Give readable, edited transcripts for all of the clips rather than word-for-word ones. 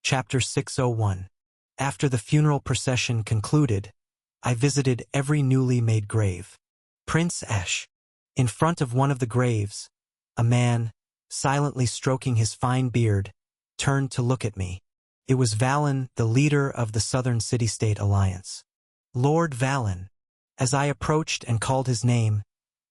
Chapter 601. After the funeral procession concluded, I visited every newly made grave. Prince Ash. In front of one of the graves, a man, silently stroking his fine beard, turned to look at me. It was Valen, the leader of the Southern City-State Alliance. Lord Valen. As I approached and called his name,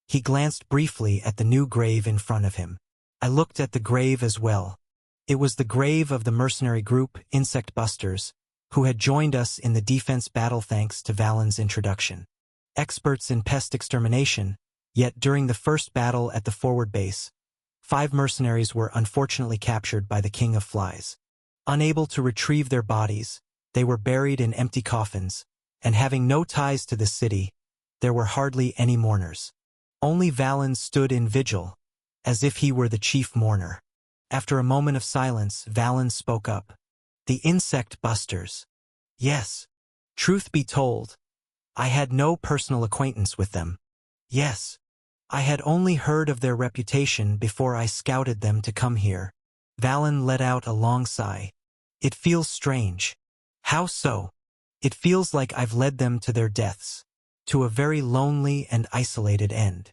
he glanced briefly at the new grave in front of him. I looked at the grave as well. It was the grave of the mercenary group, Insect Busters, who had joined us in the defense battle thanks to Valen's introduction. Experts in pest extermination, yet during the first battle at the forward base, 5 mercenaries were unfortunately captured by the King of Flies. Unable to retrieve their bodies, they were buried in empty coffins, and having no ties to the city, there were hardly any mourners. Only Valen stood in vigil, as if he were the chief mourner. After a moment of silence, Valen spoke up. The Insect Busters. Yes. Truth be told, I had no personal acquaintance with them. Yes. I had only heard of their reputation before I scouted them to come here. Valen let out a long sigh. It feels strange. How so? It feels like I've led them to their deaths, to a very lonely and isolated end.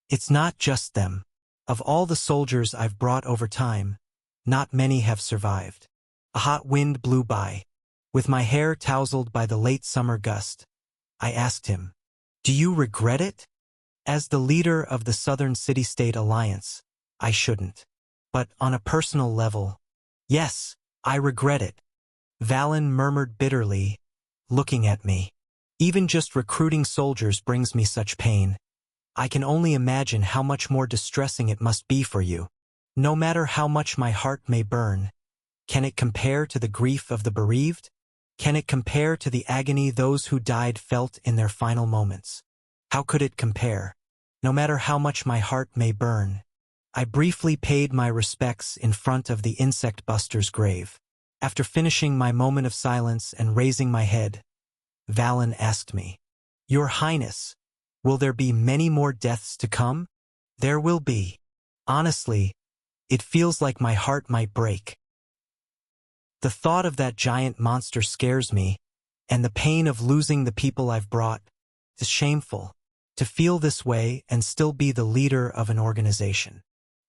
It's not just them. Of all the soldiers I've brought over time, not many have survived. A hot wind blew by. With my hair tousled by the late summer gust, I asked him, "Do you regret it?" As the leader of the Southern City-State Alliance, I shouldn't. But on a personal level, yes, I regret it. Valen murmured bitterly, looking at me. Even just recruiting soldiers brings me such pain. I can only imagine how much more distressing it must be for you. No matter how much my heart may burn, can it compare to the grief of the bereaved? Can it compare to the agony those who died felt in their final moments? How could it compare? No matter how much my heart may burn. I briefly paid my respects in front of the Insect Buster's grave. After finishing my moment of silence and raising my head, Valen asked me, "Your Highness, will there be many more deaths to come?" There will be. Honestly, it feels like my heart might break. The thought of that giant monster scares me, and the pain of losing the people I've brought is shameful. To feel this way and still be the leader of an organization.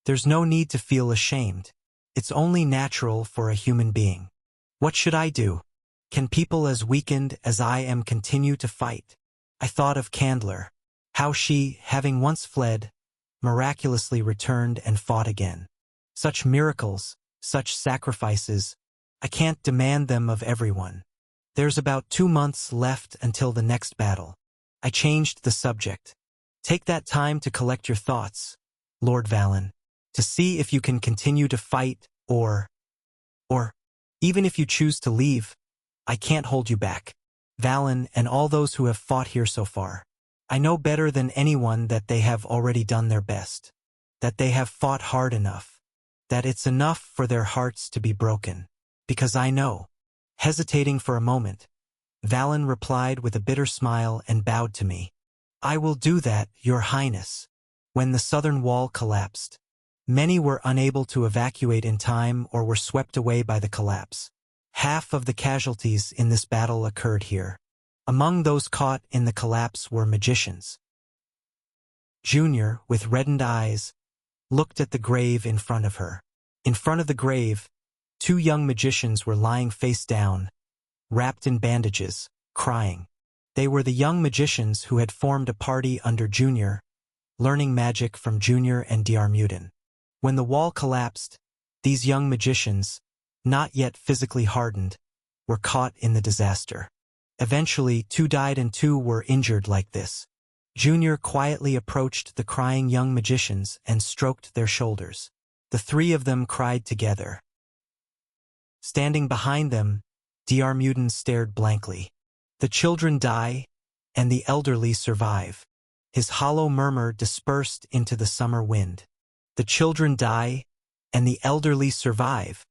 There's no need to feel ashamed. It's only natural for a human being. What should I do? Can people as weakened as I am continue to fight? I thought of Candler. How she, having once fled, miraculously returned and fought again. Such miracles, such sacrifices, I can't demand them of everyone. There's about 2 months left until the next battle. I changed the subject. Take that time to collect your thoughts, Lord Valen, to see if you can continue to fight or even if you choose to leave, I can't hold you back. Valen and all those who have fought here so far. I know better than anyone that they have already done their best, that they have fought hard enough, that it's enough for their hearts to be broken. Because I know. Hesitating for a moment, Valen replied with a bitter smile and bowed to me. I will do that, Your Highness. When the southern wall collapsed, many were unable to evacuate in time or were swept away by the collapse. Half of the casualties in this battle occurred here. Among those caught in the collapse were magicians. Junior, with reddened eyes, looked at the grave in front of her. In front of the grave, 2 young magicians were lying face down, wrapped in bandages, crying. They were the young magicians who had formed a party under Junior, learning magic from Junior and Diarmutin. When the wall collapsed, these young magicians, not yet physically hardened, were caught in the disaster. Eventually, 2 died and 2 were injured like this. Junior quietly approached the crying young magicians and stroked their shoulders. The 3 of them cried together. Standing behind them, Diarmutin stared blankly. The children die, and the elderly survive. His hollow murmur dispersed into the summer wind. The children die, and the elderly survive.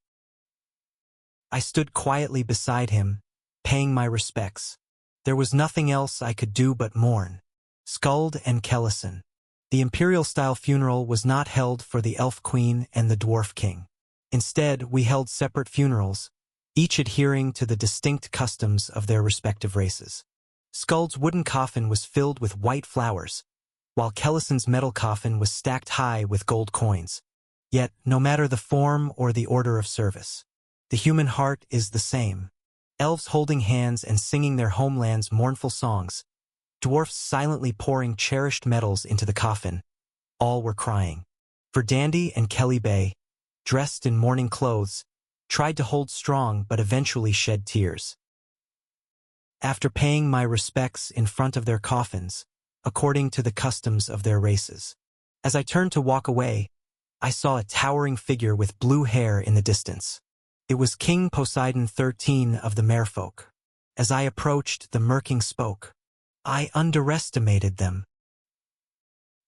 I stood quietly beside him, paying my respects. There was nothing else I could do but mourn. Skuld and Kellison. The imperial-style funeral was not held for the Elf Queen and the Dwarf King. Instead, we held separate funerals, each adhering to the distinct customs of their respective races. Skuld's wooden coffin was filled with white flowers, while Kellison's metal coffin was stacked high with gold coins. Yet, no matter the form or the order of service, the human heart is the same. Elves holding hands and singing their homeland's mournful songs, dwarfs silently pouring cherished metals into the coffin. All were crying. Verdandi and Kelly Bay, dressed in mourning clothes, tried to hold strong but eventually shed tears. After paying my respects in front of their coffins, according to the customs of their races, as I turned to walk away, I saw a towering figure with blue hair in the distance. It was King Poseidon XIII of the Merfolk. As I approached, the Merking spoke. I underestimated them.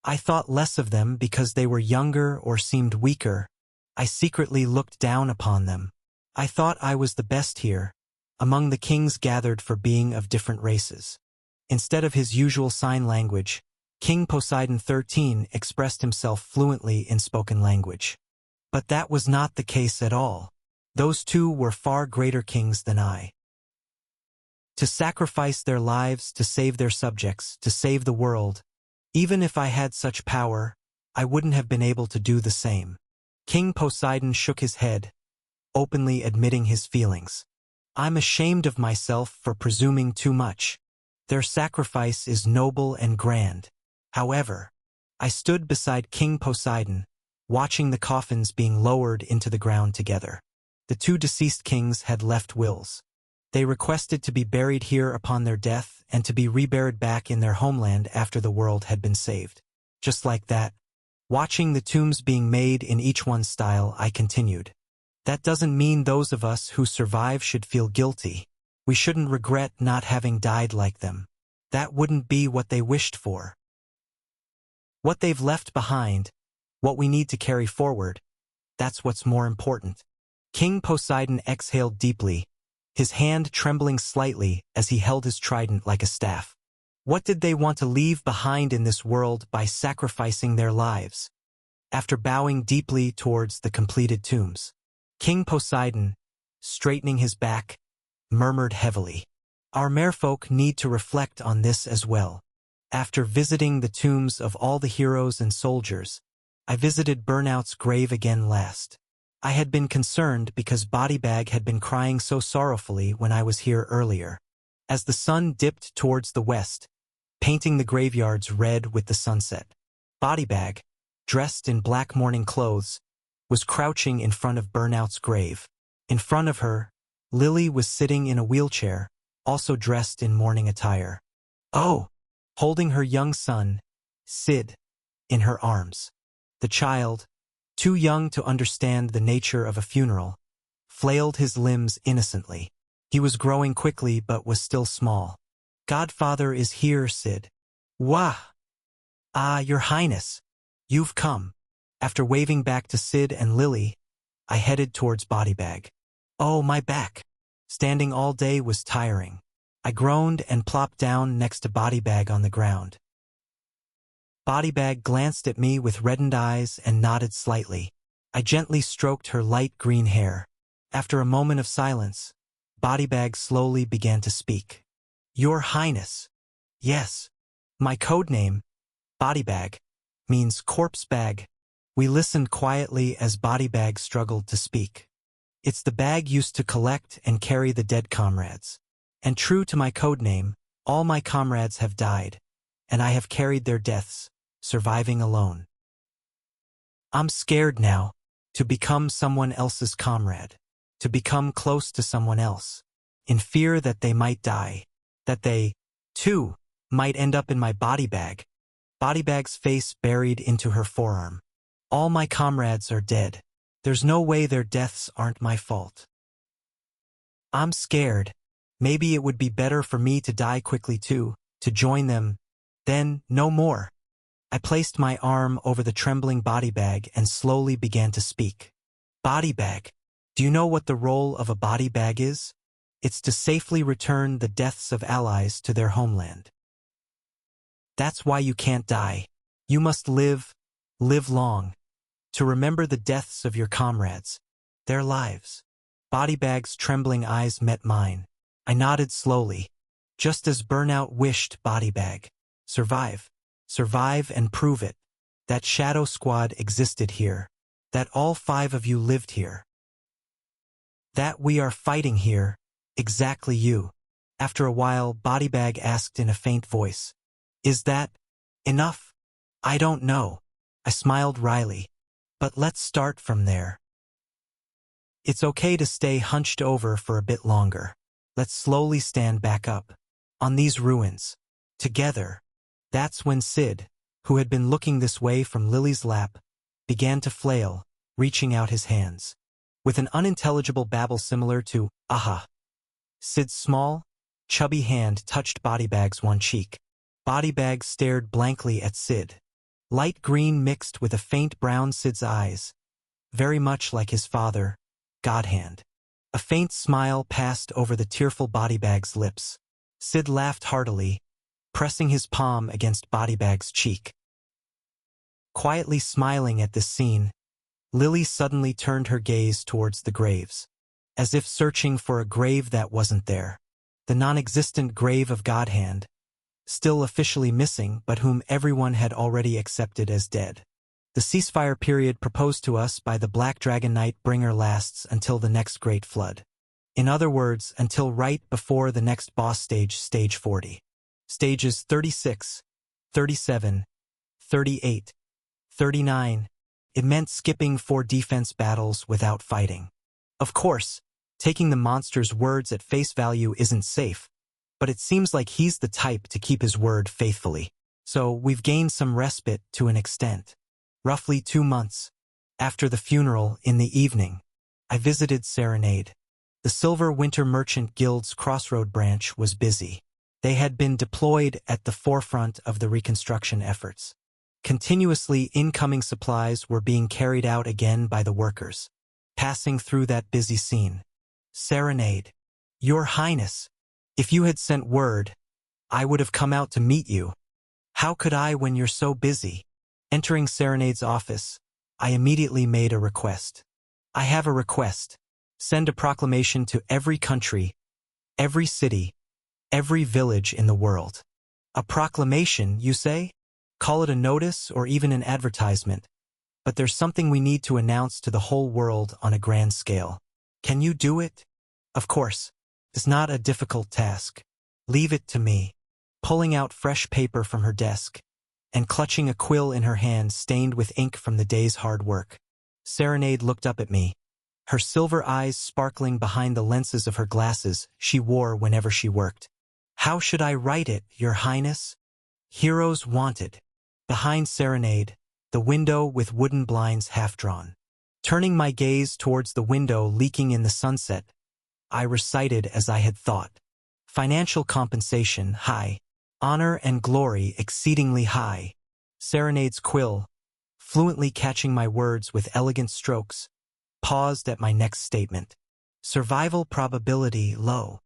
I thought less of them because they were younger or seemed weaker. I secretly looked down upon them. I thought I was the best here, among the kings gathered for being of different races. Instead of his usual sign language, King Poseidon XIII expressed himself fluently in spoken language. But that was not the case at all. Those two were far greater kings than I. To sacrifice their lives to save their subjects, to save the world, even if I had such power, I wouldn't have been able to do the same. King Poseidon shook his head, openly admitting his feelings. I'm ashamed of myself for presuming too much. Their sacrifice is noble and grand. However, I stood beside King Poseidon, watching the coffins being lowered into the ground together. The two deceased kings had left wills. They requested to be buried here upon their death and to be reburied back in their homeland after the world had been saved. Just like that, watching the tombs being made in each one's style, I continued. That doesn't mean those of us who survive should feel guilty. We shouldn't regret not having died like them. That wouldn't be what they wished for. What they've left behind, what we need to carry forward, that's what's more important. King Poseidon exhaled deeply, his hand trembling slightly as he held his trident like a staff. What did they want to leave behind in this world by sacrificing their lives? After bowing deeply towards the completed tombs, King Poseidon, straightening his back, murmured heavily. Our merfolk need to reflect on this as well. After visiting the tombs of all the heroes and soldiers, I visited Burnout's grave again last. I had been concerned because Bodybag had been crying so sorrowfully when I was here earlier. As the sun dipped towards the west, painting the graveyards red with the sunset, Bodybag, dressed in black mourning clothes, was crouching in front of Burnout's grave. In front of her, Lily was sitting in a wheelchair, also dressed in mourning attire. Oh! Holding her young son, Sid, in her arms. The child, too young to understand the nature of a funeral, flailed his limbs innocently. He was growing quickly but was still small. Godfather is here, Sid. Wah! Ah, Your Highness, you've come. After waving back to Sid and Lily, I headed towards Bodybag. Oh, my back. Standing all day was tiring. I groaned and plopped down next to Bodybag on the ground. Bodybag glanced at me with reddened eyes and nodded slightly. I gently stroked her light green hair. After a moment of silence, Bodybag slowly began to speak. Your Highness. Yes. My code name, Bodybag, means corpse bag. We listened quietly as Bodybag struggled to speak. It's the bag used to collect and carry the dead comrades. And true to my code name, all my comrades have died, and I have carried their deaths, surviving alone. I'm scared now, to become someone else's comrade, to become close to someone else, in fear that they might die, that they, too, might end up in my Bodybag. Bodybag's face buried into her forearm. All my comrades are dead. There's no way their deaths aren't my fault. I'm scared. Maybe it would be better for me to die quickly too, to join them, then no more. I placed my arm over the trembling Bodybag and slowly began to speak. Bodybag, do you know what the role of a Bodybag is? It's to safely return the deaths of allies to their homeland. That's why you can't die. You must live long, to remember the deaths of your comrades, Their lives. Bodybag's trembling eyes met mine. I nodded slowly, just as Burnout wished Bodybag. Survive. Survive and prove it. That shadow squad existed here. That all 5 of you lived here. That we are fighting here. Exactly you. After a while, Bodybag asked in a faint voice, "Is that enough?" "I don't know." I smiled wryly. "But let's start from there. It's okay to stay hunched over for a bit longer. Let's slowly stand back up. On these ruins. Together." That's when Sid, who had been looking this way from Lily's lap, began to flail, reaching out his hands. With an unintelligible babble similar to, "Aha." Sid's small, chubby hand touched Bodybag's one cheek. Bodybag stared blankly at Sid. Light green mixed with a faint brown Sid's eyes. Very much like his father, Godhand. A faint smile passed over the tearful Bodybag's lips. Sid laughed heartily, pressing his palm against Bodybag's cheek. Quietly smiling at this scene, Lily suddenly turned her gaze towards the graves, as if searching for a grave that wasn't there. The non-existent grave of Godhand, still officially missing but whom everyone had already accepted as dead. The ceasefire period proposed to us by the Black Dragon Knight Bringer lasts until the next Great Flood. In other words, until right before the next boss stage, Stage 40. Stages 36, 37, 38, 39. It meant skipping 4 defense battles without fighting. Of course, taking the monster's words at face value isn't safe, but it seems like he's the type to keep his word faithfully. So we've gained some respite to an extent. Roughly 2 months after the funeral, in the evening, I visited Serenade. The Silver Winter Merchant Guild's Crossroad branch was busy. They had been deployed at the forefront of the reconstruction efforts. Continuously incoming supplies were being carried out again by the workers. Passing through that busy scene. Serenade. "Your Highness, if you had sent word, I would have come out to meet you. How could I when you're so busy?" Entering Serenade's office, I immediately made a request. "I have a request. Send a proclamation to every country, every city, every village in the world." "A proclamation, you say? Call it a notice or even an advertisement. But there's something we need to announce to the whole world on a grand scale. Can you do it?" "Of course. It's not a difficult task. Leave it to me." Pulling out fresh paper from her desk, and clutching a quill in her hand stained with ink from the day's hard work, Serenade looked up at me, her silver eyes sparkling behind the lenses of her glasses she wore whenever she worked. "How should I write it, Your Highness?" "Heroes wanted." Behind Serenade, the window with wooden blinds half-drawn. Turning my gaze towards the window leaking in the sunset, I recited as I had thought. "Financial compensation, high. Honor and glory, exceedingly high." Serenade's quill, fluently catching my words with elegant strokes, paused at my next statement. "Survival probability, low.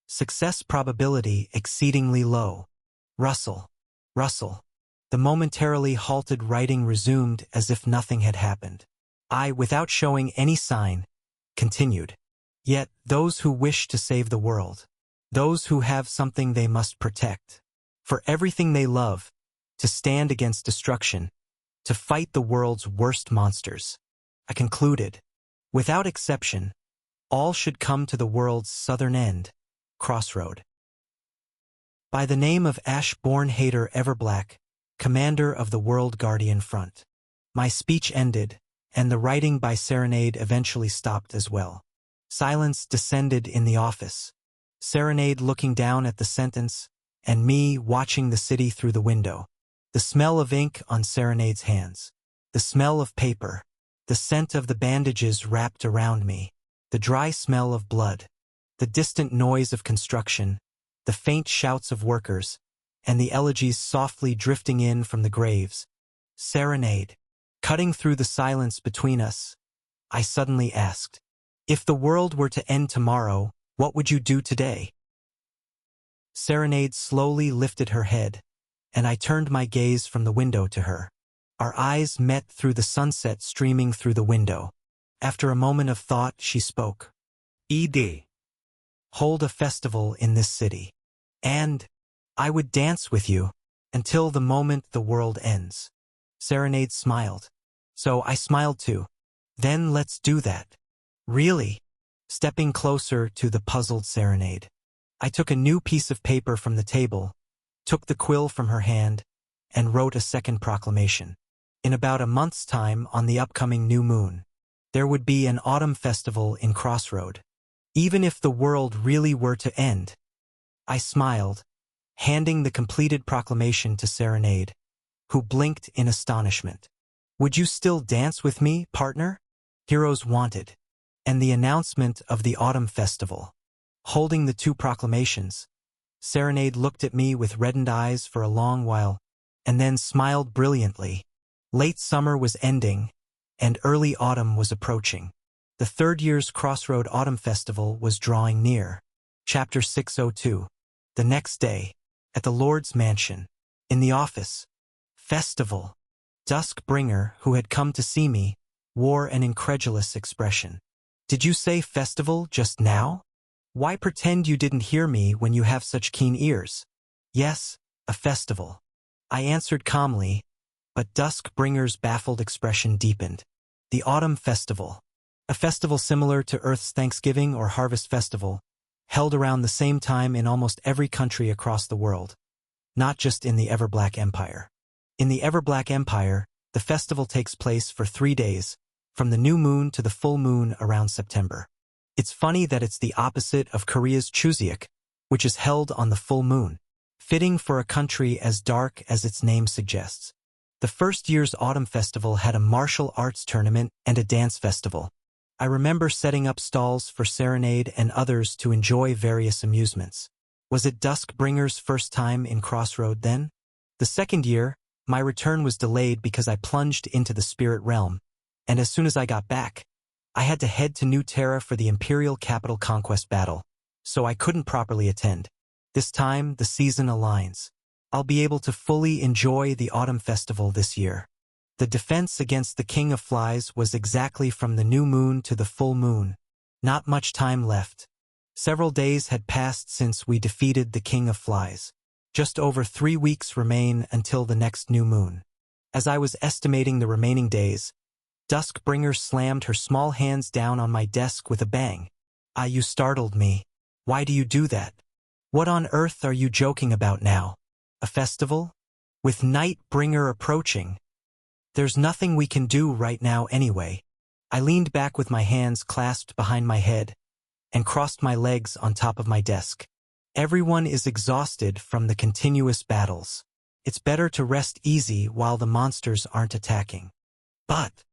Success probability, exceedingly low." Rustle. Rustle. The momentarily halted writing resumed as if nothing had happened. I, without showing any sign, continued. "Yet, those who wish to save the world, those who have something they must protect, for everything they love, to stand against destruction, to fight the world's worst monsters," I concluded. "Without exception, all should come to the world's southern end, Crossroad. By the name of Ash-born Hater Everblack, commander of the World Guardian Front." My speech ended, and the writing by Serenade eventually stopped as well. Silence descended in the office. Serenade looking down at the sentence, and me watching the city through the window. The smell of ink on Serenade's hands. The smell of paper. The scent of the bandages wrapped around me. The dry smell of blood. The distant noise of construction. The faint shouts of workers, and the elegies softly drifting in from the graves. Serenade. Cutting through the silence between us, I suddenly asked, "If the world were to end tomorrow, what would you do today?" Serenade slowly lifted her head, and I turned my gaze from the window to her. Our eyes met through the sunset streaming through the window. After a moment of thought, she spoke. Ide. Hold a festival in this city. And I would dance with you until the moment the world ends. Serenade smiled. So I smiled too. Then let's do that. Really? Stepping closer to the puzzled Serenade. I took a new piece of paper from the table, took the quill from her hand, and wrote a second proclamation. In about a month's time, on the upcoming new moon, there would be an autumn festival in Crossroad. Even if the world really were to end. I smiled, handing the completed proclamation to Serenade, who blinked in astonishment. Would you still dance with me, partner? Heroes wanted. And the announcement of the autumn festival. Holding the two proclamations, Serenade looked at me with reddened eyes for a long while, and then smiled brilliantly. Late summer was ending, and early autumn was approaching. The third year's Crossroad Autumn Festival was drawing near. Chapter 602. The next day, at the Lord's mansion, in the office. Festival. Duskbringer, who had come to see me, wore an incredulous expression. Did you say festival just now? Why pretend you didn't hear me when you have such keen ears? Yes, a festival. I answered calmly, but Duskbringer's baffled expression deepened. The Autumn Festival. A festival similar to Earth's Thanksgiving or Harvest Festival, held around the same time in almost every country across the world, not just in the Everblack Empire. In the Everblack Empire, the festival takes place for 3 days, from the new moon to the full moon around September. It's funny that it's the opposite of Korea's Chuseok, which is held on the full moon, fitting for a country as dark as its name suggests. The first year's autumn festival had a martial arts tournament and a dance festival. I remember setting up stalls for Serenade and others to enjoy various amusements. Was it Duskbringer's first time in Crossroad then? The second year, my return was delayed because I plunged into the spirit realm, and as soon as I got back, I had to head to New Terra for the Imperial Capital Conquest battle, so I couldn't properly attend. This time, the season aligns. I'll be able to fully enjoy the autumn festival this year. The defense against the King of Flies was exactly from the new moon to the full moon. Not much time left. Several days had passed since we defeated the King of Flies. Just over 3 weeks remain until the next new moon. As I was estimating the remaining days, Duskbringer slammed her small hands down on my desk with a bang. Ah, you startled me. Why do you do that? What on earth are you joking about now? A festival? With Nightbringer approaching? There's nothing we can do right now anyway. I leaned back with my hands clasped behind my head and crossed my legs on top of my desk. Everyone is exhausted from the continuous battles. It's better to rest easy while the monsters aren't attacking. But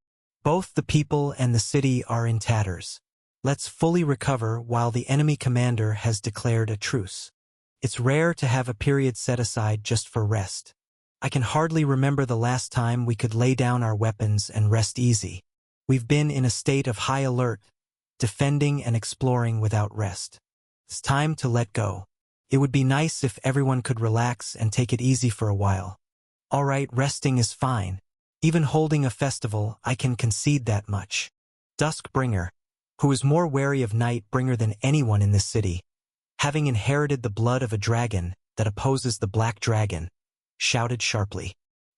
both the people and the city are in tatters. Let's fully recover while the enemy commander has declared a truce. It's rare to have a period set aside just for rest. I can hardly remember the last time we could lay down our weapons and rest easy. We've been in a state of high alert, defending and exploring without rest. It's time to let go. It would be nice if everyone could relax and take it easy for a while. All right, resting is fine. Even holding a festival, I can concede that much. Duskbringer, who is more wary of Nightbringer than anyone in this city, having inherited the blood of a dragon that opposes the Black Dragon, shouted sharply.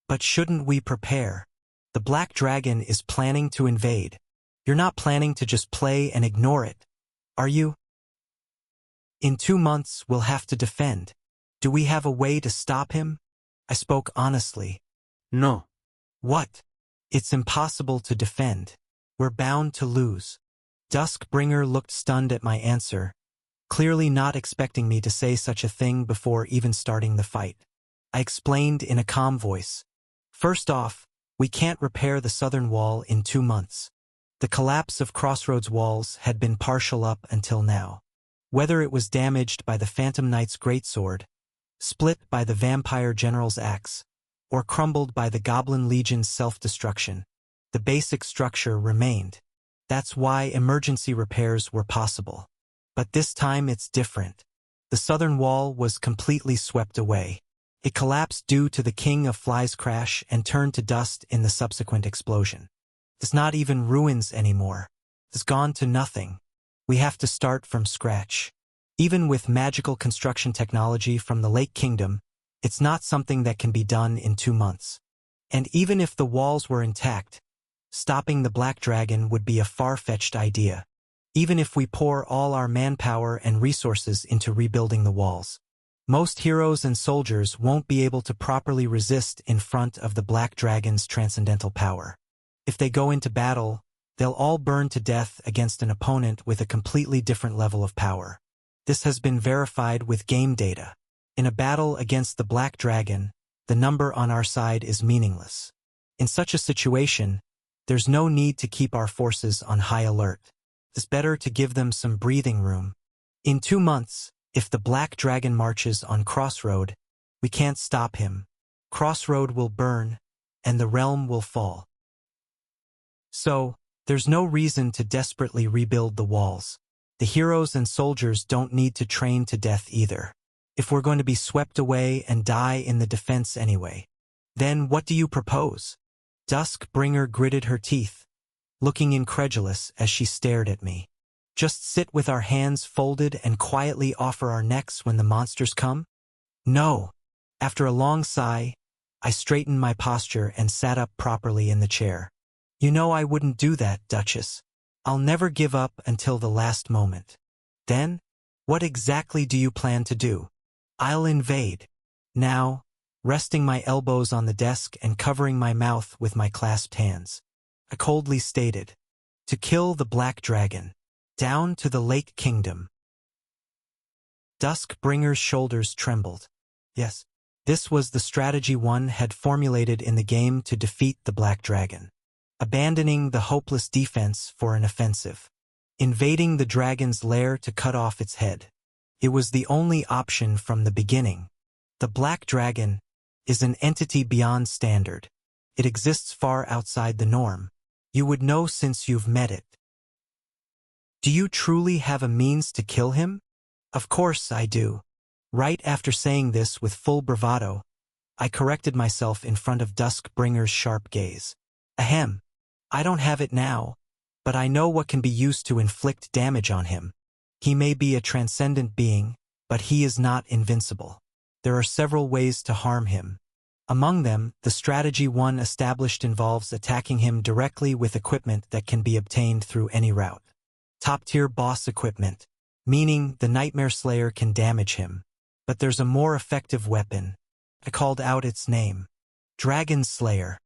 But shouldn't we prepare? The Black Dragon is planning to invade. You're not planning to just play and ignore it, are you? In 2 months, we'll have to defend. Do we have a way to stop him? I spoke honestly. No. What? It's impossible to defend. We're bound to lose. Duskbringer looked stunned at my answer, clearly not expecting me to say such a thing before even starting the fight. I explained in a calm voice. First off, we can't repair the southern wall in 2 months. The collapse of Crossroads walls had been partial up until now. Whether it was damaged by the Phantom Knight's greatsword, split by the Vampire General's axe, or crumbled by the Goblin Legion's self-destruction, the basic structure remained. That's why emergency repairs were possible. But this time it's different. The southern wall was completely swept away. It collapsed due to the King of Flies' crash and turned to dust in the subsequent explosion. It's not even ruins anymore. has gone to nothing. We have to start from scratch. Even with magical construction technology from the Lake Kingdom, it's not something that can be done in 2 months. And even if the walls were intact, stopping the Black Dragon would be a far-fetched idea, even if we pour all our manpower and resources into rebuilding the walls. Most heroes and soldiers won't be able to properly resist in front of the Black Dragon's transcendental power. If they go into battle, they'll all burn to death against an opponent with a completely different level of power. This has been verified with game data. In a battle against the Black Dragon, the number on our side is meaningless. In such a situation, there's no need to keep our forces on high alert. It's better to give them some breathing room. In 2 months, if the Black Dragon marches on Crossroad, we can't stop him. Crossroad will burn, and the realm will fall. So, there's no reason to desperately rebuild the walls. The heroes and soldiers don't need to train to death either. If we're going to be swept away and die in the defense anyway, then what do you propose? Duskbringer gritted her teeth, looking incredulous as she stared at me. Just sit with our hands folded and quietly offer our necks when the monsters come? No. After a long sigh, I straightened my posture and sat up properly in the chair. You know I wouldn't do that, Duchess. I'll never give up until the last moment. Then, what exactly do you plan to do? I'll invade. Now, resting my elbows on the desk and covering my mouth with my clasped hands, I coldly stated, to kill the Black Dragon. Down to the Lake Kingdom. Duskbringer's shoulders trembled. Yes, this was the strategy one had formulated in the game to defeat the Black Dragon. Abandoning the hopeless defense for an offensive. Invading the dragon's lair to cut off its head. It was the only option from the beginning. The Black Dragon is an entity beyond standard. It exists far outside the norm. You would know since you've met it. Do you truly have a means to kill him? Of course I do. Right after saying this with full bravado, I corrected myself in front of Duskbringer's sharp gaze. Ahem. I don't have it now, but I know what can be used to inflict damage on him. He may be a transcendent being, but he is not invincible. There are several ways to harm him. Among them, the strategy one established involves attacking him directly with equipment that can be obtained through any route. Top-tier boss equipment, meaning the Nightmare Slayer can damage him. But there's a more effective weapon. I called out its name. Dragon Slayer.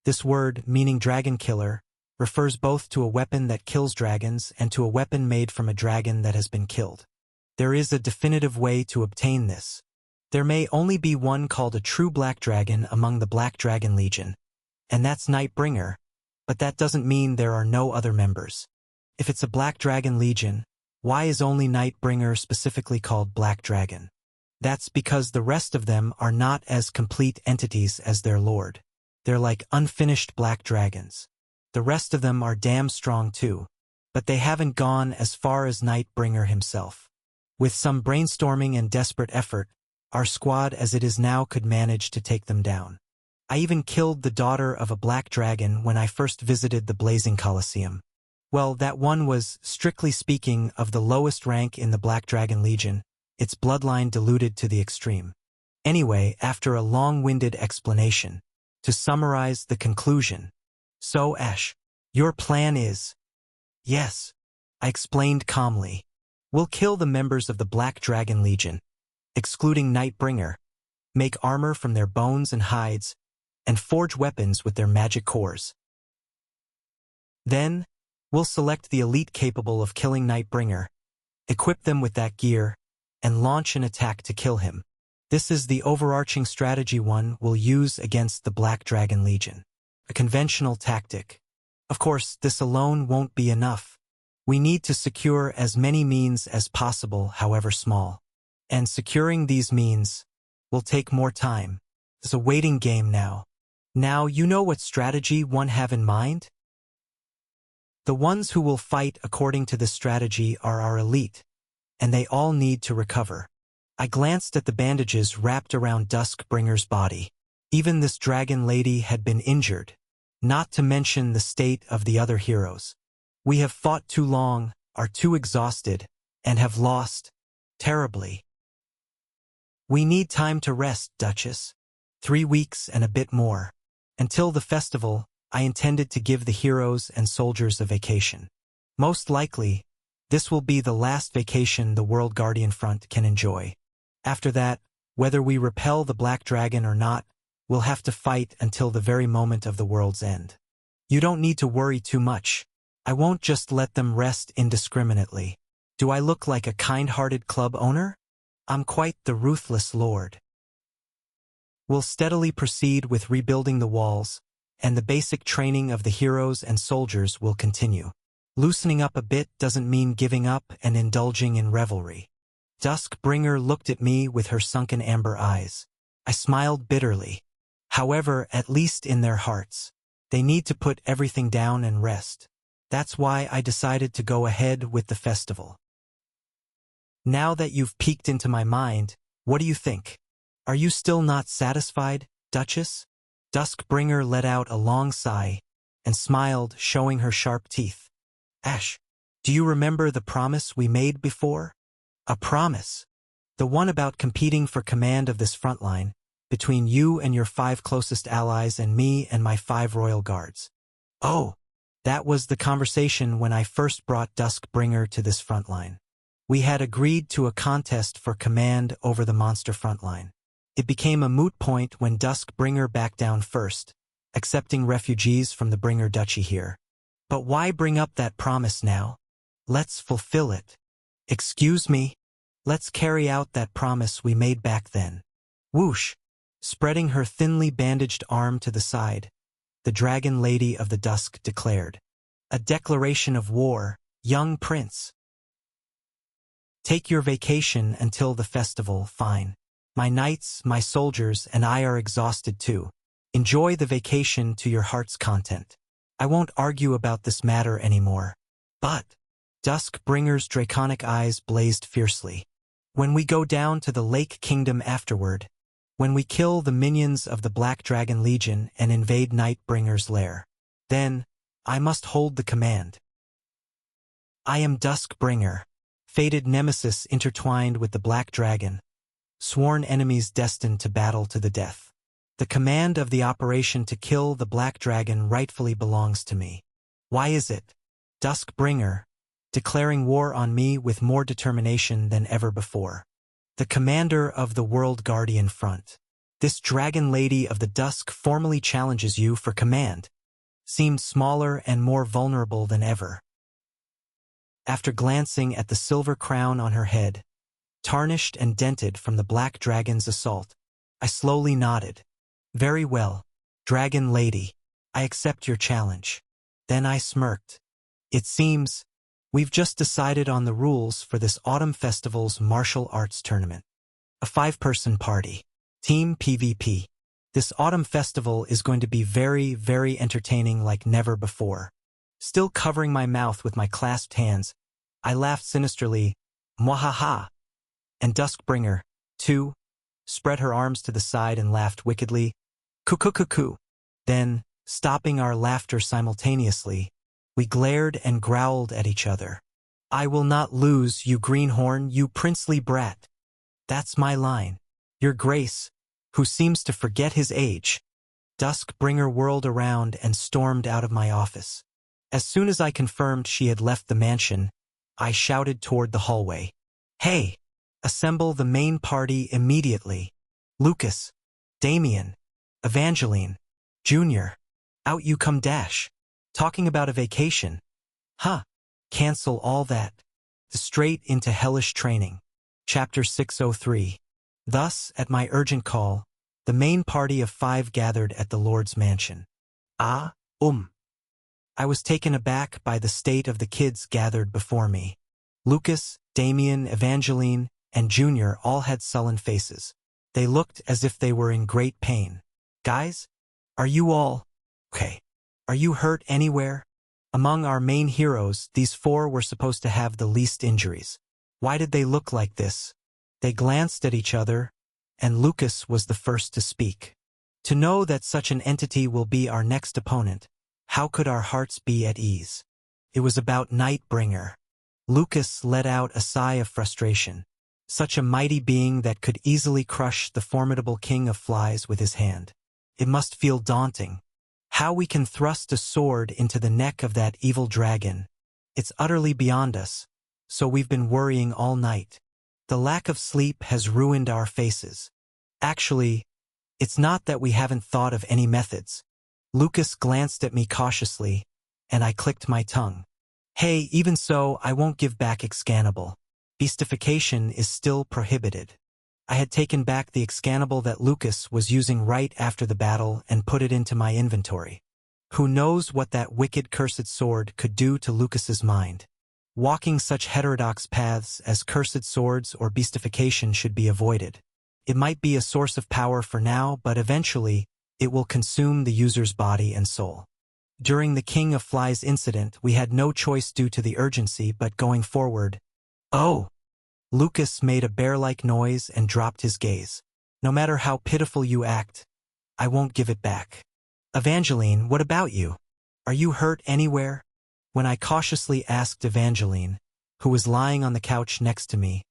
This word, meaning dragon killer, refers both to a weapon that kills dragons and to a weapon made from a dragon that has been killed. There is a definitive way to obtain this. There may only be one called a true Black Dragon among the Black Dragon Legion, and that's Nightbringer, but that doesn't mean there are no other members. If it's a Black Dragon Legion, why is only Nightbringer specifically called Black Dragon? That's because the rest of them are not as complete entities as their lord. They're like unfinished Black Dragons. The rest of them are damn strong too, but they haven't gone as far as Nightbringer himself. With some brainstorming and desperate effort, our squad as it is now could manage to take them down. I even killed the daughter of a Black Dragon when I first visited the Blazing Colosseum. Well, that one was, strictly speaking, of the lowest rank in the Black Dragon Legion, its bloodline diluted to the extreme. Anyway, after a long-winded explanation, to summarize the conclusion. So, Ash, your plan is? Yes, I explained calmly. We'll kill the members of the Black Dragon Legion, excluding Nightbringer, make armor from their bones and hides, and forge weapons with their magic cores. Then, we'll select the elite capable of killing Nightbringer, equip them with that gear, and launch an attack to kill him. This is the overarching strategy one will use against the Black Dragon Legion. A conventional tactic. Of course, this alone won't be enough. We need to secure as many means as possible, however small. And securing these means will take more time. It's a waiting game now. Now you know what strategy one have in mind? The ones who will fight according to this strategy are our elite, and they all need to recover. I glanced at the bandages wrapped around Duskbringer's body. Even this dragon lady had been injured. not to mention the state of the other heroes. We have fought too long, are too exhausted, and have lost terribly. We need time to rest, Duchess. 3 weeks and a bit more. Until the festival, I intended to give the heroes and soldiers a vacation. Most likely, this will be the last vacation the World Guardian Front can enjoy. After that, whether we repel the Black Dragon or not, we'll have to fight until the very moment of the world's end. You don't need to worry too much. I won't just let them rest indiscriminately. Do I look like a kind-hearted club owner? I'm quite the ruthless lord. We'll steadily proceed with rebuilding the walls, and the basic training of the heroes and soldiers will continue. Loosening up a bit doesn't mean giving up and indulging in revelry. Duskbringer looked at me with her sunken amber eyes. I smiled bitterly. However, at least in their hearts, they need to put everything down and rest. That's why I decided to go ahead with the festival. Now that you've peeked into my mind, what do you think? Are you still not satisfied, Duchess? Duskbringer let out a long sigh and smiled, showing her sharp teeth. Ash, do you remember the promise we made before? A promise? The one about competing for command of this front line, between you and your 5 closest allies and me and my 5 royal guards. Oh, that was the conversation when I first brought Duskbringer to this front line. We had agreed to a contest for command over the monster front line. It became a moot point when Duskbringer backed down first, accepting refugees from the Bringer Duchy here. But why bring up that promise now? Let's fulfill it. Excuse me? Let's carry out that promise we made back then. Whoosh! Spreading her thinly bandaged arm to the side, the Dragon Lady of the Dusk declared. A declaration of war, young prince. Take your vacation until the festival, fine. My knights, my soldiers, and I are exhausted too. Enjoy the vacation to your heart's content. I won't argue about this matter anymore. But Duskbringer's draconic eyes blazed fiercely. When we go down to the Lake Kingdom afterward, when we kill the minions of the Black Dragon Legion and invade Nightbringer's lair, then I must hold the command. I am Duskbringer, fated nemesis intertwined with the Black Dragon, sworn enemies destined to battle to the death. The command of the operation to kill the Black Dragon rightfully belongs to me. Why is it? Duskbringer, declaring war on me with more determination than ever before. The commander of the World Guardian Front. This Dragon Lady of the Dusk formally challenges you for command. Seemed smaller and more vulnerable than ever. After glancing at the silver crown on her head, tarnished and dented from the Black Dragon's assault, I slowly nodded. Very well, Dragon Lady, I accept your challenge. Then I smirked. It seems we've just decided on the rules for this Autumn Festival's martial arts tournament. A 5-person party. Team PvP. This Autumn Festival is going to be very, very entertaining like never before. Still covering my mouth with my clasped hands, I laughed sinisterly, mwahaha. And Duskbringer, too, spread her arms to the side and laughed wickedly, coo-coo-coo-coo. Then, stopping our laughter simultaneously, we glared and growled at each other. I will not lose, you greenhorn, you princely brat. That's my line. Your Grace, who seems to forget his age. Duskbringer whirled around and stormed out of my office. As soon as I confirmed she had left the mansion, I shouted toward the hallway. Hey! Assemble the main party immediately. Lucas, Damien, Evangeline, Junior, out you come dash. Talking about a vacation. Huh. Cancel all that. Straight into hellish training. Chapter 603. Thus, at my urgent call, the main party of 5 gathered at the Lord's mansion. I was taken aback by the state of the kids gathered before me. Lucas, Damien, Evangeline, and Junior all had sullen faces. They looked as if they were in great pain. Guys, are you all okay? Are you hurt anywhere? Among our main heroes, these 4 were supposed to have the least injuries. Why did they look like this? They glanced at each other, and Lucas was the first to speak. To know that such an entity will be our next opponent, How could our hearts be at ease? It was about Nightbringer. Lucas let out a sigh of frustration. Such a mighty being that could easily crush the formidable king of flies with his hand. It must feel daunting. How we can thrust a sword into the neck of that evil dragon. It's utterly beyond us, so we've been worrying all night. The lack of sleep has ruined our faces. Actually, it's not that we haven't thought of any methods. Lucas glanced at me cautiously, and I clicked my tongue. Hey, even so, I won't give back Excannable. Beastification is still prohibited. I had taken back the Excannable that Lucas was using right after the battle and put it into my inventory. Who knows what that wicked cursed sword could do to Lucas's mind. Walking such heterodox paths as cursed swords or beastification should be avoided. It might be a source of power for now, but eventually, it will consume the user's body and soul. During the King of Flies incident, we had no choice due to the urgency, but going forward. Oh! Lucas made a bear-like noise and dropped his gaze. No matter how pitiful you act, I won't give it back. Evangeline, what about you? Are you hurt anywhere? When I cautiously asked Evangeline, who was lying on the couch next to me,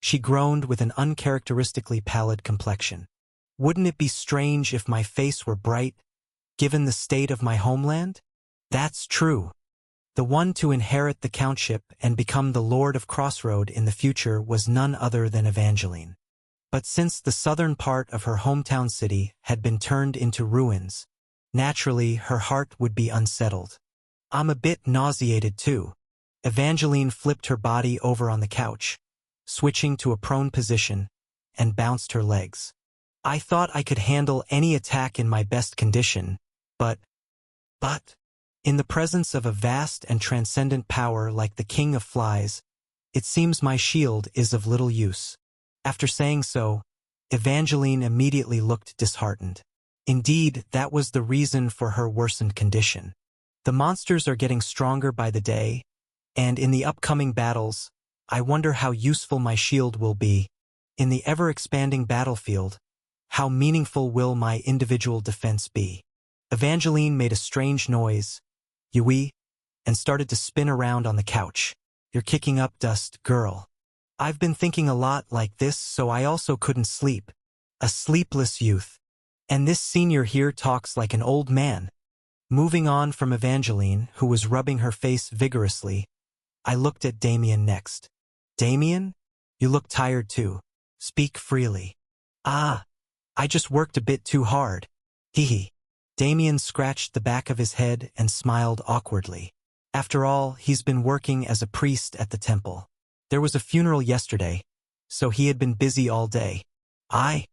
she groaned with an uncharacteristically pallid complexion. Wouldn't it be strange if my face were bright, given the state of my homeland? That's true. The one to inherit the countship and become the Lord of Crossroad in the future was none other than Evangeline. But since the southern part of her hometown city had been turned into ruins, naturally her heart would be unsettled. I'm a bit nauseated too. Evangeline flipped her body over on the couch, switching to a prone position, and bounced her legs. I thought I could handle any attack in my best condition, but in the presence of a vast and transcendent power like the King of Flies, it seems my shield is of little use. After saying so, Evangeline immediately looked disheartened. Indeed, that was the reason for her worsened condition. The monsters are getting stronger by the day, and in the upcoming battles, I wonder how useful my shield will be. In the ever-expanding battlefield, how meaningful will my individual defense be? Evangeline made a strange noise, Yui, and started to spin around on the couch. You're kicking up dust, girl. I've been thinking a lot like this, so I also couldn't sleep. A sleepless youth. And this senior here talks like an old man. Moving on from Evangeline, who was rubbing her face vigorously, I looked at Damien next. Damien? You look tired too. Speak freely. Ah, I just worked a bit too hard. Hee. Damien scratched the back of his head and smiled awkwardly. After all, he's been working as a priest at the temple. There was a funeral yesterday, so he had been busy all day. I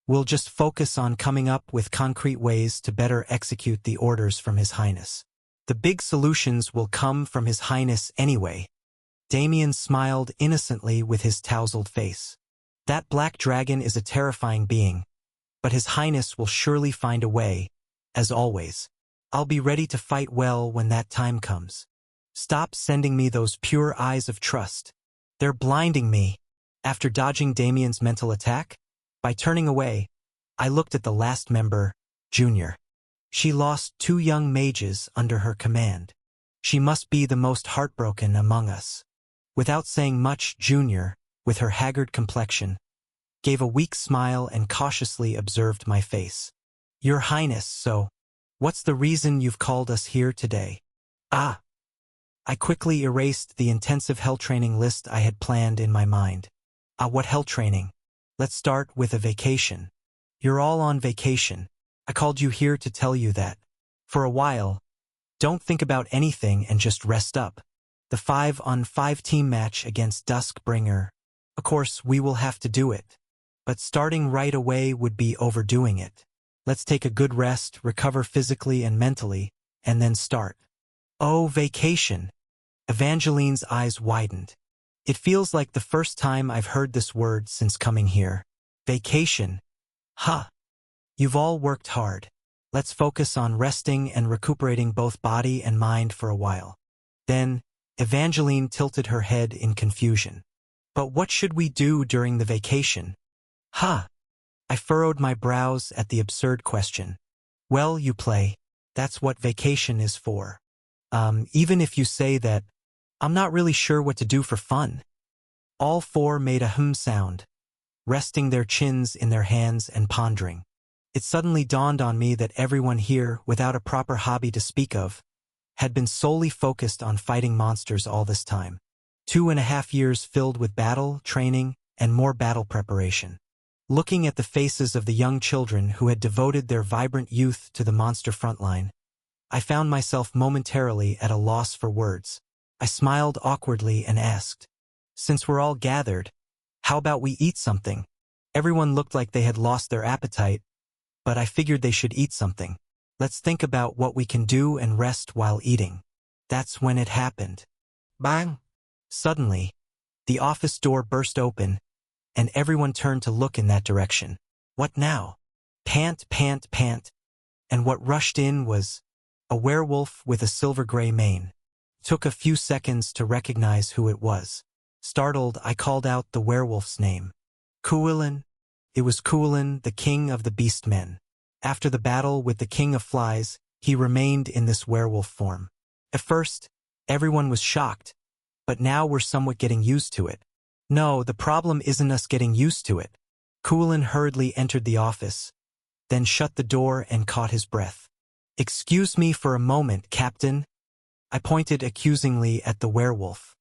will just focus on coming up with concrete ways to better execute the orders from His Highness. The big solutions will come from His Highness anyway. Damien smiled innocently with his tousled face. That black dragon is a terrifying being, but His Highness will surely find a way. As always, I'll be ready to fight well when that time comes. Stop sending me those pure eyes of trust. They're blinding me. After dodging Damien's mental attack, by turning away, I looked at the last member, Junior. She lost 2 young mages under her command. She must be the most heartbroken among us. Without saying much, Junior, with her haggard complexion, gave a weak smile and cautiously observed my face. Your Highness, so, what's the reason you've called us here today? Ah! I quickly erased the intensive hell training list I had planned in my mind. What hell training? Let's start with a vacation. You're all on vacation. I called you here to tell you that. For a while, don't think about anything and just rest up. The 5-on-5 team match against Duskbringer. Of course, we will have to do it. But starting right away would be overdoing it. Let's take a good rest, recover physically and mentally, and then start. Oh, vacation. Evangeline's eyes widened. It feels like the first time I've heard this word since coming here. Vacation. Huh. You've all worked hard. Let's focus on resting and recuperating both body and mind for a while. Then, Evangeline tilted her head in confusion. But what should we do during the vacation? Huh. I furrowed my brows at the absurd question. Well, you play. That's what vacation is for. Even if you say that, I'm not really sure what to do for fun. All four made a sound, resting their chins in their hands and pondering. It suddenly dawned on me that everyone here, without a proper hobby to speak of, had been solely focused on fighting monsters all this time. 2.5 years filled with battle, training, and more battle preparation. Looking at the faces of the young children who had devoted their vibrant youth to the monster frontline, I found myself momentarily at a loss for words. I smiled awkwardly and asked, "Since we're all gathered, how about we eat something?" Everyone looked like they had lost their appetite, but I figured they should eat something. Let's think about what we can do and rest while eating. That's when it happened. Bang! Suddenly, the office door burst open, and everyone turned to look in that direction. What now? Pant, pant, pant. And what rushed in was a werewolf with a silver-gray mane. Took a few seconds to recognize who it was. Startled, I called out the werewolf's name. Cuillin. It was Cuillin, the king of the beast men. After the battle with the king of flies, he remained in this werewolf form. At first, everyone was shocked, but now we're somewhat getting used to it. No, the problem isn't us getting used to it. Cuillin hurriedly entered the office, then shut the door and caught his breath. "Excuse me for a moment, Captain." I pointed accusingly at the werewolf.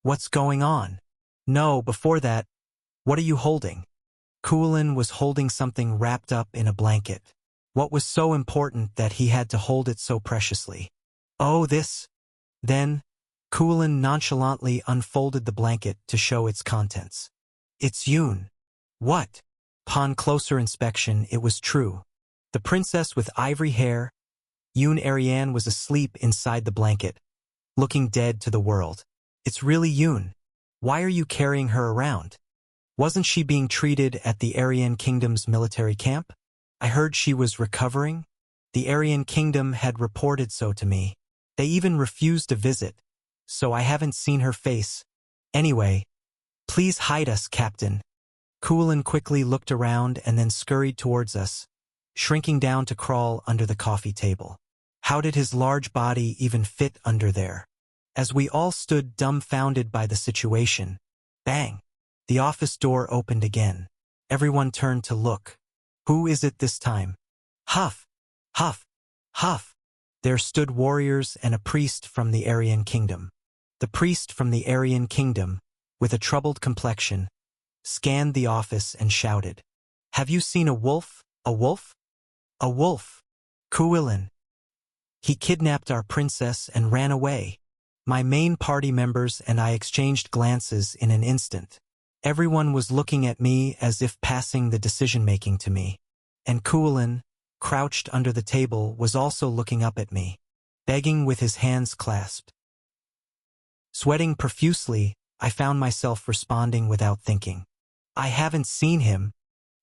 "What's going on?" "No, before that, what are you holding?" Cuillin was holding something wrapped up in a blanket. What was so important that he had to hold it so preciously? "Oh, this." Then, Cuillin nonchalantly unfolded the blanket to show its contents. "It's Yoon." "What?" Upon closer inspection, it was true. The princess with ivory hair, Yoon Ariane, was asleep inside the blanket, looking dead to the world. "It's really Yoon. Why are you carrying her around? Wasn't she being treated at the Aryan Kingdom's military camp? I heard she was recovering." The Aryan Kingdom had reported so to me. They even refused to visit, so I haven't seen her face. Anyway, please hide us, Captain. Cuillin quickly looked around and then scurried towards us, shrinking down to crawl under the coffee table. How did his large body even fit under there? As we all stood dumbfounded by the situation, bang! The office door opened again. Everyone turned to look. Who is it this time? Huff! Huff! Huff! There stood warriors and a priest from the Aryan Kingdom. The priest from the Aryan Kingdom, with a troubled complexion, scanned the office and shouted, "Have you seen a wolf? A wolf? A wolf! Cuillin! He kidnapped our princess and ran away." My main party members and I exchanged glances in an instant. Everyone was looking at me as if passing the decision-making to me. And Cuillin, crouched under the table, was also looking up at me, begging with his hands clasped. Sweating profusely, I found myself responding without thinking. "I haven't seen him."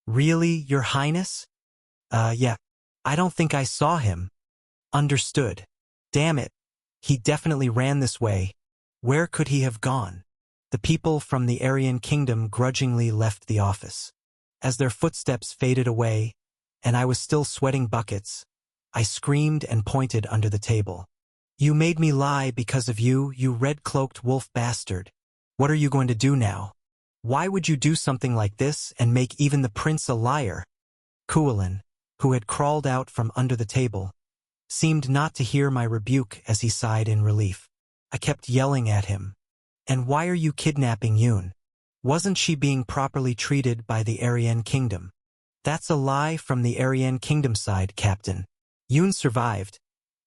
"Really, Your Highness?" Yeah. "I don't think I saw him." "Understood." "Damn it. He definitely ran this way. Where could he have gone?" The people from the Aryan Kingdom grudgingly left the office. As their footsteps faded away, and I was still sweating buckets, I screamed and pointed under the table. "You made me lie because of you, you red-cloaked wolf bastard. What are you going to do now? Why would you do something like this and make even the prince a liar?" Cuillin, who had crawled out from under the table, seemed not to hear my rebuke as he sighed in relief. I kept yelling at him. "And why are you kidnapping Yoon? Wasn't she being properly treated by the Aryan Kingdom?" "That's a lie from the Aryan Kingdom side, Captain. Yoon survived,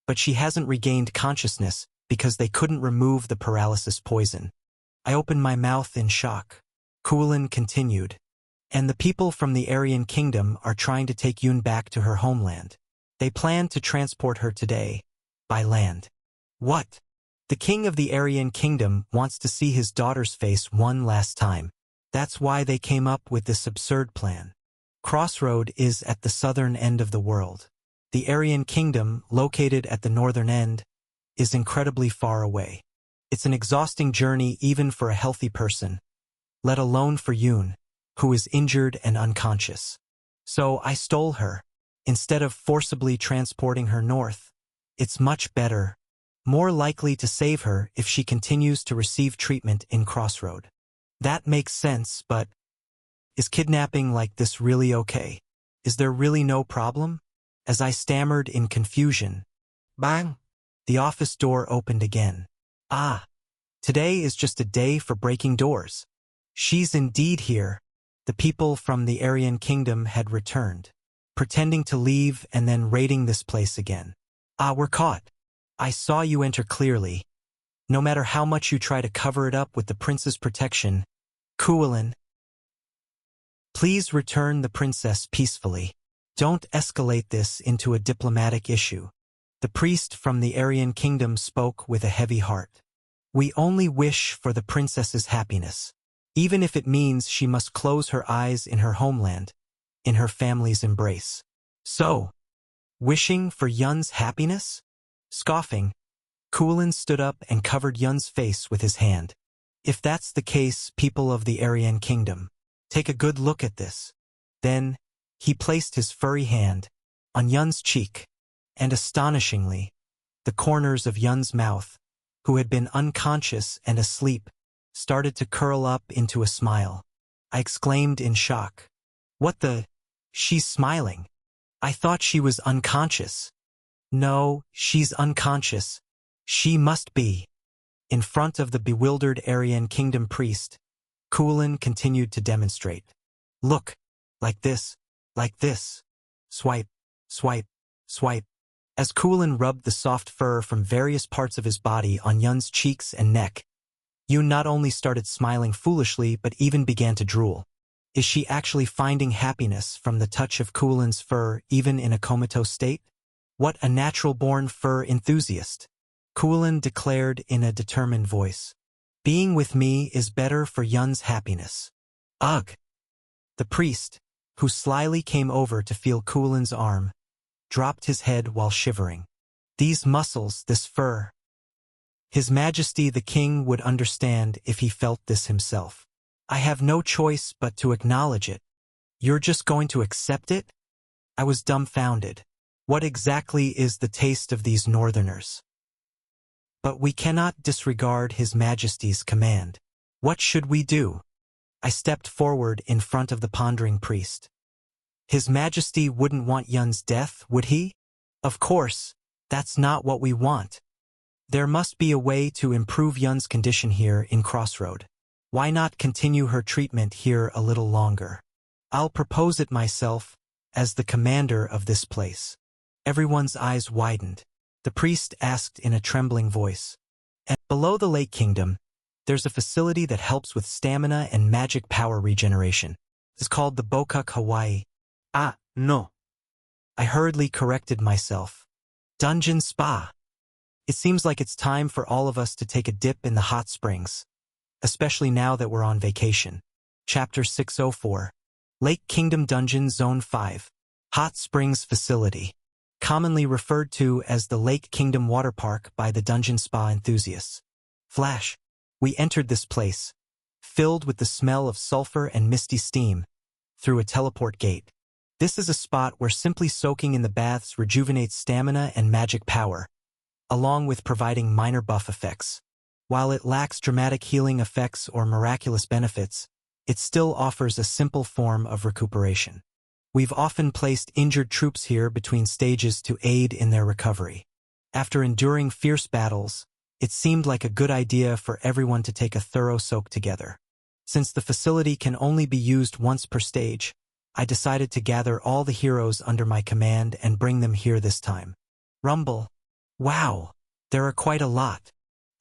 but she hasn't regained consciousness because they couldn't remove the paralysis poison." I opened my mouth in shock. Cuillin continued, "And the people from the Aryan Kingdom are trying to take Yoon back to her homeland. They plan to transport her today, by land." "What?" "The king of the Aryan Kingdom wants to see his daughter's face one last time. That's why they came up with this absurd plan. Crossroad is at the southern end of the world. The Aryan Kingdom, located at the northern end, is incredibly far away. It's an exhausting journey even for a healthy person, let alone for Yoon, who is injured and unconscious. So I stole her. Instead of forcibly transporting her north, It's much better, more likely to save her if she continues to receive treatment in Crossroad. That makes sense, but is kidnapping like this really okay? Is there really no problem? As I stammered in confusion, bang! The office door opened again. Ah, today is just a day for breaking doors. She's indeed here. The people from the Aryan Kingdom had returned, pretending to leave and then raiding this place again. Ah, we're caught. I saw you enter clearly. No matter how much you try to cover it up with the prince's protection, Kualin, please return the princess peacefully. Don't escalate this into a diplomatic issue. The priest from the Aryan Kingdom spoke with a heavy heart. We only wish for the princess's happiness, even if it means she must close her eyes in her homeland, in her family's embrace. So, wishing for Yun's happiness? Scoffing, Kualin stood up and covered Yun's face with his hand. If that's the case, people of the Aryan Kingdom, take a good look at this. Then, he placed his furry hand on Yun's cheek, and astonishingly, the corners of Yun's mouth, who had been unconscious and asleep, started to curl up into a smile. I exclaimed in shock. What the? She's smiling. I thought she was unconscious. No, she's unconscious. She must be. In front of the bewildered Aryan Kingdom priest, Kualin continued to demonstrate. Look, like this, like this. Swipe, swipe, swipe. As Kualin rubbed the soft fur from various parts of his body on Yun's cheeks and neck, Yun not only started smiling foolishly but even began to drool. Is she actually finding happiness from the touch of Kualin's fur even in a comatose state? What a natural-born fur enthusiast! Kualin declared in a determined voice. Being with me is better for Yun's happiness. Ugh! The priest, who slyly came over to feel Kualin's arm, dropped his head while shivering. These muscles, this fur. His Majesty the King would understand if he felt this himself. I have no choice but to acknowledge it. You're just going to accept it? I was dumbfounded. What exactly is the taste of these northerners? But we cannot disregard His Majesty's command. What should we do? I stepped forward in front of the pondering priest. His Majesty wouldn't want Yun's death, would he? Of course, that's not what we want. There must be a way to improve Yun's condition here in Crossroad. Why not continue her treatment here a little longer? I'll propose it myself, as the commander of this place. Everyone's eyes widened. The priest asked in a trembling voice. And below the Lake Kingdom, there's a facility that helps with stamina and magic power regeneration. It's called the Bokuk Hawaii. Ah, no. I hurriedly corrected myself. Dungeon Spa. It seems like it's time for all of us to take a dip in the hot springs, especially now that we're on vacation. Chapter 604. Lake Kingdom Dungeon Zone 5. Hot Springs Facility. Commonly referred to as the Lake Kingdom Water Park by the Dungeon Spa enthusiasts. Flash. We entered this place, filled with the smell of sulfur and misty steam, through a teleport gate. This is a spot where simply soaking in the baths rejuvenates stamina and magic power, along with providing minor buff effects. While it lacks dramatic healing effects or miraculous benefits, it still offers a simple form of recuperation. We've often placed injured troops here between stages to aid in their recovery. After enduring fierce battles, it seemed like a good idea for everyone to take a thorough soak together. Since the facility can only be used once per stage, I decided to gather all the heroes under my command and bring them here this time. Rumble. Wow, there are quite a lot.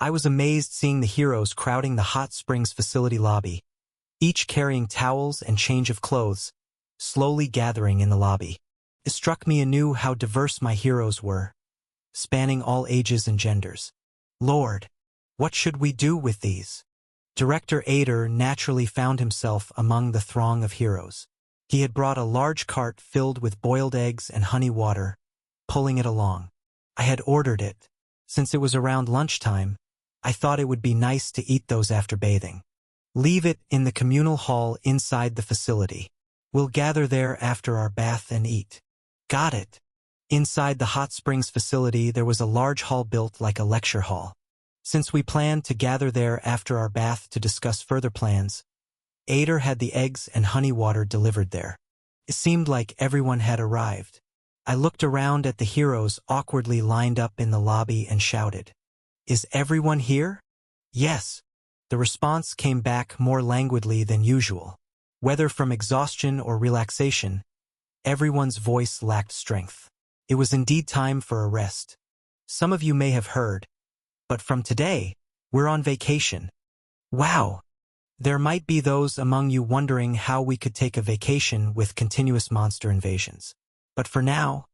I was amazed seeing the heroes crowding the hot springs facility lobby, each carrying towels and change of clothes, slowly gathering in the lobby. It struck me anew how diverse my heroes were, spanning all ages and genders. Lord, what should we do with these? Director Ader naturally found himself among the throng of heroes. He had brought a large cart filled with boiled eggs and honey water, pulling it along. I had ordered it. Since it was around lunchtime, I thought it would be nice to eat those after bathing. Leave it in the communal hall inside the facility. We'll gather there after our bath and eat. Got it. Inside the hot springs facility there was a large hall built like a lecture hall. Since we planned to gather there after our bath to discuss further plans, Ader had the eggs and honey water delivered there. It seemed like everyone had arrived. I looked around at the heroes awkwardly lined up in the lobby and shouted, "Is everyone here?" "Yes." The response came back more languidly than usual. Whether from exhaustion or relaxation, everyone's voice lacked strength. It was indeed time for a rest. Some of you may have heard, but from today, we're on vacation. Wow! There might be those among you wondering how we could take a vacation with continuous monster invasions. But for now,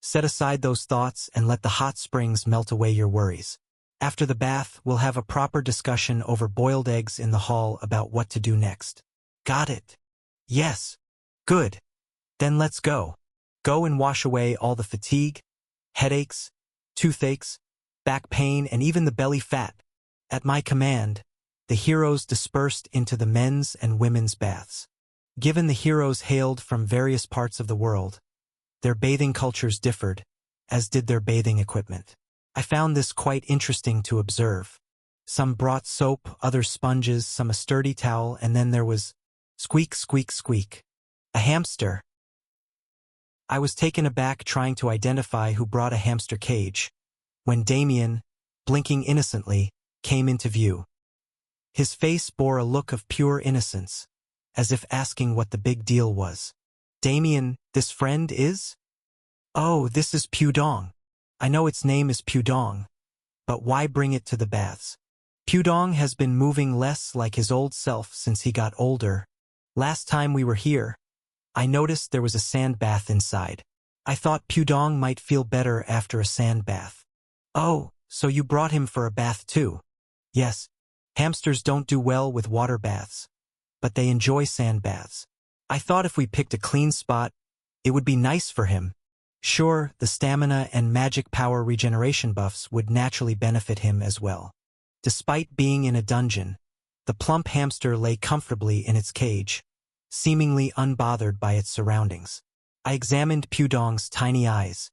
set aside those thoughts and let the hot springs melt away your worries. After the bath, we'll have a proper discussion over boiled eggs in the hall about what to do next. Got it? Yes. Good. Then let's go. Go and wash away all the fatigue, headaches, toothaches, back pain, and even the belly fat. At my command, the heroes dispersed into the men's and women's baths. Given the heroes hailed from various parts of the world, their bathing cultures differed, as did their bathing equipment. I found this quite interesting to observe. Some brought soap, others sponges, some a sturdy towel, and then there was squeak, squeak, squeak. A hamster. I was taken aback trying to identify who brought a hamster cage, when Damien, blinking innocently, came into view. His face bore a look of pure innocence, as if asking what the big deal was. "Damien, this friend is?" "Oh, this is Pudong. I know its name is Pudong, but why bring it to the baths?" "Pudong has been moving less like his old self since he got older. Last time we were here, I noticed there was a sand bath inside. I thought Pudong might feel better after a sand bath." "Oh, so you brought him for a bath too?" "Yes. Hamsters don't do well with water baths, but they enjoy sand baths. I thought if we picked a clean spot, it would be nice for him. Sure, the stamina and magic power regeneration buffs would naturally benefit him as well." Despite being in a dungeon, the plump hamster lay comfortably in its cage, seemingly unbothered by its surroundings. I examined Pudong's tiny eyes.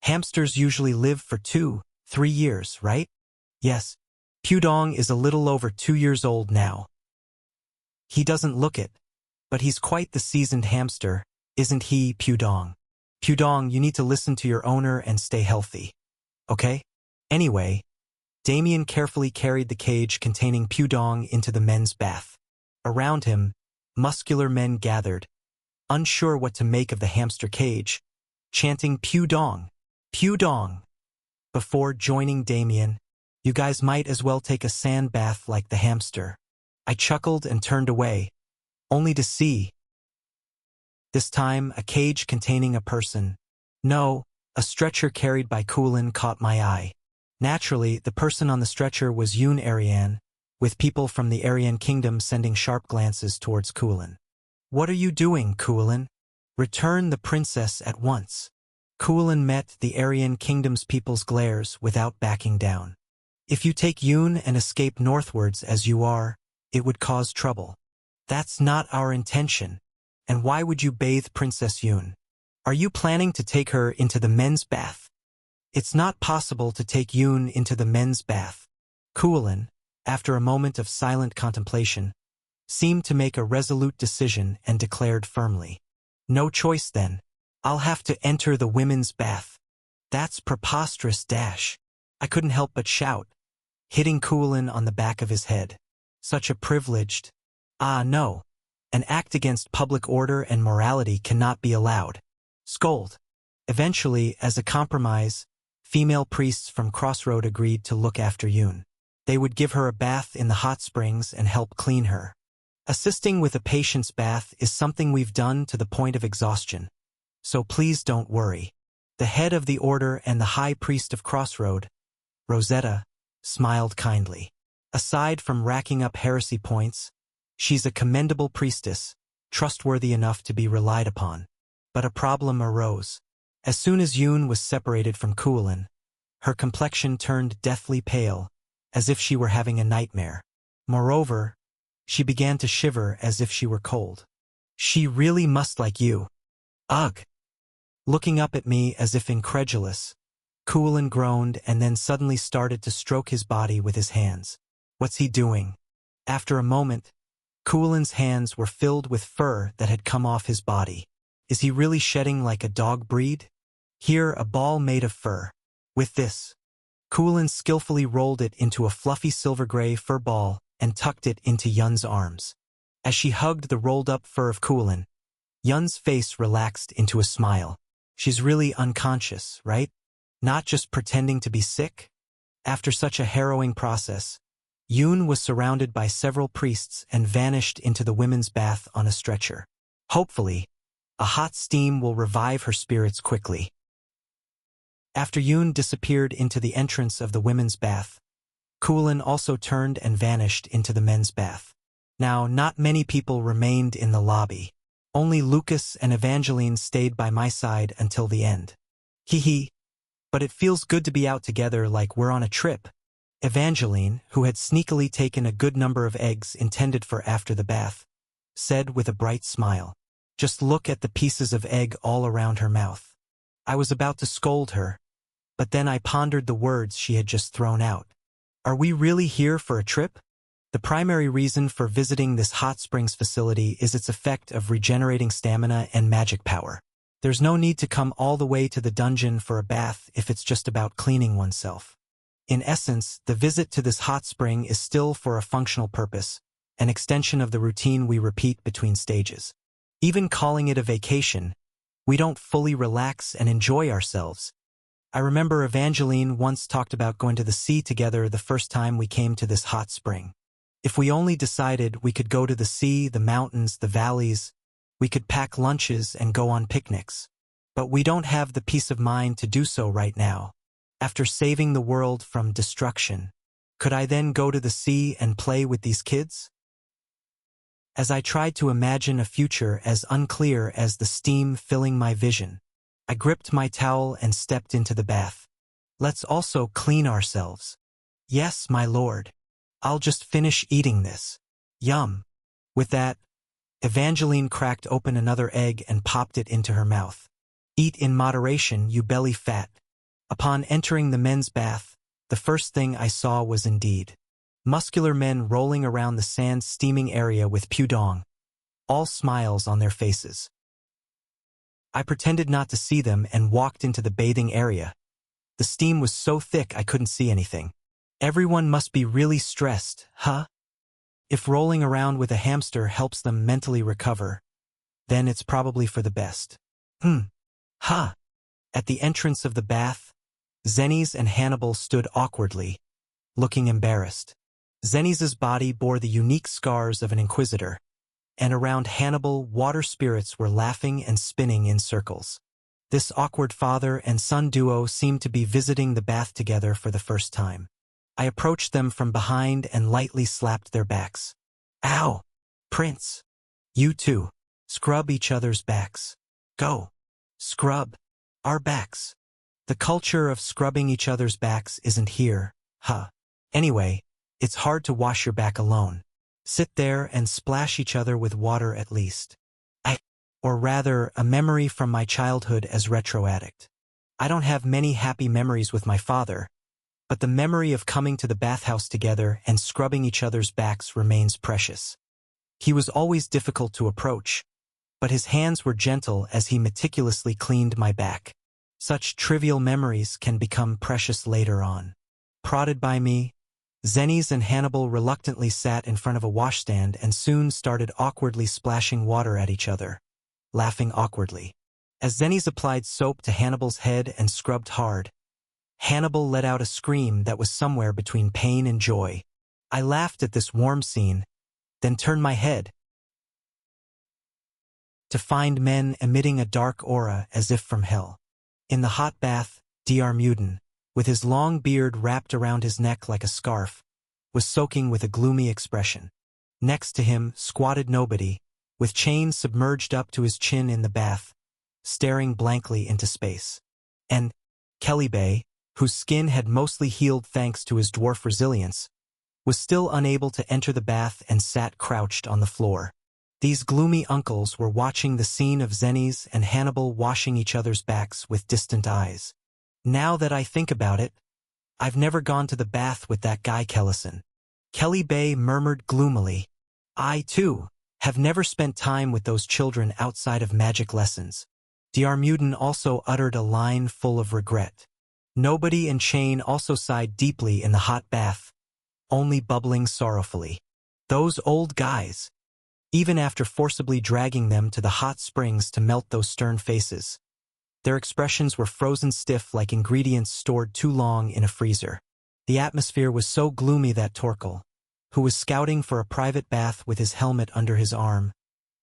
Hamsters usually live for 2-3 years, right? Yes. Pudong is a little over 2 years old now. He doesn't look it, but he's quite the seasoned hamster, isn't he, Pudong? Pudong, you need to listen to your owner and stay healthy. Okay? Anyway, Damien carefully carried the cage containing Pudong into the men's bath. Around him, muscular men gathered, unsure what to make of the hamster cage, chanting Pudong, Pudong. Before joining Damien, "You guys might as well take a sand bath like the hamster." I chuckled and turned away, only to see, this time, a cage containing a person. No, a stretcher carried by Kulin caught my eye. Naturally, the person on the stretcher was Yoon Ariane, with people from the Aryan Kingdom sending sharp glances towards Kulin. "What are you doing, Kulin? Return the princess at once." Kulin met the Aryan Kingdom's people's glares without backing down. "If you take Yoon and escape northwards as you are, it would cause trouble. That's not our intention. And why would you bathe Princess Yoon? Are you planning to take her into the men's bath?" "It's not possible to take Yoon into the men's bath." Kulin, after a moment of silent contemplation, seemed to make a resolute decision and declared firmly, "No choice then. I'll have to enter the women's bath." "That's preposterous, Dash." I couldn't help but shout, hitting Kulin on the back of his head. "Such a privileged—" "Ah, no. An act against public order and morality cannot be allowed." Scold. Eventually, as a compromise, female priests from Crossroad agreed to look after Yoon. They would give her a bath in the hot springs and help clean her. Assisting with a patient's bath is something we've done to the point of exhaustion, so please don't worry. The head of the order and the high priest of Crossroad, Rosetta, smiled kindly. Aside from racking up heresy points, she's a commendable priestess, trustworthy enough to be relied upon. But a problem arose. As soon as Yoon was separated from Kulin, her complexion turned deathly pale, as if she were having a nightmare. Moreover, she began to shiver as if she were cold. "She really must like you." "Ugh." looking up at me as if incredulous. Kulin groaned and then suddenly started to stroke his body with his hands. What's he doing? After a moment, Kulin's hands were filled with fur that had come off his body. Is he really shedding like a dog breed? Here, a ball made of fur. With this, Kulin skillfully rolled it into a fluffy silver-gray fur ball and tucked it into Yun's arms. As she hugged the rolled-up fur of Kulin, Yun's face relaxed into a smile. She's really unconscious, right? Not just pretending to be sick? After such a harrowing process, Yun was surrounded by several priests and vanished into the women's bath on a stretcher. Hopefully, a hot steam will revive her spirits quickly. After Yun disappeared into the entrance of the women's bath, Kulin also turned and vanished into the men's bath. Now, not many people remained in the lobby. Only Lucas and Evangeline stayed by my side until the end. Hee. But it feels good to be out together like we're on a trip. Evangeline, who had sneakily taken a good number of eggs intended for after the bath, said with a bright smile. Just look at the pieces of egg all around her mouth. I was about to scold her, but then I pondered the words she had just thrown out. Are we really here for a trip? The primary reason for visiting this hot springs facility is its effect of regenerating stamina and magic power. There's no need to come all the way to the dungeon for a bath if it's just about cleaning oneself. In essence, the visit to this hot spring is still for a functional purpose, an extension of the routine we repeat between stages. Even calling it a vacation, we don't fully relax and enjoy ourselves. I remember Evangeline once talked about going to the sea together the first time we came to this hot spring. If we only decided we could go to the sea, the mountains, the valleys, we could pack lunches and go on picnics. But we don't have the peace of mind to do so right now. After saving the world from destruction, could I then go to the sea and play with these kids? As I tried to imagine a future as unclear as the steam filling my vision, I gripped my towel and stepped into the bath. Let's also clean ourselves. Yes, my lord. I'll just finish eating this. Yum. With that, Evangeline cracked open another egg and popped it into her mouth. Eat in moderation, you belly fat. Upon entering the men's bath, the first thing I saw was indeed muscular men rolling around the sand-steaming area with pudong, all smiles on their faces. I pretended not to see them and walked into the bathing area. The steam was so thick I couldn't see anything. Everyone must be really stressed, huh? If rolling around with a hamster helps them mentally recover, then it's probably for the best. Ha! At the entrance of the bath, Zennies and Hannibal stood awkwardly, looking embarrassed. Zennies' body bore the unique scars of an inquisitor, and around Hannibal, water spirits were laughing and spinning in circles. This awkward father and son duo seemed to be visiting the bath together for the first time. I approached them from behind and lightly slapped their backs. Ow! Prince! You too. Scrub each other's backs. Go. Scrub. Our backs. The culture of scrubbing each other's backs isn't here, huh? Anyway, it's hard to wash your back alone. Sit there and splash each other with water at least. Or rather, a memory from my childhood as retro addict. I don't have many happy memories with my father, but the memory of coming to the bathhouse together and scrubbing each other's backs remains precious. He was always difficult to approach, but his hands were gentle as he meticulously cleaned my back. Such trivial memories can become precious later on. Prodded by me, Zennies and Hannibal reluctantly sat in front of a washstand and soon started awkwardly splashing water at each other, laughing awkwardly. As Zennies applied soap to Hannibal's head and scrubbed hard, Hannibal let out a scream that was somewhere between pain and joy. I laughed at this warm scene, then turned my head to find men emitting a dark aura as if from hell. In the hot bath, Dr. Muden, with his long beard wrapped around his neck like a scarf, was soaking with a gloomy expression. Next to him squatted Nobody, with chains submerged up to his chin in the bath, staring blankly into space. And Kelly, whose skin had mostly healed thanks to his dwarf resilience, was still unable to enter the bath and sat crouched on the floor. These gloomy uncles were watching the scene of Zennies and Hannibal washing each other's backs with distant eyes. Now that I think about it, I've never gone to the bath with that guy Kellison. Kelly Bay murmured gloomily. I, too, have never spent time with those children outside of magic lessons. Diarmuiden also uttered a line full of regret. Nobody and Chain also sighed deeply in the hot bath, only bubbling sorrowfully. Those old guys. Even after forcibly dragging them to the hot springs to melt those stern faces, their expressions were frozen stiff like ingredients stored too long in a freezer. The atmosphere was so gloomy that Torkel, who was scouting for a private bath with his helmet under his arm,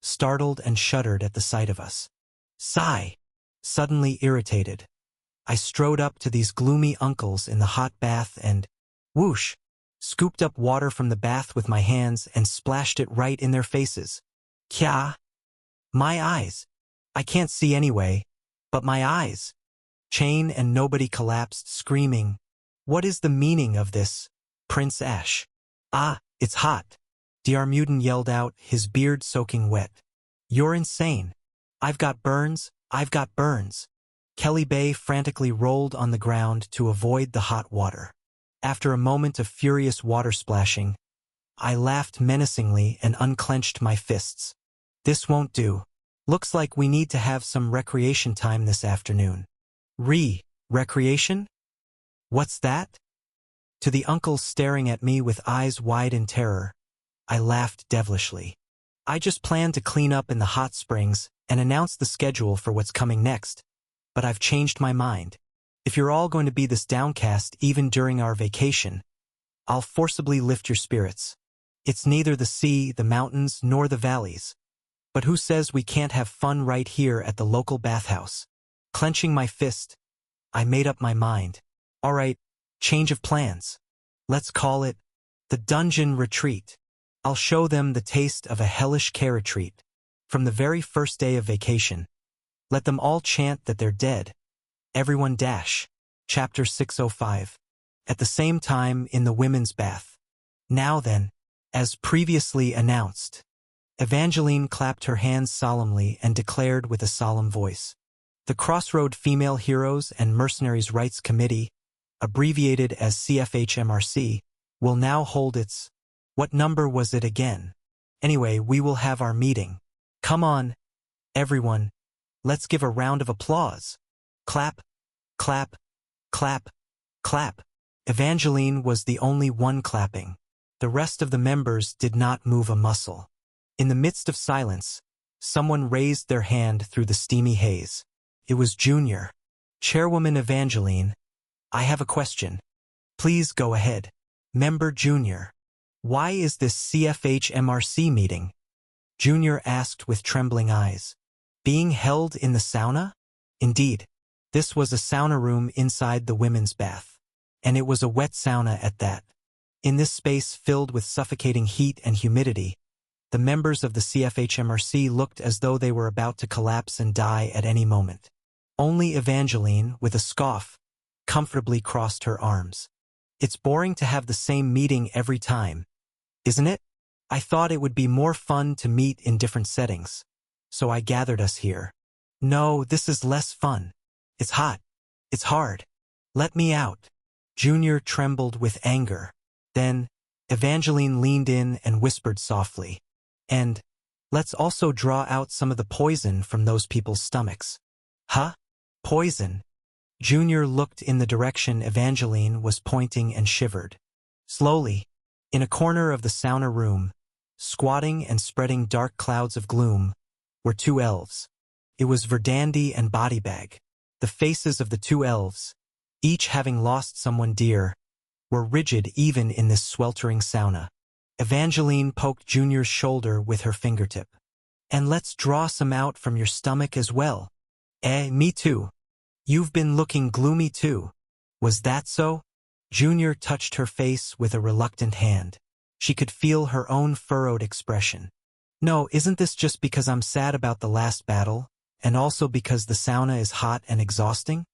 startled and shuddered at the sight of us. Sigh. Suddenly irritated, I strode up to these gloomy uncles in the hot bath and, whoosh, scooped up water from the bath with my hands and splashed it right in their faces. Kya? My eyes. I can't see anyway, but my eyes. Chain and Nobody collapsed, screaming, What is the meaning of this, Prince Ash? Ah, it's hot. Diarmuiden yelled out, his beard soaking wet. You're insane. I've got burns, I've got burns. Kelly Bay frantically rolled on the ground to avoid the hot water. After a moment of furious water splashing, I laughed menacingly and unclenched my fists. This won't do. Looks like we need to have some recreation time this afternoon. Recreation? What's that? To the uncles staring at me with eyes wide in terror, I laughed devilishly. I just planned to clean up in the hot springs and announce the schedule for what's coming next, but I've changed my mind. If you're all going to be this downcast even during our vacation, I'll forcibly lift your spirits. It's neither the sea, the mountains, nor the valleys. But who says we can't have fun right here at the local bathhouse? Clenching my fist, I made up my mind. All right, change of plans. Let's call it the Dungeon Retreat. I'll show them the taste of a hellish care retreat. From the very first day of vacation, let them all chant that they're dead. Everyone dash. Chapter 605. At the same time in the women's bath. Now then, as previously announced. Evangeline clapped her hands solemnly and declared with a solemn voice. The Crossroad Female Heroes and Mercenaries Rights Committee, abbreviated as CFHMRC, will now hold its... What number was it again? Anyway, we will have our meeting. Come on, everyone, let's give a round of applause. Clap, clap, clap, clap. Evangeline was the only one clapping. The rest of the members did not move a muscle. In the midst of silence, someone raised their hand through the steamy haze. It was Junior. Chairwoman Evangeline, I have a question. Please go ahead. Member Junior. Why is this CFHMRC meeting? Junior asked with trembling eyes. Being held in the sauna? Indeed, this was a sauna room inside the women's bath. And it was a wet sauna at that. In this space filled with suffocating heat and humidity, the members of the CFHMRC looked as though they were about to collapse and die at any moment. Only Evangeline, with a scoff, comfortably crossed her arms. It's boring to have the same meeting every time, isn't it? I thought it would be more fun to meet in different settings, so I gathered us here. No, this is less fun. It's hot. It's hard. Let me out. Junior trembled with anger. Then, Evangeline leaned in and whispered softly. And, let's also draw out some of the poison from those people's stomachs. Huh? Poison? Junior looked in the direction Evangeline was pointing and shivered. Slowly, in a corner of the sauna room, squatting and spreading dark clouds of gloom, were two elves. It was Verdandi and Bodybag. The faces of the two elves, each having lost someone dear, were rigid even in this sweltering sauna. Evangeline poked Junior's shoulder with her fingertip. And let's draw some out from your stomach as well. Me too. You've been looking gloomy too. Was that so? Junior touched her face with a reluctant hand. She could feel her own furrowed expression. No, isn't this just because I'm sad about the last battle, and also because the sauna is hot and exhausting?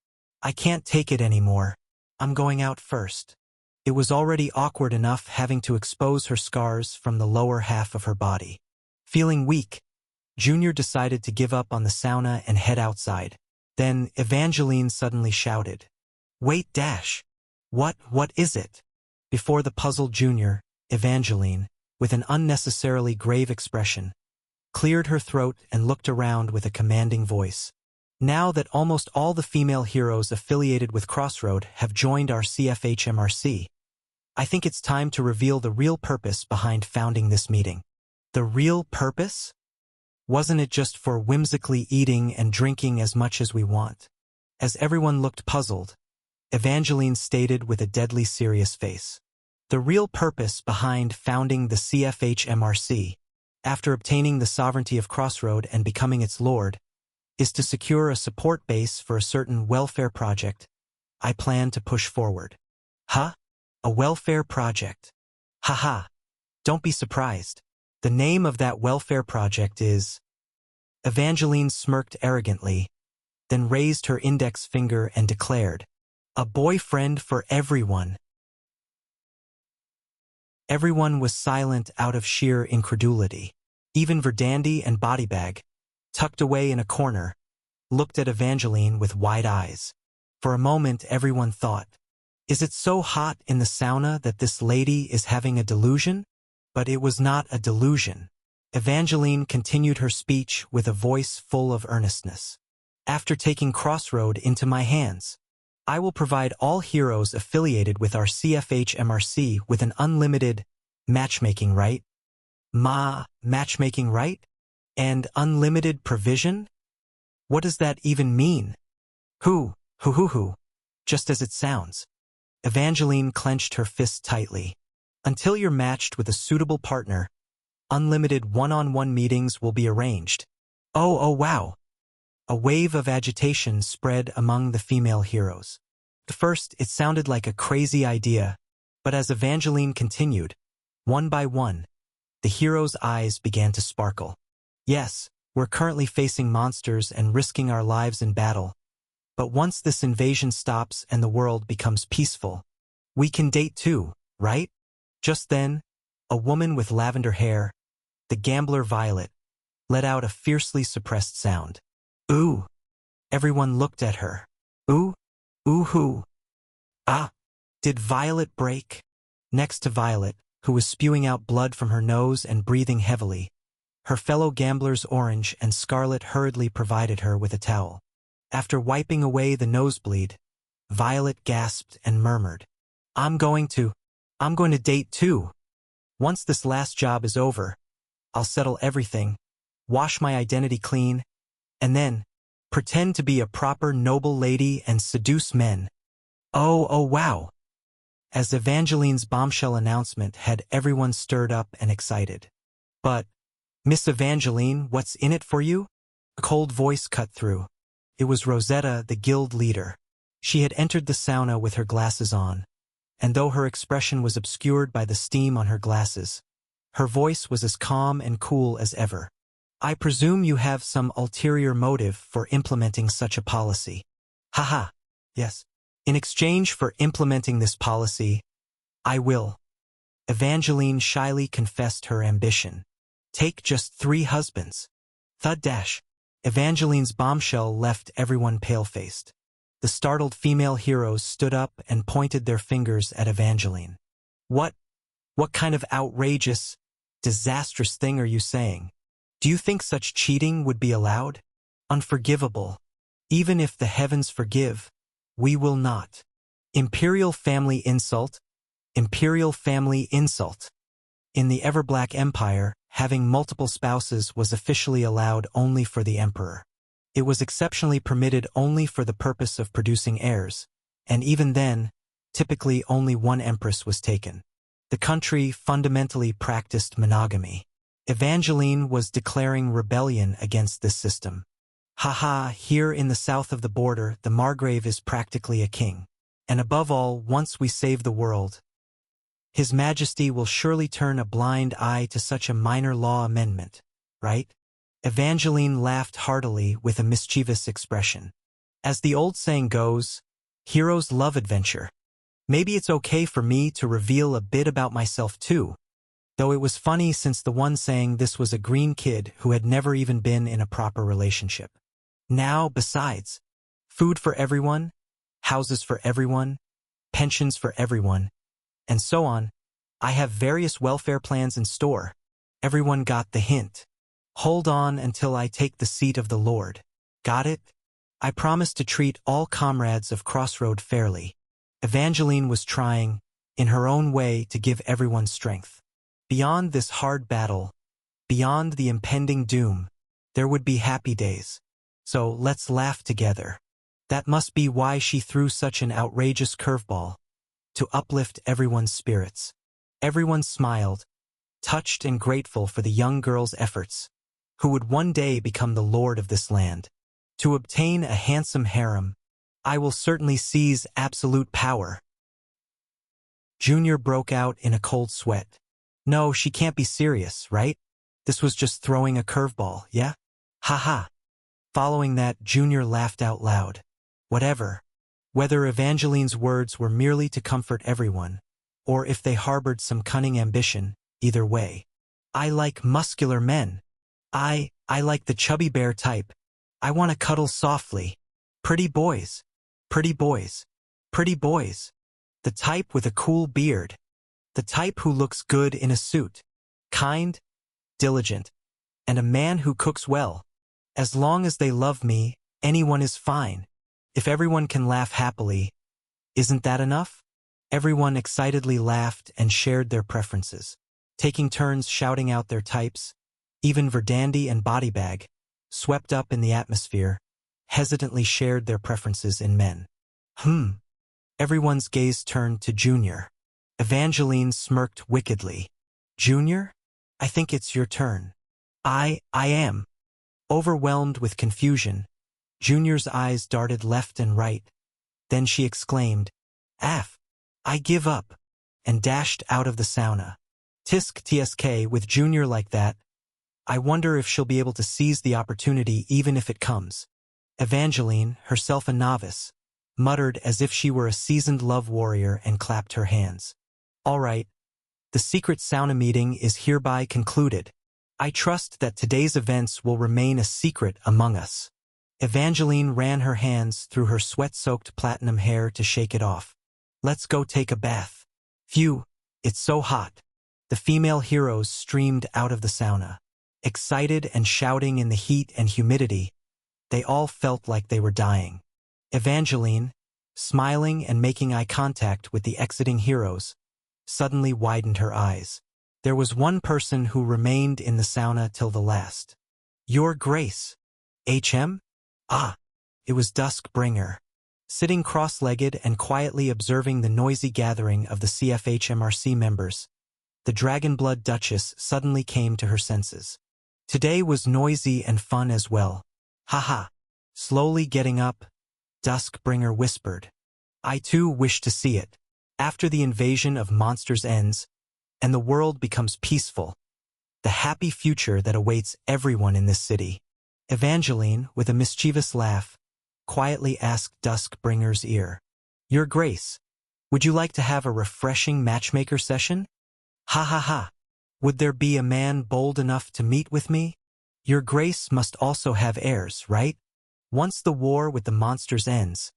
I can't take it anymore. I'm going out first. It was already awkward enough having to expose her scars from the lower half of her body. Feeling weak, Junior decided to give up on the sauna and head outside. Then Evangeline suddenly shouted, "Wait, Dash! What is it?" Before the puzzled Junior, Evangeline, with an unnecessarily grave expression, cleared her throat and looked around with a commanding voice. "Now that almost all the female heroes affiliated with Crossroad have joined our CFHMRC, I think it's time to reveal the real purpose behind founding this meeting." The real purpose? Wasn't it just for whimsically eating and drinking as much as we want? As everyone looked puzzled, Evangeline stated with a deadly serious face, "The real purpose behind founding the CFHMRC, after obtaining the sovereignty of Crossroad and becoming its lord, is to secure a support base for a certain welfare project I plan to push forward." Huh? A welfare project? Haha. Don't be surprised. The name of that welfare project is... Evangeline smirked arrogantly, then raised her index finger and declared, "A boyfriend for everyone." Everyone was silent out of sheer incredulity. Even Verdandi and Bodybag, tucked away in a corner, looked at Evangeline with wide eyes. For a moment everyone thought, is it so hot in the sauna that this lady is having a delusion? But it was not a delusion. Evangeline continued her speech with a voice full of earnestness. "After taking Crossroad into my hands, I will provide all heroes affiliated with our CFHMRC with an unlimited matchmaking right." Matchmaking right? And unlimited provision? What does that even mean? Who? Just as it sounds. Evangeline clenched her fist tightly. "Until you're matched with a suitable partner, unlimited one-on-one meetings will be arranged." Oh wow! A wave of agitation spread among the female heroes. At first, it sounded like a crazy idea, but as Evangeline continued, one by one, the heroes' eyes began to sparkle. "Yes, we're currently facing monsters and risking our lives in battle. But once this invasion stops and the world becomes peaceful, we can date too, right?" Just then, a woman with lavender hair, the gambler Violet, let out a fiercely suppressed sound. "Ooh!" Everyone looked at her. "Ooh? Ooh-hoo!" Ah! Did Violet break? Next to Violet, who was spewing out blood from her nose and breathing heavily, her fellow gamblers Orange and Scarlet hurriedly provided her with a towel. After wiping away the nosebleed, Violet gasped and murmured, I'm going to date too. Once this last job is over, I'll settle everything, wash my identity clean, and then pretend to be a proper noble lady and seduce men." Oh wow! As Evangeline's bombshell announcement had everyone stirred up and excited. "But, Miss Evangeline, what's in it for you?" A cold voice cut through. It was Rosetta, the guild leader. She had entered the sauna with her glasses on, and though her expression was obscured by the steam on her glasses, her voice was as calm and cool as ever. "I presume you have some ulterior motive for implementing such a policy." Haha, yes. "In exchange for implementing this policy, I will." Evangeline shyly confessed her ambition. "Take just 3 husbands." Thud dash. Evangeline's bombshell left everyone pale-faced. The startled female heroes stood up and pointed their fingers at Evangeline. What kind of outrageous, disastrous thing are you saying? Do you think such cheating would be allowed? Unforgivable. Even if the heavens forgive, we will not. Imperial family insult. Imperial family insult. In the Everblack Empire, having multiple spouses was officially allowed only for the emperor. It was exceptionally permitted only for the purpose of producing heirs, and even then, typically only one empress was taken. The country fundamentally practiced monogamy. Evangeline was declaring rebellion against this system. Haha, here in the south of the border, the Margrave is practically a king. And above all, once we save the world, His Majesty will surely turn a blind eye to such a minor law amendment, right? Evangeline laughed heartily with a mischievous expression. As the old saying goes, heroes love adventure. Maybe it's okay for me to reveal a bit about myself too. though it was funny since the one saying this was a green kid who had never even been in a proper relationship. Now, besides, food for everyone, houses for everyone, pensions for everyone, and so on, I have various welfare plans in store. Everyone got the hint. Hold on until I take the seat of the Lord. Got it? I promise to treat all comrades of Crossroad fairly. Evangeline was trying, in her own way, to give everyone strength. Beyond this hard battle, beyond the impending doom, there would be happy days. So let's laugh together. That must be why she threw such an outrageous curveball, to uplift everyone's spirits. Everyone smiled, touched and grateful for the young girl's efforts, who would one day become the lord of this land. To obtain a handsome harem, I will certainly seize absolute power. Junior broke out in a cold sweat. No, she can't be serious, right? This was just throwing a curveball, yeah? Ha ha. Following that, Junior laughed out loud. Whatever. Whether Evangeline's words were merely to comfort everyone, or if they harbored some cunning ambition, either way. I like muscular men. I like the chubby bear type. I want to cuddle softly. Pretty boys. Pretty boys. Pretty boys. The type with a cool beard. The type who looks good in a suit. Kind, diligent, and a man who cooks well. As long as they love me, anyone is fine. If everyone can laugh happily, isn't that enough? Everyone excitedly laughed and shared their preferences, taking turns shouting out their types. Even Verdandi and Bodybag, swept up in the atmosphere, hesitantly shared their preferences in men. Everyone's gaze turned to Junior. Evangeline smirked wickedly. Junior? I think it's your turn. I am. Overwhelmed with confusion, Junior's eyes darted left and right. Then she exclaimed, I give up, and dashed out of the sauna. Tisk tsk, with Junior like that, I wonder if she'll be able to seize the opportunity even if it comes. Evangeline, herself a novice, muttered as if she were a seasoned love warrior and clapped her hands. All right, the secret sauna meeting is hereby concluded. I trust that today's events will remain a secret among us. Evangeline ran her hands through her sweat-soaked platinum hair to shake it off. Let's go take a bath. Phew, it's so hot. The female heroes streamed out of the sauna. Excited and shouting in the heat and humidity, they all felt like they were dying. Evangeline, smiling and making eye contact with the exiting heroes, suddenly widened her eyes. There was one person who remained in the sauna till the last. Your Grace. HM? Ah, it was Duskbringer. Sitting cross-legged and quietly observing the noisy gathering of the CFHMRC members, the Dragonblood Duchess suddenly came to her senses. Today was noisy and fun as well. Haha. Slowly getting up, Duskbringer whispered. I too wish to see it. After the invasion of monsters ends, and the world becomes peaceful, the happy future that awaits everyone in this city. Evangeline, with a mischievous laugh, quietly asked Duskbringer's ear. Your Grace, would you like to have a refreshing matchmaker session? Ha ha ha. Would there be a man bold enough to meet with me? Your Grace must also have heirs, right? Once the war with the monsters ends,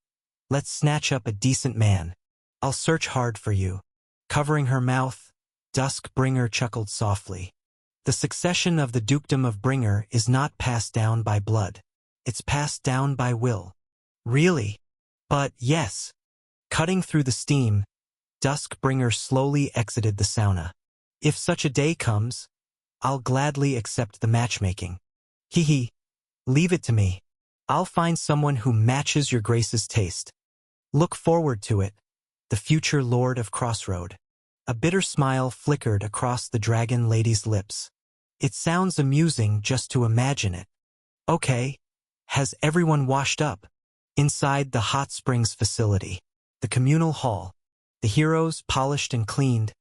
let's snatch up a decent man. I'll search hard for you. Covering her mouth, Duskbringer chuckled softly. The succession of the dukedom of Bringer is not passed down by blood. It's passed down by will. Really? But yes. Cutting through the steam, Duskbringer slowly exited the sauna. If such a day comes, I'll gladly accept the matchmaking. Hee. Leave it to me. I'll find someone who matches your Grace's taste. Look forward to it, the future Lord of Crossroad. A bitter smile flickered across the dragon lady's lips. It sounds amusing just to imagine it. Okay. Has everyone washed up? Inside the hot springs facility, the communal hall, the heroes, polished and cleaned,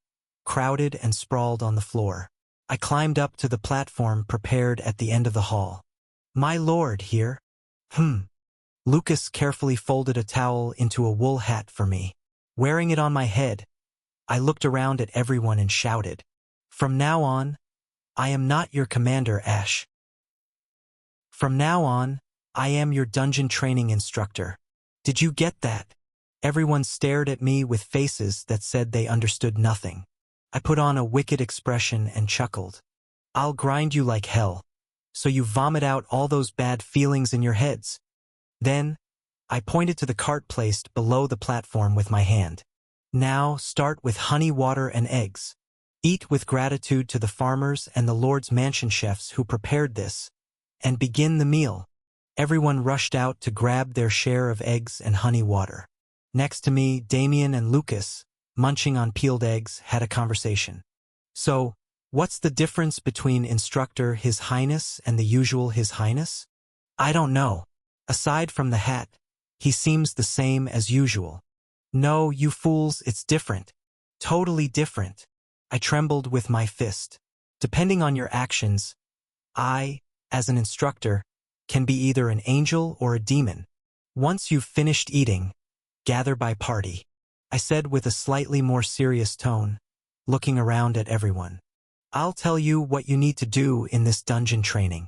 crowded and sprawled on the floor. I climbed up to the platform prepared at the end of the hall. My lord here. Lucas carefully folded a towel into a wool hat for me. Wearing it on my head, I looked around at everyone and shouted, From now on, I am not your commander, Ash. From now on, I am your dungeon training instructor. Did you get that? Everyone stared at me with faces that said they understood nothing. I put on a wicked expression and chuckled. I'll grind you like hell, so you vomit out all those bad feelings in your heads. Then, I pointed to the cart placed below the platform with my hand. Now start with honey, water, and eggs. Eat with gratitude to the farmers and the Lord's mansion chefs who prepared this, and begin the meal. Everyone rushed out to grab their share of eggs and honey water. Next to me, Damien and Lucas, munching on peeled eggs, had a conversation. So, what's the difference between instructor His Highness and the usual His Highness? I don't know. Aside from the hat, he seems the same as usual. No, you fools, it's different. Totally different. I trembled with my fist. Depending on your actions, I, as an instructor, can be either an angel or a demon. Once you've finished eating, gather by party, I said with a slightly more serious tone, looking around at everyone. I'll tell you what you need to do in this dungeon training.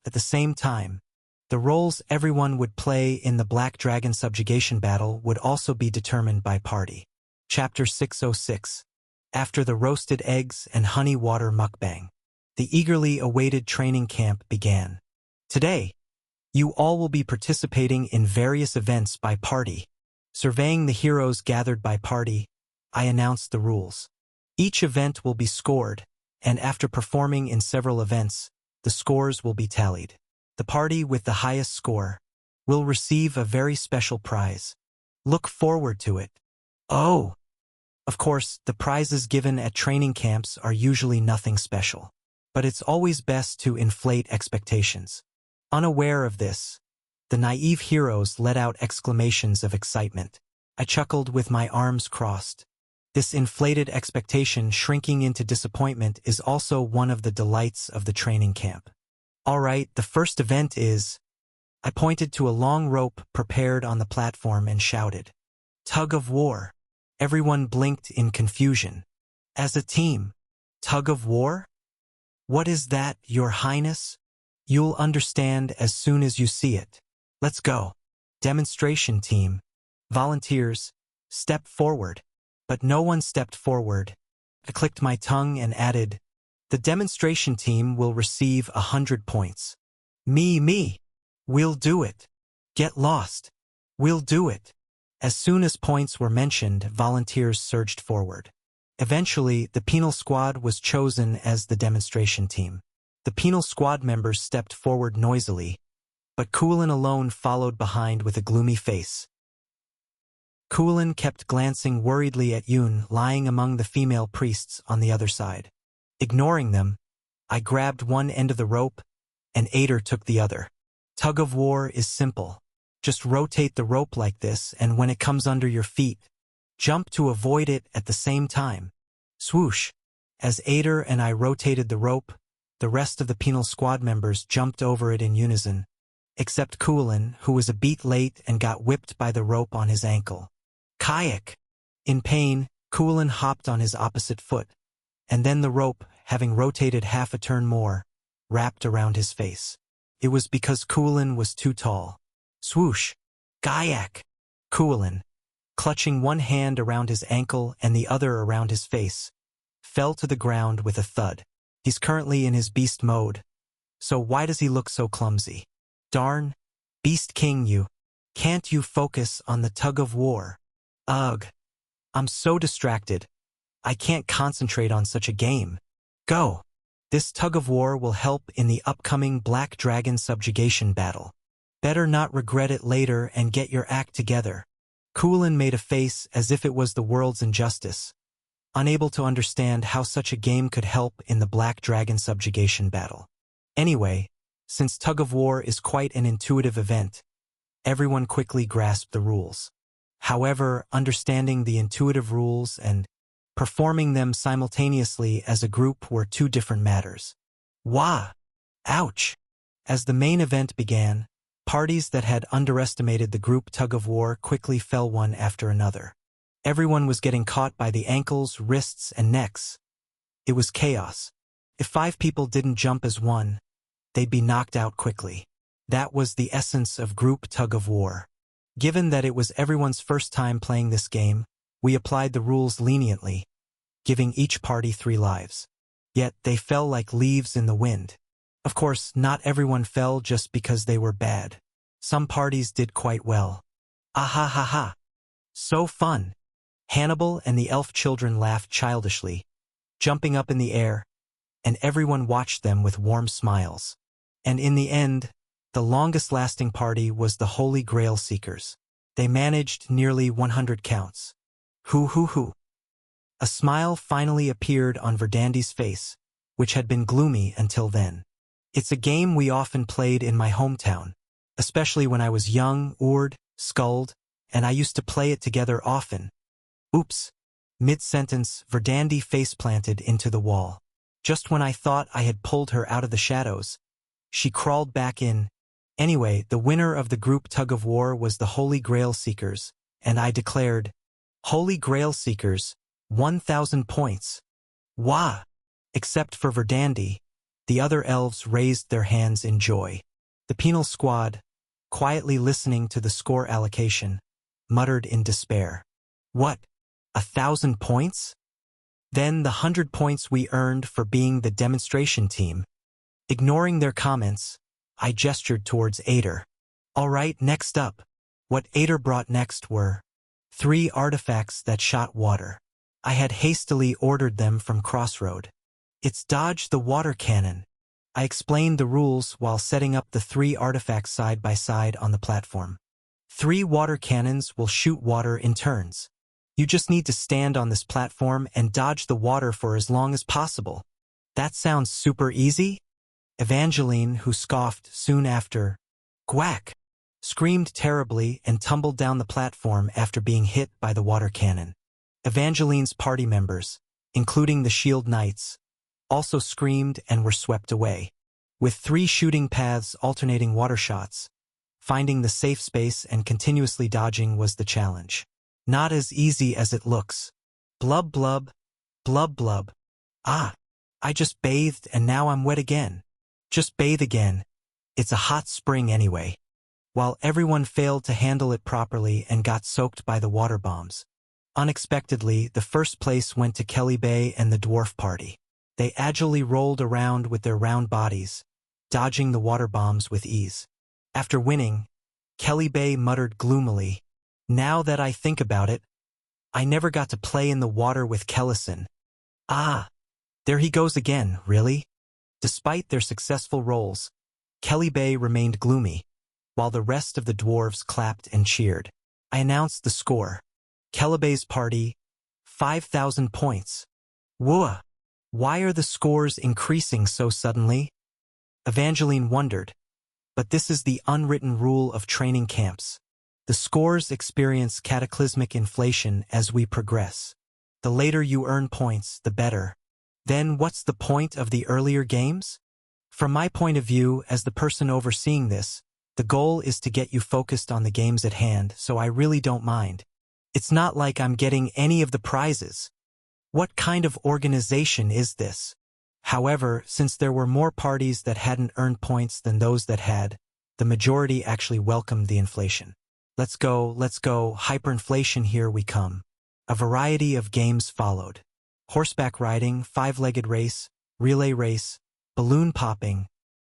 At the same time, the roles everyone would play in the Black Dragon subjugation battle would also be determined by party. Chapter 606. After the roasted eggs and honey water mukbang, the eagerly awaited training camp began. Today, you all will be participating in various events by party. Surveying the heroes gathered by party, I announced the rules. Each event will be scored, and after performing in several events, the scores will be tallied. The party with the highest score will receive a very special prize. Look forward to it. Oh! Of course, the prizes given at training camps are usually nothing special, but it's always best to inflate expectations. Unaware of this, the naive heroes let out exclamations of excitement. I chuckled with my arms crossed. This inflated expectation shrinking into disappointment is also one of the delights of the training camp. All right, the first event is... I pointed to a long rope prepared on the platform and shouted, "Tug of war." Everyone blinked in confusion. As a team, tug of war? What is that, Your Highness? You'll understand as soon as you see it. Let's go. Demonstration team. Volunteers, step forward. But no one stepped forward. I clicked my tongue and added, the demonstration team will receive 100 points. Me. We'll do it. Get lost. We'll do it. As soon as points were mentioned, volunteers surged forward. Eventually, the penal squad was chosen as the demonstration team. The penal squad members stepped forward noisily, but Coolin alone followed behind with a gloomy face. Coolin kept glancing worriedly at Yoon lying among the female priests on the other side. Ignoring them, I grabbed one end of the rope, and Ader took the other. Tug of war is simple. Just rotate the rope like this, and when it comes under your feet, jump to avoid it at the same time. Swoosh! As Ader and I rotated the rope, the rest of the penal squad members jumped over it in unison, except Coolin, who was a beat late and got whipped by the rope on his ankle. Kayak! In pain, Coolin hopped on his opposite foot, and then the rope, having rotated half a turn more, wrapped around his face. It was because Coolin was too tall. Swoosh! Kayak! Coolin, clutching one hand around his ankle and the other around his face, fell to the ground with a thud. He's currently in his beast mode, so why does he look so clumsy? Darn! Beast King, you! Can't you focus on the tug of war? Ugh! I'm so distracted. I can't concentrate on such a game. Go! This tug of war will help in the upcoming Black Dragon subjugation battle. Better not regret it later and get your act together. Coolin made a face as if it was the world's injustice, unable to understand how such a game could help in the Black Dragon subjugation battle. Anyway, since tug of war is quite an intuitive event, everyone quickly grasped the rules. However, understanding the intuitive rules and performing them simultaneously as a group were two different matters. Wah! Ouch! As the main event began, parties that had underestimated the group tug of war quickly fell one after another. Everyone was getting caught by the ankles, wrists, and necks. It was chaos. If 5 people didn't jump as one, they'd be knocked out quickly. That was the essence of group tug-of-war. Given that it was everyone's first time playing this game, we applied the rules leniently, giving each party 3 lives. Yet they fell like leaves in the wind. Of course, not everyone fell just because they were bad. Some parties did quite well. Ah ha ha ha. So fun. Hannibal and the elf children laughed childishly, jumping up in the air, and everyone watched them with warm smiles. And in the end, the longest-lasting party was the Holy Grail Seekers. They managed nearly 100 counts. Hoo. A smile finally appeared on Verdandy's face, which had been gloomy until then. It's a game we often played in my hometown, especially when I was young, Skulled, and I used to play it together often. Oops. Mid-sentence, Verdandy face-planted into the wall. Just when I thought I had pulled her out of the shadows, she crawled back in. Anyway, the winner of the group tug-of-war was the Holy Grail Seekers, and I declared, Holy Grail Seekers, 1,000 points. Wah! Except for Verdandy, the other elves raised their hands in joy. The penal squad, quietly listening to the score allocation, muttered in despair. What? 1,000 points? Then the 100 points we earned for being the demonstration team. Ignoring their comments, I gestured towards Ader. All right, next up. What Ader brought next were 3 artifacts that shot water. I had hastily ordered them from Crossroad. It's dodge the water cannon. I explained the rules while setting up the 3 artifacts side by side on the platform. 3 water cannons will shoot water in turns. You just need to stand on this platform and dodge the water for as long as possible. That sounds super easy? Evangeline, who scoffed soon after, Quack! Screamed terribly and tumbled down the platform after being hit by the water cannon. Evangeline's party members, including the Shield Knights, also screamed and were swept away. With 3 shooting paths alternating water shots, finding the safe space and continuously dodging was the challenge. Not as easy as it looks. Blub blub, blub blub. Ah, I just bathed and now I'm wet again. Just bathe again. It's a hot spring anyway. While everyone failed to handle it properly and got soaked by the water bombs. Unexpectedly, the first place went to Kelly Bay and the dwarf party. They agilely rolled around with their round bodies, dodging the water bombs with ease. After winning, Kelly Bay muttered gloomily, Now that I think about it, I never got to play in the water with Kellison. Ah, there he goes again, really? Despite their successful rolls, Kelly Bay remained gloomy, while the rest of the dwarves clapped and cheered. I announced the score. Kelly Bay's party, 5,000 points. Whoa! Why are the scores increasing so suddenly? Evangeline wondered, but this is the unwritten rule of training camps. The scores experience cataclysmic inflation as we progress. The later you earn points, the better. Then what's the point of the earlier games? From my point of view, as the person overseeing this, the goal is to get you focused on the games at hand, so I really don't mind. It's not like I'm getting any of the prizes. What kind of organization is this? However, since there were more parties that hadn't earned points than those that had, the majority actually welcomed the inflation. Let's go, hyperinflation, here we come. A variety of games followed. Horseback riding, 5-legged race, relay race, balloon popping.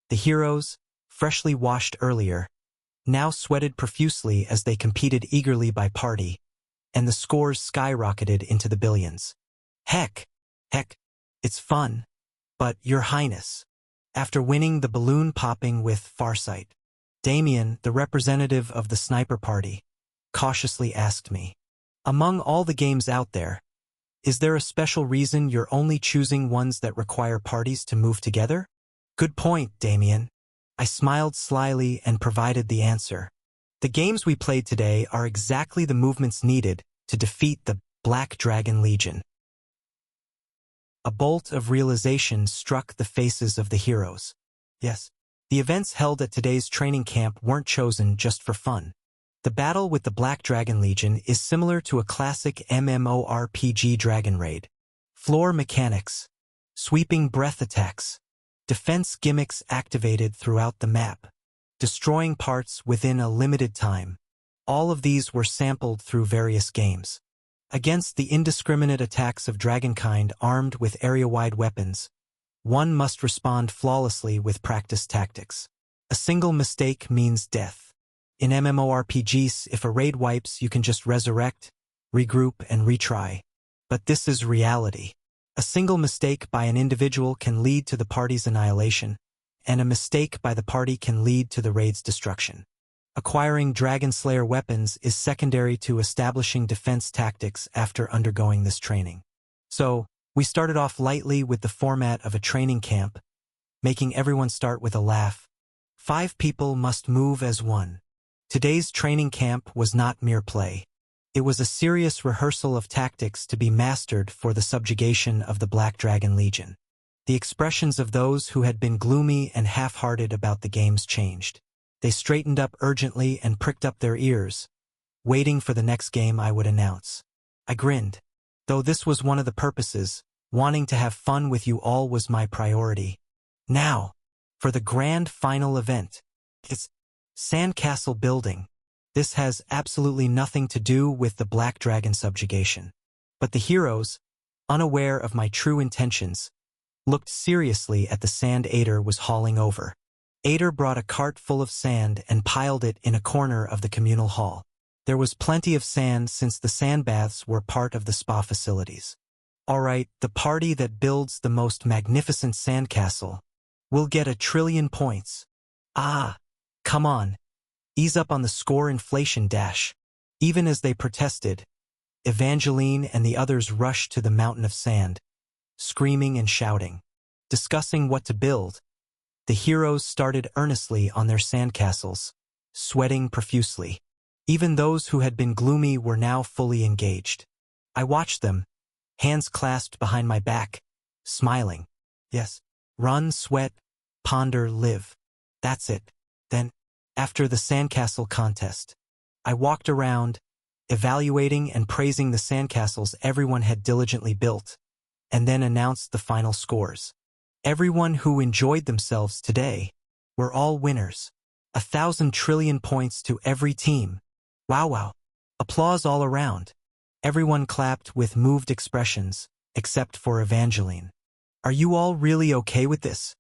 The heroes, freshly washed earlier, now sweated profusely as they competed eagerly by party, and the scores skyrocketed into the billions. Heck, it's fun. But, Your Highness, after winning the balloon popping with Farsight, Damien, the representative of the sniper party, cautiously asked me, among all the games out there, is there a special reason you're only choosing ones that require parties to move together? Good point, Damien. I smiled slyly and provided the answer. The games we played today are exactly the movements needed to defeat the Black Dragon Legion. A bolt of realization struck the faces of the heroes. Yes, the events held at today's training camp weren't chosen just for fun. The battle with the Black Dragon Legion is similar to a classic MMORPG dragon raid. Floor mechanics, sweeping breath attacks, defense gimmicks activated throughout the map, destroying parts within a limited time. All of these were sampled through various games. Against the indiscriminate attacks of dragonkind armed with area-wide weapons, one must respond flawlessly with practiced tactics. A single mistake means death. In MMORPGs, if a raid wipes, you can just resurrect, regroup, and retry. But this is reality. A single mistake by an individual can lead to the party's annihilation, and a mistake by the party can lead to the raid's destruction. Acquiring Dragon Slayer weapons is secondary to establishing defense tactics after undergoing this training. So, we started off lightly with the format of a training camp, making everyone start with a laugh. 5 people must move as one. Today's training camp was not mere play. It was a serious rehearsal of tactics to be mastered for the subjugation of the Black Dragon Legion. The expressions of those who had been gloomy and half-hearted about the games changed. They straightened up urgently and pricked up their ears, waiting for the next game I would announce. I grinned. Though this was one of the purposes, wanting to have fun with you all was my priority. Now, for the grand final event. It's Sandcastle building. This has absolutely nothing to do with the Black Dragon subjugation. But the heroes, unaware of my true intentions, looked seriously at the sand Ader was hauling over. Ader brought a cart full of sand and piled it in a corner of the communal hall. There was plenty of sand since the sandbaths were part of the spa facilities. All right, the party that builds the most magnificent sandcastle will get 1 trillion points. Ah, come on. Ease up on the score inflation dash. Even as they protested, Evangeline and the others rushed to the mountain of sand, screaming and shouting. Discussing what to build, the heroes started earnestly on their sandcastles, sweating profusely. Even those who had been gloomy were now fully engaged. I watched them, hands clasped behind my back, smiling. Yes, run, sweat, ponder, live. That's it. Then, after the sandcastle contest, I walked around, evaluating and praising the sandcastles everyone had diligently built, and then announced the final scores. Everyone who enjoyed themselves today were all winners. 1,000 trillion points to every team. Wow. Applause all around. Everyone clapped with moved expressions, except for Evangeline. Are you all really okay with this?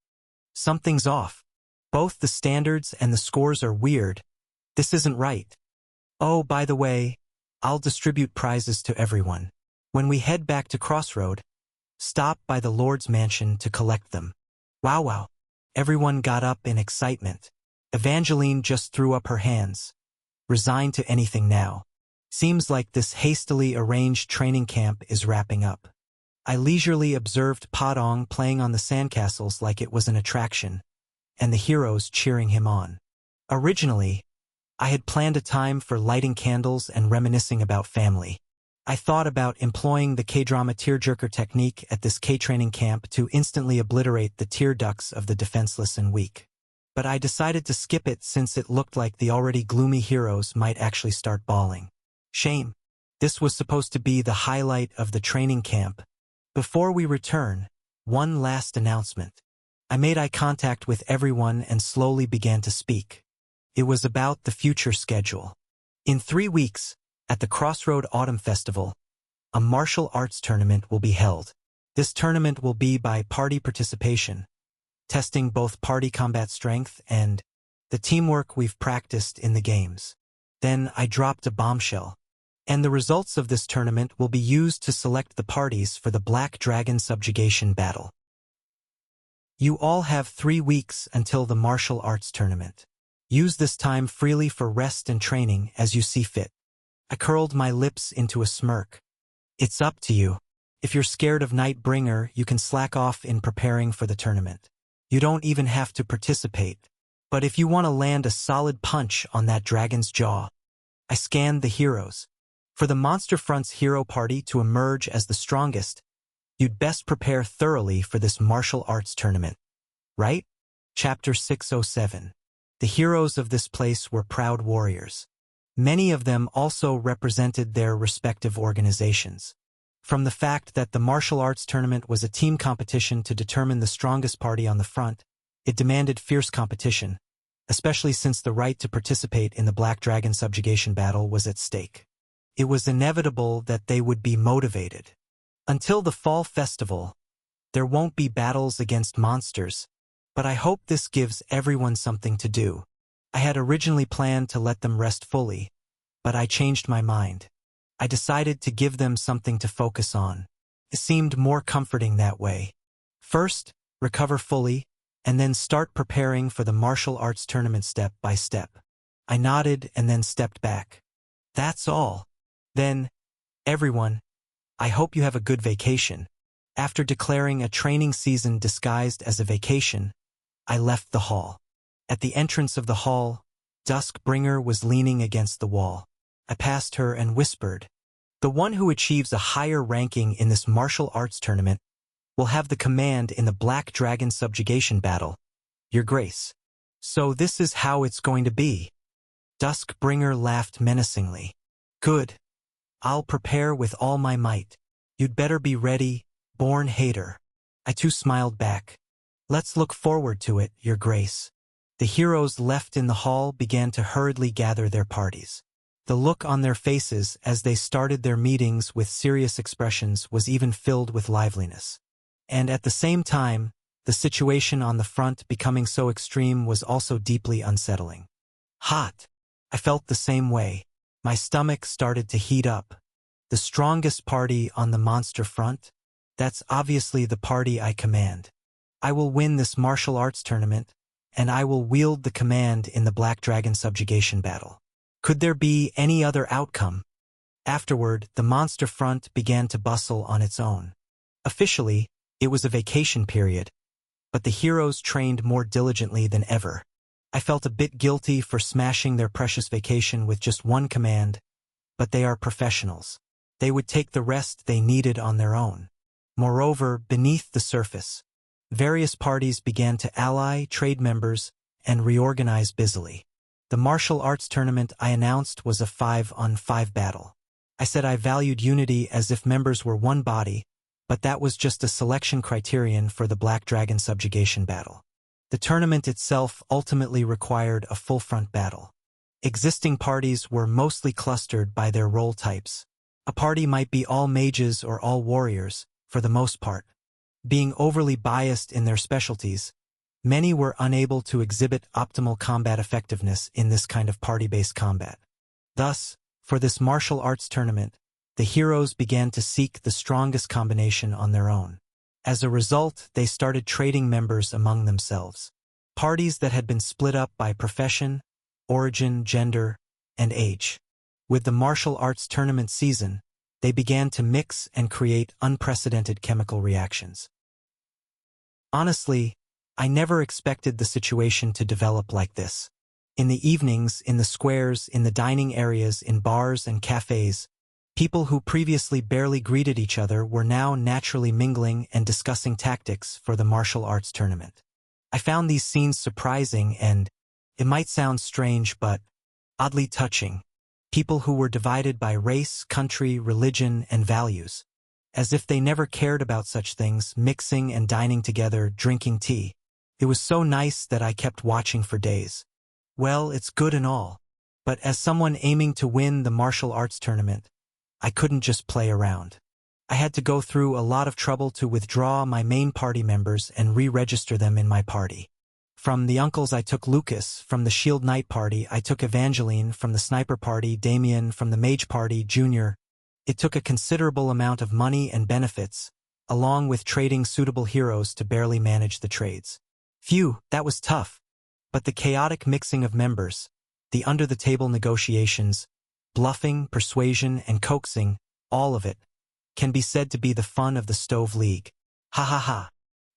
Something's off. Both the standards and the scores are weird. This isn't right. Oh, by the way, I'll distribute prizes to everyone. When we head back to Crossroad, stop by the Lord's mansion to collect them. Wow. Everyone got up in excitement. Evangeline just threw up her hands, resigned to anything now. Seems like this hastily arranged training camp is wrapping up. I leisurely observed Padong playing on the sandcastles like it was an attraction, and the heroes cheering him on. Originally, I had planned a time for lighting candles and reminiscing about family. I thought about employing the K-drama tearjerker technique at this K-training camp to instantly obliterate the tear ducts of the defenseless and weak. But I decided to skip it since it looked like the already gloomy heroes might actually start bawling. Shame. This was supposed to be the highlight of the training camp. Before we return, one last announcement. I made eye contact with everyone and slowly began to speak. It was about the future schedule. In 3 weeks, at the Crossroad Autumn Festival, a martial arts tournament will be held. This tournament will be by party participation, testing both party combat strength and the teamwork we've practiced in the games. Then I dropped a bombshell, and the results of this tournament will be used to select the parties for the Black Dragon subjugation battle. You all have 3 weeks until the martial arts tournament. Use this time freely for rest and training as you see fit. I curled my lips into a smirk. It's up to you. If you're scared of Nightbringer, you can slack off in preparing for the tournament. You don't even have to participate. But if you want to land a solid punch on that dragon's jaw. I scanned the heroes. For the Monster Front's hero party to emerge as the strongest, you'd best prepare thoroughly for this martial arts tournament. Right? Chapter 607. The heroes of this place were proud warriors. Many of them also represented their respective organizations. From the fact that the martial arts tournament was a team competition to determine the strongest party on the front, it demanded fierce competition, especially since the right to participate in the Black Dragon subjugation battle was at stake. It was inevitable that they would be motivated. Until the fall festival, there won't be battles against monsters, but I hope this gives everyone something to do. I had originally planned to let them rest fully, but I changed my mind. I decided to give them something to focus on. It seemed more comforting that way. First, recover fully, and then start preparing for the martial arts tournament step by step. I nodded and then stepped back. That's all. Then, everyone, I hope you have a good vacation. After declaring a training season disguised as a vacation, I left the hall. At the entrance of the hall, Duskbringer was leaning against the wall. I passed her and whispered, "The one who achieves a higher ranking in this martial arts tournament will have the command in the Black Dragon subjugation battle, Your Grace." "So this is how it's going to be." Duskbringer laughed menacingly. "Good. I'll prepare with all my might. You'd better be ready, born hater." I too smiled back. "Let's look forward to it, Your Grace." The heroes left in the hall began to hurriedly gather their parties. The look on their faces as they started their meetings with serious expressions was even filled with liveliness. And at the same time, the situation on the front becoming so extreme was also deeply unsettling. Hot. I felt the same way. My stomach started to heat up. The strongest party on the monster front? That's obviously the party I command. I will win this martial arts tournament, and I will wield the command in the Black Dragon subjugation battle. Could there be any other outcome? Afterward, the monster front began to bustle on its own. Officially, it was a vacation period, but the heroes trained more diligently than ever. I felt a bit guilty for smashing their precious vacation with just one command, but they are professionals. They would take the rest they needed on their own. Moreover, beneath the surface, various parties began to ally, trade members, and reorganize busily. The martial arts tournament I announced was a 5-on-5 battle. I said I valued unity as if members were one body, but that was just a selection criterion for the Black Dragon subjugation battle. The tournament itself ultimately required a full-front battle. Existing parties were mostly clustered by their role types. A party might be all mages or all warriors, for the most part. Being overly biased in their specialties, many were unable to exhibit optimal combat effectiveness in this kind of party-based combat. Thus, for this martial arts tournament, the heroes began to seek the strongest combination on their own. As a result, they started trading members among themselves. Parties that had been split up by profession, origin, gender, and age. With the martial arts tournament season, they began to mix and create unprecedented chemical reactions. Honestly, I never expected the situation to develop like this. In the evenings, in the squares, in the dining areas, in bars and cafes, people who previously barely greeted each other were now naturally mingling and discussing tactics for the martial arts tournament. I found these scenes surprising and, it might sound strange but, oddly touching. People who were divided by race, country, religion, and values. As if they never cared about such things, mixing and dining together, drinking tea. It was so nice that I kept watching for days. Well, it's good and all. But as someone aiming to win the martial arts tournament, I couldn't just play around. I had to go through a lot of trouble to withdraw my main party members and re-register them in my party. From the uncles I took Lucas, from the Shield Knight party I took Evangeline, from the Sniper party Damien, from the Mage party Junior. It took a considerable amount of money and benefits, along with trading suitable heroes to barely manage the trades. Phew, that was tough. But the chaotic mixing of members, the under-the-table negotiations, bluffing, persuasion, and coaxing, all of it, can be said to be the fun of the Stove League. Ha ha ha.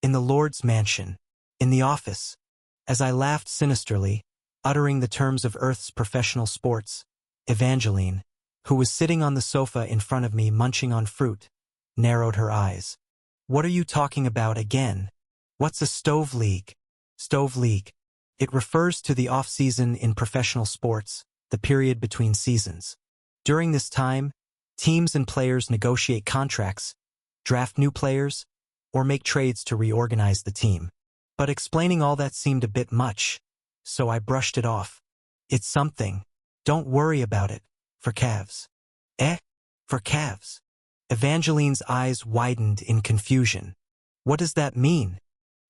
In the Lord's mansion. In the office. As I laughed sinisterly, uttering the terms of Earth's professional sports, Evangeline, who was sitting on the sofa in front of me munching on fruit, narrowed her eyes. "What are you talking about again? What's a Stove League?" Stove League. It refers to the off-season in professional sports, the period between seasons. During this time, Teams and players negotiate contracts, draft new players, or make trades to reorganize the team. But explaining all that seemed a bit much, so I brushed it off. It's something. Don't worry about it. For Cavs. Eh? For Cavs. Evangeline's eyes widened in confusion. What does that mean?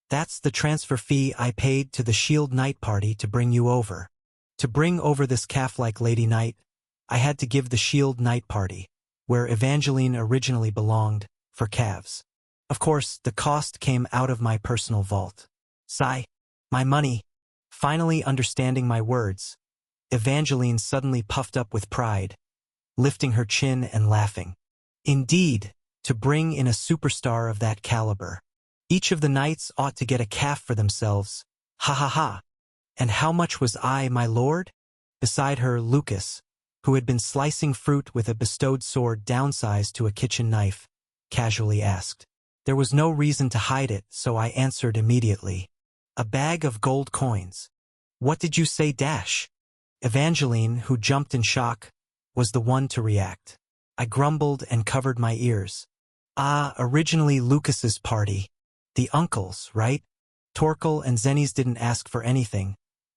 That's the transfer fee I paid to the Shield Night party to bring you over. To bring over this calf-like Lady Knight, I had to give the Shield Night party, where Evangeline originally belonged, for Cavs. Of course, the cost came out of my personal vault. Sigh. My money. Finally understanding my words, Evangeline suddenly puffed up with pride, lifting her chin and laughing. Indeed, to bring in a superstar of that caliber. Each of the knights ought to get a calf for themselves. Ha ha ha. And how much was I, my lord? Beside her, Lucas, who had been slicing fruit with a bestowed sword downsized to a kitchen knife, casually asked. There was no reason to hide it, so I answered immediately. A bag of gold coins. What did you say, Dash? Evangeline, who jumped in shock, was the one to react. I grumbled and covered my ears. Originally Lucas's party. The uncles, right? Torkel and Zennies didn't ask for anything,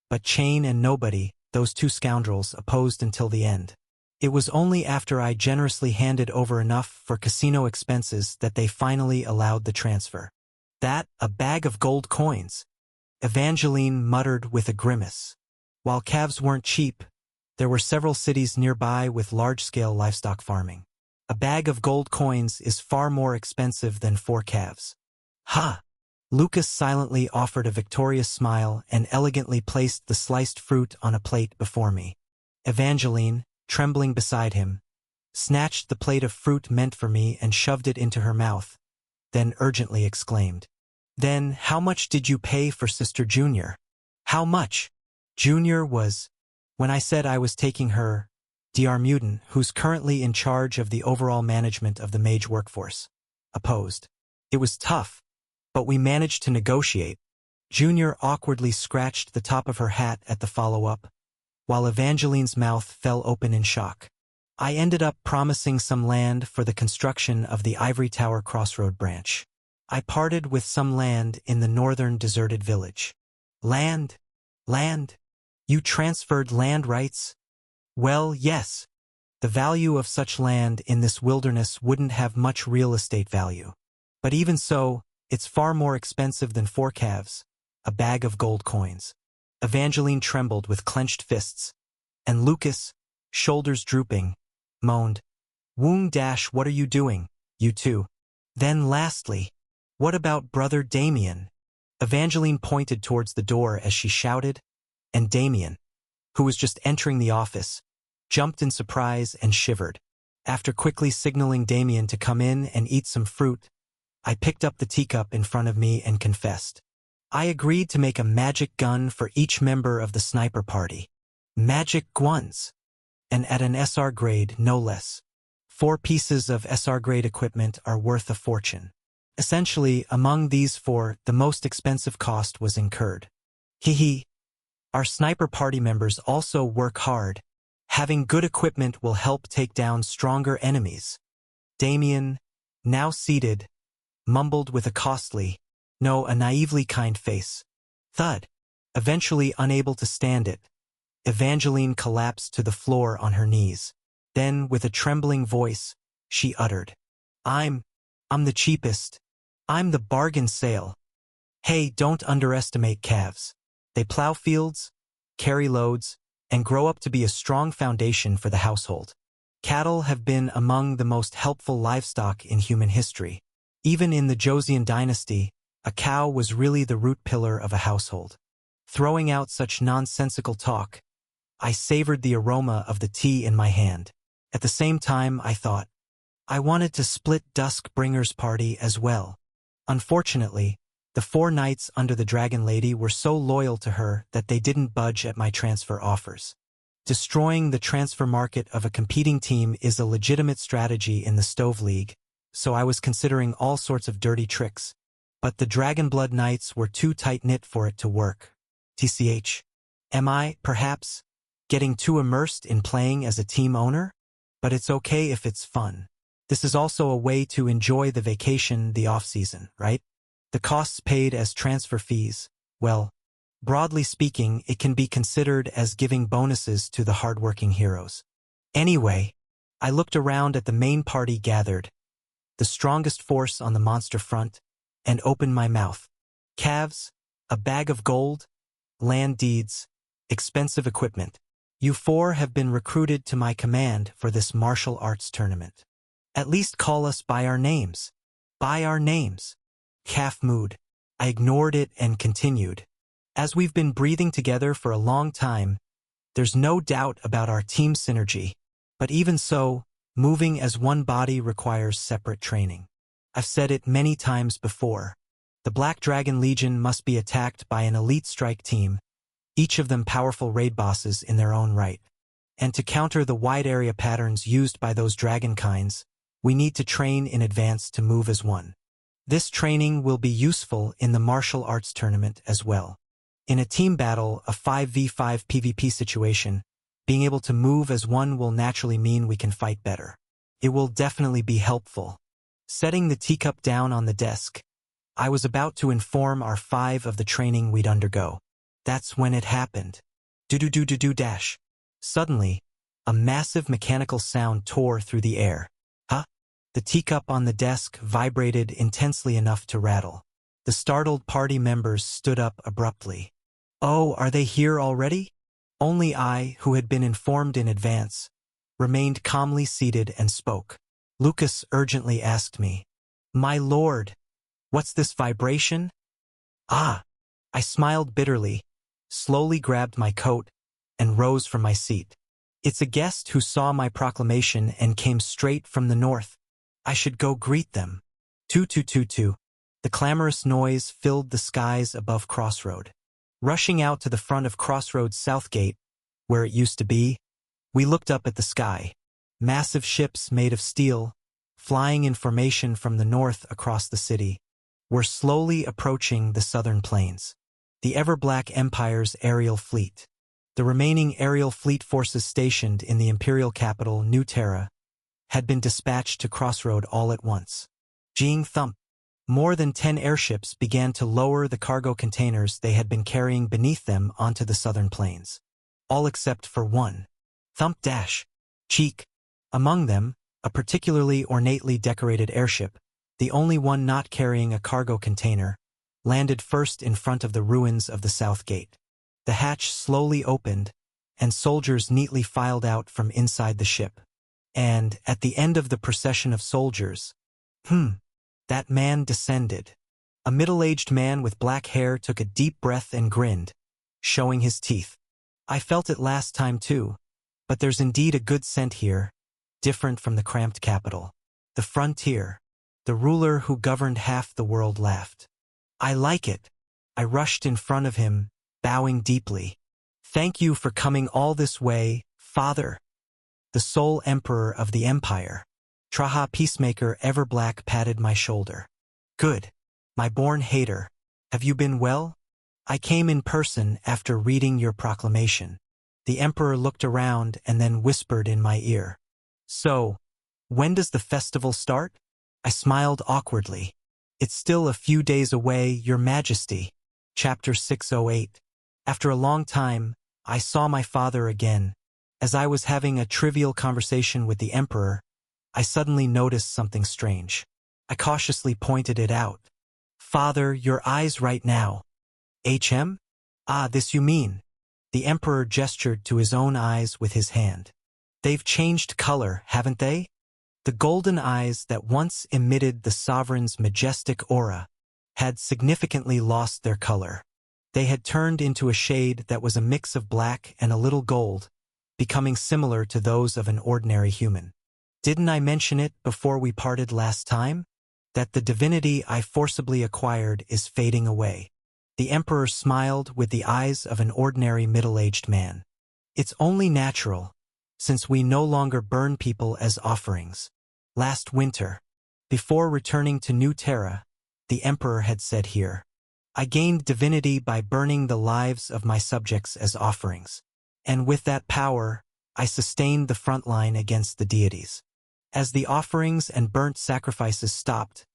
but Chain and Nobody, those two scoundrels, opposed until the end. It was only after I generously handed over enough for casino expenses that they finally allowed the transfer. That, a bag of gold coins, Evangeline muttered with a grimace. While calves weren't cheap, there were several cities nearby with large-scale livestock farming. A bag of gold coins is far more expensive than 4 calves. Ha! Lucas silently offered a victorious smile and elegantly placed the sliced fruit on a plate before me. Evangeline, trembling beside him, snatched the plate of fruit meant for me and shoved it into her mouth, then urgently exclaimed, "Then how much did you pay for Sister Junior?" How much? Junior was, when I said I was taking her, Dr. Mutant, who's currently in charge of the overall management of the mage workforce, opposed. It was tough, but we managed to negotiate. Junior awkwardly scratched the top of her hat at the follow-up, while Evangeline's mouth fell open in shock. I ended up promising some land for the construction of the Ivory Tower Crossroad branch. I parted with some land in the northern deserted village. Land? Land? You transferred land rights? Well, yes. The value of such land in this wilderness wouldn't have much real estate value. But even so, it's far more expensive than 4 calves, a bag of gold coins. Evangeline trembled with clenched fists, and Lucas, shoulders drooping, moaned, "Woong Dash, what are you doing, you two?" Then lastly, what about Brother Damien? Evangeline pointed towards the door as she shouted, and Damien, who was just entering the office, jumped in surprise and shivered. After quickly signaling Damien to come in and eat some fruit, I picked up the teacup in front of me and confessed. I agreed to make a magic gun for each member of the sniper party. Magic guns. And at an SR grade, no less. 4 pieces of SR grade equipment are worth a fortune. Essentially, among these 4, the most expensive cost was incurred. Hee. Our sniper party members also work hard. Having good equipment will help take down stronger enemies. Damien, now seated, mumbled with a naively kind face. Thud. Eventually unable to stand it, Evangeline collapsed to the floor on her knees. Then, with a trembling voice, she uttered, I'm the cheapest. I'm the bargain sale. Hey, don't underestimate calves. They plow fields, carry loads, and grow up to be a strong foundation for the household. Cattle have been among the most helpful livestock in human history. Even in the Joseon dynasty, a cow was really the root pillar of a household. Throwing out such nonsensical talk, I savored the aroma of the tea in my hand. At the same time, I thought, I wanted to split Duskbringer's party as well. Unfortunately, the 4 knights under the Dragon Lady were so loyal to her that they didn't budge at my transfer offers. Destroying the transfer market of a competing team is a legitimate strategy in the Stove League, so I was considering all sorts of dirty tricks. But the Dragonblood Knights were too tight-knit for it to work. TCH. Am I, perhaps, getting too immersed in playing as a team owner? but it's okay if it's fun. This is also a way to enjoy the vacation, the off-season, right? The costs paid as transfer fees, well, broadly speaking, it can be considered as giving bonuses to the hardworking heroes. Anyway, I looked around at the main party gathered, the strongest force on the monster front, and opened my mouth. Calves, a bag of gold, land deeds, expensive equipment. You four have been recruited to my command for this martial arts tournament. At least call us by our names. By our names. Calf mood. I ignored it and continued. As we've been breathing together for a long time, there's no doubt about our team synergy. But even so, moving as one body requires separate training. I've said it many times before. The Black Dragon Legion must be attacked by an elite strike team, each of them powerful raid bosses in their own right. And to counter the wide area patterns used by those dragon kinds, we need to train in advance to move as one. This training will be useful in the martial arts tournament as well. In a team battle, a 5v5 PvP situation, being able to move as one will naturally mean we can fight better. It will definitely be helpful. Setting the teacup down on the desk, I was about to inform our 5 of the training we'd undergo. That's when it happened. Do-do-do-do-do-dash. Suddenly, a massive mechanical sound tore through the air. Huh? The teacup on the desk vibrated intensely enough to rattle. The startled party members stood up abruptly. Oh, are they here already? Only I, who had been informed in advance, remained calmly seated and spoke. Lucas urgently asked me, "My lord, what's this vibration?" Ah! I smiled bitterly, slowly grabbed my coat, and rose from my seat. It's a guest who saw my proclamation and came straight from the north. I should go greet them. Toot-toot-toot-toot. The clamorous noise filled the skies above Crossroad. Rushing out to the front of Crossroad's south gate, where it used to be, we looked up at the sky. Massive ships made of steel, flying in formation from the north across the city, were slowly approaching the southern plains. The ever-black Empire's aerial fleet. The remaining aerial fleet forces stationed in the imperial capital, New Terra, had been dispatched to Crossroad all at once. Jing thump. More than 10 airships began to lower the cargo containers they had been carrying beneath them onto the southern plains. All except for one. Thump dash. Cheek. Among them, a particularly ornately decorated airship, the only one not carrying a cargo container, landed first in front of the ruins of the south gate. The hatch slowly opened, and soldiers neatly filed out from inside the ship. And, at the end of the procession of soldiers, that man descended. A middle-aged man with black hair took a deep breath and grinned, showing his teeth. I felt it last time too, but there's indeed a good scent here, different from the cramped capital. The frontier. The ruler who governed half the world laughed. I like it. I rushed in front of him, bowing deeply. Thank you for coming all this way, Father. The sole emperor of the empire. Traha Peacemaker Everblack patted my shoulder. Good. My born hater. Have you been well? I came in person after reading your proclamation. The emperor looked around and then whispered in my ear. So, when does the festival start? I smiled awkwardly. It's still a few days away, Your Majesty. Chapter 608. After a long time, I saw my father again. As I was having a trivial conversation with the emperor, I suddenly noticed something strange. I cautiously pointed it out. Father, your eyes right now. HM? Ah, this you mean. The emperor gestured to his own eyes with his hand. They've changed color, haven't they? The golden eyes that once emitted the sovereign's majestic aura had significantly lost their color. They had turned into a shade that was a mix of black and a little gold, becoming similar to those of an ordinary human. Didn't I mention it before we parted last time? That the divinity I forcibly acquired is fading away. The emperor smiled with the eyes of an ordinary middle-aged man. It's only natural, since we no longer burn people as offerings. Last winter, before returning to New Terra, the emperor had said here, I gained divinity by burning the lives of my subjects as offerings. And with that power, I sustained the front line against the deities. As the offerings and burnt sacrifices stopped,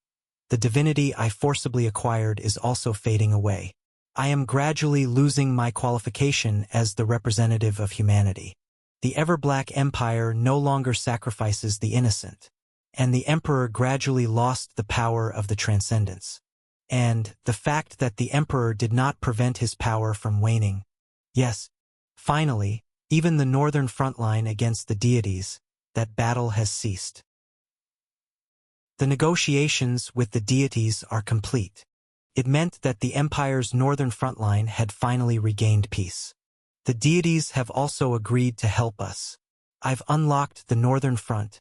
the divinity I forcibly acquired is also fading away. I am gradually losing my qualification as the representative of humanity. The ever-black empire no longer sacrifices the innocent, and the emperor gradually lost the power of the transcendence. And the fact that the emperor did not prevent his power from waning. Yes, finally, even the northern front line against the deities, that battle has ceased. The negotiations with the deities are complete. It meant that the empire's northern front line had finally regained peace. The deities have also agreed to help us. I've unlocked the northern front,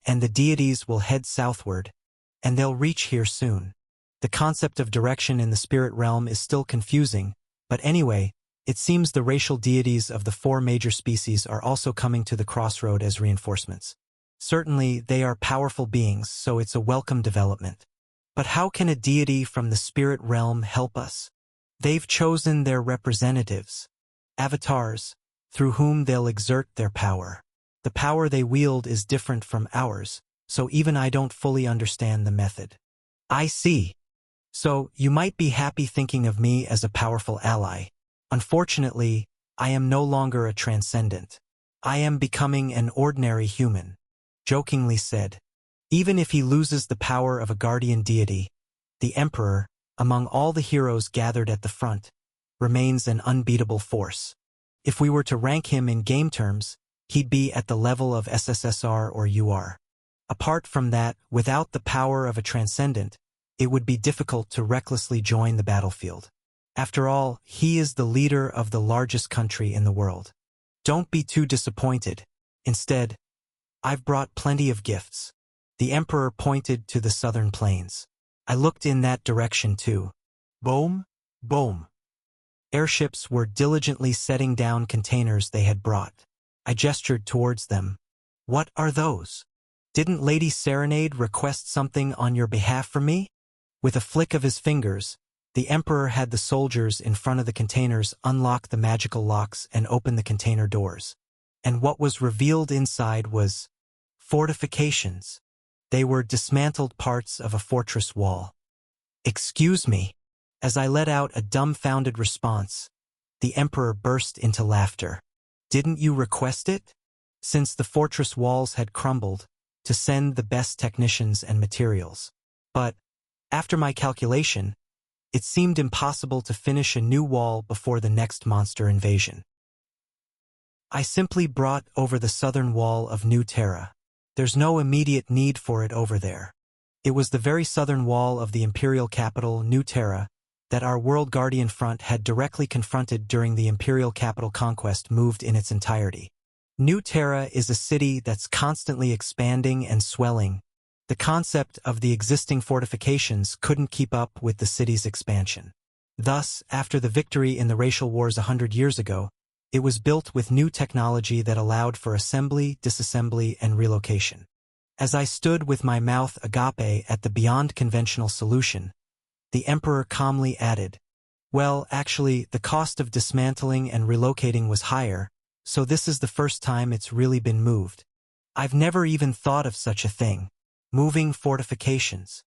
and the deities will head southward, and they'll reach here soon. The concept of direction in the spirit realm is still confusing, but anyway, it seems the racial deities of the 4 major species are also coming to the crossroad as reinforcements. Certainly, they are powerful beings, so it's a welcome development. But how can a deity from the spirit realm help us? They've chosen their representatives, avatars, through whom they'll exert their power. The power they wield is different from ours, so even I don't fully understand the method. I see. So, you might be happy thinking of me as a powerful ally. Unfortunately, I am no longer a transcendent. I am becoming an ordinary human. Jokingly said. Even if he loses the power of a guardian deity, the emperor, among all the heroes gathered at the front, remains an unbeatable force. If we were to rank him in game terms, he'd be at the level of SSSR or UR. Apart from that, without the power of a transcendent, it would be difficult to recklessly join the battlefield. After all, he is the leader of the largest country in the world. Don't be too disappointed. Instead, I've brought plenty of gifts. The emperor pointed to the southern plains. I looked in that direction too. Boom, boom. Airships were diligently setting down containers they had brought. I gestured towards them. What are those? Didn't Lady Serenade request something on your behalf from me? With a flick of his fingers, the emperor had the soldiers in front of the containers unlock the magical locks and open the container doors. And what was revealed inside was fortifications. They were dismantled parts of a fortress wall. Excuse me. As I let out a dumbfounded response, the emperor burst into laughter. Didn't you request it? Since the fortress walls had crumbled, to send the best technicians and materials. But, after my calculation, it seemed impossible to finish a new wall before the next monster invasion. I simply brought over the southern wall of New Terra. There's no immediate need for it over there. It was the very southern wall of the imperial capital, New Terra, that our World Guardian Front had directly confronted during the imperial capital conquest moved in its entirety. New Terra is a city that's constantly expanding and swelling. The concept of the existing fortifications couldn't keep up with the city's expansion. Thus, after the victory in the racial wars 100 years ago, it was built with new technology that allowed for assembly, disassembly, and relocation. As I stood with my mouth agape at the beyond conventional solution, the emperor calmly added, "Well, actually, the cost of dismantling and relocating was higher, so this is the first time it's really been moved. I've never even thought of such a thing. Moving fortifications.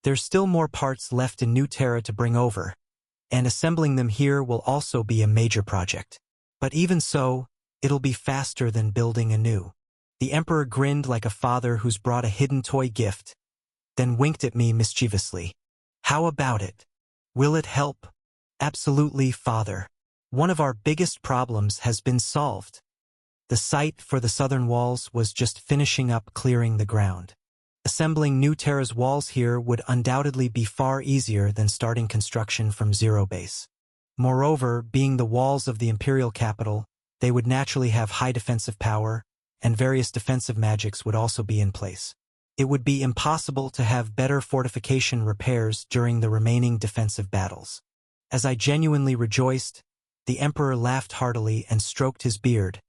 There's still more parts left in New Terra to bring over, and assembling them here will also be a major project. But even so, it'll be faster than building anew." The emperor grinned like a father who's brought a hidden toy gift, then winked at me mischievously. "How about it? Will it help?" "Absolutely, father. One of our biggest problems has been solved." The site for the southern walls was just finishing up clearing the ground. Assembling New Terra's walls here would undoubtedly be far easier than starting construction from zero base. Moreover, being the walls of the imperial capital, they would naturally have high defensive power, and various defensive magics would also be in place. It would be impossible to have better fortification repairs during the remaining defensive battles. As I genuinely rejoiced, the emperor laughed heartily and stroked his beard,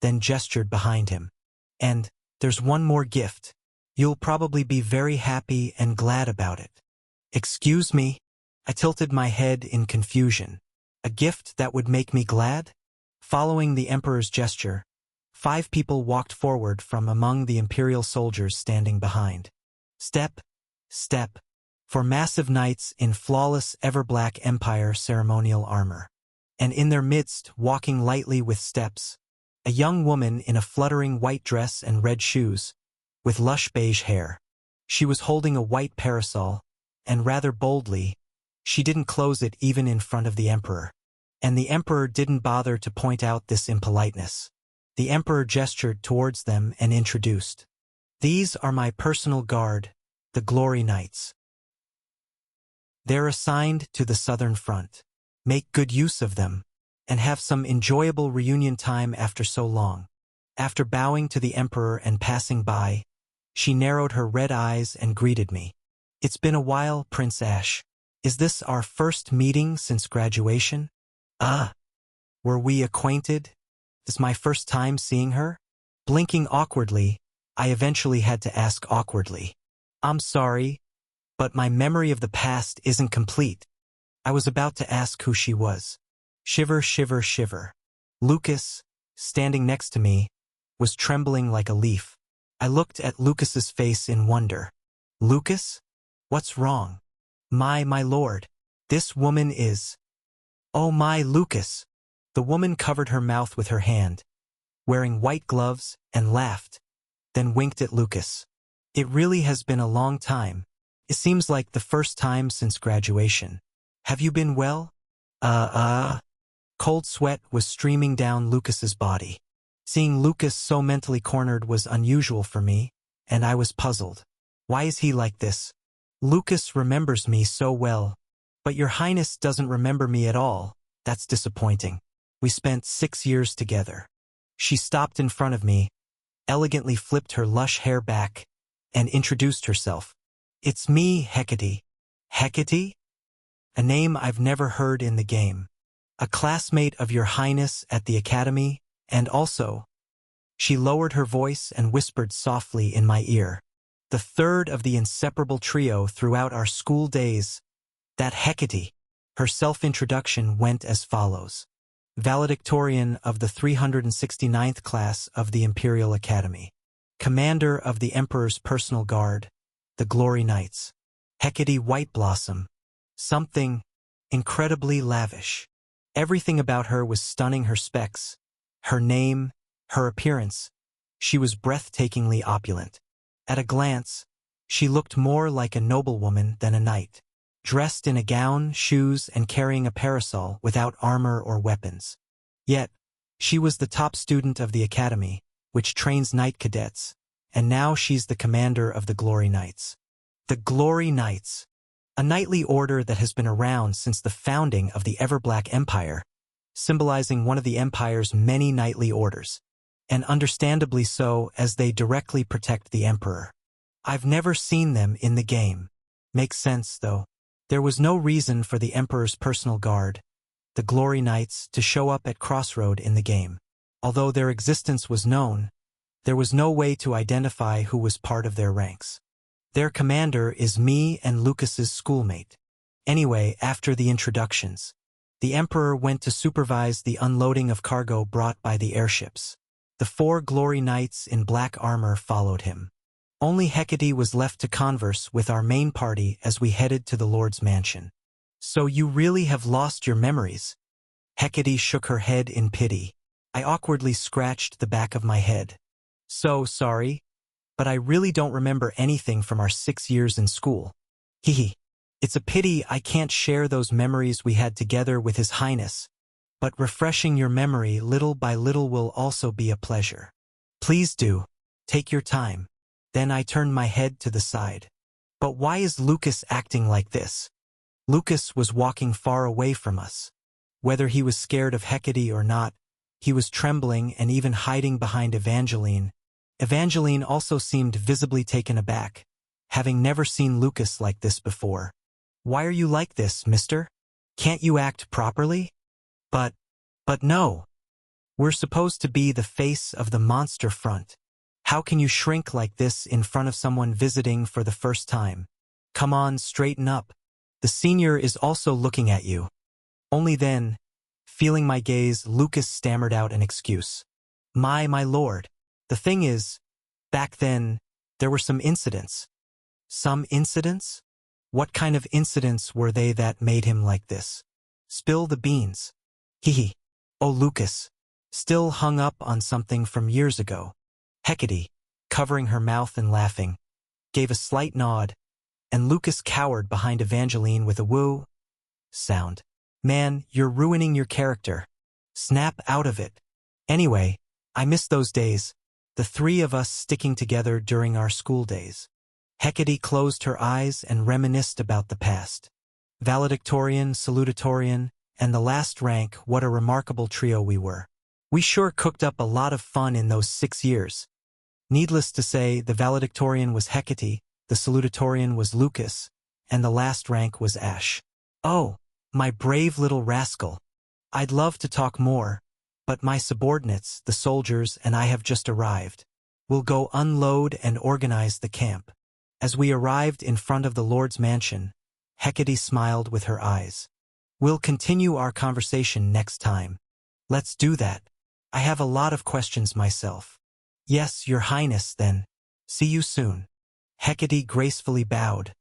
then gestured behind him. "And there's one more gift. You'll probably be very happy and glad about it." "Excuse me?" I tilted my head in confusion. A gift that would make me glad? Following the emperor's gesture, 5 people walked forward from among the imperial soldiers standing behind. Step, step, for massive knights in flawless ever-black empire ceremonial armor. And in their midst, walking lightly with steps, a young woman in a fluttering white dress and red shoes, with lush beige hair. She was holding a white parasol, and rather boldly, she didn't close it even in front of the emperor. And the emperor didn't bother to point out this impoliteness. The emperor gestured towards them and introduced, "These are my personal guard, the Glory Knights. They're assigned to the Southern Front. Make good use of them, and have some enjoyable reunion time after so long." After bowing to the emperor and passing by, she narrowed her red eyes and greeted me. "It's been a while, Prince Ash. Is this our first meeting since graduation?" Were we acquainted? This my first time seeing her? Blinking awkwardly, I eventually had to ask awkwardly, "I'm sorry, but my memory of the past isn't complete." I was about to ask who she was. Shiver, shiver, shiver. Lucas, standing next to me, was trembling like a leaf. I looked at Lucas's face in wonder. "Lucas? What's wrong?" My lord. This woman is—" "Oh my, Lucas." The woman covered her mouth with her hand, wearing white gloves, and laughed, then winked at Lucas. "It really has been a long time. It seems like the first time since graduation. Have you been well?" Cold sweat was streaming down Lucas's body. Seeing Lucas so mentally cornered was unusual for me, and I was puzzled. Why is he like this? Lucas remembers me so well, but your highness doesn't remember me at all. That's disappointing. We spent 6 years together. She stopped in front of me, elegantly flipped her lush hair back, and introduced herself. "It's me, Hecate." "Hecate?" A name I've never heard in the game. "A classmate of your highness at the academy, and also—" She lowered her voice and whispered softly in my ear. "The third of the inseparable trio throughout our school days. That Hecate." Her self-introduction went as follows. "Valedictorian of the 369th class of the Imperial Academy. Commander of the Emperor's personal guard, the Glory Knights. Hecate Whiteblossom. Something incredibly lavish." Everything about her was stunning. Her specs, her name, her appearance. She was breathtakingly opulent. At a glance, she looked more like a noblewoman than a knight, dressed in a gown, shoes, and carrying a parasol without armor or weapons. Yet, she was the top student of the academy, which trains knight cadets, and now she's the commander of the Glory Knights. The Glory Knights, a knightly order that has been around since the founding of the Ever-Black Empire, symbolizing one of the Empire's many knightly orders, and understandably so, as they directly protect the Emperor. I've never seen them in the game. Makes sense, though. There was no reason for the Emperor's personal guard, the Glory Knights, to show up at Crossroad in the game. Although their existence was known, there was no way to identify who was part of their ranks. Their commander is me and Lucas's schoolmate. Anyway, after the introductions, the Emperor went to supervise the unloading of cargo brought by the airships. The 4 Glory Knights in black armor followed him. Only Hecate was left to converse with our main party as we headed to the Lord's mansion. "So you really have lost your memories?" Hecate shook her head in pity. I awkwardly scratched the back of my head. "So sorry, but I really don't remember anything from our 6 years in school. Hehe. It's a pity I can't share those memories we had together with His Highness, but refreshing your memory little by little will also be a pleasure. Please do. Take your time." Then I turned my head to the side. But why is Lucas acting like this? Lucas was walking far away from us. Whether he was scared of Hecate or not, he was trembling and even hiding behind Evangeline. Evangeline also seemed visibly taken aback, having never seen Lucas like this before. "Why are you like this, mister? Can't you act properly?" But no. We're supposed to be the face of the monster front. How can you shrink like this in front of someone visiting for the first time? Come on, straighten up. The senior is also looking at you. Only then, feeling my gaze, Lucas stammered out an excuse. My lord. The thing is, back then, there were some incidents. Some incidents? What kind of incidents were they that made him like this? Spill the beans. Hee. Oh, Lucas. Still hung up on something from years ago. Hecate, covering her mouth and laughing, gave a slight nod, and Lucas cowered behind Evangeline with a woo sound. Man, you're ruining your character. Snap out of it. Anyway, I miss those days, the three of us sticking together during our school days. Hecate closed her eyes and reminisced about the past. Valedictorian, salutatorian, and the last rank, what a remarkable trio we were. We sure cooked up a lot of fun in those 6 years. Needless to say, the valedictorian was Hecate, the salutatorian was Lucas, and the last rank was Ash. Oh, my brave little rascal. I'd love to talk more, but my subordinates, the soldiers, and I have just arrived. We'll go unload and organize the camp. As we arrived in front of the Lord's mansion, Hecate smiled with her eyes. We'll continue our conversation next time. Let's do that. I have a lot of questions myself. Yes, Your Highness, then. See you soon. Hecate gracefully bowed,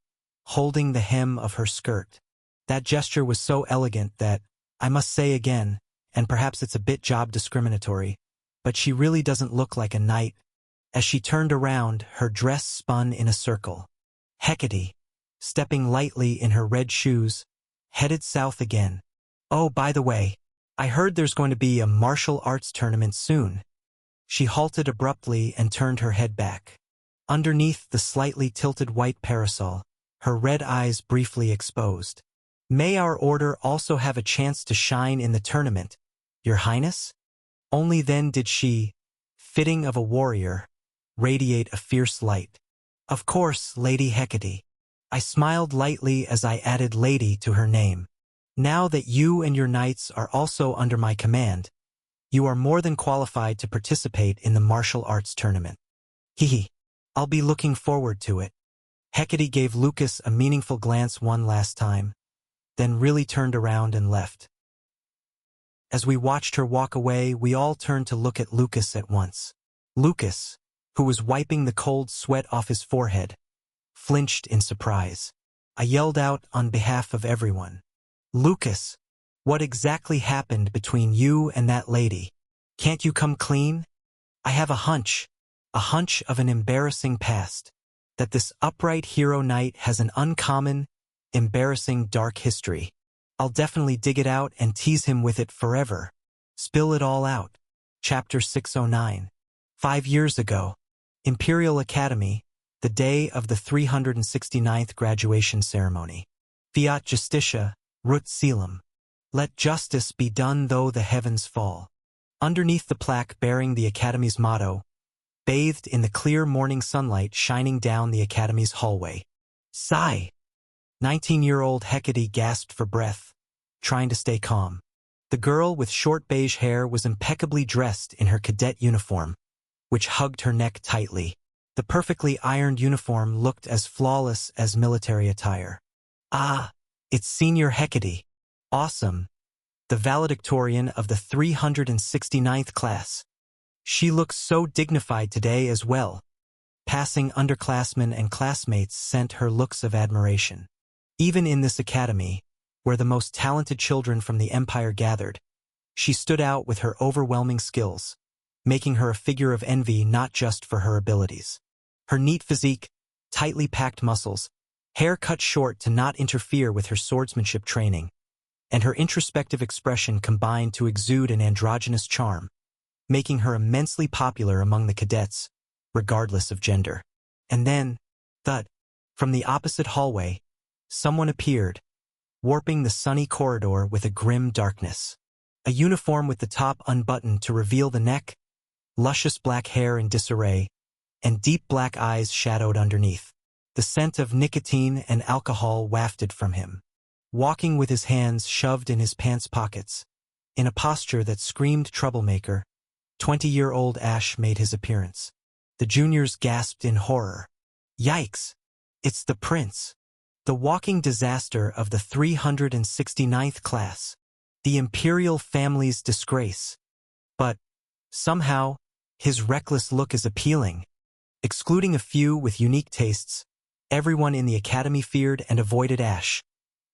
holding the hem of her skirt. That gesture was so elegant that, I must say again, and perhaps it's a bit job discriminatory, but she really doesn't look like a knight. As she turned around, her dress spun in a circle. Hecate, stepping lightly in her red shoes, headed south again. Oh, by the way, I heard there's going to be a martial arts tournament soon. She halted abruptly and turned her head back. Underneath the slightly tilted white parasol, her red eyes briefly exposed. May our order also have a chance to shine in the tournament, Your Highness? Only then did she, fitting of a warrior, radiate a fierce light. Of course, Lady Hecate. I smiled lightly as I added lady to her name. Now that you and your knights are also under my command, you are more than qualified to participate in the martial arts tournament. Hee. I'll be looking forward to it. Hecate gave Lucas a meaningful glance one last time, then really turned around and left. As we watched her walk away, we all turned to look at Lucas at once. Lucas, who was wiping the cold sweat off his forehead, flinched in surprise. I yelled out on behalf of everyone. Lucas, what exactly happened between you and that lady? Can't you come clean? I have a hunch of an embarrassing past, that this upright hero knight has an uncommon, embarrassing dark history. I'll definitely dig it out and tease him with it forever. Spill it all out. Chapter 609. 5 years ago, Imperial Academy, the day of the 369th graduation ceremony. Fiat Justitia, Rut Coelum. Let justice be done though the heavens fall. Underneath the plaque bearing the Academy's motto, bathed in the clear morning sunlight shining down the Academy's hallway. Sigh! 19-year-old Hecate gasped for breath, trying to stay calm. The girl with short beige hair was impeccably dressed in her cadet uniform, which hugged her neck tightly. The perfectly ironed uniform looked as flawless as military attire. Ah, it's Senior Hecate. Awesome. The valedictorian of the 369th class. She looks so dignified today as well. Passing underclassmen and classmates sent her looks of admiration. Even in this academy, where the most talented children from the Empire gathered, she stood out with her overwhelming skills, making her a figure of envy not just for her abilities. Her neat physique, tightly packed muscles, hair cut short to not interfere with her swordsmanship training, and her introspective expression combined to exude an androgynous charm, making her immensely popular among the cadets, regardless of gender. And then, thud, from the opposite hallway, someone appeared, warping the sunny corridor with a grim darkness. A uniform with the top unbuttoned to reveal the neck, luscious black hair in disarray, and deep black eyes shadowed underneath. The scent of nicotine and alcohol wafted from him. Walking with his hands shoved in his pants pockets, in a posture that screamed troublemaker, 20-year-old Ash made his appearance. The juniors gasped in horror. Yikes! It's the prince. The walking disaster of the 369th class. The imperial family's disgrace. But, somehow, His reckless look is appealing. Excluding a few with unique tastes, everyone in the academy feared and avoided Ash,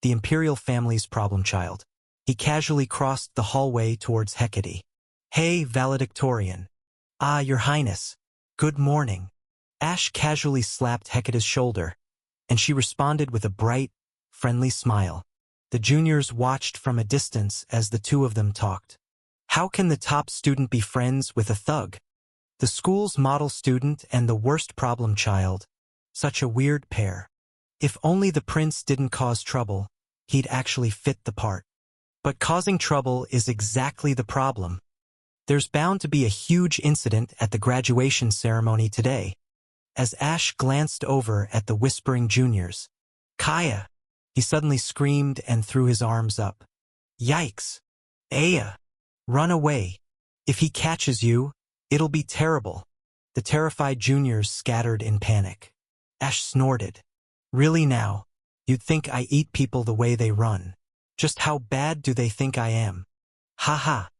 the imperial family's problem child. He casually crossed the hallway towards Hecate. "Hey, valedictorian." "Ah, your highness. Good morning." Ash casually slapped Hecate's shoulder, and she responded with a bright, friendly smile. The juniors watched from a distance as the two of them talked. How can the top student be friends with a thug? The school's model student and the worst problem child. Such a weird pair. If only the prince didn't cause trouble, he'd actually fit the part. But causing trouble is exactly the problem. There's bound to be a huge incident at the graduation ceremony today. As Ash glanced over at the whispering juniors, "Kaya!" he suddenly screamed and threw his arms up. "Yikes! Aya! Run away! If he catches you, it'll be terrible." The terrified juniors scattered in panic. Ash snorted. "Really now? You'd think I eat people the way they run. Just how bad do they think I am?" "Ha ha."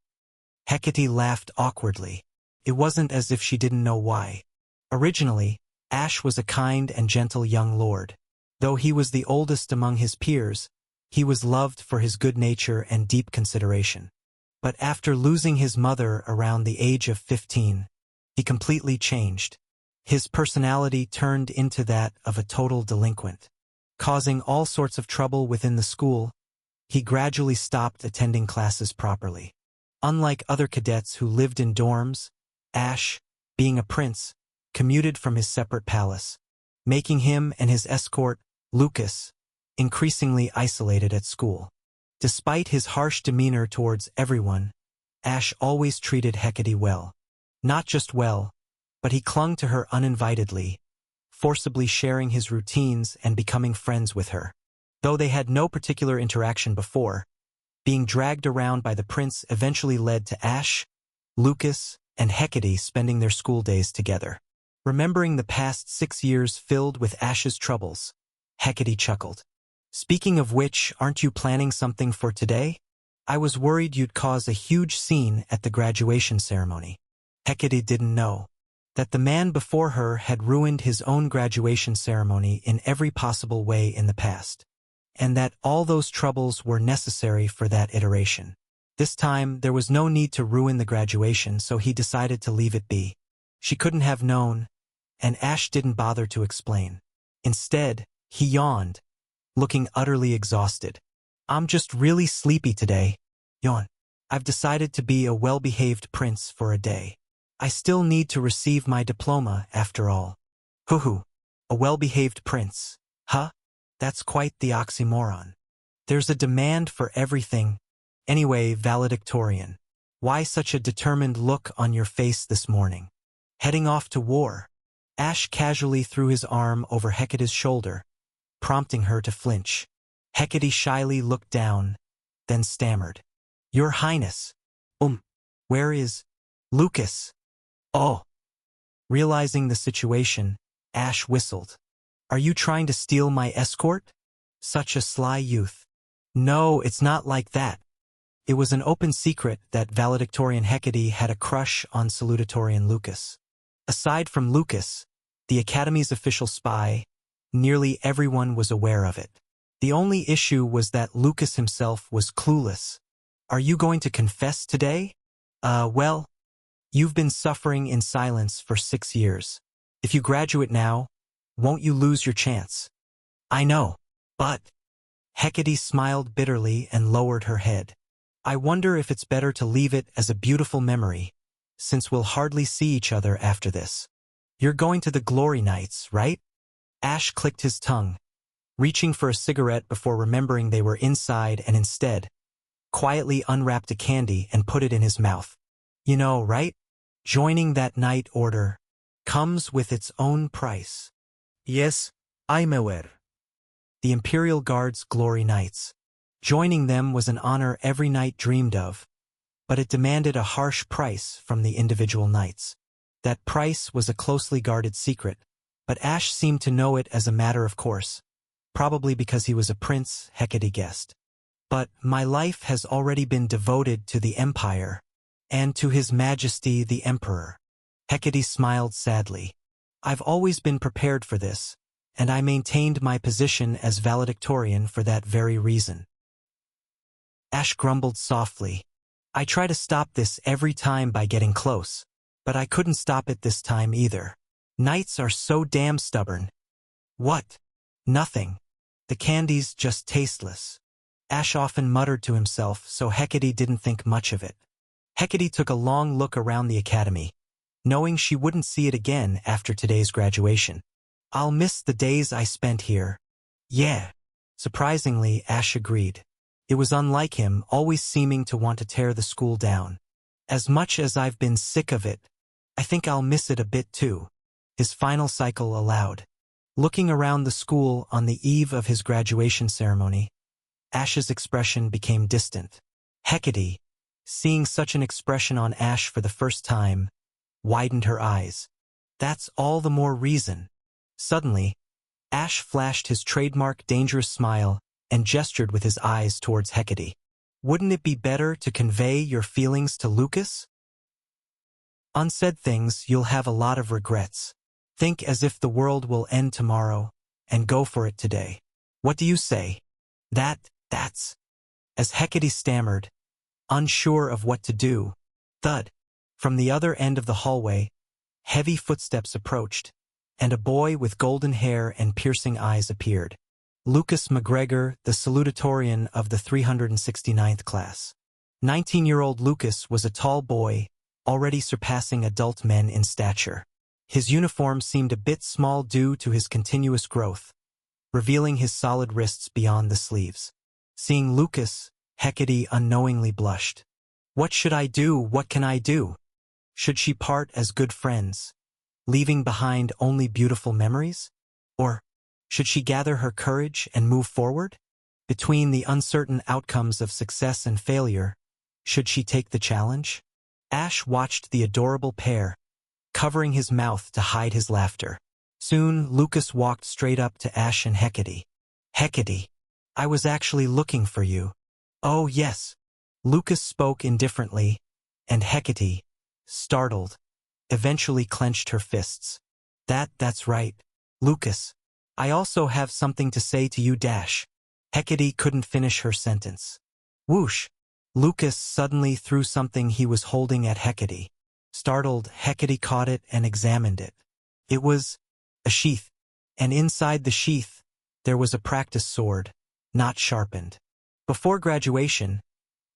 Hecate laughed awkwardly. It wasn't as if she didn't know why. Originally, Ash was a kind and gentle young lord. Though he was the oldest among his peers, he was loved for his good nature and deep consideration. But after losing his mother around the age of 15, he completely changed. His personality turned into that of a total delinquent. Causing all sorts of trouble within the school, he gradually stopped attending classes properly. Unlike other cadets who lived in dorms, Ash, being a prince, commuted from his separate palace, making him and his escort, Lucas, increasingly isolated at school. Despite his harsh demeanor towards everyone, Ash always treated Hecate well. Not just well, but he clung to her uninvitedly, forcibly sharing his routines and becoming friends with her. Though they had no particular interaction before, being dragged around by the prince eventually led to Ash, Lucas, and Hecate spending their school days together. Remembering the past 6 years filled with Ash's troubles, Hecate chuckled. "Speaking of which, aren't you planning something for today? I was worried you'd cause a huge scene at the graduation ceremony." Hecate didn't know that the man before her had ruined his own graduation ceremony in every possible way in the past, and that all those troubles were necessary for that iteration. This time, there was no need to ruin the graduation, so he decided to leave it be. She couldn't have known, and Ash didn't bother to explain. Instead, he yawned, looking utterly exhausted. "I'm just really sleepy today." Yawn. "I've decided to be a well-behaved prince for a day. I still need to receive my diploma, after all." "Hoo-hoo. A well-behaved prince. Huh? That's quite the oxymoron. There's a demand for everything. Anyway, valedictorian, why such a determined look on your face this morning? Heading off to war?" Ash casually threw his arm over Hecate's shoulder, prompting her to flinch. Hecate shyly looked down, then stammered. "Your Highness. Where is Lucas?" "Oh." Realizing the situation, Ash whistled. "Are you trying to steal my escort? Such a sly youth." "No, it's not like that." It was an open secret that valedictorian Hecate had a crush on salutatorian Lucas. Aside from Lucas, the Academy's official spy, nearly everyone was aware of it. The only issue was that Lucas himself was clueless. "Are you going to confess today?" Well, you've been suffering in silence for 6 years. If you graduate now, won't you lose your chance?" "I know, but..." Hecate smiled bitterly and lowered her head. "I wonder if it's better to leave it as a beautiful memory, since we'll hardly see each other after this. You're going to the Glory Nights, right?" Ash clicked his tongue, reaching for a cigarette before remembering they were inside and instead quietly unwrapped a candy and put it in his mouth. "You know, right? Joining that night order comes with its own price." "Yes, I'm aware." The Imperial Guard's Glory Nights. Joining them was an honor every knight dreamed of, but it demanded a harsh price from the individual knights. That price was a closely guarded secret, but Ash seemed to know it as a matter of course, probably because he was a prince, Hecate guessed. "But my life has already been devoted to the Empire, and to His Majesty the Emperor." Hecate smiled sadly. I've always been prepared for this, and I maintained my position as valedictorian for that very reason. Ash grumbled softly. I try to stop this every time by getting close, but I couldn't stop it this time either. Knights are so damn stubborn. What? Nothing. The candy's just tasteless. Ash often muttered to himself, so Hecate didn't think much of it. Hecate took a long look around the academy, knowing she wouldn't see it again after today's graduation. I'll miss the days I spent here. Yeah. Surprisingly, Ash agreed. It was unlike him, always seeming to want to tear the school down. As much as I've been sick of it, I think I'll miss it a bit too. His final cycle allowed. Looking around the school on the eve of his graduation ceremony, Ash's expression became distant. Hecate, seeing such an expression on Ash for the first time, widened her eyes. That's all the more reason. Suddenly, Ash flashed his trademark dangerous smile and gestured with his eyes towards Hecate. Wouldn't it be better to convey your feelings to Lucas? Unsaid things, you'll have a lot of regrets. Think as if the world will end tomorrow, and go for it today. What do you say? That's... As Hecate stammered, unsure of what to do, thud. From the other end of the hallway, heavy footsteps approached, and a boy with golden hair and piercing eyes appeared. Lucas McGregor, the salutatorian of the 369th class. 19-year-old Lucas was a tall boy, already surpassing adult men in stature. His uniform seemed a bit small due to his continuous growth, revealing his solid wrists beyond the sleeves. Seeing Lucas, Hecate unknowingly blushed. What should I do? What can I do? Should she part as good friends, leaving behind only beautiful memories? Or should she gather her courage and move forward? Between the uncertain outcomes of success and failure, should she take the challenge? Ash watched the adorable pair, covering his mouth to hide his laughter. Soon, Lucas walked straight up to Ash and Hecate. Hecate, I was actually looking for you. Oh yes. Lucas spoke indifferently, and Hecate, startled, eventually clenched her fists. That's right. Lucas, I also have something to say to you. Hecate couldn't finish her sentence. Whoosh! Lucas suddenly threw something he was holding at Hecate. Startled, Hecate caught it and examined it. It was a sheath, and inside the sheath, there was a practice sword, not sharpened. Before graduation,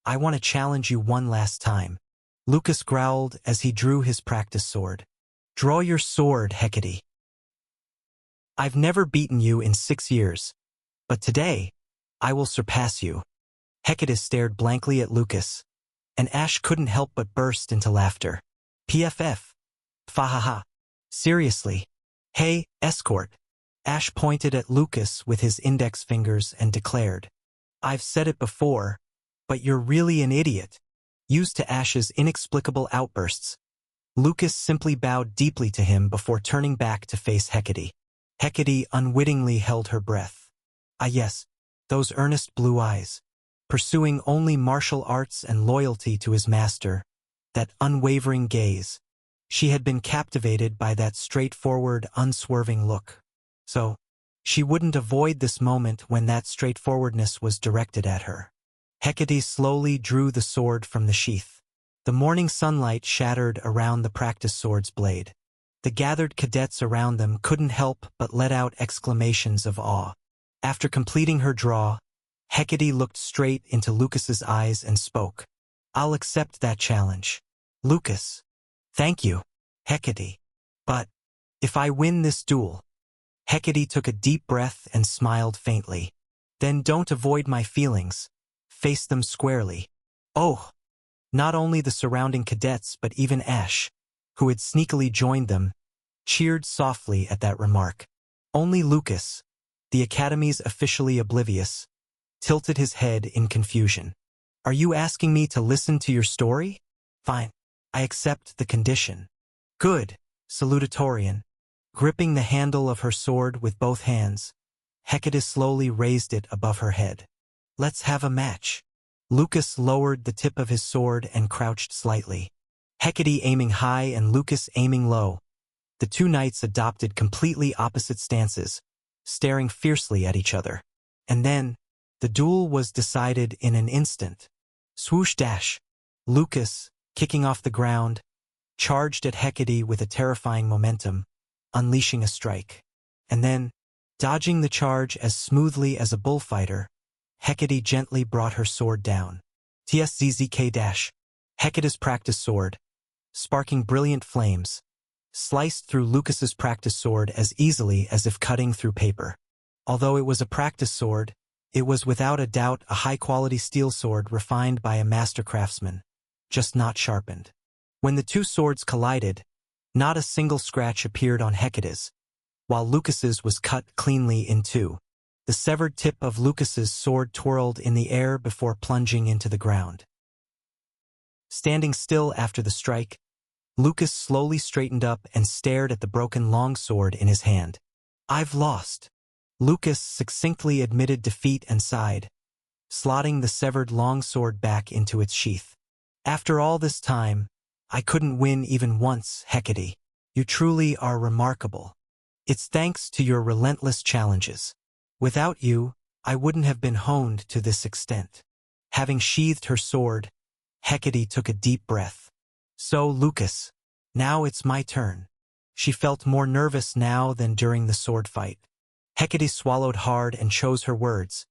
I want to challenge you one last time. Lucas growled as he drew his practice sword. Draw your sword, Hecate. I've never beaten you in 6 years, but today, I will surpass you. Hecate stared blankly at Lucas, and Ash couldn't help but burst into laughter. PFF. Fahaha. Seriously. Hey, escort. Ash pointed at Lucas with his index fingers and declared. I've said it before, but you're really an idiot. Used to Ash's inexplicable outbursts, Lucas simply bowed deeply to him before turning back to face Hecate. Hecate unwittingly held her breath. Ah yes, those earnest blue eyes, pursuing only martial arts and loyalty to his master, that unwavering gaze. She had been captivated by that straightforward, unswerving look. So, she wouldn't avoid this moment when that straightforwardness was directed at her. Hecate slowly drew the sword from the sheath. The morning sunlight shattered around the practice sword's blade. The gathered cadets around them couldn't help but let out exclamations of awe. After completing her draw, Hecate looked straight into Lucas's eyes and spoke. I'll accept that challenge. Lucas. Thank you, Hecate. But, if I win this duel... Hecate took a deep breath and smiled faintly. Then don't avoid my feelings. Face them squarely. Oh! Not only the surrounding cadets but even Ash, who had sneakily joined them, cheered softly at that remark. Only Lucas, the academy's officially oblivious, tilted his head in confusion. Are you asking me to listen to your story? Fine. I accept the condition. Good, salutatorian. Gripping the handle of her sword with both hands, Hecate slowly raised it above her head. Let's have a match. Lucas lowered the tip of his sword and crouched slightly. Hecate aiming high and Lucas aiming low. The two knights adopted completely opposite stances, staring fiercely at each other. And then, the duel was decided in an instant. Swoosh dash. Lucas, kicking off the ground, charged at Hecate with a terrifying momentum, unleashing a strike. And then, dodging the charge as smoothly as a bullfighter, Hecate gently brought her sword down. Tszk dash. Hecate's practice sword, sparking brilliant flames, sliced through Lucas's practice sword as easily as if cutting through paper. Although it was a practice sword, it was without a doubt a high-quality steel sword refined by a master craftsman, just not sharpened. When the two swords collided, not a single scratch appeared on Hecate's, while Lucas's was cut cleanly in two. The severed tip of Lucas's sword twirled in the air before plunging into the ground. Standing still after the strike, Lucas slowly straightened up and stared at the broken longsword in his hand. "I've lost." Lucas succinctly admitted defeat and sighed, slotting the severed longsword back into its sheath. "After all this time, I couldn't win even once, Hecate. You truly are remarkable. It's thanks to your relentless challenges. Without you, I wouldn't have been honed to this extent." Having sheathed her sword, Hecate took a deep breath. "So, Lucas, now it's my turn." She felt more nervous now than during the sword fight. Hecate swallowed hard and chose her words,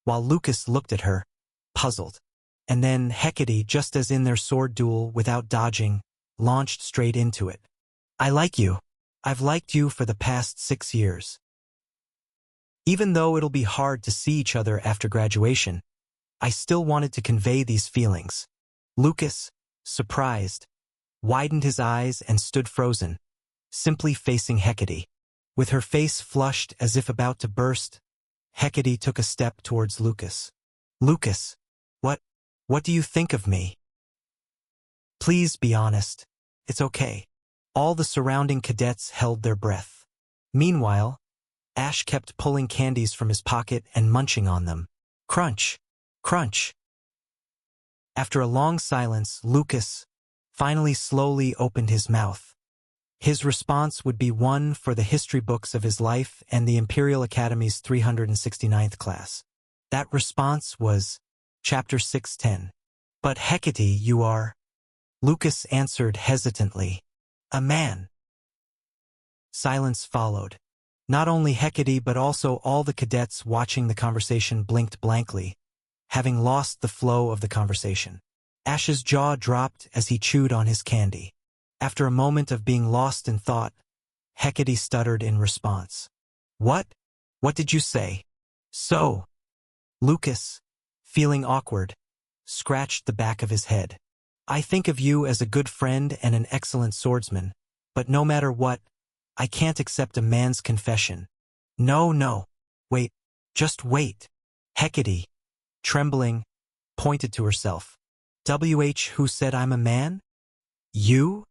while Lucas looked at her, puzzled. And then Hecate, just as in their sword duel without dodging, launched straight into it. "I like you. I've liked you for the past 6 years. Even though it'll be hard to see each other after graduation, I still wanted to convey these feelings." Lucas, surprised, widened his eyes and stood frozen, simply facing Hecate. With her face flushed as if about to burst, Hecate took a step towards Lucas. "Lucas, what do you think of me? Please be honest. It's okay." All the surrounding cadets held their breath. Meanwhile, Ash kept pulling candies from his pocket and munching on them. Crunch, crunch. After a long silence, Lucas finally slowly opened his mouth. His response would be one for the history books of his life and the Imperial Academy's 369th class. That response was, Chapter 610. "But Hecate, you are..." Lucas answered hesitantly, "A man." Silence followed. Not only Hecate but also all the cadets watching the conversation blinked blankly, having lost the flow of the conversation. Ash's jaw dropped as he chewed on his candy. After a moment of being lost in thought, Hecate stuttered in response. What did you say?" "So." Lucas, feeling awkward, scratched the back of his head. "I think of you as a good friend and an excellent swordsman, but no matter what, I can't accept a man's confession." No. Wait, just wait." Hecate, trembling, pointed to herself. "Who said I'm a man? You?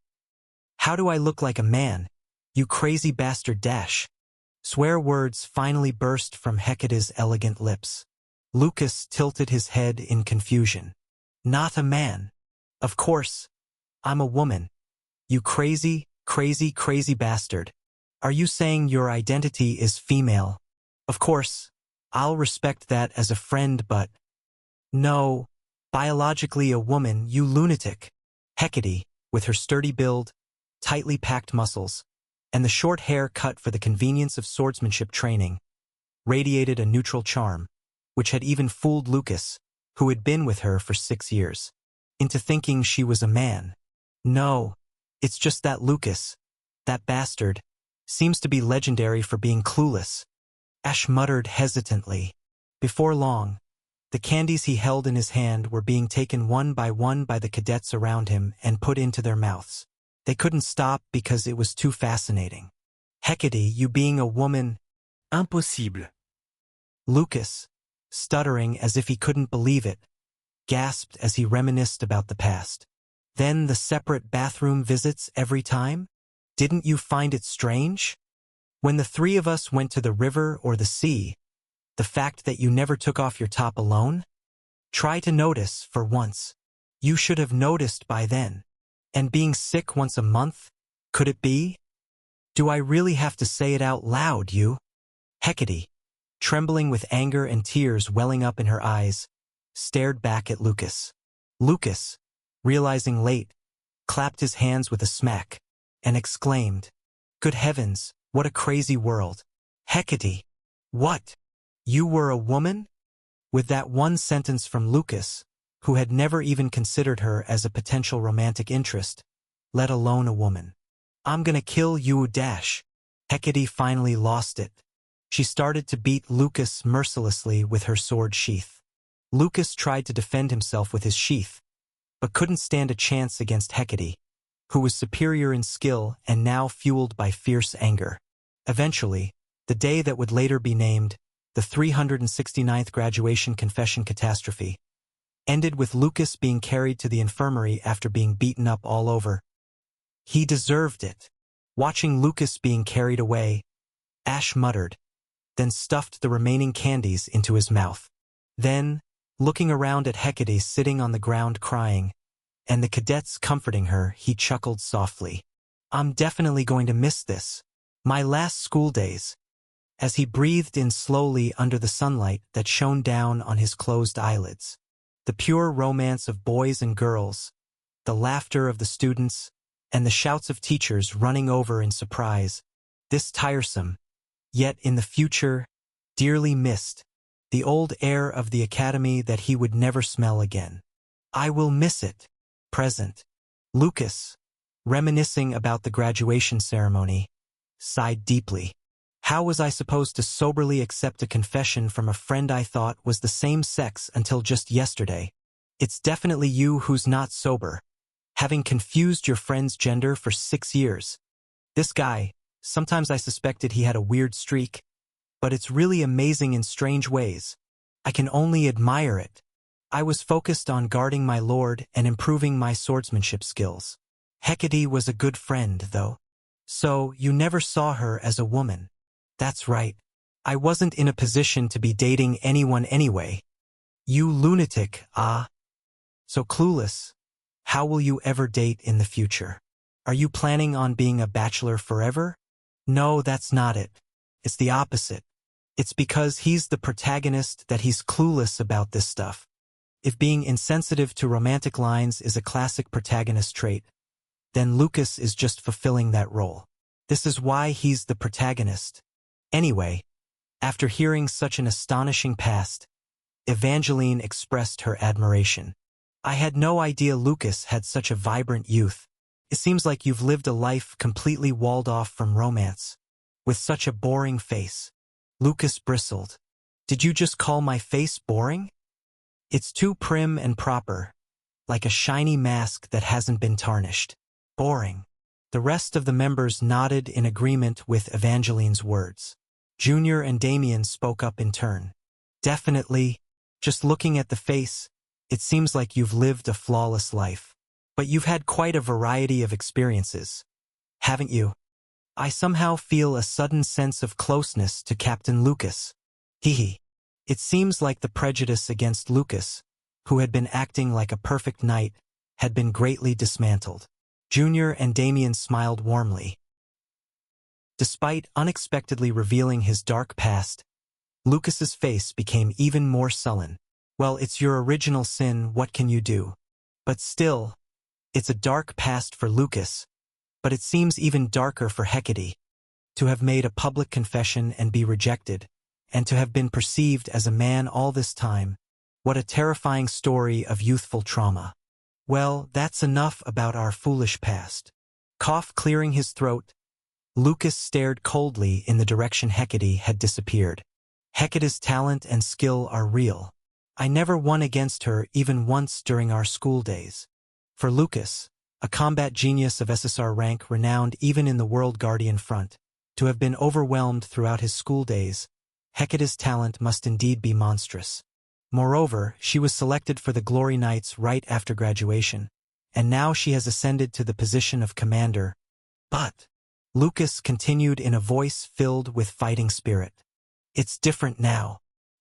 How do I look like a man, you crazy bastard dash?" Swear words finally burst from Hecate's elegant lips. Lucas tilted his head in confusion. "Not a man. Of course, I'm a woman. You crazy bastard. Are you saying your identity is female? Of course, I'll respect that as a friend, but..." "No, biologically a woman, you lunatic." Hecate, with her sturdy build, tightly packed muscles, and the short hair cut for the convenience of swordsmanship training, radiated a neutral charm, which had even fooled Lucas, who had been with her for 6 years, into thinking she was a man. "No, it's just that Lucas, that bastard, seems to be legendary for being clueless." Ash muttered hesitantly. Before long, the candies he held in his hand were being taken one by the cadets around him and put into their mouths. They couldn't stop because it was too fascinating. "Hecate, you being a woman..." Impossible. Lucas, stuttering as if he couldn't believe it, gasped as he reminisced about the past. "Then the separate bathroom visits every time? Didn't you find it strange? When the 3 of us went to the river or the sea, the fact that you never took off your top alone? Try to notice, for once. You should have noticed by then." And being sick once a month? Could it be? Do I really have to say it out loud, you? Hecate, trembling with anger and tears welling up in her eyes, stared back at Lucas. Lucas, realizing late, clapped his hands with a smack, and exclaimed, "Good heavens, what a crazy world. Hecate, what? You were a woman?" With that one sentence from Lucas, who had never even considered her as a potential romantic interest, let alone a woman. "I'm gonna kill you, dash." Hecate finally lost it. She started to beat Lucas mercilessly with her sword sheath. Lucas tried to defend himself with his sheath, but couldn't stand a chance against Hecate, who was superior in skill and now fueled by fierce anger. Eventually, the day that would later be named the 369th graduation confession catastrophe ended with Lucas being carried to the infirmary after being beaten up all over. He deserved it. Watching Lucas being carried away, Ash muttered, then stuffed the remaining candies into his mouth. Then, looking around at Hecate sitting on the ground crying, and the cadets comforting her, he chuckled softly. "I'm definitely going to miss this. My last school days." As he breathed in slowly under the sunlight that shone down on his closed eyelids. The pure romance of boys and girls, the laughter of the students, and the shouts of teachers running over in surprise. This tiresome, yet in the future, dearly missed, the old air of the academy that he would never smell again. "I will miss it." Present. Lucas, reminiscing about the graduation ceremony, sighed deeply. How was I supposed to soberly accept a confession from a friend I thought was the same sex until just yesterday? It's definitely you who's not sober, having confused your friend's gender for 6 years. This guy, sometimes I suspected he had a weird streak, but it's really amazing in strange ways. I can only admire it. I was focused on guarding my lord and improving my swordsmanship skills. Hecate was a good friend, though. So, you never saw her as a woman. That's right. I wasn't in a position to be dating anyone anyway. You lunatic, ah. So clueless. How will you ever date in the future? Are you planning on being a bachelor forever? No, that's not it. It's the opposite. It's because he's the protagonist that he's clueless about this stuff. If being insensitive to romantic lines is a classic protagonist trait, then Lucas is just fulfilling that role. This is why he's the protagonist. Anyway, after hearing such an astonishing past, Evangeline expressed her admiration. "I had no idea Lucas had such a vibrant youth. It seems like you've lived a life completely walled off from romance. With such a boring face." Lucas bristled. "Did you just call my face boring? It's too prim and proper, like a shiny mask that hasn't been tarnished. Boring." The rest of the members nodded in agreement with Evangeline's words. Junior and Damien spoke up in turn. "Definitely. Just looking at the face, it seems like you've lived a flawless life. But you've had quite a variety of experiences, haven't you?" I somehow feel a sudden sense of closeness to Captain Lucas. Hee. It seems like the prejudice against Lucas, who had been acting like a perfect knight, had been greatly dismantled. Junior and Damien smiled warmly. Despite unexpectedly revealing his dark past, Lucas's face became even more sullen. "Well, it's your original sin, what can you do?" But still, it's a dark past for Lucas, but it seems even darker for Hecate. To have made a public confession and be rejected, and to have been perceived as a man all this time, what a terrifying story of youthful trauma. Well, that's enough about our foolish past. Cough clearing his throat, Lucas stared coldly in the direction Hecate had disappeared. Hecate's talent and skill are real. I never won against her even once during our school days. For Lucas, a combat genius of SSR rank renowned even in the World Guardian front, to have been overwhelmed throughout his school days, Hecate's talent must indeed be monstrous. Moreover, she was selected for the Glory Knights right after graduation, and now she has ascended to the position of commander. But Lucas continued in a voice filled with fighting spirit. "It's different now.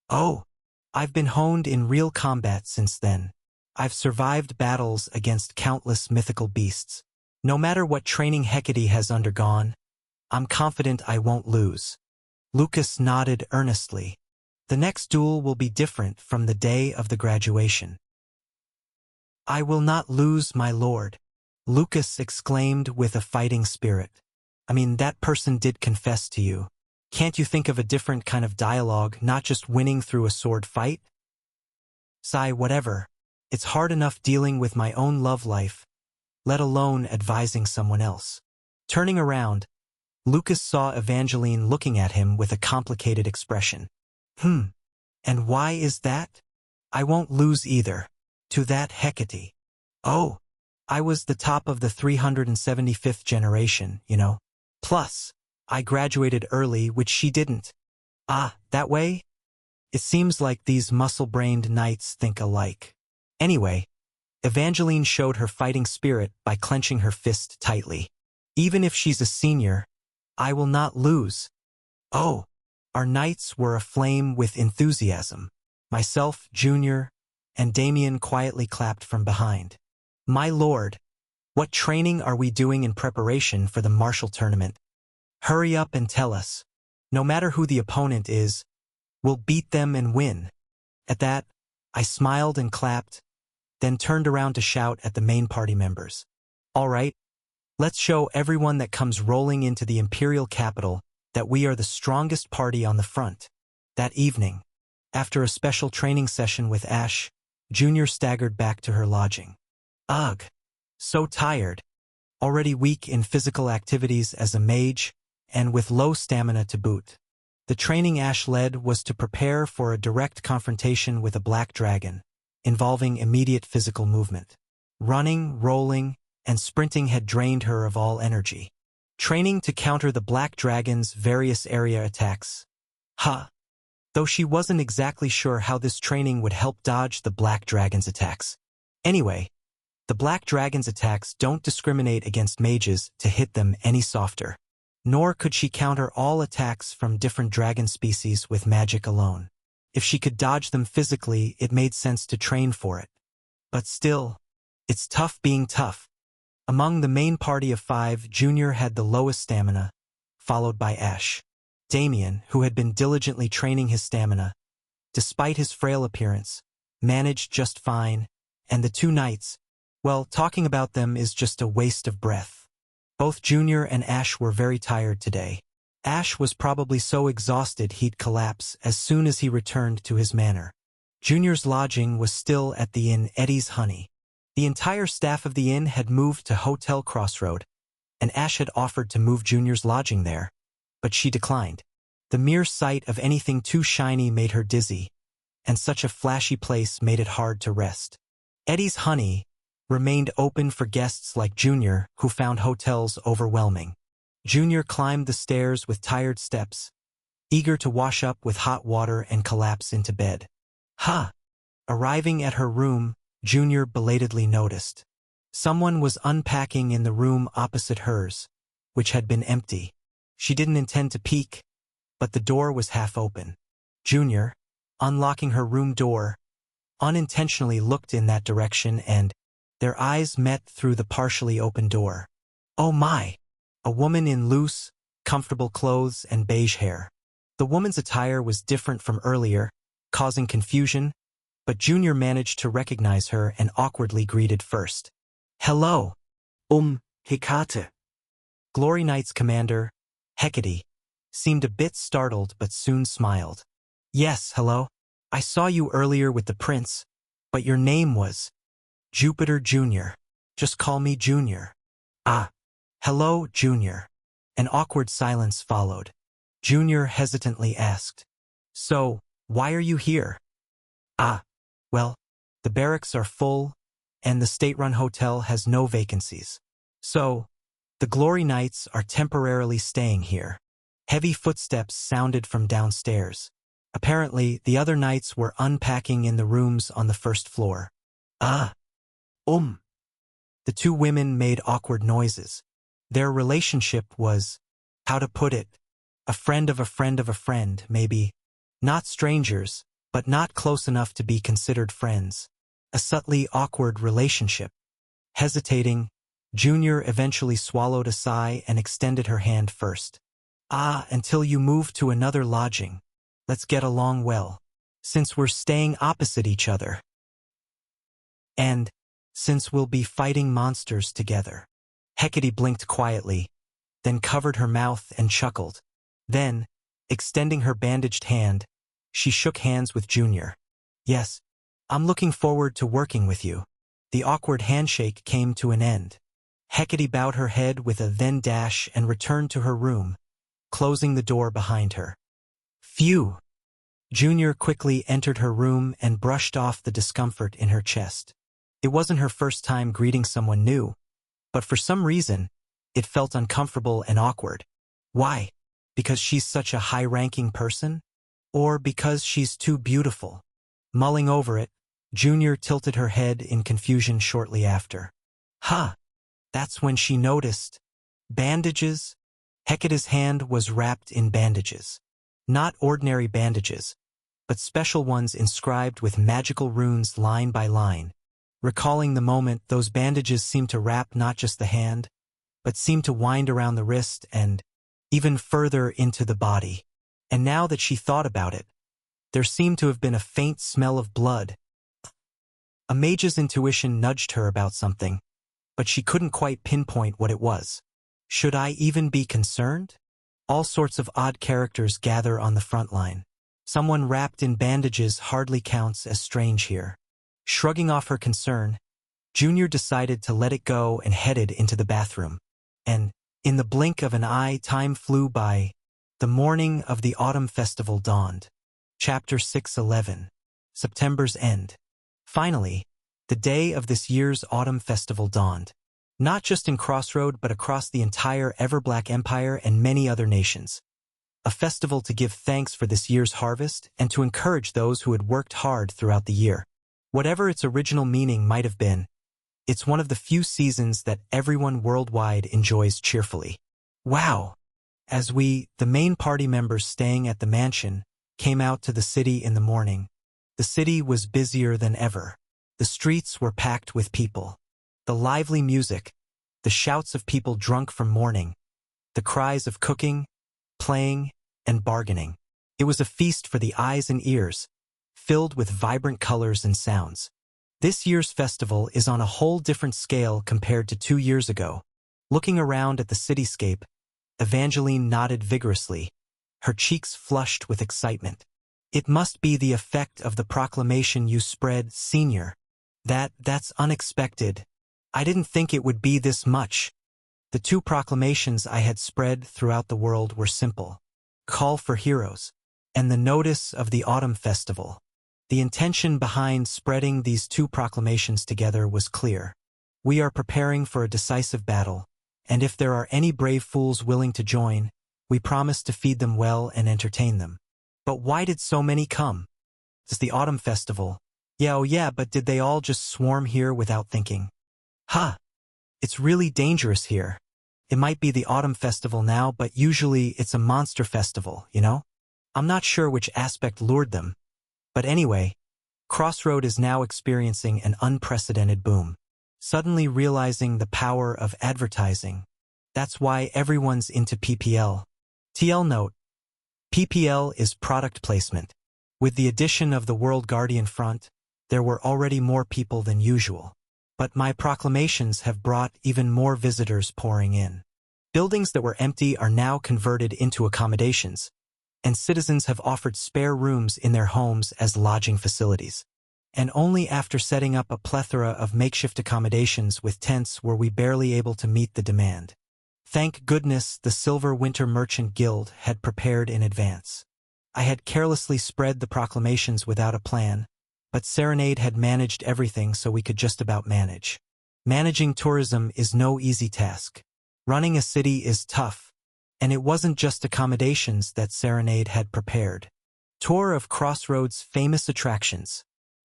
Oh, I've been honed in real combat since then. I've survived battles against countless mythical beasts. No matter what training Hecate has undergone, I'm confident I won't lose. Lucas nodded earnestly. The next duel will be different from the day of the graduation. I will not lose, my lord, Lucas exclaimed with a fighting spirit. I mean, that person did confess to you. Can't you think of a different kind of dialogue, not just winning through a sword fight? Sigh, whatever. It's hard enough dealing with my own love life, let alone advising someone else. Turning around, Lucas saw Evangeline looking at him with a complicated expression. And why is that? I won't lose either. To that Hecate. Oh, I was the top of the 375th generation, you know. Plus, I graduated early, which she didn't. Ah, that way? It seems like these muscle-brained knights think alike. Anyway, Evangeline showed her fighting spirit by clenching her fist tightly. Even if she's a senior, I will not lose. Oh, our knights were aflame with enthusiasm. Myself, Junior, and Damien quietly clapped from behind. My lord, what training are we doing in preparation for the martial tournament? Hurry up and tell us. No matter who the opponent is, we'll beat them and win. At that, I smiled and clapped, then turned around to shout at the main party members. All right, let's show everyone that comes rolling into the imperial capital that we are the strongest party on the front. That evening, after a special training session with Ash, Junior staggered back to her lodging. Ugh, so tired. Already weak in physical activities as a mage, and with low stamina to boot. The training Ash led was to prepare for a direct confrontation with a black dragon, involving immediate physical movement. Running, rolling, and sprinting had drained her of all energy. Training to counter the black dragon's various area attacks. Though she wasn't exactly sure how this training would help dodge the black dragon's attacks. Anyway, the black dragon's attacks don't discriminate against mages to hit them any softer. Nor could she counter all attacks from different dragon species with magic alone. If she could dodge them physically, it made sense to train for it. But still, it's tough being tough. Among the main party of 5, Junior had the lowest stamina, followed by Ash. Damien, who had been diligently training his stamina, despite his frail appearance, managed just fine, and the 2 knights, well, talking about them is just a waste of breath. Both Junior and Ash were very tired today. Ash was probably so exhausted he'd collapse as soon as he returned to his manor. Junior's lodging was still at the inn Eddie's Honey. The entire staff of the inn had moved to Hotel Crossroad, and Ash had offered to move Junior's lodging there, but she declined. The mere sight of anything too shiny made her dizzy, and such a flashy place made it hard to rest. Eddie's Honey remained open for guests like Junior, who found hotels overwhelming. Junior climbed the stairs with tired steps, eager to wash up with hot water and collapse into bed. Arriving at her room, Junior belatedly noticed. Someone was unpacking in the room opposite hers, which had been empty. She didn't intend to peek, but the door was half open. Junior, unlocking her room door, unintentionally looked in that direction and their eyes met through the partially open door. Oh my! A woman in loose, comfortable clothes and beige hair. The woman's attire was different from earlier, causing confusion, but Junior managed to recognize her and awkwardly greeted first. Hello. Hecate. Glory Knight's commander, Hecate, seemed a bit startled but soon smiled. Yes, hello. I saw you earlier with the prince, but your name was Jupiter Jr. Just call me Junior. Hello, Junior. An awkward silence followed. Junior hesitantly asked, So, why are you here? Well, the barracks are full, and the state-run hotel has no vacancies. So, the Glory Knights are temporarily staying here. Heavy footsteps sounded from downstairs. Apparently, the other knights were unpacking in the rooms on the first floor. The 2 women made awkward noises. Their relationship was, how to put it, a friend of a friend of a friend, maybe. Not strangers, but not close enough to be considered friends. a subtly awkward relationship. Hesitating, Junior eventually swallowed a sigh and extended her hand first. Until you move to another lodging. Let's get along well. Since we're staying opposite each other. And since we'll be fighting monsters together. Hecate blinked quietly, then covered her mouth and chuckled. Then, extending her bandaged hand, she shook hands with Junior. Yes, I'm looking forward to working with you. The awkward handshake came to an end. Hecate bowed her head with a then dash and returned to her room, closing the door behind her. Phew! Junior quickly entered her room and brushed off the discomfort in her chest. It wasn't her first time greeting someone new, but for some reason, it felt uncomfortable and awkward. Why? Because she's such a high-ranking person? Or because she's too beautiful? Mulling over it, Junior tilted her head in confusion shortly after. That's when she noticed. Bandages? Hecate's hand was wrapped in bandages. Not ordinary bandages, but special ones inscribed with magical runes line by line. Recalling the moment, those bandages seemed to wrap not just the hand, but seemed to wind around the wrist and even further into the body. And now that she thought about it, there seemed to have been a faint smell of blood. A mage's intuition nudged her about something, but she couldn't quite pinpoint what it was. Should I even be concerned? All sorts of odd characters gather on the front line. Someone wrapped in bandages hardly counts as strange here. Shrugging off her concern, Junior decided to let it go and headed into the bathroom. And, in the blink of an eye, time flew by. The morning of the autumn festival dawned. Chapter 6:11. September's End. Finally, the day of this year's autumn festival dawned. Not just in Crossroad but across the entire Everblack Empire and many other nations. A festival to give thanks for this year's harvest and to encourage those who had worked hard throughout the year. Whatever its original meaning might have been, it's one of the few seasons that everyone worldwide enjoys cheerfully. Wow! As we, the main party members staying at the mansion, came out to the city in the morning, the city was busier than ever. The streets were packed with people. The lively music, the shouts of people drunk from mourning, the cries of cooking, playing, and bargaining. It was a feast for the eyes and ears, filled with vibrant colors and sounds. This year's festival is on a whole different scale compared to 2 years ago. Looking around at the cityscape, Evangeline nodded vigorously, her cheeks flushed with excitement. It must be the effect of the proclamation you spread, Senior. That's unexpected. I didn't think it would be this much. The 2 proclamations I had spread throughout the world were simple. Call for heroes, and the notice of the autumn festival. The intention behind spreading these 2 proclamations together was clear. We are preparing for a decisive battle, and if there are any brave fools willing to join, we promise to feed them well and entertain them. But why did so many come? It's the autumn festival. Yeah, but did they all just swarm here without thinking? It's really dangerous here. It might be the autumn festival now, but usually it's a monster festival, you know? I'm not sure which aspect lured them. But anyway, Crossroad is now experiencing an unprecedented boom. Suddenly realizing the power of advertising. That's why everyone's into PPL. TL note. PPL is product placement. With the addition of the World Guardian front, there were already more people than usual. But my proclamations have brought even more visitors pouring in. Buildings that were empty are now converted into accommodations, and citizens have offered spare rooms in their homes as lodging facilities. And only after setting up a plethora of makeshift accommodations with tents were we barely able to meet the demand. Thank goodness the Silver Winter Merchant Guild had prepared in advance. I had carelessly spread the proclamations without a plan, but Serenade had managed everything so we could just about manage. Managing tourism is no easy task. Running a city is tough, and it wasn't just accommodations that Serenade had prepared. Tour of Crossroads' famous attractions.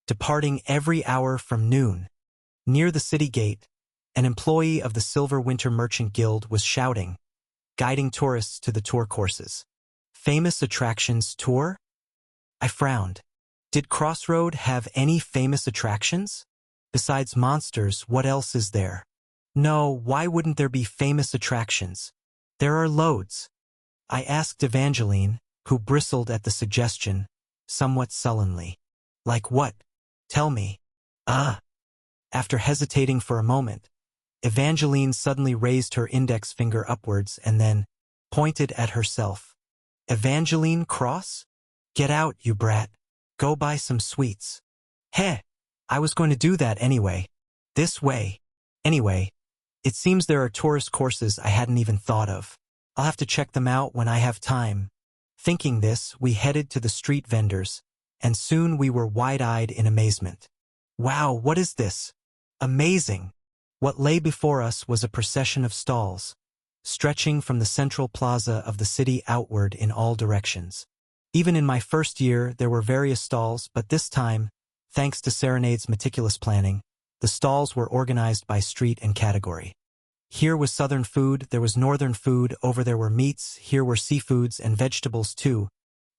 Departing every hour from noon. Near the city gate, an employee of the Silver Winter Merchant Guild was shouting, guiding tourists to the tour courses. Famous attractions tour? I frowned. Did Crossroad have any famous attractions? Besides monsters, what else is there? No, why wouldn't there be famous attractions? There are loads. I asked Evangeline, who bristled at the suggestion, somewhat sullenly. Like what? Tell me. After hesitating for a moment, Evangeline suddenly raised her index finger upwards and then pointed at herself. Evangeline Cross? Get out, you brat. Go buy some sweets. Heh, I was going to do that anyway. This way. Anyway, it seems there are tourist courses I hadn't even thought of. I'll have to check them out when I have time. Thinking this, we headed to the street vendors, and soon we were wide-eyed in amazement. Wow, what is this? Amazing! What lay before us was a procession of stalls, stretching from the central plaza of the city outward in all directions. Even in my first year, there were various stalls, but this time, thanks to Serenade's meticulous planning, the stalls were organized by street and category. Here was southern food, there was northern food, over there were meats, here were seafoods and vegetables too.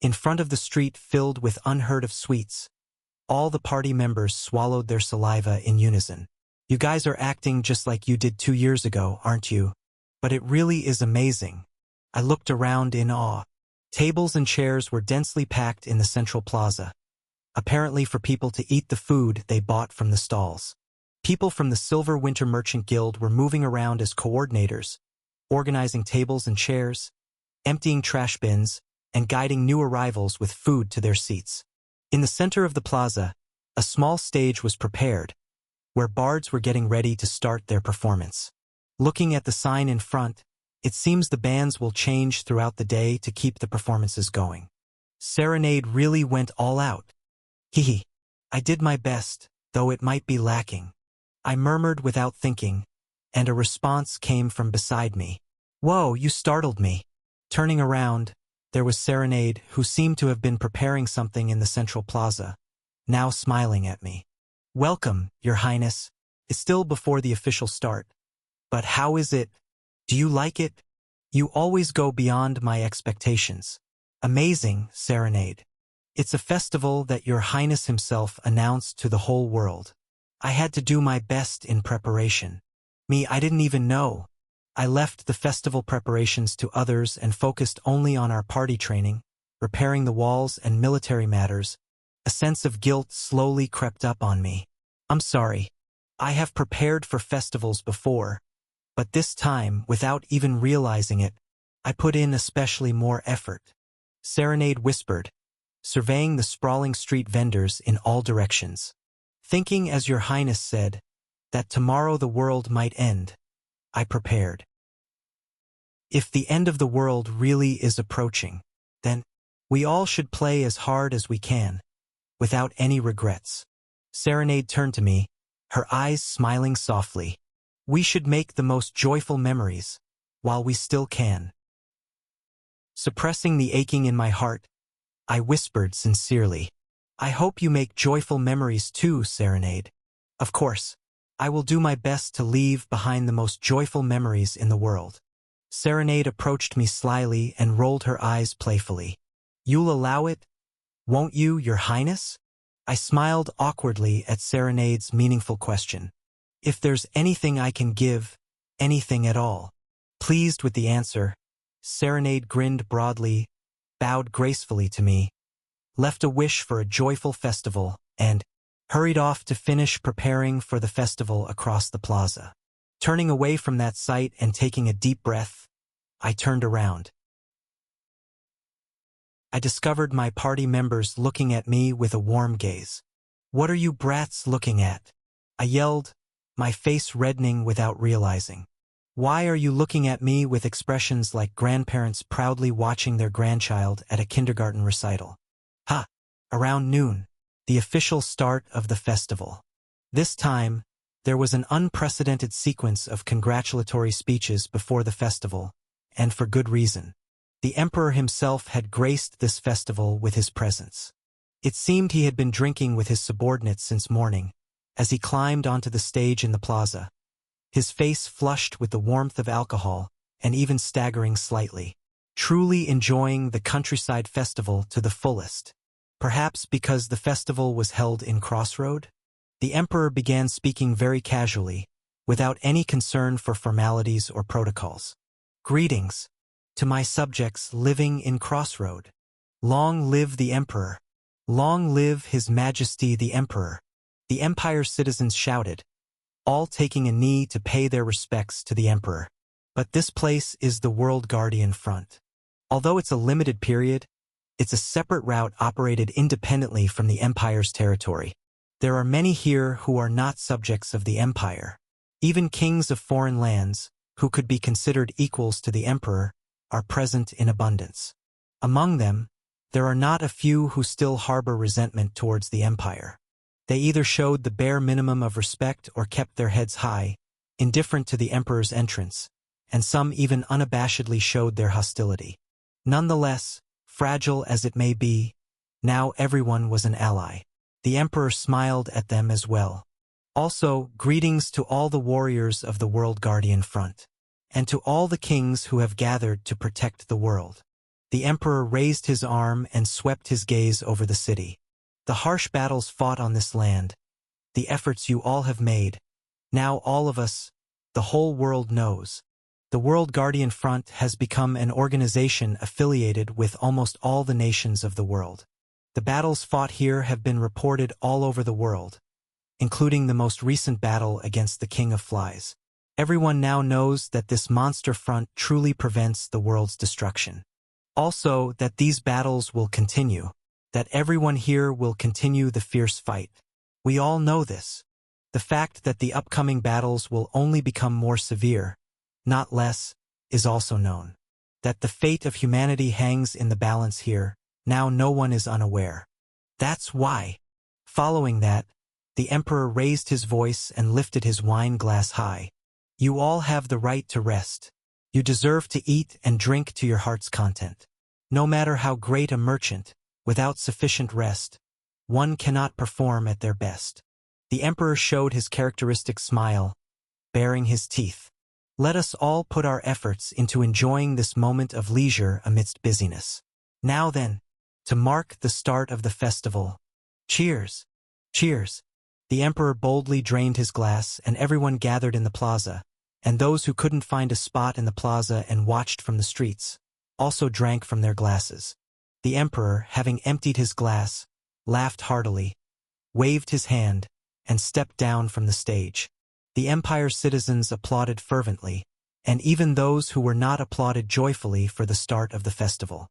In front of the street filled with unheard of sweets. All the party members swallowed their saliva in unison. You guys are acting just like you did 2 years ago, aren't you? But it really is amazing. I looked around in awe. Tables and chairs were densely packed in the central plaza, apparently for people to eat the food they bought from the stalls. People from the Silver Winter Merchant Guild were moving around as coordinators, organizing tables and chairs, emptying trash bins, and guiding new arrivals with food to their seats. In the center of the plaza, a small stage was prepared, where bards were getting ready to start their performance. Looking at the sign in front, it seems the bands will change throughout the day to keep the performances going. Serenade really went all out. Hee. I did my best, though it might be lacking. I murmured without thinking, and a response came from beside me. Whoa, you startled me. Turning around, there was Serenade, who seemed to have been preparing something in the central plaza, now smiling at me. Welcome, Your Highness. It's still before the official start. But how is it? Do you like it? You always go beyond my expectations. Amazing, Serenade. It's a festival that Your Highness himself announced to the whole world. I had to do my best in preparation. I didn't even know. I left the festival preparations to others and focused only on our party training, repairing the walls and military matters. A sense of guilt slowly crept up on me. I'm sorry. I have prepared for festivals before, but this time, without even realizing it, I put in especially more effort. Serenade whispered, surveying the sprawling street vendors in all directions. Thinking, as Your Highness said, that tomorrow the world might end, I prepared. If the end of the world really is approaching, then we all should play as hard as we can, without any regrets. Serenade turned to me, her eyes smiling softly. We should make the most joyful memories, while we still can. Suppressing the aching in my heart, I whispered sincerely, I hope you make joyful memories too, Serenade. Of course, I will do my best to leave behind the most joyful memories in the world. Serenade approached me slyly and rolled her eyes playfully. You'll allow it? Won't you, Your Highness? I smiled awkwardly at Serenade's meaningful question. If there's anything I can give, anything at all. Pleased with the answer, Serenade grinned broadly, bowed gracefully to me, left a wish for a joyful festival, and hurried off to finish preparing for the festival across the plaza. Turning away from that sight and taking a deep breath, I turned around. I discovered my party members looking at me with a warm gaze. What are you brats looking at? I yelled, my face reddening without realizing. Why are you looking at me with expressions like grandparents proudly watching their grandchild at a kindergarten recital? Ha! Around noon, the official start of the festival. This time, there was an unprecedented sequence of congratulatory speeches before the festival, and for good reason. The emperor himself had graced this festival with his presence. It seemed he had been drinking with his subordinates since morning, as he climbed onto the stage in the plaza, his face flushed with the warmth of alcohol and even staggering slightly, truly enjoying the countryside festival to the fullest. Perhaps because the festival was held in Crossroad? The emperor began speaking very casually, without any concern for formalities or protocols. Greetings to my subjects living in Crossroad. Long live the emperor. Long live His Majesty the Emperor. The empire's citizens shouted, all taking a knee to pay their respects to the emperor. But this place is the World Guardian Front. Although it's a limited period, it's a separate route operated independently from the empire's territory. There are many here who are not subjects of the empire. Even kings of foreign lands, who could be considered equals to the emperor, are present in abundance. Among them, there are not a few who still harbor resentment towards the empire. They either showed the bare minimum of respect or kept their heads high, indifferent to the emperor's entrance, and some even unabashedly showed their hostility. Nonetheless, fragile as it may be, now everyone was an ally. The emperor smiled at them as well. Also, greetings to all the warriors of the World Guardian Front, and to all the kings who have gathered to protect the world. The emperor raised his arm and swept his gaze over the city. The harsh battles fought on this land, the efforts you all have made, now all of us, the whole world knows. The World Guardian Front has become an organization affiliated with almost all the nations of the world. The battles fought here have been reported all over the world, including the most recent battle against the King of Flies. Everyone now knows that this monster front truly prevents the world's destruction. Also, that these battles will continue, that everyone here will continue the fierce fight. We all know this. The fact that the upcoming battles will only become more severe, not less, is also known. That the fate of humanity hangs in the balance here, now no one is unaware. That's why. Following that, the emperor raised his voice and lifted his wine glass high. You all have the right to rest. You deserve to eat and drink to your heart's content. No matter how great a merchant, without sufficient rest, one cannot perform at their best. The emperor showed his characteristic smile, baring his teeth. Let us all put our efforts into enjoying this moment of leisure amidst busyness. Now then, to mark the start of the festival. Cheers! Cheers! The emperor boldly drained his glass and everyone gathered in the plaza, and those who couldn't find a spot in the plaza and watched from the streets, also drank from their glasses. The emperor, having emptied his glass, laughed heartily, waved his hand, and stepped down from the stage. The empire's citizens applauded fervently, and even those who were not applauded joyfully for the start of the festival.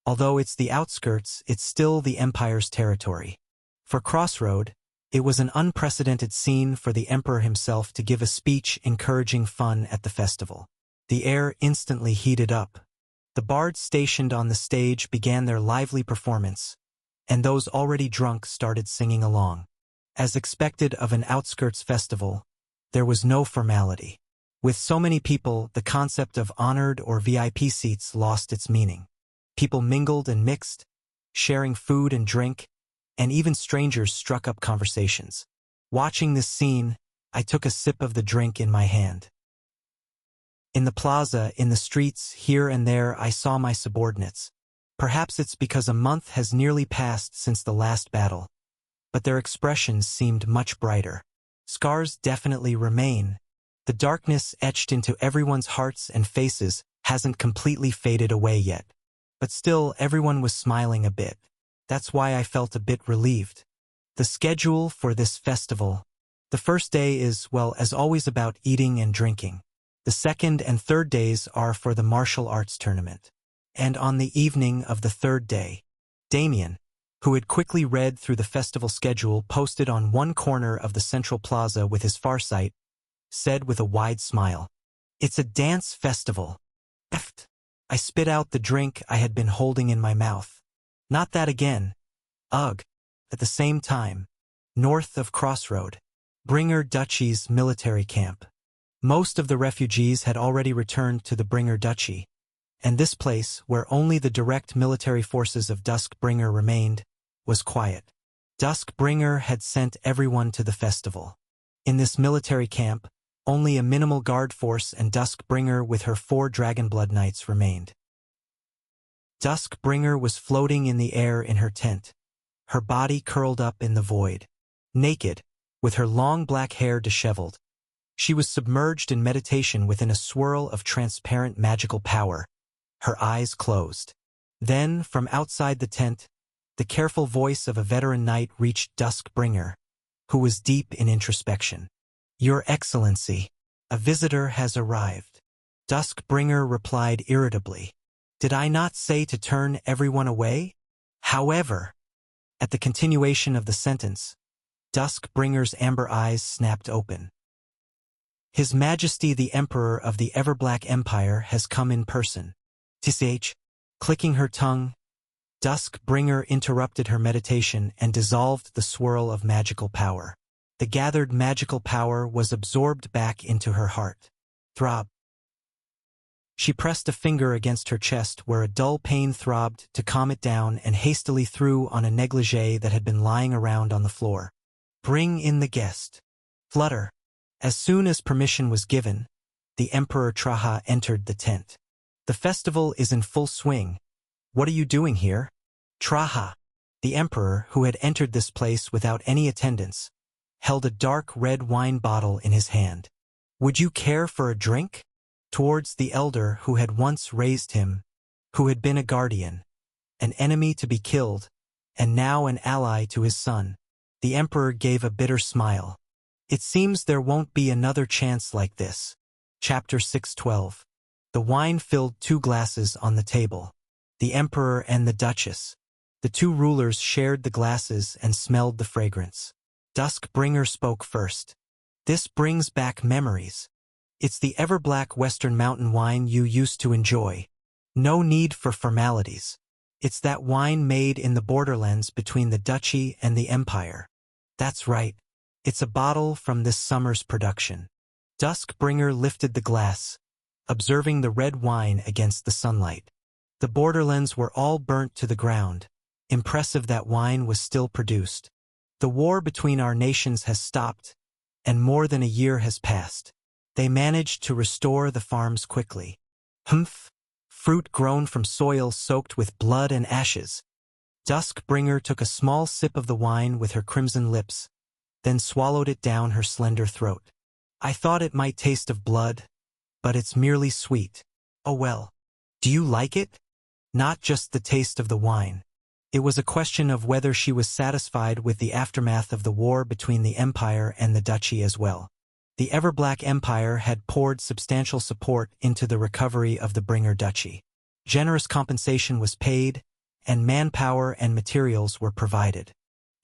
Although it's the outskirts, it's still the empire's territory. For Crossroad, it was an unprecedented scene for the emperor himself to give a speech encouraging fun at the festival. The air instantly heated up. The bards stationed on the stage began their lively performance, and those already drunk started singing along. As expected of an outskirts festival, there was no formality. With so many people, the concept of honored or VIP seats lost its meaning. People mingled and mixed, sharing food and drink, and even strangers struck up conversations. Watching this scene, I took a sip of the drink in my hand. In the plaza, in the streets, here and there, I saw my subordinates. Perhaps it's because a month has nearly passed since the last battle, but their expressions seemed much brighter. Scars definitely remain. The darkness etched into everyone's hearts and faces hasn't completely faded away yet. But still, everyone was smiling a bit. That's why I felt a bit relieved. The schedule for this festival. The first day is, well, as always, about eating and drinking. The second and third days are for the martial arts tournament. And on the evening of the third day, Damien, who had quickly read through the festival schedule posted on one corner of the central plaza with his farsight, said with a wide smile, "It's a dance festival." Effed. I spit out the drink I had been holding in my mouth. Not that again. Ugh. At the same time, north of Crossroad, Bringer Duchy's military camp. Most of the refugees had already returned to the Bringer Duchy, and this place, where only the direct military forces of Duskbringer remained, was quiet. Duskbringer had sent everyone to the festival. In this military camp, only a minimal guard force and Duskbringer with her 4 Dragonblood Knights remained. Duskbringer was floating in the air in her tent, her body curled up in the void. Naked, with her long black hair disheveled. She was submerged in meditation within a swirl of transparent magical power, her eyes closed. Then, from outside the tent, the careful voice of a veteran knight reached Duskbringer, who was deep in introspection. "Your Excellency, a visitor has arrived." Duskbringer replied irritably. "Did I not say to turn everyone away?" However, at the continuation of the sentence, Duskbringer's amber eyes snapped open. "His Majesty the Emperor of the Everblack Empire has come in person." Tsh, clicking her tongue, Duskbringer interrupted her meditation and dissolved the swirl of magical power. The gathered magical power was absorbed back into her heart. Throb. She pressed a finger against her chest where a dull pain throbbed to calm it down and hastily threw on a negligee that had been lying around on the floor. "Bring in the guest." Flutter. As soon as permission was given, the Emperor Traha entered the tent. "The festival is in full swing. What are you doing here?" Traha, the Emperor, who had entered this place without any attendants, held a dark red wine bottle in his hand. "Would you care for a drink?" Towards the elder who had once raised him, who had been a guardian, an enemy to be killed, and now an ally to his son, the Emperor gave a bitter smile. "It seems there won't be another chance like this." Chapter 6:12. The wine filled 2 glasses on the table. The Emperor and the Duchess. The 2 rulers shared the glasses and smelled the fragrance. Duskbringer spoke first. "This brings back memories. It's the Everblack Western Mountain wine you used to enjoy. No need for formalities. It's that wine made in the borderlands between the Duchy and the Empire." "That's right. It's a bottle from this summer's production." Duskbringer lifted the glass, observing the red wine against the sunlight. The borderlands were all burnt to the ground. Impressive that wine was still produced. The war between our nations has stopped, and more than a year has passed. They managed to restore the farms quickly. Humph! Fruit grown from soil soaked with blood and ashes. Duskbringer took a small sip of the wine with her crimson lips, then swallowed it down her slender throat. "I thought it might taste of blood, but it's merely sweet. Oh well. Do you like it?" Not just the taste of the wine. It was a question of whether she was satisfied with the aftermath of the war between the Empire and the Duchy as well. The Everblack Empire had poured substantial support into the recovery of the Bringer Duchy. Generous compensation was paid, and manpower and materials were provided.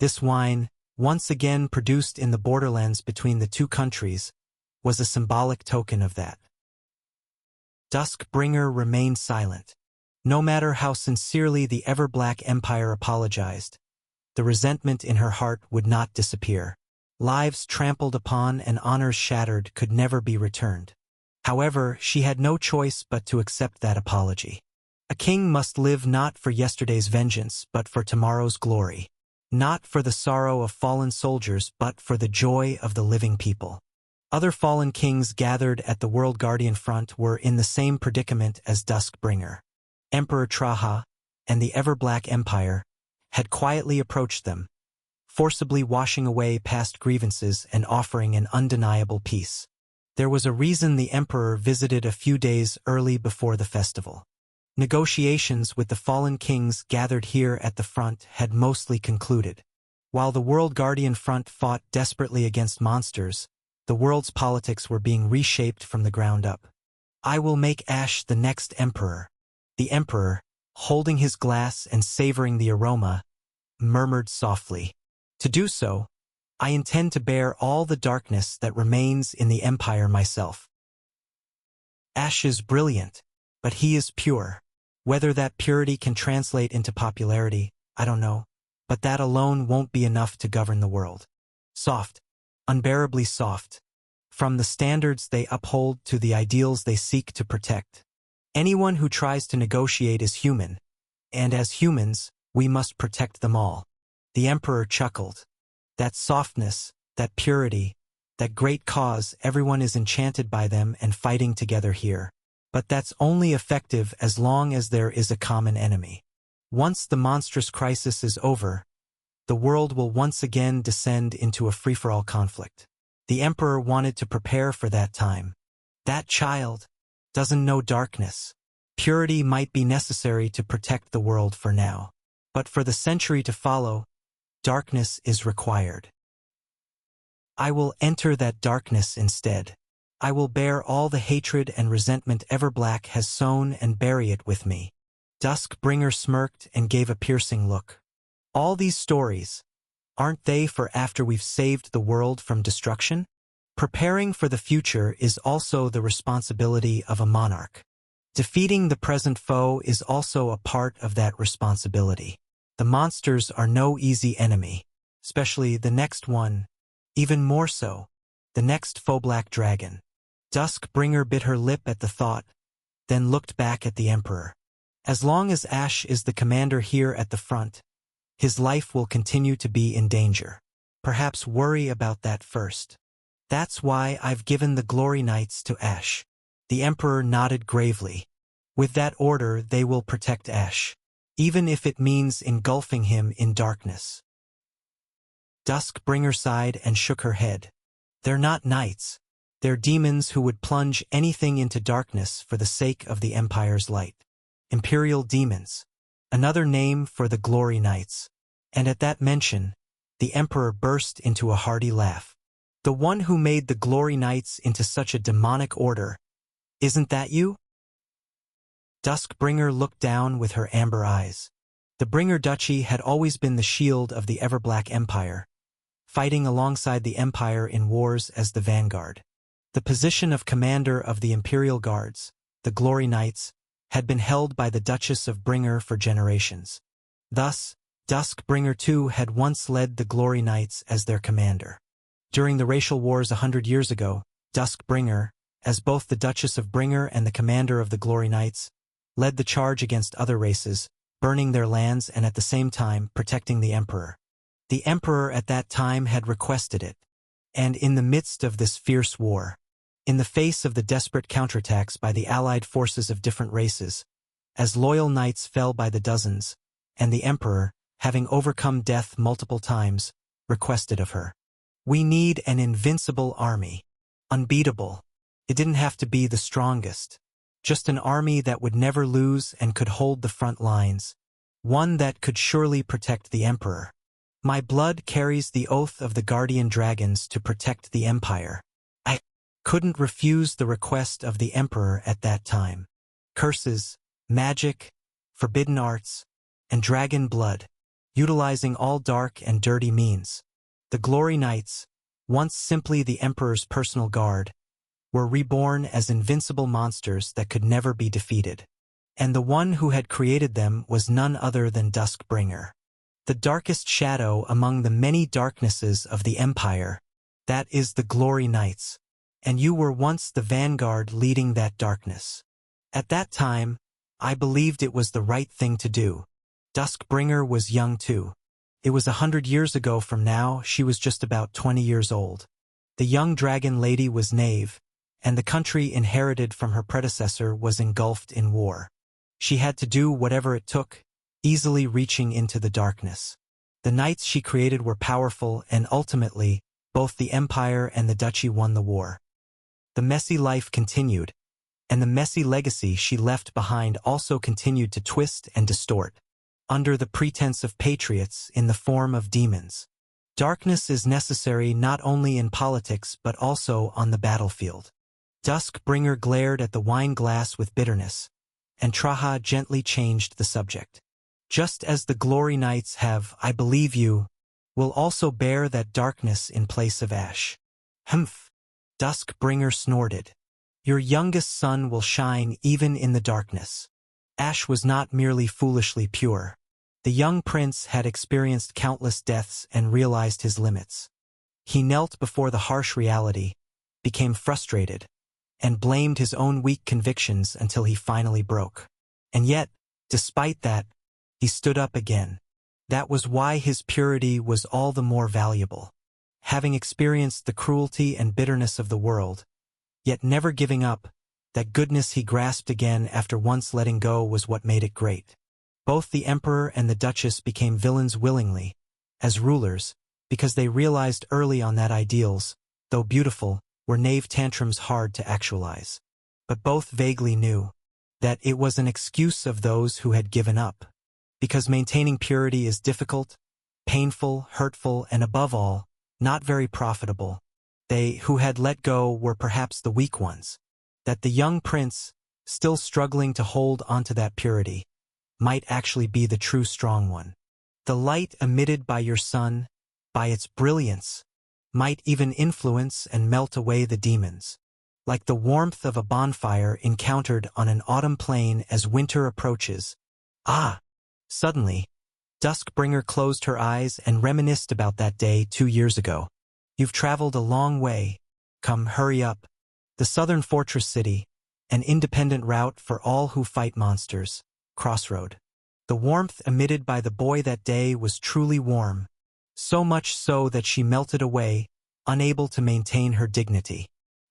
This wine, once again produced in the borderlands between the 2 countries, was a symbolic token of that. Duskbringer remained silent. No matter how sincerely the Everblack Empire apologized, the resentment in her heart would not disappear. Lives trampled upon and honors shattered could never be returned. However, she had no choice but to accept that apology. A king must live not for yesterday's vengeance but for tomorrow's glory. Not for the sorrow of fallen soldiers but for the joy of the living people. Other fallen kings gathered at the World Guardian front were in the same predicament as Duskbringer. Emperor Traha and the Everblack Empire had quietly approached them, forcibly washing away past grievances and offering an undeniable peace. There was a reason the Emperor visited a few days early before the festival. Negotiations with the fallen kings gathered here at the front had mostly concluded. While the World Guardian front fought desperately against monsters, the world's politics were being reshaped from the ground up. "I will make Ash the next emperor." The Emperor, holding his glass and savoring the aroma, murmured softly. "To do so, I intend to bear all the darkness that remains in the Empire myself." Ash is brilliant, but he is pure. Whether that purity can translate into popularity, I don't know, but that alone won't be enough to govern the world. Soft, unbearably soft, from the standards they uphold to the ideals they seek to protect. Anyone who tries to negotiate is human, and as humans, we must protect them all. The Emperor chuckled. That softness, that purity, that great cause, everyone is enchanted by them and fighting together here. But that's only effective as long as there is a common enemy. Once the monstrous crisis is over, the world will once again descend into a free-for-all conflict. The Emperor wanted to prepare for that time. That child doesn't know darkness. Purity might be necessary to protect the world for now. But for the century to follow, darkness is required. I will enter that darkness instead. I will bear all the hatred and resentment Everblack has sown and bury it with me. Duskbringer smirked and gave a piercing look. All these stories, aren't they for after we've saved the world from destruction? Preparing for the future is also the responsibility of a monarch. Defeating the present foe is also a part of that responsibility. The monsters are no easy enemy, especially the next one, even more so, the next foe Black Dragon. Duskbringer bit her lip at the thought, then looked back at the Emperor. As long as Ash is the commander here at the front, his life will continue to be in danger. Perhaps worry about that first. That's why I've given the Glory Knights to Ash. The Emperor nodded gravely. With that order, they will protect Ash, even if it means engulfing him in darkness. Duskbringer sighed and shook her head. They're not knights. They're demons who would plunge anything into darkness for the sake of the Empire's light. Imperial demons, another name for the Glory Knights. And at that mention, the Emperor burst into a hearty laugh. The one who made the Glory Knights into such a demonic order, isn't that you? Duskbringer looked down with her amber eyes. The Bringer Duchy had always been the shield of the Everblack Empire, fighting alongside the Empire in wars as the vanguard. The position of commander of the Imperial Guards, the Glory Knights, had been held by the Duchess of Bringer for generations. Thus, Duskbringer too had once led the Glory Knights as their commander. During the racial wars 100 years ago, Duskbringer, as both the Duchess of Bringer and the commander of the Glory Knights, led the charge against other races, burning their lands and at the same time protecting the Emperor. The Emperor at that time had requested it. And in the midst of this fierce war, in the face of the desperate counterattacks by the allied forces of different races, as loyal knights fell by the dozens, and the Emperor, having overcome death multiple times, requested of her. We need an invincible army. Unbeatable. It didn't have to be the strongest. Just an army that would never lose and could hold the front lines. One that could surely protect the Emperor. My blood carries the oath of the Guardian Dragons to protect the Empire. I couldn't refuse the request of the Emperor at that time. Curses, magic, forbidden arts, and dragon blood, utilizing all dark and dirty means. The Glory Knights, once simply the Emperor's personal guard, were reborn as invincible monsters that could never be defeated. And the one who had created them was none other than Duskbringer. The darkest shadow among the many darknesses of the Empire, that is the Glory Knights, and you were once the vanguard leading that darkness. At that time, I believed it was the right thing to do. Duskbringer was young too. It was 100 years ago from now. She was just about 20 years old. The young dragon lady was Knave, and the country inherited from her predecessor was engulfed in war. She had to do whatever it took, easily reaching into the darkness. The knights she created were powerful, and ultimately, both the Empire and the Duchy won the war. The messy life continued, and the messy legacy she left behind also continued to twist and distort, under the pretense of patriots in the form of demons. Darkness is necessary not only in politics but also on the battlefield. Duskbringer glared at the wine glass with bitterness, and Traha gently changed the subject. Just as the Glory Knights have, I believe you, will also bear that darkness in place of Ash. Humph! Duskbringer snorted. Your youngest son will shine even in the darkness. Ash was not merely foolishly pure. The young prince had experienced countless deaths and realized his limits. He knelt before the harsh reality, became frustrated, and blamed his own weak convictions until he finally broke. And yet, despite that, he stood up again. That was why his purity was all the more valuable. Having experienced the cruelty and bitterness of the world, yet never giving up, that goodness he grasped again after once letting go was what made it great. Both the Emperor and the Duchess became villains willingly, as rulers, because they realized early on that ideals, though beautiful, were knave tantrums hard to actualize. But both vaguely knew that it was an excuse of those who had given up. Because maintaining purity is difficult, painful, hurtful, and above all, not very profitable. They who had let go were perhaps the weak ones. That the young prince, still struggling to hold onto that purity, might actually be the true strong one. The light emitted by your sun, by its brilliance, might even influence and melt away the demons. Like the warmth of a bonfire encountered on an autumn plain as winter approaches. Ah! Suddenly, Duskbringer closed her eyes and reminisced about that day 2 years ago. You've traveled a long way. Come, hurry up. The southern fortress city, an independent route for all who fight monsters. Crossroad. The warmth emitted by the boy that day was truly warm, so much so that she melted away, unable to maintain her dignity.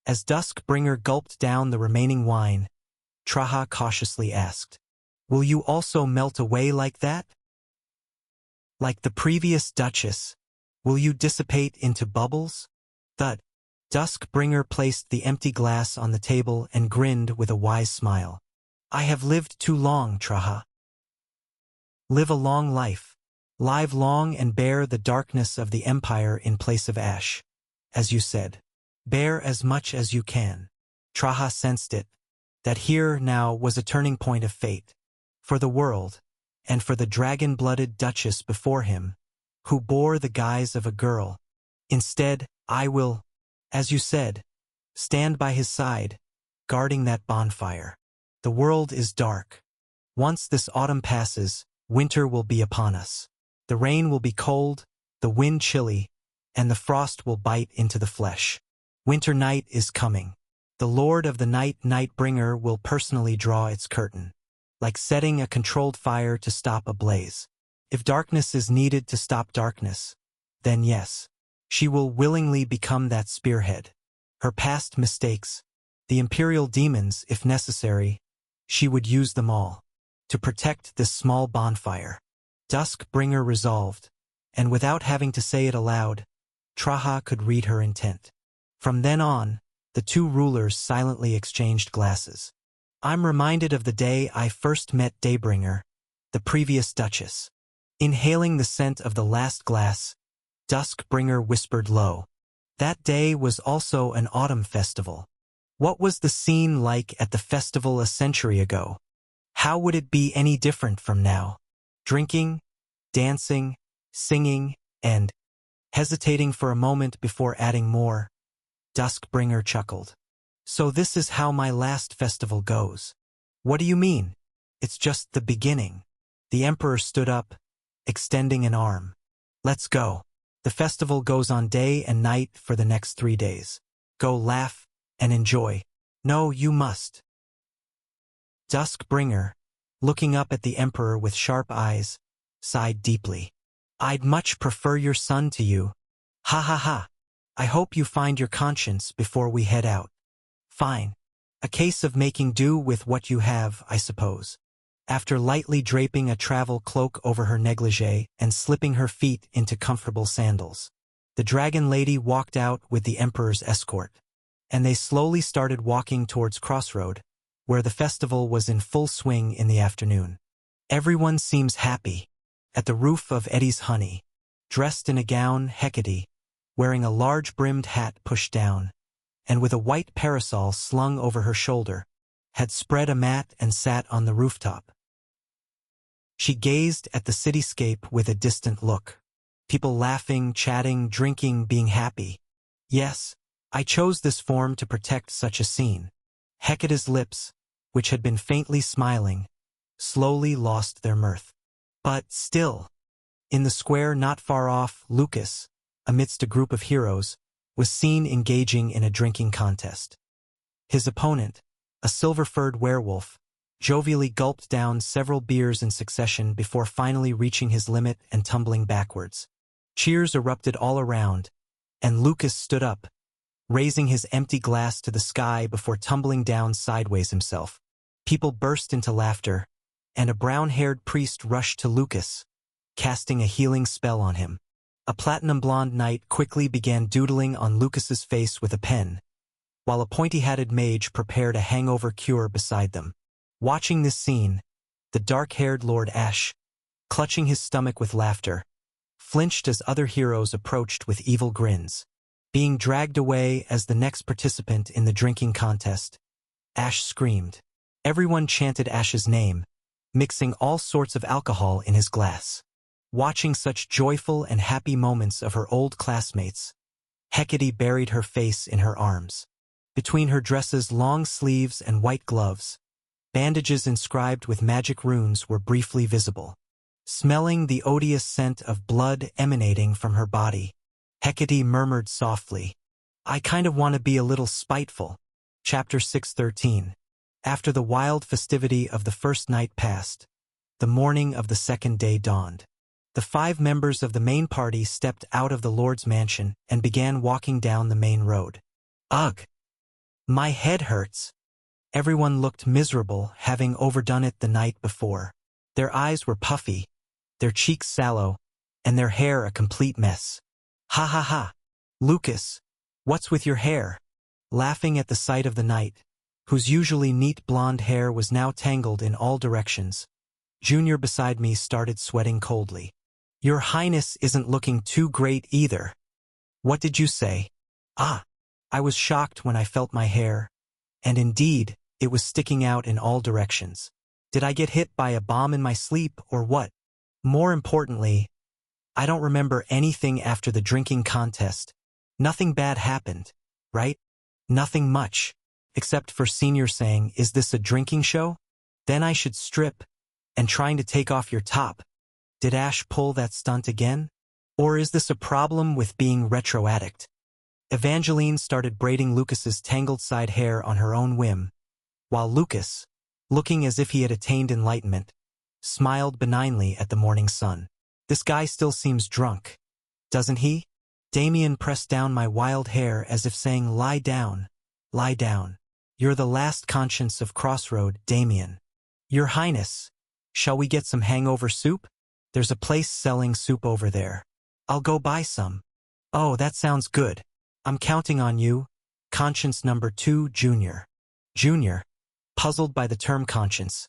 As Duskbringer gulped down the remaining wine, Traha cautiously asked, "Will you also melt away like that? Like the previous Duchess, will you dissipate into bubbles?" Thud. Duskbringer placed the empty glass on the table and grinned with a wise smile. "I have lived too long, Traha. Live a long life. Live long and bear the darkness of the empire in place of ash. As you said, bear as much as you can." Traha sensed it, that here now was a turning point of fate. For the world, and for the dragon-blooded Duchess before him, who bore the guise of a girl. Instead, I will, as you said, stand by his side, guarding that bonfire. The world is dark. Once this autumn passes, winter will be upon us. The rain will be cold, the wind chilly, and the frost will bite into the flesh. Winter night is coming. The Lord of the Night, Nightbringer, will personally draw its curtain, like setting a controlled fire to stop a blaze. If darkness is needed to stop darkness, then yes, she will willingly become that spearhead. Her past mistakes, the imperial demons if necessary, she would use them all to protect this small bonfire. Duskbringer resolved, and without having to say it aloud, Traha could read her intent. From then on, the two rulers silently exchanged glasses. I'm reminded of the day I first met Daybringer, the previous Duchess. Inhaling the scent of the last glass, Duskbringer whispered low. That day was also an autumn festival. What was the scene like at the festival a century ago? How would it be any different from now? Drinking, dancing, singing, and, hesitating for a moment before adding more, Duskbringer chuckled. So this is how my last festival goes. What do you mean? It's just the beginning. The Emperor stood up, extending an arm. Let's go. The festival goes on day and night for the next 3 days. Go laugh and enjoy. No, you must. Duskbringer, looking up at the Emperor with sharp eyes, sighed deeply. I'd much prefer your son to you. Ha ha ha. I hope you find your conscience before we head out. Fine. A case of making do with what you have, I suppose. After lightly draping a travel cloak over her negligee and slipping her feet into comfortable sandals, the dragon lady walked out with the Emperor's escort, and they slowly started walking towards Crossroad, where the festival was in full swing in the afternoon. Everyone seems happy. At the roof of Eddie's Honey, dressed in a gown, Hecate, wearing a large-brimmed hat pushed down, and with a white parasol slung over her shoulder, had spread a mat and sat on the rooftop. She gazed at the cityscape with a distant look. People laughing, chatting, drinking, being happy. Yes, I chose this form to protect such a scene. Hecate's lips, which had been faintly smiling, slowly lost their mirth. But still, in the square not far off, Lucas, amidst a group of heroes, was seen engaging in a drinking contest. His opponent, a silver-furred werewolf, jovially gulped down several beers in succession before finally reaching his limit and tumbling backwards. Cheers erupted all around, and Lucas stood up, raising his empty glass to the sky before tumbling down sideways himself. People burst into laughter, and a brown-haired priest rushed to Lucas, casting a healing spell on him. A platinum blonde knight quickly began doodling on Lucas's face with a pen, while a pointy-hatted mage prepared a hangover cure beside them. Watching this scene, the dark-haired Lord Ash, clutching his stomach with laughter, flinched as other heroes approached with evil grins. Being dragged away as the next participant in the drinking contest, Ash screamed. Everyone chanted Ash's name, mixing all sorts of alcohol in his glass. Watching such joyful and happy moments of her old classmates, Hecate buried her face in her arms. Between her dress's long sleeves and white gloves, bandages inscribed with magic runes were briefly visible. Smelling the odious scent of blood emanating from her body, Hecate murmured softly, "I kind of want to be a little spiteful." Chapter 6:13. After the wild festivity of the first night passed, the morning of the second day dawned. The 5 members of the main party stepped out of the Lord's mansion and began walking down the main road. Ugh! My head hurts. Everyone looked miserable, having overdone it the night before. Their eyes were puffy, their cheeks sallow, and their hair a complete mess. Ha ha ha! Lucas, what's with your hair? Laughing at the sight of the knight, whose usually neat blonde hair was now tangled in all directions, Junior beside me started sweating coldly. Your Highness isn't looking too great either. What did you say? Ah! I was shocked when I felt my hair, and indeed, it was sticking out in all directions. Did I get hit by a bomb in my sleep or what? More importantly, I don't remember anything after the drinking contest. Nothing bad happened, right? Nothing much, except for Senior saying, "Is this a drinking show? Then I should strip," and trying to take off your top. Did Ash pull that stunt again? Or is this a problem with being retro-addict? Evangeline started braiding Lucas's tangled side hair on her own whim, while Lucas, looking as if he had attained enlightenment, smiled benignly at the morning sun. This guy still seems drunk, doesn't he? Damien pressed down my wild hair as if saying, lie down, lie down. You're the last conscience of Crossroad, Damien. Your Highness, shall we get some hangover soup? There's a place selling soup over there. I'll go buy some. Oh, that sounds good. I'm counting on you. Conscience number 2, Junior. Junior, puzzled by the term conscience,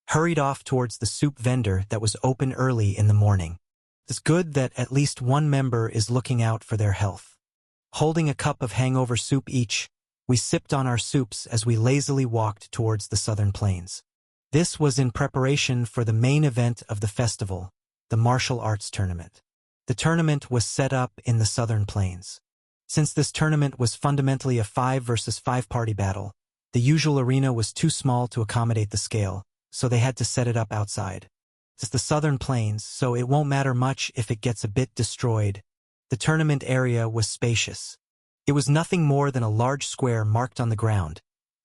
hurried off towards the soup vendor that was open early in the morning. It's good that at least one member is looking out for their health. Holding a cup of hangover soup each, we sipped on our soups as we lazily walked towards the southern plains. This was in preparation for the main event of the festival, the martial arts tournament. The tournament was set up in the southern plains. Since this tournament was fundamentally a 5 versus 5 party battle, the usual arena was too small to accommodate the scale, so they had to set it up outside. It's the southern plains, so it won't matter much if it gets a bit destroyed. The tournament area was spacious. It was nothing more than a large square marked on the ground,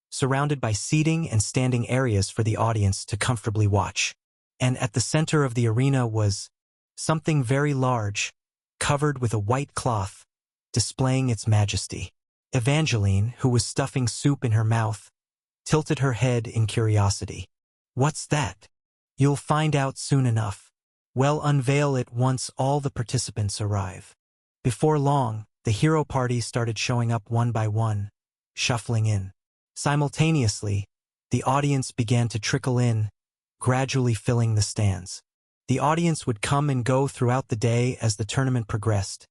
surrounded by seating and standing areas for the audience to comfortably watch. And at the center of the arena was something very large, covered with a white cloth, displaying its majesty. Evangeline, who was stuffing soup in her mouth, tilted her head in curiosity. What's that? You'll find out soon enough. We'll unveil it once all the participants arrive. Before long, the hero party started showing up one by one, shuffling in. Simultaneously, the audience began to trickle in, gradually filling the stands. The audience would come and go throughout the day as the tournament progressed,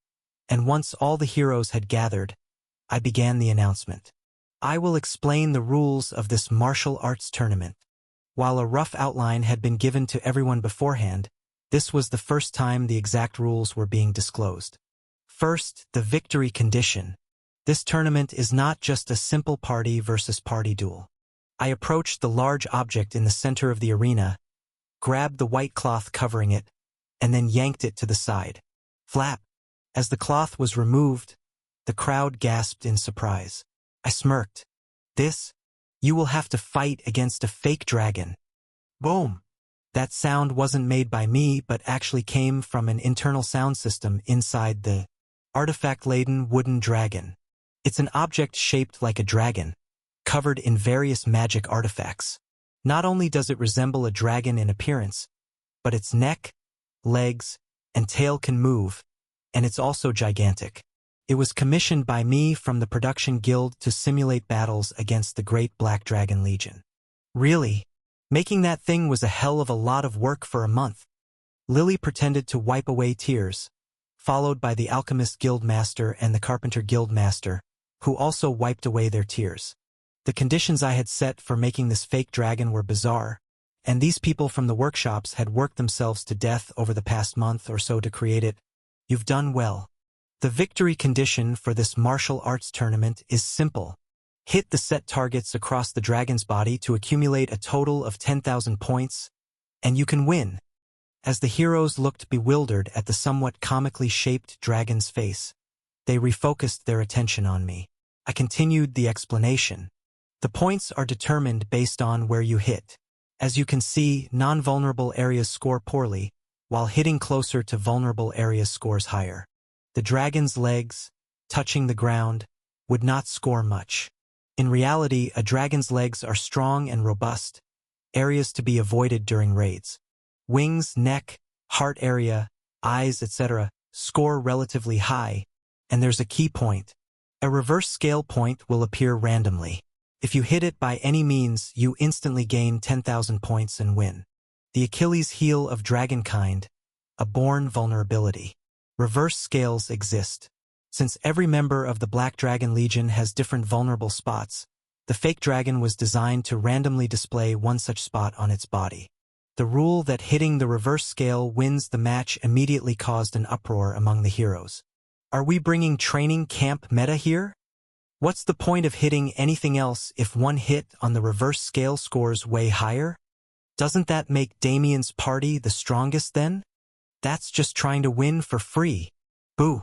and once all the heroes had gathered, I began the announcement. I will explain the rules of this martial arts tournament. While a rough outline had been given to everyone beforehand, this was the first time the exact rules were being disclosed. First, the victory condition. This tournament is not just a simple party versus party duel. I approached the large object in the center of the arena, grabbed the white cloth covering it, and then yanked it to the side. Flap! As the cloth was removed, the crowd gasped in surprise. I smirked. This? You will have to fight against a fake dragon. Boom! That sound wasn't made by me but actually came from an internal sound system inside the artifact-laden wooden dragon. It's an object shaped like a dragon, covered in various magic artifacts. Not only does it resemble a dragon in appearance, but its neck, legs, and tail can move, and it's also gigantic. It was commissioned by me from the production guild to simulate battles against the Great Black Dragon Legion. Really? Making that thing was a hell of a lot of work for a month. Lily pretended to wipe away tears, followed by the Alchemist Guild Master and the Carpenter Guild Master, who also wiped away their tears. The conditions I had set for making this fake dragon were bizarre, and these people from the workshops had worked themselves to death over the past month or so to create it. You've done well. The victory condition for this martial arts tournament is simple. Hit the set targets across the dragon's body to accumulate a total of 10,000 points, and you can win. As the heroes looked bewildered at the somewhat comically shaped dragon's face, they refocused their attention on me. I continued the explanation. The points are determined based on where you hit. As you can see, non-vulnerable areas score poorly, while hitting closer to vulnerable areas scores higher. The dragon's legs, touching the ground, would not score much. In reality, a dragon's legs are strong and robust, areas to be avoided during raids. Wings, neck, heart area, eyes, etc. score relatively high, and there's a key point. A reverse scale point will appear randomly. If you hit it by any means, you instantly gain 10,000 points and win. The Achilles heel of dragonkind, a born vulnerability. Reverse scales exist. Since every member of the Black Dragon Legion has different vulnerable spots, the fake dragon was designed to randomly display one such spot on its body. The rule that hitting the reverse scale wins the match immediately caused an uproar among the heroes. Are we bringing training camp meta here? What's the point of hitting anything else if one hit on the reverse scale scores way higher? Doesn't that make Damien's party the strongest then? That's just trying to win for free. Boo.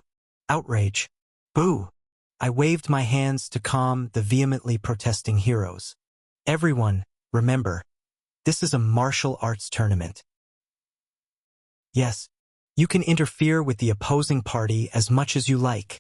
Outrage. Boo. I waved my hands to calm the vehemently protesting heroes. Everyone, remember, this is a martial arts tournament. Yes, you can interfere with the opposing party as much as you like.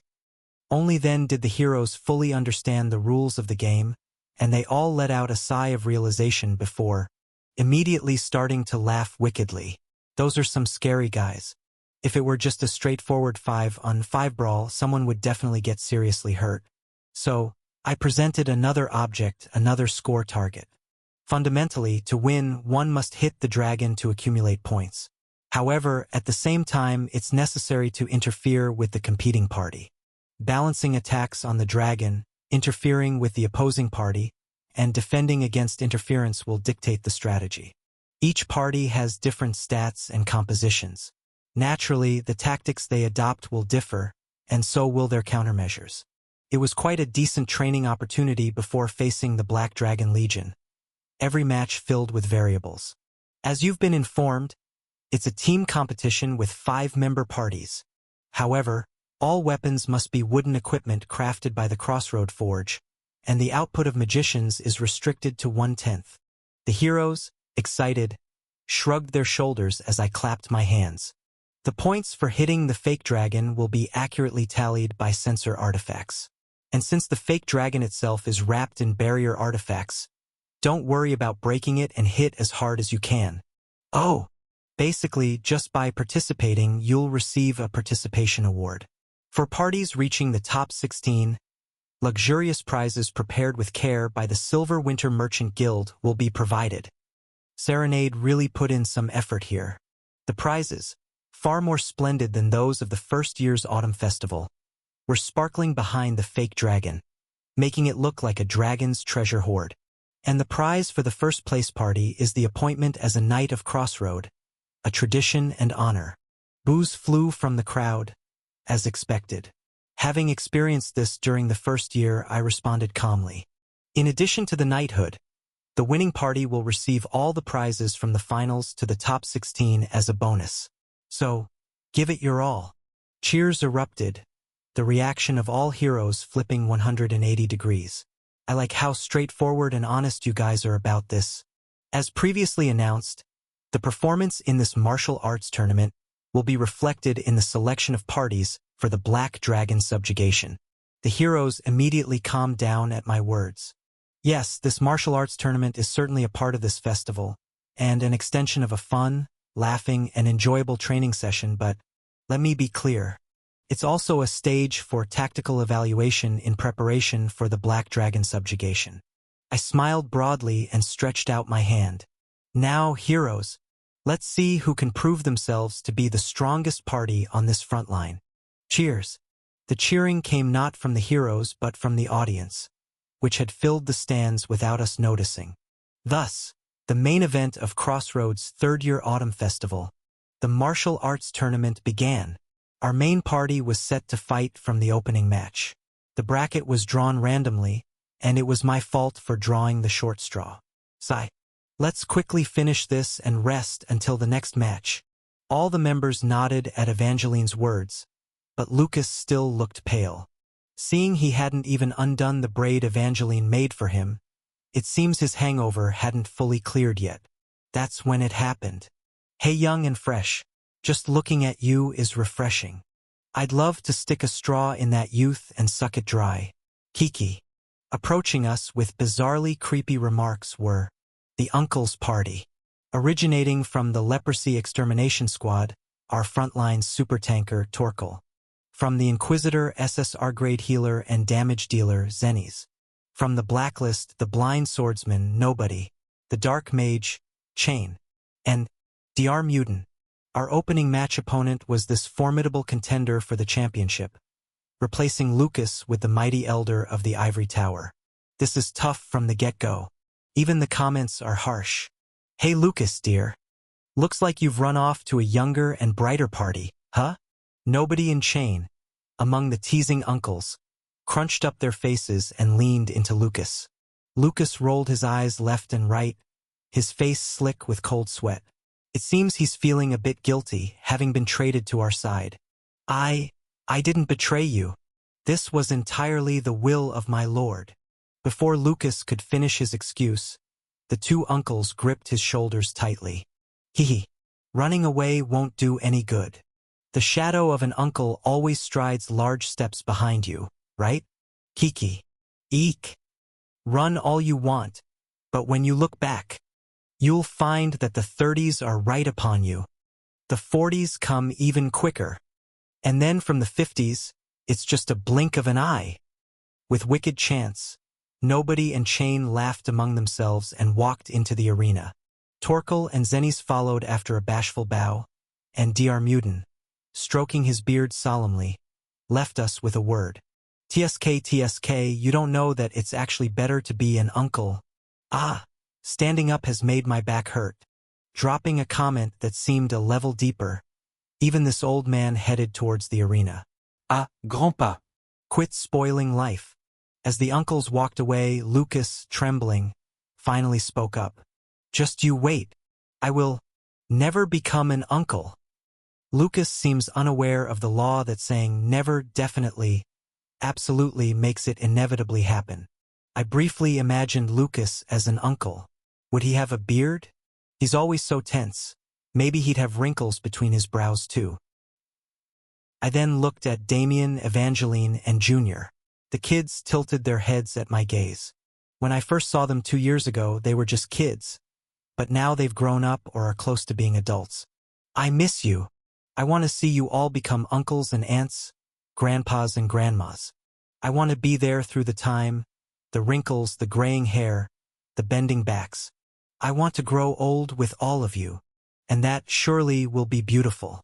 Only then did the heroes fully understand the rules of the game, and they all let out a sigh of realization before immediately starting to laugh wickedly. Those are some scary guys. If it were just a straightforward 5-on-5 brawl, someone would definitely get seriously hurt. So, I presented another object, another score target. Fundamentally, to win, one must hit the dragon to accumulate points. However, at the same time, it's necessary to interfere with the competing party. Balancing attacks on the dragon, interfering with the opposing party, and defending against interference will dictate the strategy. Each party has different stats and compositions. Naturally, the tactics they adopt will differ, and so will their countermeasures. It was quite a decent training opportunity before facing the Black Dragon Legion. Every match filled with variables. As you've been informed, it's a team competition with 5-member parties. However, all weapons must be wooden equipment crafted by the Crossroad Forge, and the output of magicians is restricted to 1/10. The heroes, excited, shrugged their shoulders as I clapped my hands. The points for hitting the fake dragon will be accurately tallied by sensor artifacts. And since the fake dragon itself is wrapped in barrier artifacts, don't worry about breaking it and hit as hard as you can. Oh! Basically, just by participating, you'll receive a participation award. For parties reaching the top 16, luxurious prizes prepared with care by the Silver Winter Merchant Guild will be provided. Serenade really put in some effort here. The prizes, far more splendid than those of the first year's Autumn Festival, were sparkling behind the fake dragon, making it look like a dragon's treasure hoard. And the prize for the first place party is the appointment as a Knight of Crossroad, a tradition and honor. Boos flew from the crowd, as expected. Having experienced this during the first year, I responded calmly. In addition to the knighthood, the winning party will receive all the prizes from the finals to the top 16 as a bonus. So, give it your all. Cheers erupted, the reaction of all heroes flipping 180 degrees. I like how straightforward and honest you guys are about this. As previously announced, the performance in this martial arts tournament will be reflected in the selection of parties for the Black Dragon subjugation. The heroes immediately calmed down at my words. Yes, this martial arts tournament is certainly a part of this festival, and an extension of a fun, laughing, and enjoyable training session, but let me be clear. It's also a stage for tactical evaluation in preparation for the Black Dragon subjugation. I smiled broadly and stretched out my hand. Now, heroes, let's see who can prove themselves to be the strongest party on this front line. Cheers. The cheering came not from the heroes but from the audience, which had filled the stands without us noticing. Thus, the main event of Crossroads' third-year autumn festival, the martial arts tournament, began. Our main party was set to fight from the opening match. The bracket was drawn randomly, and it was my fault for drawing the short straw. Sigh. Let's quickly finish this and rest until the next match. All the members nodded at Evangeline's words, but Lucas still looked pale. Seeing he hadn't even undone the braid Evangeline made for him, it seems his hangover hadn't fully cleared yet. That's when it happened. Hey, young and fresh, just looking at you is refreshing. I'd love to stick a straw in that youth and suck it dry. Kiki. Approaching us with bizarrely creepy remarks were the Uncle's Party. Originating from the Leprosy Extermination Squad, our frontline supertanker Torkel. From the Inquisitor SSR grade healer and damage dealer Zennies. From the Blacklist, the Blind Swordsman Nobody, the Dark Mage Chain, and Dr. Mutin. Our opening match opponent was this formidable contender for the championship, replacing Lucas with the mighty Elder of the Ivory Tower. This is tough from the get-go. Even the comments are harsh. Hey Lucas, dear. Looks like you've run off to a younger and brighter party, huh? Nobody in Chain, among the teasing uncles, crunched up their faces and leaned into Lucas. Lucas rolled his eyes left and right, his face slick with cold sweat. It seems he's feeling a bit guilty, having been traded to our side. I didn't betray you. This was entirely the will of my lord. Before Lucas could finish his excuse, the two uncles gripped his shoulders tightly. Hee. Running away won't do any good. The shadow of an uncle always strides large steps behind you, right? Kiki. Eek. Run all you want, but when you look back, you'll find that the 30s are right upon you. The 40s come even quicker. And then from the 50s, it's just a blink of an eye. With wicked chants, Nobody and Chain laughed among themselves and walked into the arena. Torkel and Zennies followed after a bashful bow, and Dr. Mutin, stroking his beard solemnly, left us with a word. TSK, you don't know that it's actually better to be an uncle. Standing up has made my back hurt. Dropping a comment that seemed a level deeper, even this old man headed towards the arena. Grandpa. Quit spoiling life. As the uncles walked away, Lucas, trembling, finally spoke up. Just you wait. I will never become an uncle. Lucas seems unaware of the law that saying never definitely, absolutely makes it inevitably happen. I briefly imagined Lucas as an uncle. Would he have a beard? He's always so tense. Maybe he'd have wrinkles between his brows too. I then looked at Damien, Evangeline, and Junior. The kids tilted their heads at my gaze. When I first saw them 2 years ago, they were just kids. But now they've grown up or are close to being adults. I miss you. I want to see you all become uncles and aunts, grandpas and grandmas. I want to be there through the time, the wrinkles, the graying hair, the bending backs. I want to grow old with all of you, and that surely will be beautiful.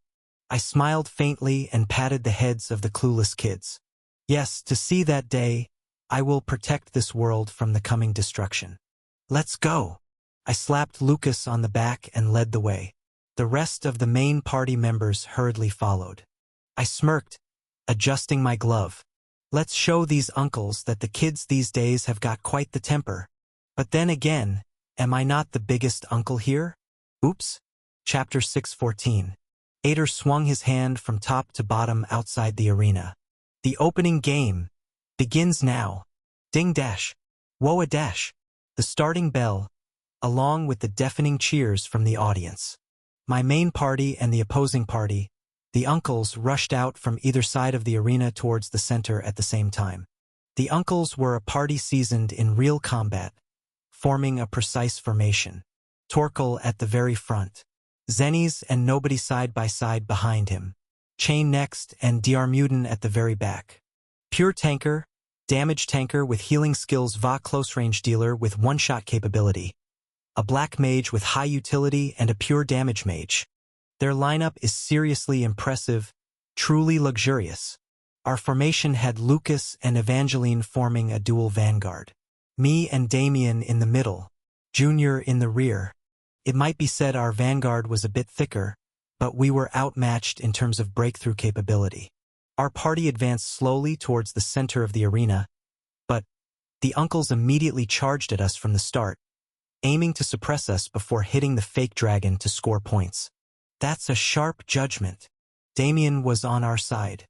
I smiled faintly and patted the heads of the clueless kids. Yes, to see that day, I will protect this world from the coming destruction. Let's go. I slapped Lucas on the back and led the way. The rest of the main party members hurriedly followed. I smirked, adjusting my glove. Let's show these uncles that the kids these days have got quite the temper. But then again, am I not the biggest uncle here? Oops. Chapter 6:14. Ader swung his hand from top to bottom outside the arena. The opening game begins now. Ding dash. Whoa a dash. The starting bell, along with the deafening cheers from the audience. My main party and the opposing party, the uncles, rushed out from either side of the arena towards the center at the same time. The uncles were a party seasoned in real combat, forming a precise formation. Torkel at the very front. Zennies and Nobody side by side behind him. Chain next, and Diarmutin at the very back. Pure tanker, damage tanker with healing skills, Va close-range dealer with one-shot capability. A black mage with high utility and a pure damage mage. Their lineup is seriously impressive, truly luxurious. Our formation had Lucas and Evangeline forming a dual vanguard. Me and Damien in the middle, Junior in the rear. It might be said our vanguard was a bit thicker, but we were outmatched in terms of breakthrough capability. Our party advanced slowly towards the center of the arena, but the uncles immediately charged at us from the start, aiming to suppress us before hitting the fake dragon to score points. That's a sharp judgment. Damien was on our side.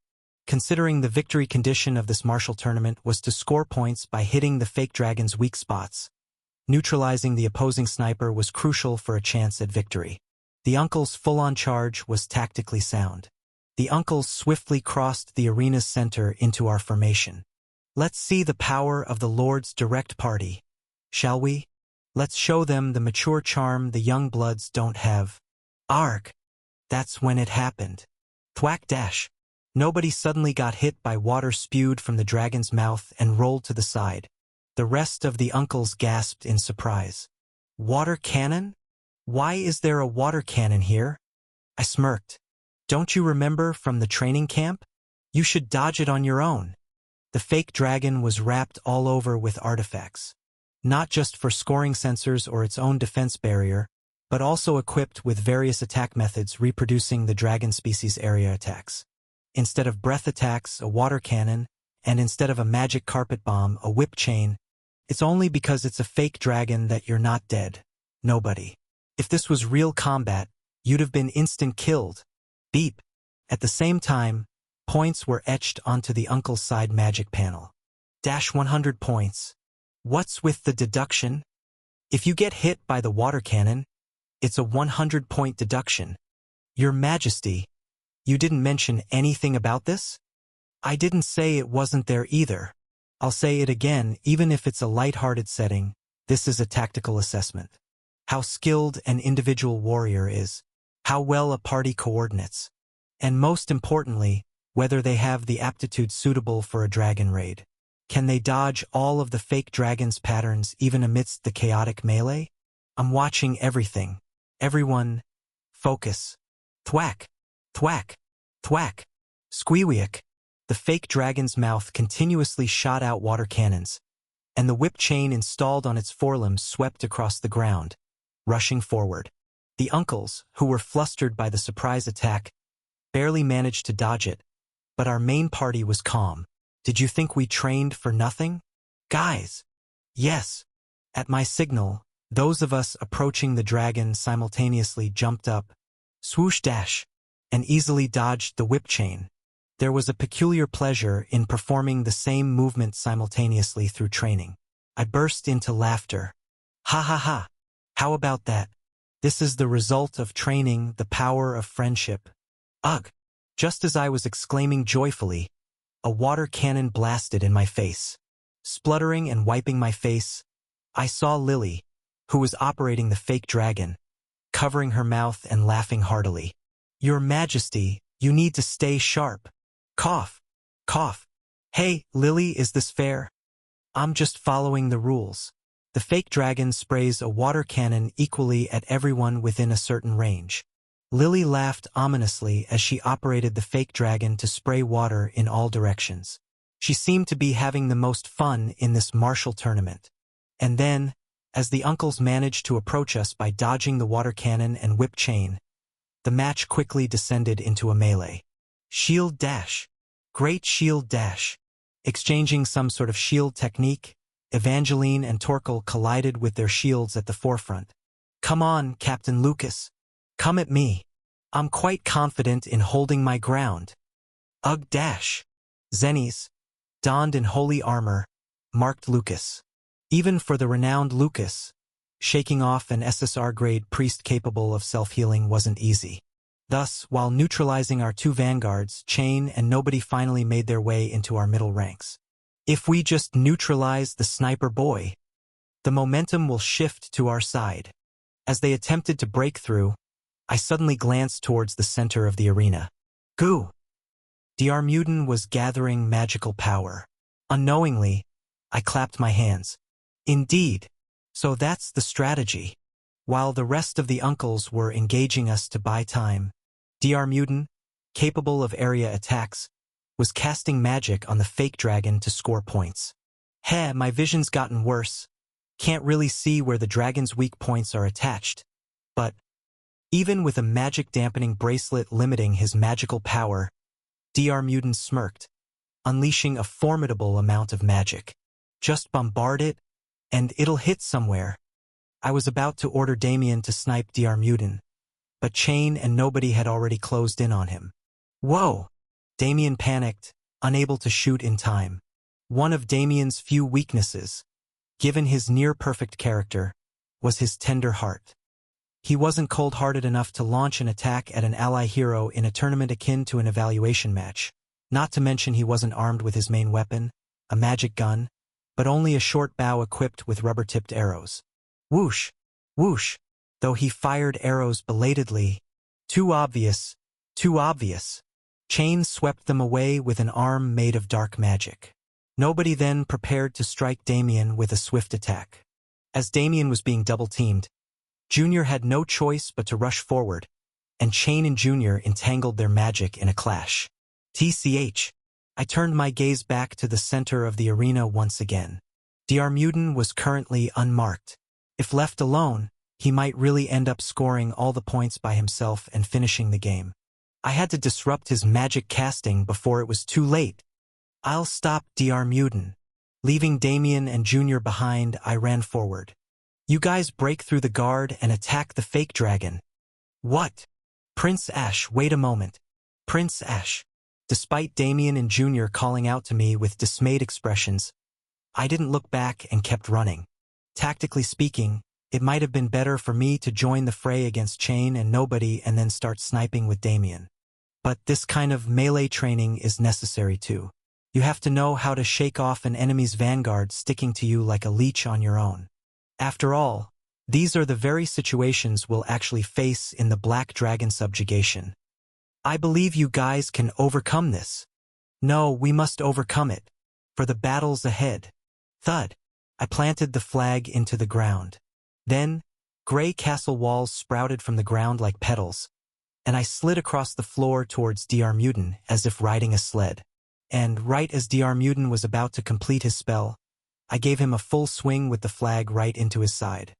Considering the victory condition of this martial tournament was to score points by hitting the fake dragon's weak spots. Neutralizing the opposing sniper was crucial for a chance at victory. The uncle's full-on charge was tactically sound. The uncles swiftly crossed the arena's center into our formation. Let's see the power of the Lord's direct party, shall we? Let's show them the mature charm the young bloods don't have. Arg! That's when it happened. Thwack dash. Nobody suddenly got hit by water spewed from the dragon's mouth and rolled to the side. The rest of the uncles gasped in surprise. Water cannon? Why is there a water cannon here? I smirked. Don't you remember from the training camp? You should dodge it on your own. The fake dragon was wrapped all over with artifacts. Not just for scoring sensors or its own defense barrier, but also equipped with various attack methods reproducing the dragon species area attacks. Instead of breath attacks, a water cannon, and instead of a magic carpet bomb, a whip chain. It's only because it's a fake dragon that you're not dead. Nobody. If this was real combat, you'd have been instant killed. Beep. At the same time, points were etched onto the uncle's side magic panel. Dash 100 points. What's with the deduction? If you get hit by the water cannon, it's a 100-point deduction. Your Majesty, you didn't mention anything about this? I didn't say it wasn't there either. I'll say it again, even if it's a light-hearted setting, this is a tactical assessment. How skilled an individual warrior is, how well a party coordinates, and most importantly, whether they have the aptitude suitable for a dragon raid. Can they dodge all of the fake dragon's patterns even amidst the chaotic melee? I'm watching everything. Everyone, focus. Thwack, thwack, thwack, squeewiak. The fake dragon's mouth continuously shot out water cannons, and the whip chain installed on its forelimbs swept across the ground, rushing forward. The uncles, who were flustered by the surprise attack, barely managed to dodge it, but our main party was calm. Did you think we trained for nothing? Guys! Yes! At my signal, those of us approaching the dragon simultaneously jumped up, swoosh dash, and easily dodged the whip chain. There was a peculiar pleasure in performing the same movement simultaneously through training. I burst into laughter. Ha ha ha! How about that? This is the result of training, the power of friendship. Ugh! Just as I was exclaiming joyfully, a water cannon blasted in my face. Spluttering and wiping my face, I saw Lily, who was operating the fake dragon, covering her mouth and laughing heartily. Your Majesty, you need to stay sharp. Cough, cough. Hey, Lily, is this fair? I'm just following the rules. The fake dragon sprays a water cannon equally at everyone within a certain range. Lily laughed ominously as she operated the fake dragon to spray water in all directions. She seemed to be having the most fun in this martial tournament. And then, as the uncles managed to approach us by dodging the water cannon and whip chain, the match quickly descended into a melee. Shield dash. Great shield dash. Exchanging some sort of shield technique, Evangeline and Torkel collided with their shields at the forefront. Come on, Captain Lucas. Come at me. I'm quite confident in holding my ground. Ugh dash. Zennies, donned in holy armor, marked Lucas. Even for the renowned Lucas, shaking off an SSR-grade priest capable of self-healing wasn't easy. Thus, while neutralizing our two vanguards, Chain and Nobody finally made their way into our middle ranks. If we just neutralize the sniper boy, the momentum will shift to our side. As they attempted to break through, I suddenly glanced towards the center of the arena. Goo! Diarmuiden was gathering magical power. Unknowingly, I clapped my hands. Indeed. So that's the strategy. While the rest of the uncles were engaging us to buy time, Diarmuiden, capable of area attacks, was casting magic on the fake dragon to score points. Heh, my vision's gotten worse. Can't really see where the dragon's weak points are attached. But even with a magic dampening bracelet limiting his magical power, Diarmuiden smirked, unleashing a formidable amount of magic. Just bombard it, and it'll hit somewhere. I was about to order Damien to snipe Diarmuiden, but Chain and nobody had already closed in on him. Whoa! Damien panicked, unable to shoot in time. One of Damien's few weaknesses, given his near-perfect character, was his tender heart. He wasn't cold-hearted enough to launch an attack at an ally hero in a tournament akin to an evaluation match. Not to mention he wasn't armed with his main weapon, a magic gun, but only a short bow equipped with rubber-tipped arrows. Whoosh! Whoosh! Though he fired arrows belatedly. Too obvious. Too obvious. Chain swept them away with an arm made of dark magic. Nobody then prepared to strike Damien with a swift attack. As Damien was being double-teamed, Junior had no choice but to rush forward, and Chain and Junior entangled their magic in a clash. TCH. I turned my gaze back to the center of the arena once again. Diarmuiden was currently unmarked. If left alone, he might really end up scoring all the points by himself and finishing the game. I had to disrupt his magic casting before it was too late. I'll stop Diarmuiden. Leaving Damien and Junior behind, I ran forward. You guys break through the guard and attack the fake dragon. What? Prince Ash, wait a moment. Prince Ash. Despite Damien and Junior calling out to me with dismayed expressions, I didn't look back and kept running. Tactically speaking, it might have been better for me to join the fray against Chain and nobody and then start sniping with Damien. But this kind of melee training is necessary too. You have to know how to shake off an enemy's vanguard sticking to you like a leech on your own. After all, these are the very situations we'll actually face in the Black Dragon subjugation. I believe you guys can overcome this. No, we must overcome it. For the battles ahead. Thud. I planted the flag into the ground. Then, gray castle walls sprouted from the ground like petals, and I slid across the floor towards Diarmuiden as if riding a sled. And right as Diarmuiden was about to complete his spell, I gave him a full swing with the flag right into his side.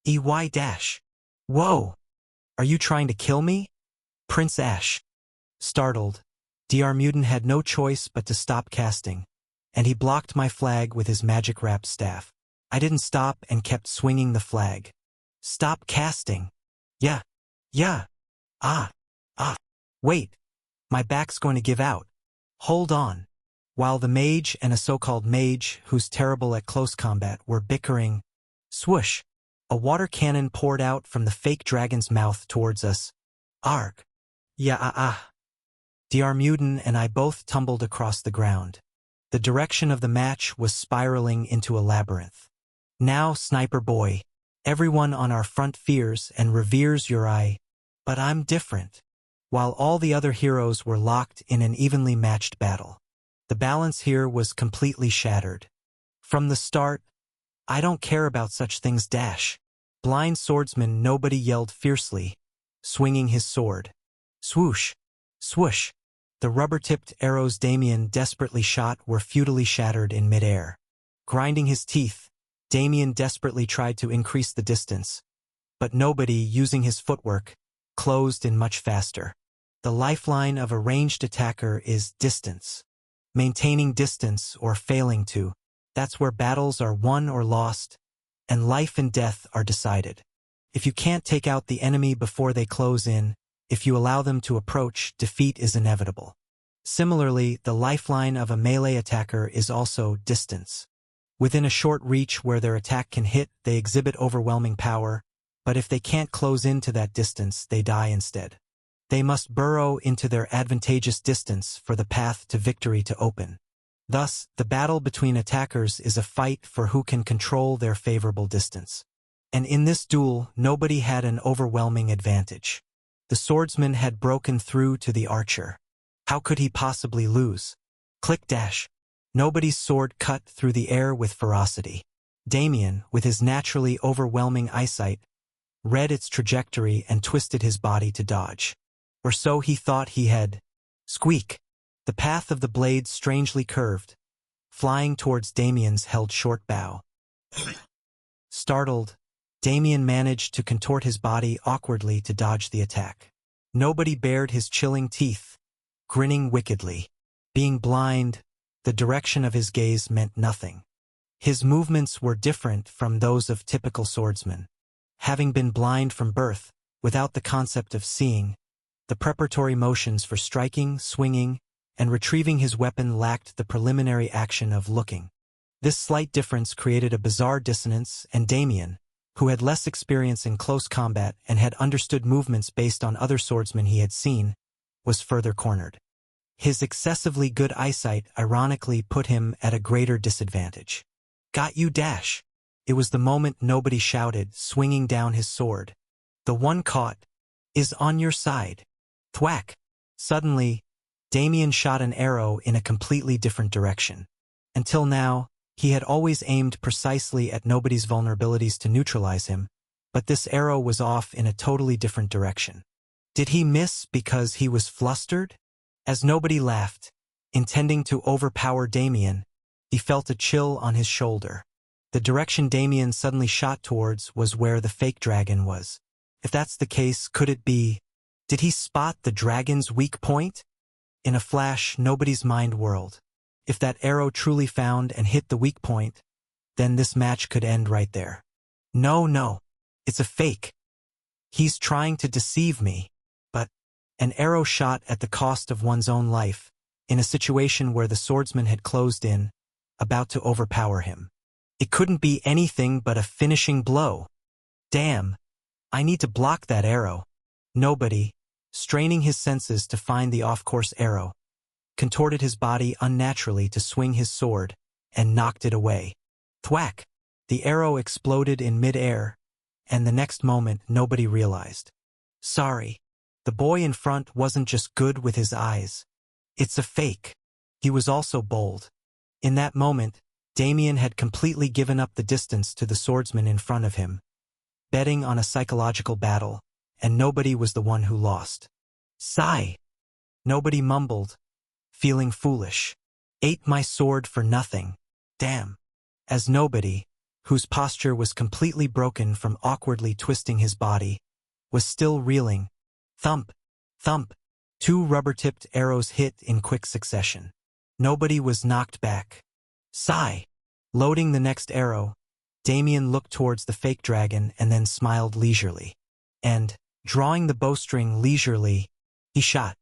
EY dash. Whoa! Are you trying to kill me? Prince Ash. Startled, Diarmuiden had no choice but to stop casting, and he blocked my flag with his magic-wrapped staff. I didn't stop and kept swinging the flag. Stop casting. Yeah. Ah. Wait. My back's going to give out. Hold on. While the mage and a so-called mage who's terrible at close combat were bickering, swoosh, a water cannon poured out from the fake dragon's mouth towards us. Arg. Yeah. Diarmuiden and I both tumbled across the ground. The direction of the match was spiraling into a labyrinth. Now, sniper boy, everyone on our front fears and reveres your eye, but I'm different. While all the other heroes were locked in an evenly matched battle, the balance here was completely shattered. From the start, I don't care about such things dash. Blind swordsman nobody yelled fiercely, swinging his sword. Swoosh, swoosh. The rubber-tipped arrows Damien desperately shot were futilely shattered in midair. Grinding his teeth, Damien desperately tried to increase the distance, but nobody, using his footwork, closed in much faster. The lifeline of a ranged attacker is distance. Maintaining distance or failing to, that's where battles are won or lost, and life and death are decided. If you can't take out the enemy before they close in, if you allow them to approach, defeat is inevitable. Similarly, the lifeline of a melee attacker is also distance. Within a short reach where their attack can hit, they exhibit overwhelming power, but if they can't close into that distance, they die instead. They must burrow into their advantageous distance for the path to victory to open. Thus, the battle between attackers is a fight for who can control their favorable distance. And in this duel, nobody had an overwhelming advantage. The swordsman had broken through to the archer. How could he possibly lose? Click dash. Nobody's sword cut through the air with ferocity. Damien, with his naturally overwhelming eyesight, read its trajectory and twisted his body to dodge. Or so he thought he had. Squeak! The path of the blade strangely curved, flying towards Damien's held short bow. Startled, Damien managed to contort his body awkwardly to dodge the attack. Nobody bared his chilling teeth, grinning wickedly. Being blind, the direction of his gaze meant nothing. His movements were different from those of typical swordsmen. Having been blind from birth, without the concept of seeing, the preparatory motions for striking, swinging, and retrieving his weapon lacked the preliminary action of looking. This slight difference created a bizarre dissonance, and Damien, who had less experience in close combat and had understood movements based on other swordsmen he had seen, was further cornered. His excessively good eyesight ironically put him at a greater disadvantage. Got you dash! It was the moment nobody shouted, swinging down his sword. The one caught is on your side. Thwack! Suddenly, Damien shot an arrow in a completely different direction. Until now, he had always aimed precisely at nobody's vulnerabilities to neutralize him, but this arrow was off in a totally different direction. Did he miss because he was flustered? As nobody laughed, intending to overpower Damien, he felt a chill on his shoulder. The direction Damien suddenly shot towards was where the fake dragon was. If that's the case, could it be? Did he spot the dragon's weak point? In a flash, nobody's mind whirled. If that arrow truly found and hit the weak point, then this match could end right there. No, it's a fake. He's trying to deceive me. But an arrow shot at the cost of one's own life, in a situation where the swordsman had closed in, about to overpower him. It couldn't be anything but a finishing blow. Damn, I need to block that arrow. Nobody, straining his senses to find the off-course arrow, contorted his body unnaturally to swing his sword, and knocked it away. Thwack! The arrow exploded in mid-air, and the next moment nobody realized. Sorry, the boy in front wasn't just good with his eyes. It's a fake. He was also bold. In that moment, Damien had completely given up the distance to the swordsman in front of him, betting on a psychological battle, and nobody was the one who lost. Sigh! Nobody mumbled, feeling foolish. Ate my sword for nothing. Damn. As nobody, whose posture was completely broken from awkwardly twisting his body, was still reeling. Thump! Thump! 2 rubber-tipped arrows hit in quick succession. Nobody was knocked back. Sigh! Loading the next arrow, Damien looked towards the fake dragon and then smiled leisurely. And, drawing the bowstring leisurely, he shot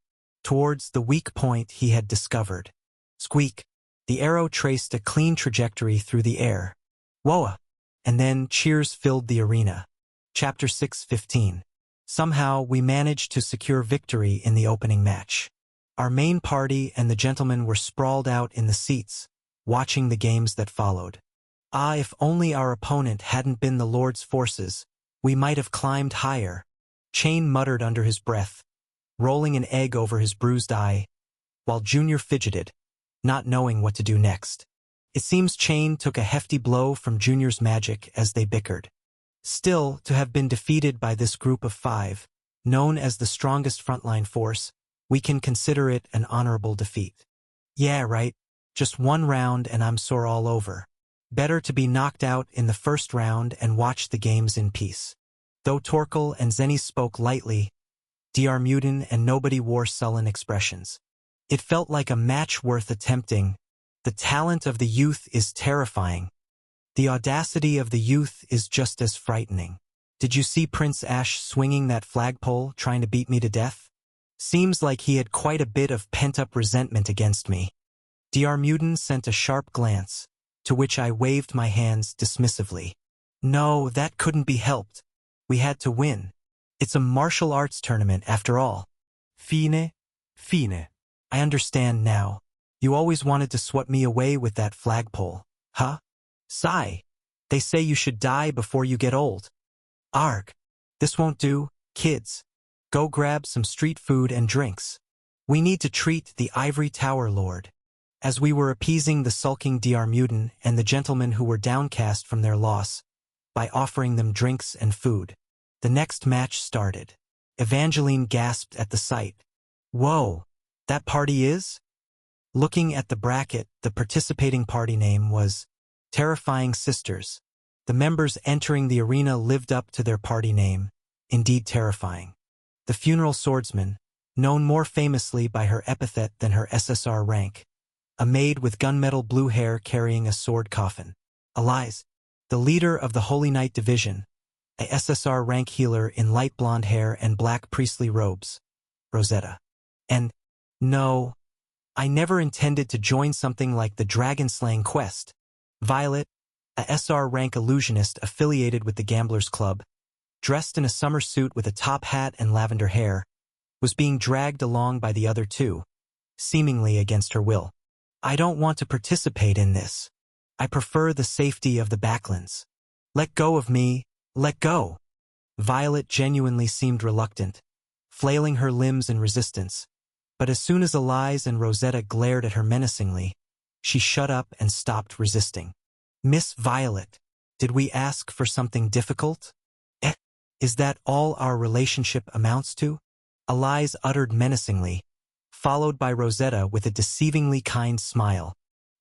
towards the weak point he had discovered. Squeak! The arrow traced a clean trajectory through the air. Whoa! And then cheers filled the arena. Chapter 6:15. Somehow we managed to secure victory in the opening match. Our main party and the gentlemen were sprawled out in the seats, watching the games that followed. If only our opponent hadn't been the Lord's forces, we might have climbed higher. Chain muttered under his breath, rolling an egg over his bruised eye, while Junior fidgeted, not knowing what to do next. It seems Chain took a hefty blow from Junior's magic as they bickered. Still, to have been defeated by this group of 5, known as the strongest frontline force, we can consider it an honorable defeat. Yeah, right. Just 1 round and I'm sore all over. Better to be knocked out in the first round and watch the games in peace. Though Torkel and Zenny spoke lightly, Dr. and nobody wore sullen expressions. It felt like a match worth attempting. The talent of the youth is terrifying. The audacity of the youth is just as frightening. Did you see Prince Ash swinging that flagpole trying to beat me to death? Seems like he had quite a bit of pent-up resentment against me. Dr. sent a sharp glance, to which I waved my hands dismissively. No, that couldn't be helped. We had to win. It's a martial arts tournament after all. Fine. I understand now. You always wanted to swat me away with that flagpole, huh? Sigh. They say you should die before you get old. Arg. This won't do, kids. Go grab some street food and drinks. We need to treat the Ivory Tower Lord. As we were appeasing the sulking Diarmutin and the gentlemen who were downcast from their loss, by offering them drinks and food. The next match started. Evangeline gasped at the sight. Whoa, that party is? Looking at the bracket, the participating party name was Terrifying Sisters. The members entering the arena lived up to their party name, indeed terrifying. The funeral swordsman, known more famously by her epithet than her SSR rank, a maid with gunmetal blue hair carrying a sword coffin. Elias, the leader of the Holy Knight Division, a SSR rank healer in light blonde hair and black priestly robes. Rosetta. And, no, I never intended to join something like the dragon-slaying quest. Violet, a SR rank illusionist affiliated with the Gamblers Club, dressed in a summer suit with a top hat and lavender hair, was being dragged along by the other two, seemingly against her will. I don't want to participate in this. I prefer the safety of the backlands. Let go of me, let go. Violet genuinely seemed reluctant, flailing her limbs in resistance, but as soon as Elise and Rosetta glared at her menacingly, she shut up and stopped resisting. Miss Violet, did we ask for something difficult? Is that all our relationship amounts to? Elise uttered menacingly, followed by Rosetta with a deceivingly kind smile.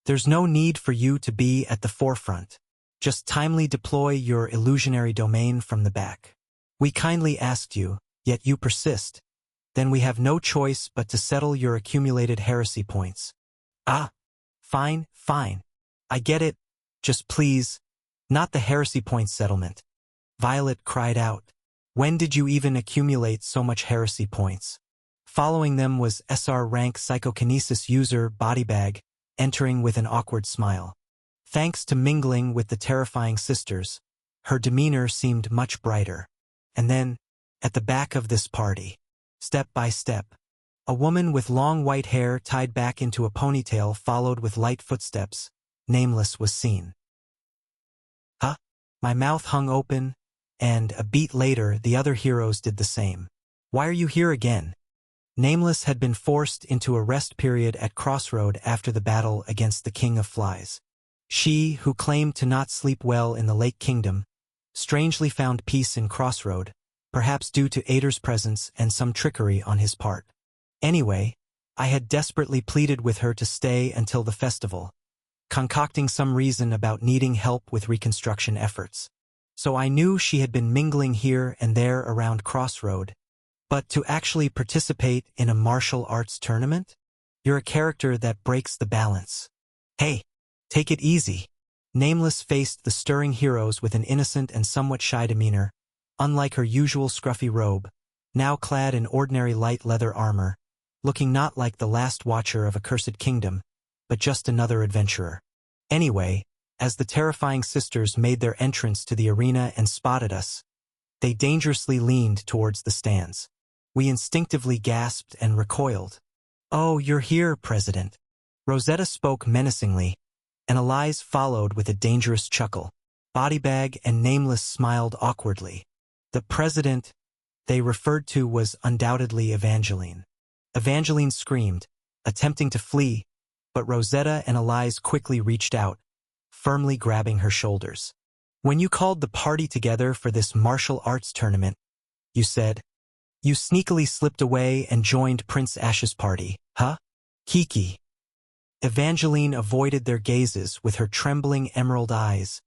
There's no need for you to be at the forefront. Just timely deploy your illusionary domain from the back. We kindly asked you, yet you persist. Then we have no choice but to settle your accumulated heresy points. Ah, fine, fine. I get it. Just please, not the heresy points settlement. Violet cried out. When did you even accumulate so much heresy points? Following them was SR rank psychokinesis user Bodybag, entering with an awkward smile. Thanks to mingling with the terrifying sisters, her demeanor seemed much brighter. And then, at the back of this party, step by step, a woman with long white hair tied back into a ponytail followed with light footsteps, Nameless, was seen. Huh? My mouth hung open, and a beat later the other heroes did the same. Why are you here again? Nameless had been forced into a rest period at Crossroad after the battle against the King of Flies. She, who claimed to not sleep well in the Lake Kingdom, strangely found peace in Crossroad, perhaps due to Ader's presence and some trickery on his part. Anyway, I had desperately pleaded with her to stay until the festival, concocting some reason about needing help with reconstruction efforts. So I knew she had been mingling here and there around Crossroad, but to actually participate in a martial arts tournament? You're a character that breaks the balance. Hey, take it easy. Nameless faced the stirring heroes with an innocent and somewhat shy demeanor, unlike her usual scruffy robe, now clad in ordinary light leather armor, looking not like the last watcher of a cursed kingdom, but just another adventurer. Anyway, as the terrifying sisters made their entrance to the arena and spotted us, they dangerously leaned towards the stands. We instinctively gasped and recoiled. Oh, you're here, President. Rosetta spoke menacingly, and Elise followed with a dangerous chuckle. Bodybag and Nameless smiled awkwardly. The president they referred to was undoubtedly Evangeline. Evangeline screamed, attempting to flee, but Rosetta and Elise quickly reached out, firmly grabbing her shoulders. When you called the party together for this martial arts tournament, you said, you sneakily slipped away and joined Prince Ash's party, huh? Kiki. Evangeline avoided their gazes with her trembling emerald eyes,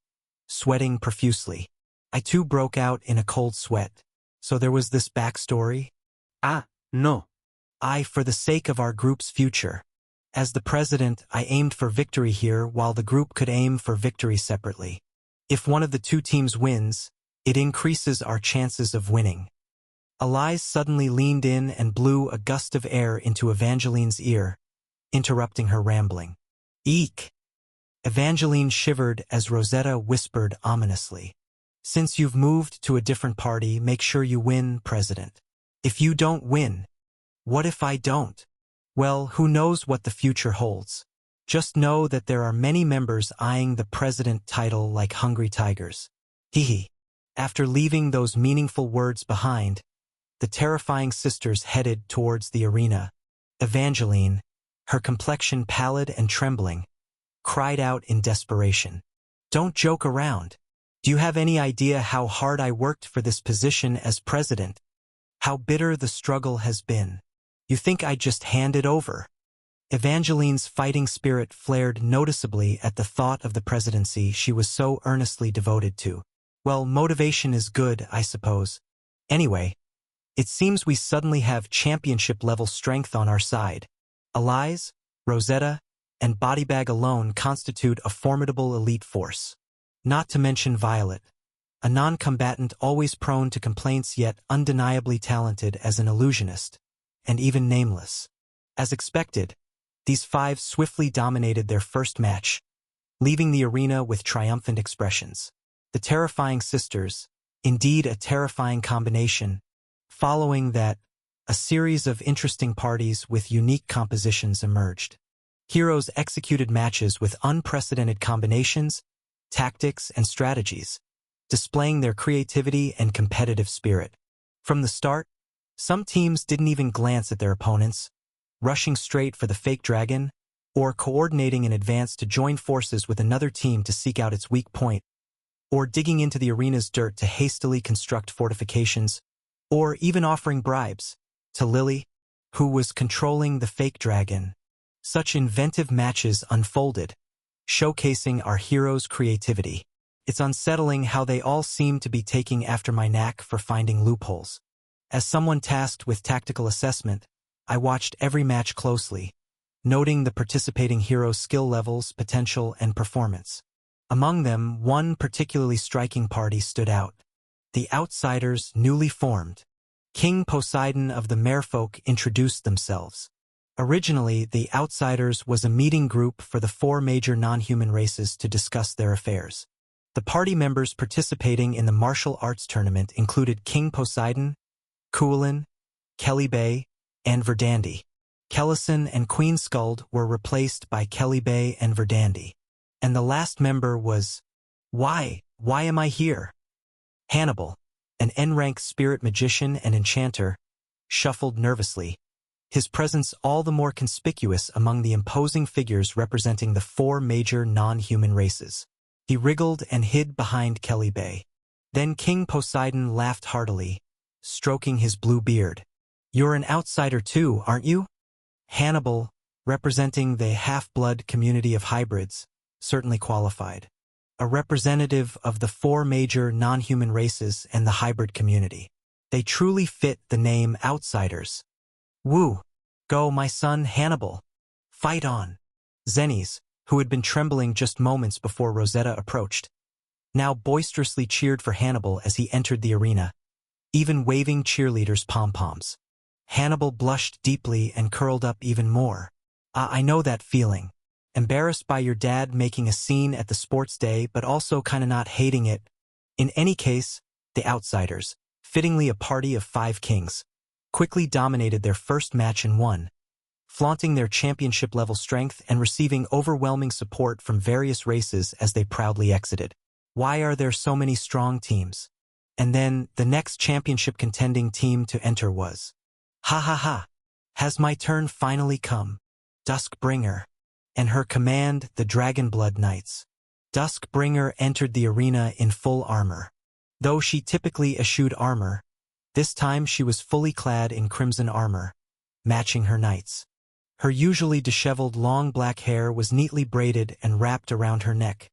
sweating profusely. I too broke out in a cold sweat. So there was this backstory? Ah, no. For the sake of our group's future. As the president, I aimed for victory here while the group could aim for victory separately. If one of the two teams wins, it increases our chances of winning. Elise suddenly leaned in and blew a gust of air into Evangeline's ear, interrupting her rambling. Eek! Evangeline shivered as Rosetta whispered ominously. Since you've moved to a different party, make sure you win, President. If you don't win, what if I don't? Well, who knows what the future holds. Just know that there are many members eyeing the president title like hungry tigers. Hee. After leaving those meaningful words behind, the terrifying sisters headed towards the arena, Evangeline, her complexion pallid and trembling, cried out in desperation. "Don't joke around. Do you have any idea how hard I worked for this position as president? How bitter the struggle has been? You think I'd just hand it over?" Evangeline's fighting spirit flared noticeably at the thought of the presidency she was so earnestly devoted to. "Well, motivation is good, I suppose. Anyway, it seems we suddenly have championship-level strength on our side. Elize, Rosetta, and Bodybag alone constitute a formidable elite force. Not to mention Violet, a non-combatant always prone to complaints yet undeniably talented as an illusionist, and even nameless. As expected, these five swiftly dominated their first match, leaving the arena with triumphant expressions. The terrifying sisters, indeed a terrifying combination. Following that, a series of interesting parties with unique compositions emerged. Heroes executed matches with unprecedented combinations, tactics, and strategies, displaying their creativity and competitive spirit. From the start, some teams didn't even glance at their opponents, rushing straight for the fake dragon, or coordinating in advance to join forces with another team to seek out its weak point, or digging into the arena's dirt to hastily construct fortifications, or even offering bribes to Lily, who was controlling the fake dragon. Such inventive matches unfolded, showcasing our heroes' creativity. It's unsettling how they all seem to be taking after my knack for finding loopholes. As someone tasked with tactical assessment, I watched every match closely, noting the participating heroes' skill levels, potential, and performance. Among them, one particularly striking party stood out. The Outsiders, newly formed. King Poseidon of the Merfolk introduced themselves. Originally, the Outsiders was a meeting group for the four major non-human races to discuss their affairs. The party members participating in the martial arts tournament included King Poseidon, Coolin, Kelly and Verdandi. Kellison and Queen Skuld were replaced by Kelly and Verdandi. And the last member was, why am I here? Hannibal, an N-rank spirit magician and enchanter, shuffled nervously, his presence all the more conspicuous among the imposing figures representing the four major non-human races. He wriggled and hid behind Kelly. Then King Poseidon laughed heartily, stroking his blue beard. "You're an outsider too, aren't you?" Hannibal, representing the half-blood community of hybrids, certainly qualified. A representative of the four major non-human races and the hybrid community. They truly fit the name Outsiders. "Woo! Go, my son Hannibal! Fight on!" Xennies, who had been trembling just moments before Rosetta approached, now boisterously cheered for Hannibal as he entered the arena, even waving cheerleaders' pom-poms. Hannibal blushed deeply and curled up even more. I know that feeling. Embarrassed by your dad making a scene at the sports day, but also kinda not hating it. In any case, the Outsiders, fittingly a party of 5 kings, quickly dominated their first match and won, flaunting their championship-level strength and receiving overwhelming support from various races as they proudly exited. Why are there so many strong teams? And then, the next championship-contending team to enter was, ha ha ha, has my turn finally come? Duskbringer, and her command, the Dragonblood Knights. Duskbringer entered the arena in full armor. Though she typically eschewed armor, this time she was fully clad in crimson armor, matching her knights. Her usually disheveled long black hair was neatly braided and wrapped around her neck,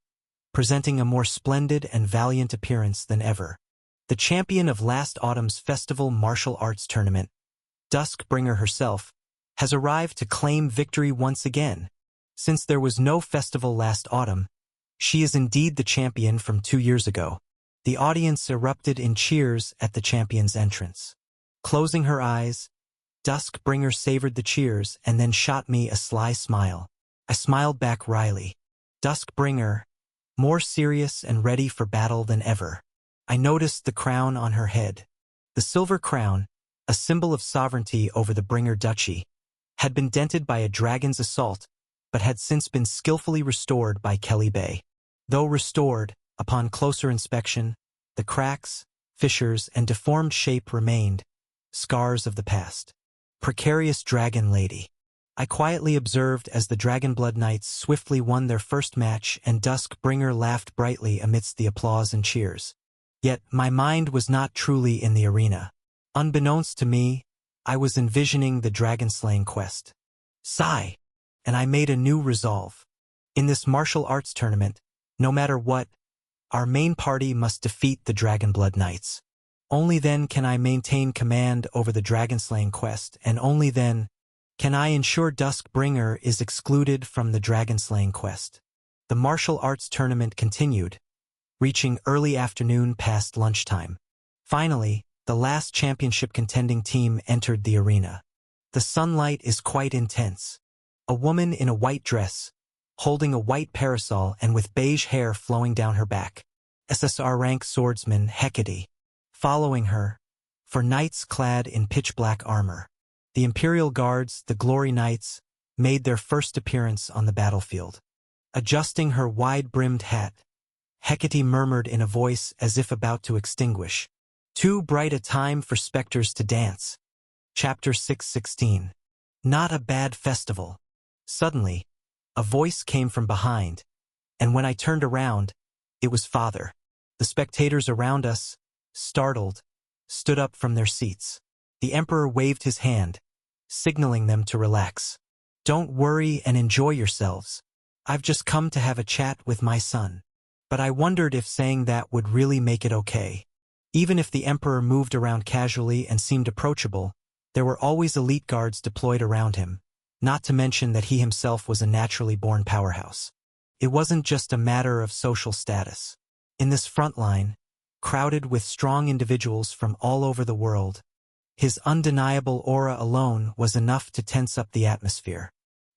presenting a more splendid and valiant appearance than ever. The champion of last autumn's festival martial arts tournament, Duskbringer herself, has arrived to claim victory once again. Since there was no festival last autumn, she is indeed the champion from 2 years ago. The audience erupted in cheers at the champion's entrance. Closing her eyes, Duskbringer savored the cheers and then shot me a sly smile. I smiled back wryly. Duskbringer, more serious and ready for battle than ever. I noticed the crown on her head. The silver crown, a symbol of sovereignty over the Bringer Duchy, had been dented by a dragon's assault, but had since been skillfully restored by Kelly. Though restored, upon closer inspection, the cracks, fissures, and deformed shape remained, scars of the past. Precarious Dragon Lady. I quietly observed as the Dragonblood Knights swiftly won their first match and Duskbringer laughed brightly amidst the applause and cheers. Yet my mind was not truly in the arena. Unbeknownst to me, I was envisioning the dragon-slaying quest. Sigh, and I made a new resolve. In this martial arts tournament, no matter what, our main party must defeat the Dragonblood Knights. Only then can I maintain command over the dragon-slaying quest, and only then can I ensure Duskbringer is excluded from the dragon-slaying quest. The martial arts tournament continued, reaching early afternoon past lunchtime. Finally, the last championship contending team entered the arena. The sunlight is quite intense. A woman in a white dress, holding a white parasol and with beige hair flowing down her back. SSR rank swordsman Hecate. Following her, for knights clad in pitch-black armor. The Imperial Guards, the Glory Knights, made their first appearance on the battlefield. Adjusting her wide-brimmed hat, Hecate murmured in a voice as if about to extinguish. Too bright a time for specters to dance. Chapter 6:16. Not a bad festival. Suddenly, a voice came from behind, and when I turned around, it was Father. The spectators around us, startled, stood up from their seats. The Emperor waved his hand, signaling them to relax. Don't worry and enjoy yourselves. I've just come to have a chat with my son. But I wondered if saying that would really make it okay. Even if the Emperor moved around casually and seemed approachable, there were always elite guards deployed around him, not to mention that he himself was a naturally born powerhouse. It wasn't just a matter of social status. In this front line, crowded with strong individuals from all over the world, his undeniable aura alone was enough to tense up the atmosphere.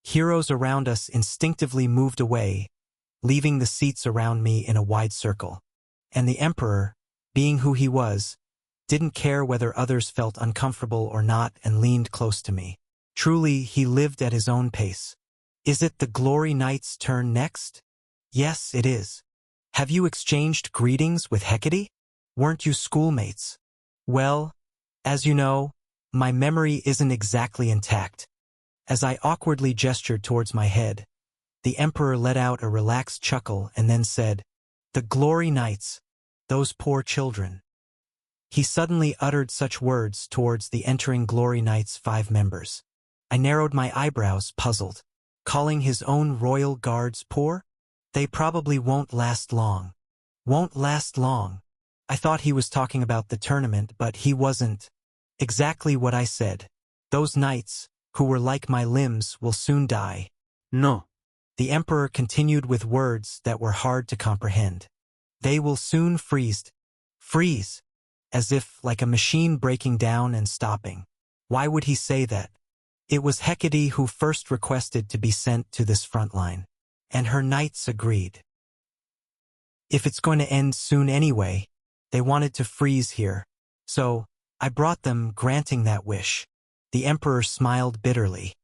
Heroes around us instinctively moved away, leaving the seats around me in a wide circle. And the Emperor, being who he was, didn't care whether others felt uncomfortable or not and leaned close to me. Truly, he lived at his own pace. Is it the Glory Knight's turn next? Yes, it is. Have you exchanged greetings with Hecate? Weren't you schoolmates? Well, as you know, my memory isn't exactly intact. As I awkwardly gestured towards my head, the Emperor let out a relaxed chuckle and then said, "The Glory Knights, those poor children." He suddenly uttered such words towards the entering Glory Knights' 5 members. I narrowed my eyebrows, puzzled. Calling his own royal guards poor? They probably won't last long. Won't last long. I thought he was talking about the tournament, but he wasn't. Exactly what I said. Those knights, who were like my limbs, will soon die. No. The Emperor continued with words that were hard to comprehend. They will soon freeze. Freeze. As if like a machine breaking down and stopping. Why would he say that? It was Hecate who first requested to be sent to this front line. And her knights agreed. If it's going to end soon anyway, they wanted to freeze here. So, I brought them, granting that wish. The Emperor smiled bitterly.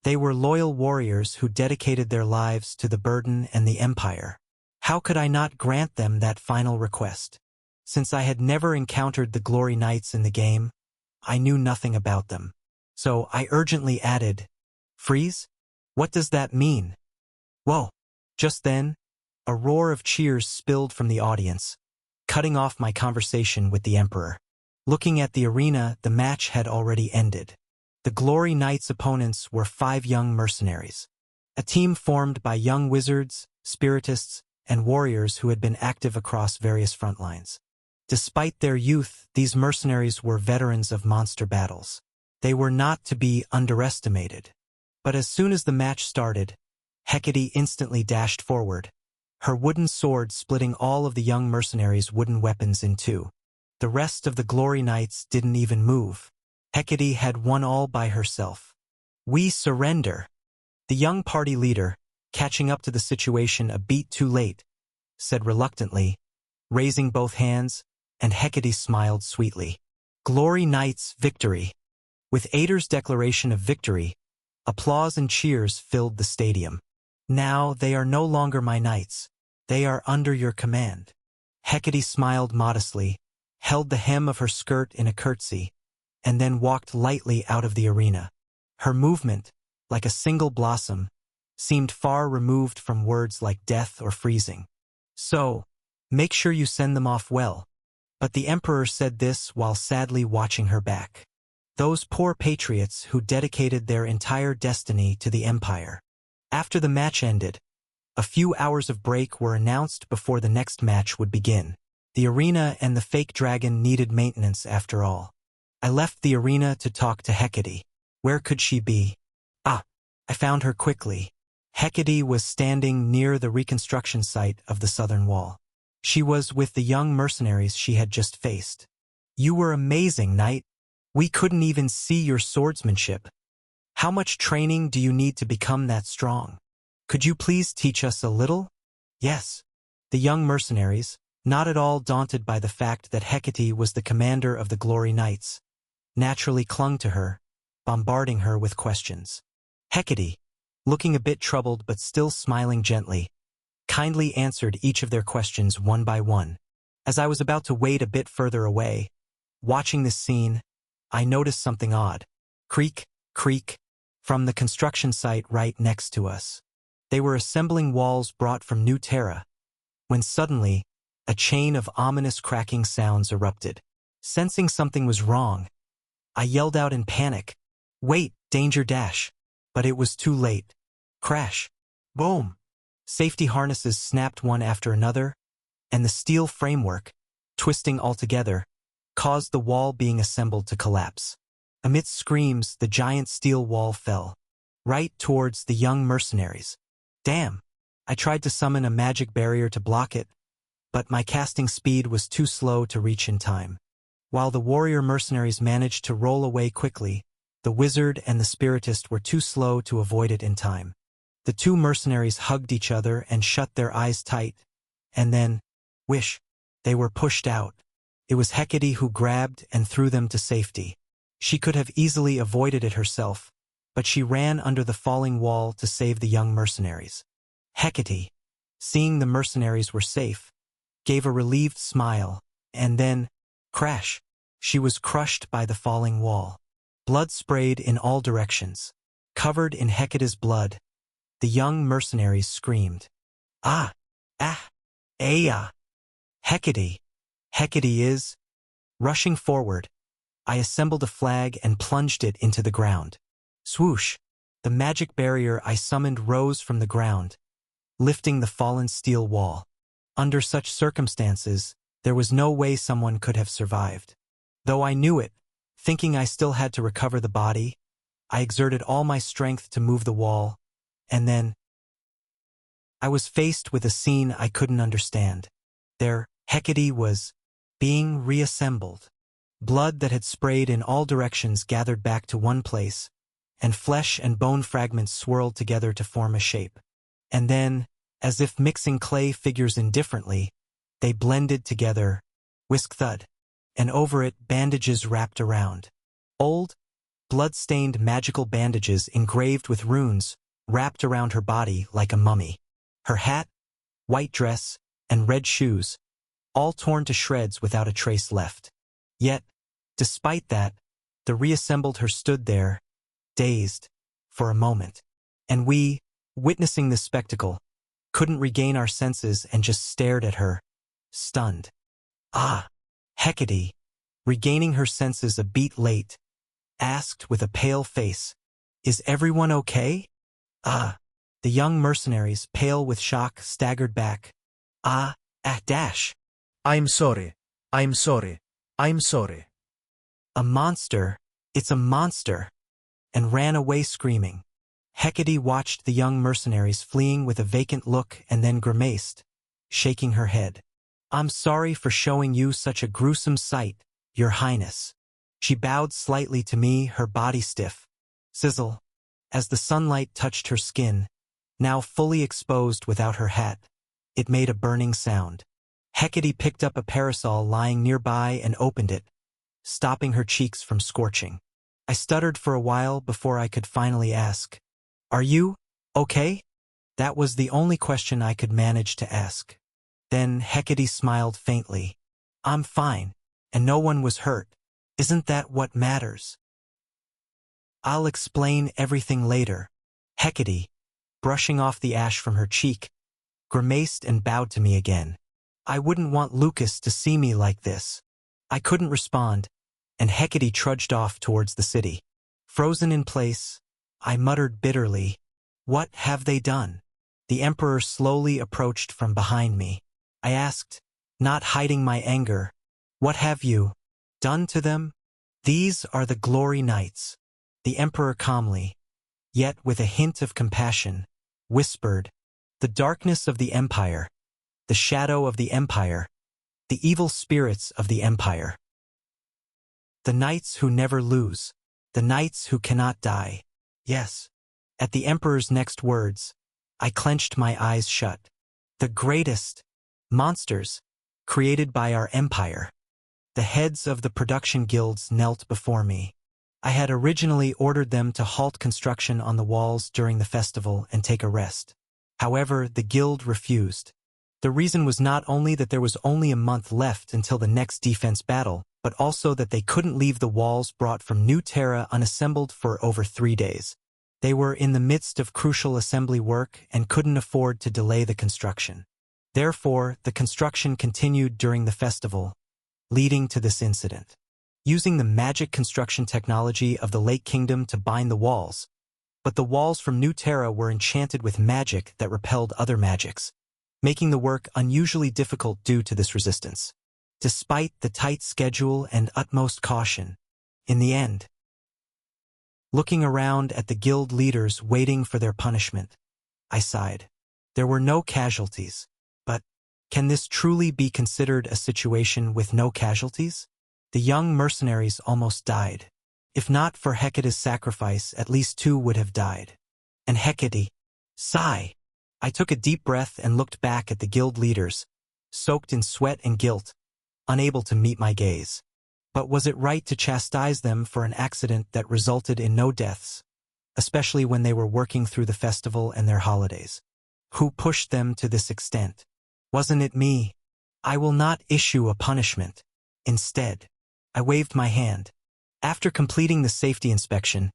They were loyal warriors who dedicated their lives to the burden and the Empire. How could I not grant them that final request? Since I had never encountered the Glory Knights in the game, I knew nothing about them. So I urgently added, "Freeze? What does that mean?" Whoa! Just then, a roar of cheers spilled from the audience, cutting off my conversation with the Emperor. Looking at the arena, the match had already ended. The Glory Knights' opponents were 5 young mercenaries. A team formed by young wizards, spiritists, and warriors who had been active across various front lines. Despite their youth, these mercenaries were veterans of monster battles. They were not to be underestimated. But as soon as the match started, Hecate instantly dashed forward, her wooden sword splitting all of the young mercenaries' wooden weapons in 2. The rest of the Glory Knights didn't even move. Hecate had won all by herself. "We surrender." The young party leader, catching up to the situation a beat too late, said reluctantly, raising both hands, and Hecate smiled sweetly. "Glory Knights, victory." With Ader's declaration of victory, applause and cheers filled the stadium. "Now they are no longer my knights. They are under your command." Hecate smiled modestly, held the hem of her skirt in a curtsy, and then walked lightly out of the arena. Her movement, like a single blossom, seemed far removed from words like death or freezing. So, make sure you send them off well. But the emperor said this while sadly watching her back. Those poor patriots who dedicated their entire destiny to the empire. After the match ended, a few hours of break were announced before the next match would begin. The arena and the fake dragon needed maintenance after all. I left the arena to talk to Hecate. Where could she be? Ah, I found her quickly. Hecate was standing near the reconstruction site of the southern wall. She was with the young mercenaries she had just faced. You were amazing, knight. We couldn't even see your swordsmanship. How much training do you need to become that strong? Could you please teach us a little? Yes. The young mercenaries, not at all daunted by the fact that Hecate was the commander of the Glory Knights, naturally clung to her, bombarding her with questions. Hecate, looking a bit troubled but still smiling gently, kindly answered each of their questions one by one. As I was about to wait a bit further away, watching this scene, I noticed something odd. Creak, creak, from the construction site right next to us. They were assembling walls brought from New Terra, when suddenly, a chain of ominous cracking sounds erupted. Sensing something was wrong, I yelled out in panic, "Wait, danger dash!" But it was too late. Crash. Boom. Safety harnesses snapped one after another, and the steel framework, twisting altogether, caused the wall being assembled to collapse. Amidst screams, the giant steel wall fell, right towards the young mercenaries. Damn! I tried to summon a magic barrier to block it, but my casting speed was too slow to reach in time. While the warrior mercenaries managed to roll away quickly, the wizard and the spiritist were too slow to avoid it in time. The two mercenaries hugged each other and shut their eyes tight, and then, whoosh, they were pushed out. It was Hecate who grabbed and threw them to safety. She could have easily avoided it herself, but she ran under the falling wall to save the young mercenaries. Hecate, seeing the mercenaries were safe, gave a relieved smile, and then, crash, she was crushed by the falling wall. Blood sprayed in all directions. Covered in Hecate's blood, the young mercenaries screamed. Ah! Ah! Ah! Hecate! Hecate is... Rushing forward, I assembled a flag and plunged it into the ground. Swoosh! The magic barrier I summoned rose from the ground, lifting the fallen steel wall. Under such circumstances, there was no way someone could have survived. Though I knew it, thinking I still had to recover the body, I exerted all my strength to move the wall, and then I was faced with a scene I couldn't understand. There, Hecate was being reassembled. Blood that had sprayed in all directions gathered back to one place, and flesh and bone fragments swirled together to form a shape. And then, as if mixing clay figures indifferently, they blended together, whisk-thud, and over it bandages wrapped around. Old, blood-stained magical bandages engraved with runes wrapped around her body like a mummy. Her hat, white dress, and red shoes, all torn to shreds without a trace left. Yet, despite that, the reassembled her stood there, dazed, for a moment. And we, witnessing this spectacle, couldn't regain our senses and just stared at her, stunned. Ah! Hecate, regaining her senses a beat late, asked with a pale face, "Is everyone okay?" Ah! The young mercenaries, pale with shock, staggered back. Dash! I'm sorry. I'm sorry. I'm sorry. A monster! It's a monster! And ran away screaming. Hecate watched the young mercenaries fleeing with a vacant look and then grimaced, shaking her head. "I'm sorry for showing you such a gruesome sight, Your Highness." She bowed slightly to me, her body stiff. Sizzle. As the sunlight touched her skin, now fully exposed without her hat, it made a burning sound. Hecate picked up a parasol lying nearby and opened it, stopping her cheeks from scorching. I stuttered for a while before I could finally ask, "Are you okay?" That was the only question I could manage to ask. Then Hecate smiled faintly. "I'm fine, and no one was hurt. Isn't that what matters?" "I'll explain everything later," Hecate, brushing off the ash from her cheek, grimaced and bowed to me again. I wouldn't want Lucas to see me like this. I couldn't respond, and Hecate trudged off towards the city. Frozen in place, I muttered bitterly, "What have they done?" The emperor slowly approached from behind me. I asked, not hiding my anger, "What have you done to them?" "These are the Glory Knights," the emperor calmly, yet with a hint of compassion, whispered, "The darkness of the empire, the shadow of the empire, the evil spirits of the empire. The knights who never lose, the knights who cannot die." Yes. At the emperor's next words, I clenched my eyes shut. The greatest monsters created by our empire. The heads of the production guilds knelt before me. I had originally ordered them to halt construction on the walls during the festival and take a rest. However, the guild refused. The reason was not only that there was only a month left until the next defense battle, but also that they couldn't leave the walls brought from New Terra unassembled for over 3 days. They were in the midst of crucial assembly work and couldn't afford to delay the construction. Therefore, the construction continued during the festival, leading to this incident. Using the magic construction technology of the Lake Kingdom to bind the walls, but the walls from New Terra were enchanted with magic that repelled other magics, making the work unusually difficult due to this resistance. Despite the tight schedule and utmost caution, in the end, looking around at the guild leaders waiting for their punishment, I sighed. There were no casualties, but can this truly be considered a situation with no casualties? The young mercenaries almost died. If not for Hecate's sacrifice, at least 2 would have died. And Hecate, sigh. I took a deep breath and looked back at the guild leaders, soaked in sweat and guilt, unable to meet my gaze. But was it right to chastise them for an accident that resulted in no deaths, especially when they were working through the festival and their holidays? Who pushed them to this extent? Wasn't it me? I will not issue a punishment. Instead, I waved my hand. After completing the safety inspection,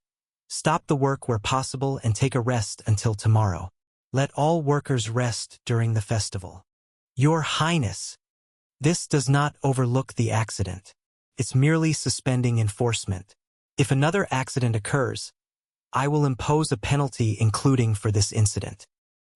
stop the work where possible and take a rest until tomorrow. Let all workers rest during the festival. Your Highness, this does not overlook the accident. It's merely suspending enforcement. If another accident occurs, I will impose a penalty including for this incident.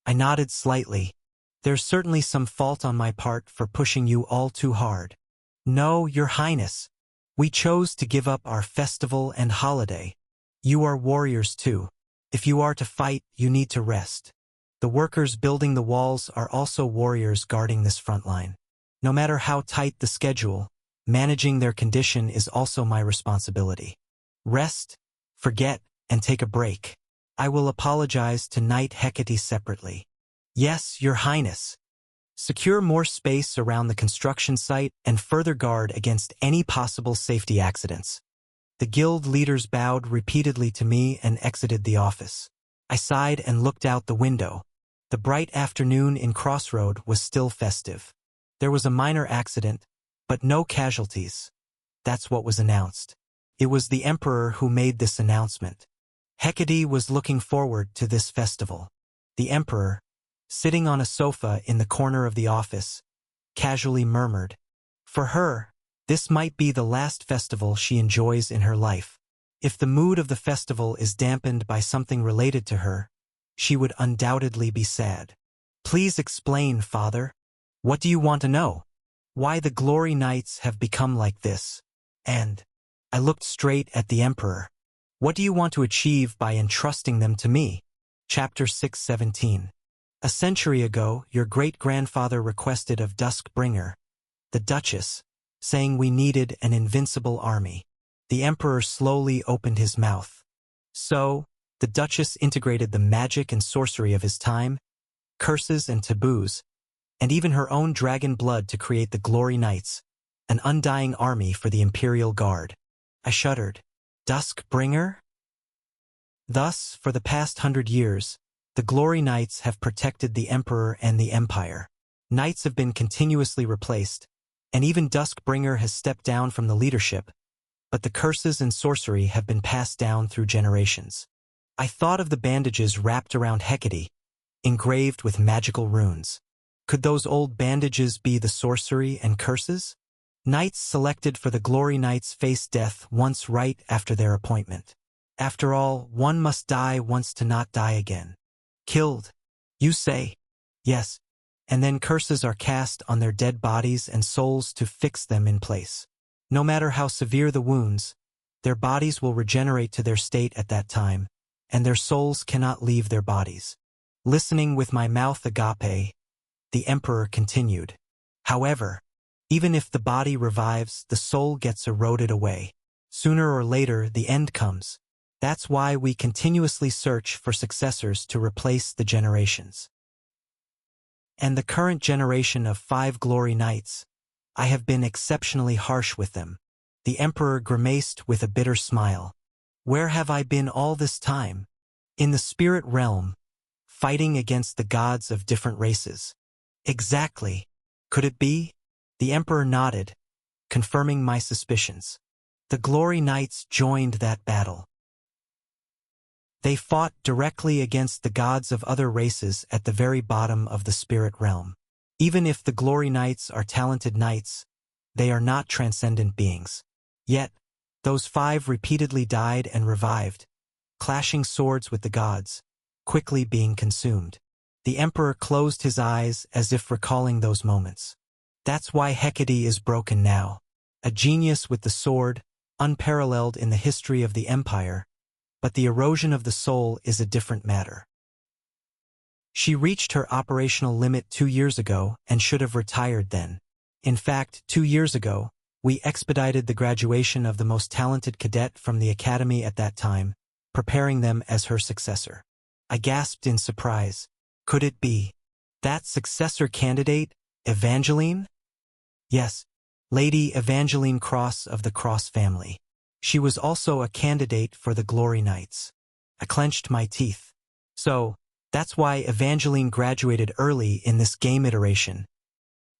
I nodded slightly. There's certainly some fault on my part for pushing you all too hard. No, Your Highness. We chose to give up our festival and holiday. You are warriors too. If you are to fight, you need to rest. The workers building the walls are also warriors guarding this front line. No matter how tight the schedule, managing their condition is also my responsibility. Rest, forget, and take a break. I will apologize to Knight Hecate separately. Yes, Your Highness. Secure more space around the construction site and further guard against any possible safety accidents. The guild leaders bowed repeatedly to me and exited the office. I sighed and looked out the window. The bright afternoon in Crossroad was still festive. There was a minor accident, but no casualties. That's what was announced. It was the emperor who made this announcement. Hecate was looking forward to this festival. The emperor, sitting on a sofa in the corner of the office, casually murmured, "For her, this might be the last festival she enjoys in her life. If the mood of the festival is dampened by something related to her, she would undoubtedly be sad. Please explain, Father. What do you want to know? Why the Glory Knights have become like this? And I looked straight at the Emperor. What do you want to achieve by entrusting them to me?" Chapter 6:17. A century ago, your great-grandfather requested of Duskbringer, the Duchess, saying we needed an invincible army. The Emperor slowly opened his mouth. So, the Duchess integrated the magic and sorcery of his time, curses and taboos, and even her own dragon blood to create the Glory Knights, an undying army for the Imperial Guard. I shuddered. Duskbringer? Thus, for the past 100 years, the Glory Knights have protected the Emperor and the Empire. Knights have been continuously replaced, and even Duskbringer has stepped down from the leadership, but the curses and sorcery have been passed down through generations. I thought of the bandages wrapped around Hecate, engraved with magical runes. Could those old bandages be the sorcery and curses? Knights selected for the Glory Knights face death once right after their appointment. After all, one must die once to not die again. Killed, you say? Yes. And then curses are cast on their dead bodies and souls to fix them in place. No matter how severe the wounds, their bodies will regenerate to their state at that time, and their souls cannot leave their bodies. Listening with my mouth agape, the emperor continued. However, even if the body revives, the soul gets eroded away. Sooner or later, the end comes. That's why we continuously search for successors to replace the generations. And the current generation of 5 Glory Knights, I have been exceptionally harsh with them. The emperor grimaced with a bitter smile. Where have I been all this time? In the spirit realm, fighting against the gods of different races. Exactly. Could it be? The emperor nodded, confirming my suspicions. The Glory Knights joined that battle. They fought directly against the gods of other races at the very bottom of the spirit realm. Even if the Glory Knights are talented knights, they are not transcendent beings. Yet, those 5 repeatedly died and revived, clashing swords with the gods, quickly being consumed. The emperor closed his eyes as if recalling those moments. That's why Hecate is broken now. A genius with the sword, unparalleled in the history of the empire, but the erosion of the soul is a different matter. She reached her operational limit 2 years ago and should have retired then. In fact, 2 years ago, we expedited the graduation of the most talented cadet from the academy at that time, preparing them as her successor. I gasped in surprise. Could it be that successor candidate, Evangeline? Yes, Lady Evangeline Cross of the Cross family. She was also a candidate for the Glory Knights. I clenched my teeth. So, that's why Evangeline graduated early in this game iteration.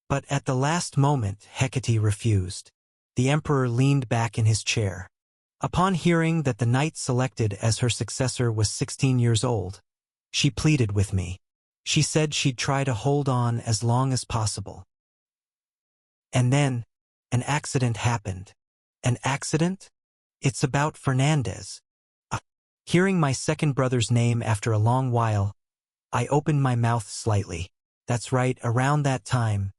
But at the last moment, Hecate refused. The emperor leaned back in his chair. Upon hearing that the knight selected as her successor was 16 years old, she pleaded with me. She said she'd try to hold on as long as possible. And then, an accident happened. An accident? It's about Fernandez. Hearing my second brother's name after a long while, I opened my mouth slightly. That's right, around that time.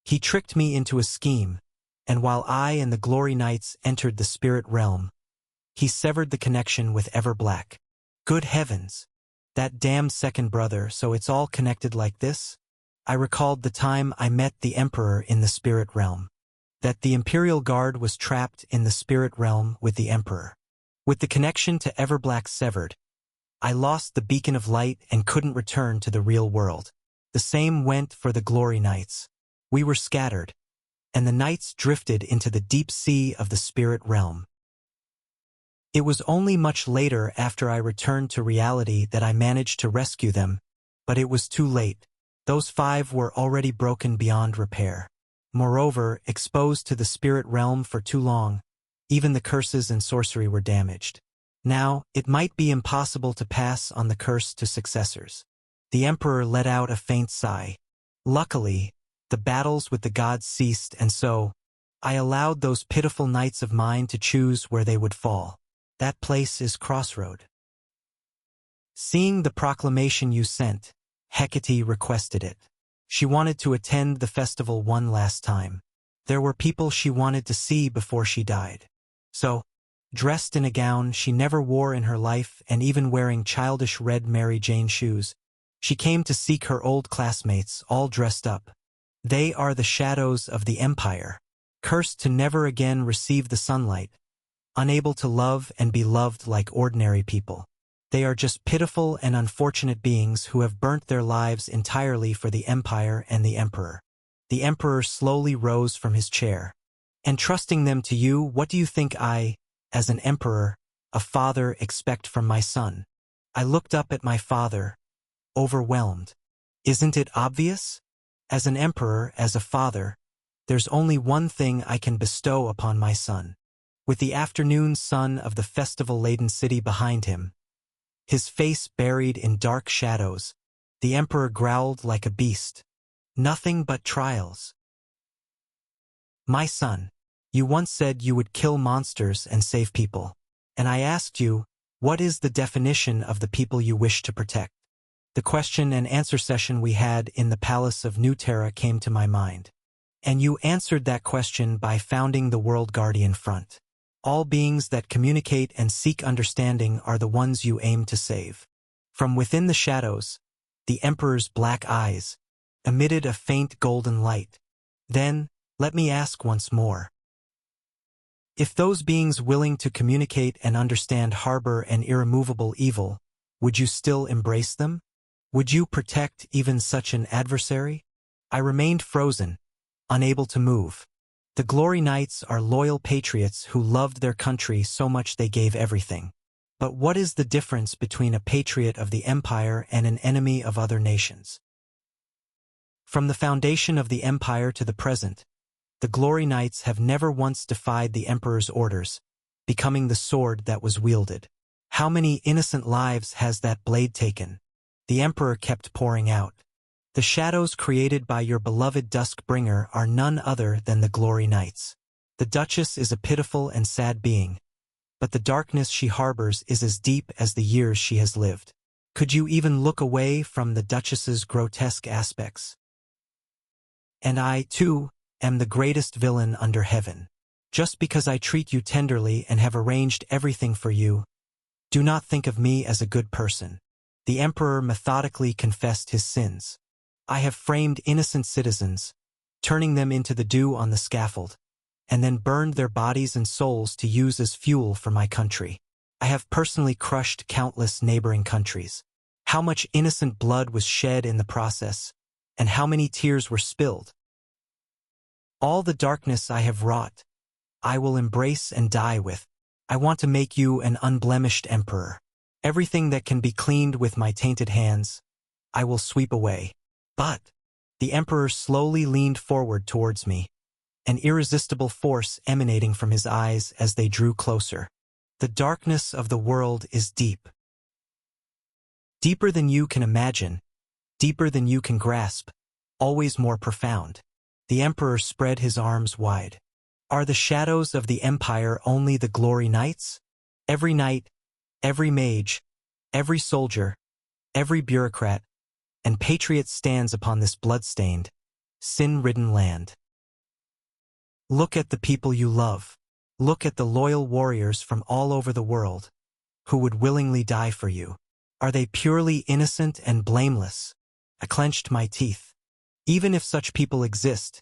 He tricked me into a scheme, and while I and the Glory Knights entered the spirit realm, he severed the connection with Everblack. Good heavens! That damned second brother, so it's all connected like this? I recalled the time I met the Emperor in the spirit realm. That the Imperial Guard was trapped in the spirit realm with the Emperor. With the connection to Everblack severed, I lost the beacon of light and couldn't return to the real world. The same went for the Glory Knights. We were scattered, and the knights drifted into the deep sea of the spirit realm. It was only much later after I returned to reality that I managed to rescue them, but it was too late. Those 5 were already broken beyond repair. Moreover, exposed to the spirit realm for too long, even the curses and sorcery were damaged. Now, it might be impossible to pass on the curse to successors. The emperor let out a faint sigh. Luckily, the battles with the gods ceased, and so, I allowed those pitiful knights of mine to choose where they would fall. That place is Crossroad. Seeing the proclamation you sent, Hecate requested it. She wanted to attend the festival one last time. There were people she wanted to see before she died. So, dressed in a gown she never wore in her life and even wearing childish red Mary Jane shoes, she came to seek her old classmates, all dressed up. They are the shadows of the Empire, cursed to never again receive the sunlight, unable to love and be loved like ordinary people. They are just pitiful and unfortunate beings who have burnt their lives entirely for the Empire and the Emperor. The Emperor slowly rose from his chair. Entrusting them to you, what do you think I, as an Emperor, a father, expect from my son? I looked up at my father, overwhelmed. Isn't it obvious? As an Emperor, as a father, there's only one thing I can bestow upon my son. With the afternoon sun of the festival-laden city behind him, his face buried in dark shadows. The emperor growled like a beast. Nothing but trials. My son, you once said you would kill monsters and save people. And I asked you, what is the definition of the people you wish to protect? The question and answer session we had in the palace of New Terra came to my mind. And you answered that question by founding the World Guardian Front. All beings that communicate and seek understanding are the ones you aim to save. From within the shadows, the Emperor's black eyes emitted a faint golden light. Then, let me ask once more. If those beings willing to communicate and understand harbor an irremovable evil, would you still embrace them? Would you protect even such an adversary? I remained frozen, unable to move. The Glory Knights are loyal patriots who loved their country so much they gave everything. But what is the difference between a patriot of the Empire and an enemy of other nations? From the foundation of the Empire to the present, the Glory Knights have never once defied the Emperor's orders, becoming the sword that was wielded. How many innocent lives has that blade taken? The Emperor kept pouring out. The shadows created by your beloved Duskbringer are none other than the Glory Knights. The Duchess is a pitiful and sad being, but the darkness she harbors is as deep as the years she has lived. Could you even look away from the Duchess's grotesque aspects? And I, too, am the greatest villain under heaven. Just because I treat you tenderly and have arranged everything for you, do not think of me as a good person. The Emperor methodically confessed his sins. I have framed innocent citizens, turning them into the dew on the scaffold, and then burned their bodies and souls to use as fuel for my country. I have personally crushed countless neighboring countries. How much innocent blood was shed in the process, and how many tears were spilled. All the darkness I have wrought, I will embrace and die with. I want to make you an unblemished emperor. Everything that can be cleaned with my tainted hands, I will sweep away. But the emperor slowly leaned forward towards me, an irresistible force emanating from his eyes as they drew closer. The darkness of the world is deep. Deeper than you can imagine, deeper than you can grasp, always more profound. The emperor spread his arms wide. Are the shadows of the empire only the Glory Knights? Every knight, every mage, every soldier, every bureaucrat, and patriot stands upon this blood-stained, sin-ridden land. Look at the people you love. Look at the loyal warriors from all over the world, who would willingly die for you. Are they purely innocent and blameless? I clenched my teeth. Even if such people exist,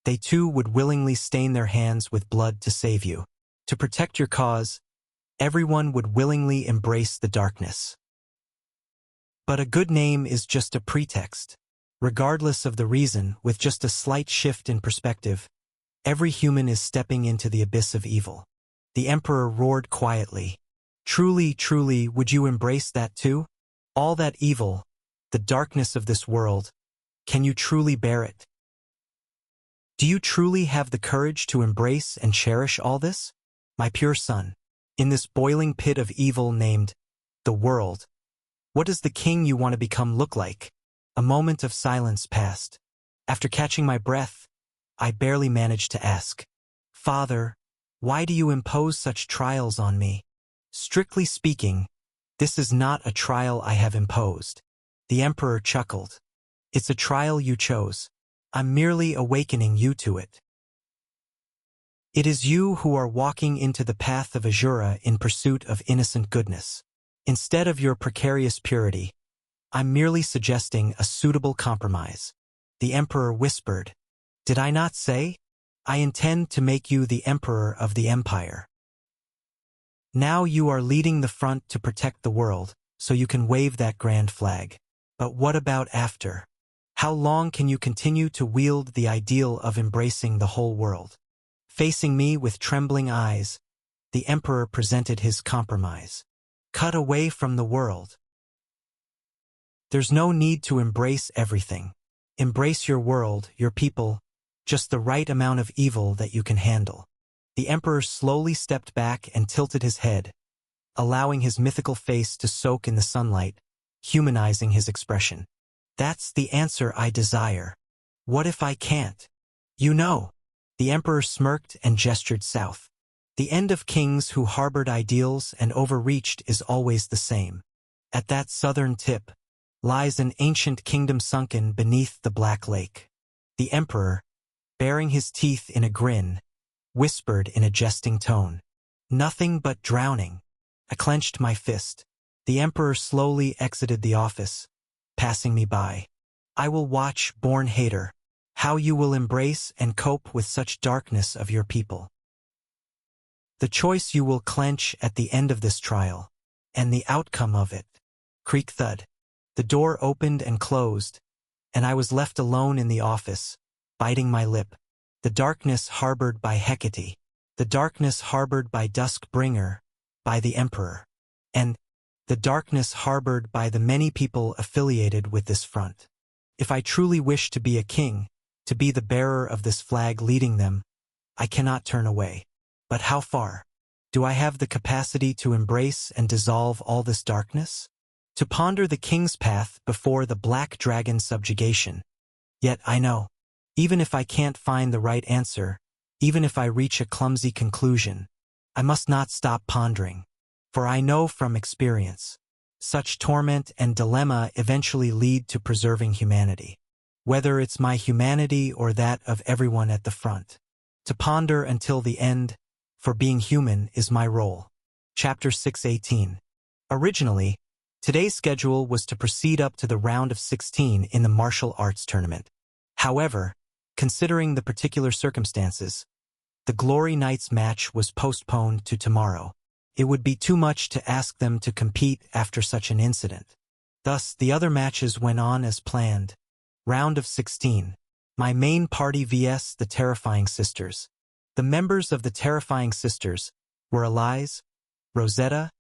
they too would willingly stain their hands with blood to save you. To protect your cause, everyone would willingly embrace the darkness. But a good name is just a pretext. Regardless of the reason, with just a slight shift in perspective, every human is stepping into the abyss of evil. The Emperor roared quietly. Truly, truly, would you embrace that too? All that evil, the darkness of this world, can you truly bear it? Do you truly have the courage to embrace and cherish all this? My pure son, in this boiling pit of evil named the world, what does the king you want to become look like? A moment of silence passed. After catching my breath, I barely managed to ask, Father, why do you impose such trials on me? Strictly speaking, this is not a trial I have imposed. The Emperor chuckled. It's a trial you chose. I'm merely awakening you to it. It is you who are walking into the path of Azura in pursuit of innocent goodness. Instead of your precarious purity, I'm merely suggesting a suitable compromise. The Emperor whispered, Did I not say? I intend to make you the Emperor of the Empire. Now you are leading the front to protect the world, so you can wave that grand flag. But what about after? How long can you continue to wield the ideal of embracing the whole world? Facing me with trembling eyes, the Emperor presented his compromise. Cut away from the world. There's no need to embrace everything. Embrace your world, your people, just the right amount of evil that you can handle. The Emperor slowly stepped back and tilted his head, allowing his mythical face to soak in the sunlight, humanizing his expression. That's the answer I desire. What if I can't? You know. The emperor smirked and gestured south. The end of kings who harbored ideals and overreached is always the same. At that southern tip lies an ancient kingdom sunken beneath the Black Lake. The emperor, baring his teeth in a grin, whispered in a jesting tone, "Nothing but drowning." I clenched my fist. The emperor slowly exited the office, passing me by. "I will watch, born hater, how you will embrace and cope with such darkness of your people. The choice you will clench at the end of this trial, and the outcome of it." Creak thud. The door opened and closed, and I was left alone in the office, biting my lip. The darkness harbored by Hecate, the darkness harbored by Duskbringer, by the Emperor, and the darkness harbored by the many people affiliated with this front. If I truly wish to be a king, to be the bearer of this flag leading them, I cannot turn away. But how far? Do I have the capacity to embrace and dissolve all this darkness? To ponder the king's path before the black dragon subjugation? Yet I know, even if I can't find the right answer, even if I reach a clumsy conclusion, I must not stop pondering. For I know from experience, such torment and dilemma eventually lead to preserving humanity. Whether it's my humanity or that of everyone at the front. To ponder until the end, for being human is my role. Chapter 6:18. Originally, today's schedule was to proceed up to the round of 16 in the martial arts tournament. However, considering the particular circumstances, the Glory Knights match was postponed to tomorrow. It would be too much to ask them to compete after such an incident. Thus, the other matches went on as planned. Round of 16. My main party vs. the Terrifying Sisters. The members of the Terrifying Sisters were Elise, Rosetta,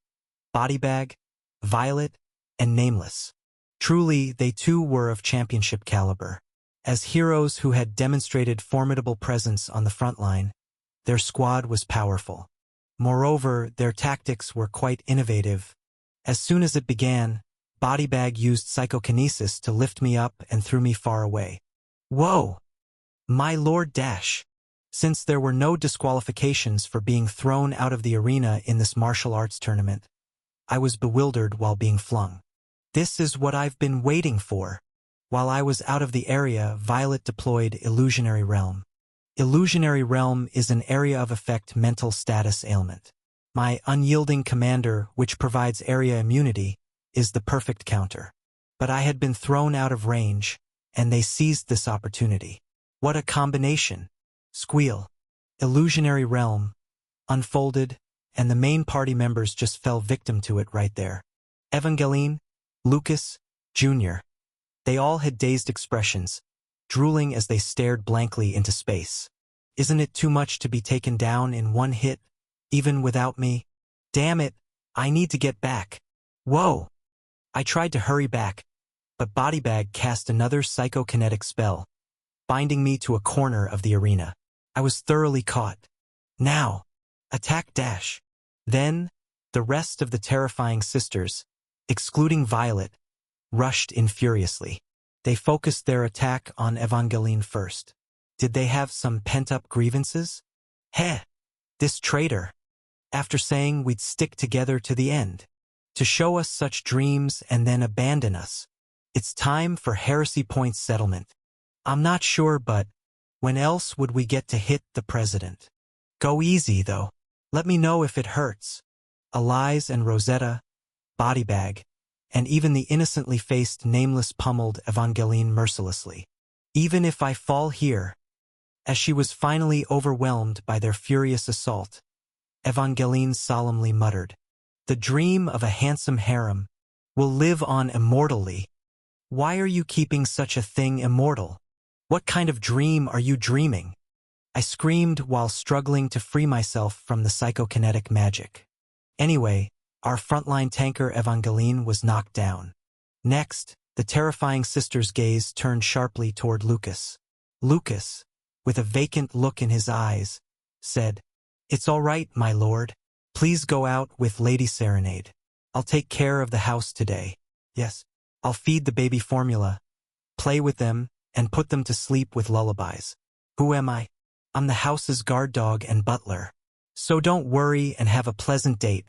Bodybag, Violet, and Nameless. Truly, they too were of championship caliber. As heroes who had demonstrated formidable presence on the front line, their squad was powerful. Moreover, their tactics were quite innovative. As soon as it began, Bodybag used psychokinesis to lift me up and threw me far away. Whoa! My Lord Dash! Since there were no disqualifications for being thrown out of the arena in this martial arts tournament, I was bewildered while being flung. This is what I've been waiting for. While I was out of the area, Violet deployed Illusionary Realm. Illusionary Realm is an area of effect mental status ailment. My unyielding commander, which provides area immunity, is the perfect counter. But I had been thrown out of range, and they seized this opportunity. What a combination! Squeal. Illusionary Realm unfolded, and the main party members just fell victim to it right there. Evangeline, Lucas, Jr. They all had dazed expressions, drooling as they stared blankly into space. Isn't it too much to be taken down in one hit, even without me? Damn it, I need to get back. Whoa! I tried to hurry back, but Bodybag cast another psychokinetic spell, binding me to a corner of the arena. I was thoroughly caught. Now, attack dash. Then, the rest of the Terrifying Sisters, excluding Violet, rushed in furiously. They focused their attack on Evangeline first. Did they have some pent-up grievances? Heh! This traitor! After saying we'd stick together to the end. To show us such dreams and then abandon us. It's time for Heresy Point settlement. I'm not sure, but when else would we get to hit the president? Go easy, though. Let me know if it hurts. Elise and Rosetta, Bodybag, and even the innocently faced Nameless pummeled Evangeline mercilessly. Even if I fall here. As she was finally overwhelmed by their furious assault, Evangeline solemnly muttered, "The dream of a handsome harem will live on immortally." Why are you keeping such a thing immortal? What kind of dream are you dreaming? I screamed while struggling to free myself from the psychokinetic magic. Anyway, our frontline tanker Evangeline was knocked down. Next, the Terrifying Sisters' gaze turned sharply toward Lucas. Lucas, with a vacant look in his eyes, said, "It's all right, my lord. Please go out with Lady Serenade. I'll take care of the house today. Yes, I'll feed the baby formula, play with them, and put them to sleep with lullabies. Who am I? I'm the house's guard dog and butler. So don't worry and have a pleasant date.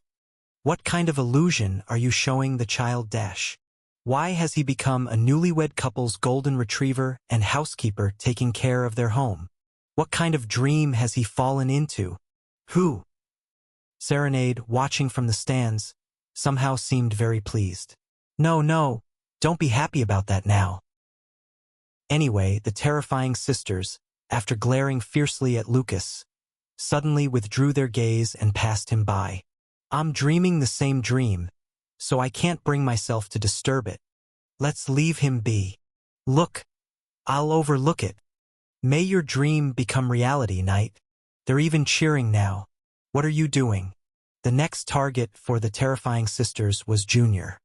What kind of illusion are you showing the child Dash? Why has he become a newlywed couple's golden retriever and housekeeper taking care of their home? What kind of dream has he fallen into? Who? Serenade, watching from the stands, somehow seemed very pleased. No, don't be happy about that now. Anyway, the terrifying sisters, after glaring fiercely at Lucas, suddenly withdrew their gaze and passed him by. I'm dreaming the same dream, so I can't bring myself to disturb it. Let's leave him be. Look, I'll overlook it. May your dream become reality, Knight. They're even cheering now. What are you doing? The next target for the terrifying sisters was Junior.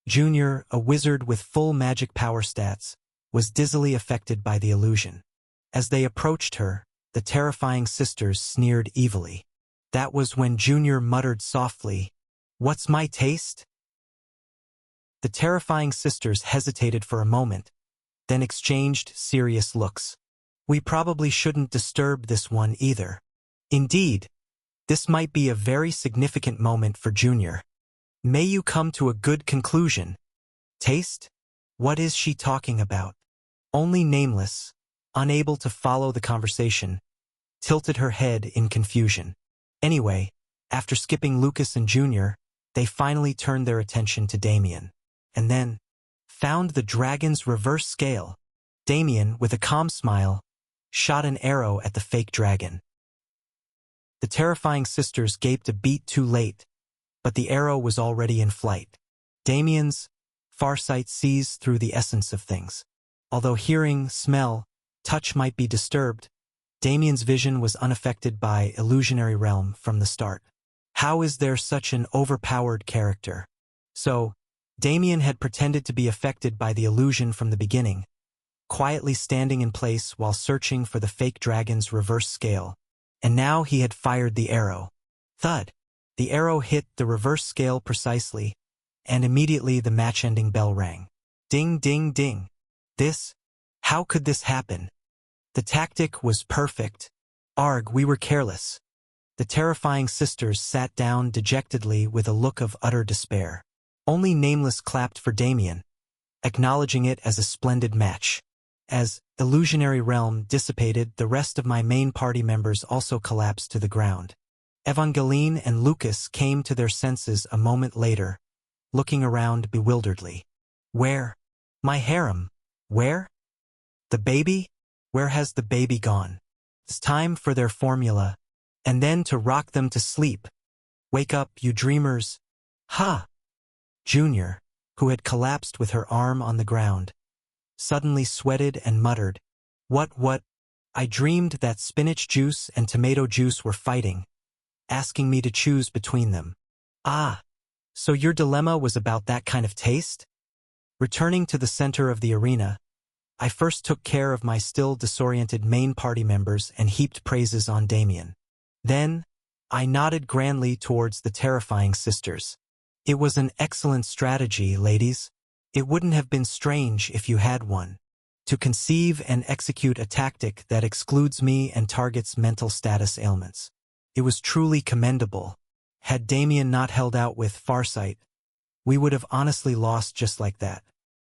Junior, a wizard with full magic power stats, was dizzily affected by the illusion. As they approached her, the terrifying sisters sneered evilly. That was when Junior muttered softly, "What's my taste?" The terrifying sisters hesitated for a moment, then exchanged serious looks. We probably shouldn't disturb this one either. Indeed, this might be a very significant moment for Junior. May you come to a good conclusion. Taste? What is she talking about? Only Nameless, unable to follow the conversation, tilted her head in confusion. Anyway, after skipping Lucas and Junior, they finally turned their attention to Damien, and then found the dragon's reverse scale. Damien, with a calm smile, shot an arrow at the fake dragon. The terrifying sisters gaped a beat too late, but the arrow was already in flight. Damien's farsight sees through the essence of things. Although hearing, smell, touch might be disturbed, Damien's vision was unaffected by illusionary realm from the start. How is there such an overpowered character? So, Damien had pretended to be affected by the illusion from the beginning, quietly standing in place while searching for the fake dragon's reverse scale, and now he had fired the arrow. Thud! The arrow hit the reverse scale precisely, and immediately the match-ending bell rang. Ding, ding, ding. How could this happen? The tactic was perfect. Arg, we were careless. The terrifying sisters sat down dejectedly with a look of utter despair. Only Nameless clapped for Damien, acknowledging it as a splendid match. As illusionary realm dissipated, the rest of my main party members also collapsed to the ground. Evangeline and Lucas came to their senses a moment later, looking around bewilderedly. Where? My harem. Where? The baby? Where has the baby gone? It's time for their formula, and then to rock them to sleep. Wake up, you dreamers. Ha! Junior, who had collapsed with her arm on the ground, suddenly sweated and muttered, What? I dreamed that spinach juice and tomato juice were fighting, asking me to choose between them. Ah, so your dilemma was about that kind of taste? Returning to the center of the arena, I first took care of my still disoriented main party members and heaped praises on Damien. Then, I nodded grandly towards the terrifying sisters. It was an excellent strategy, ladies. It wouldn't have been strange if you had one. To conceive and execute a tactic that excludes me and targets mental status ailments. It was truly commendable. Had Damien not held out with farsight, we would have honestly lost just like that.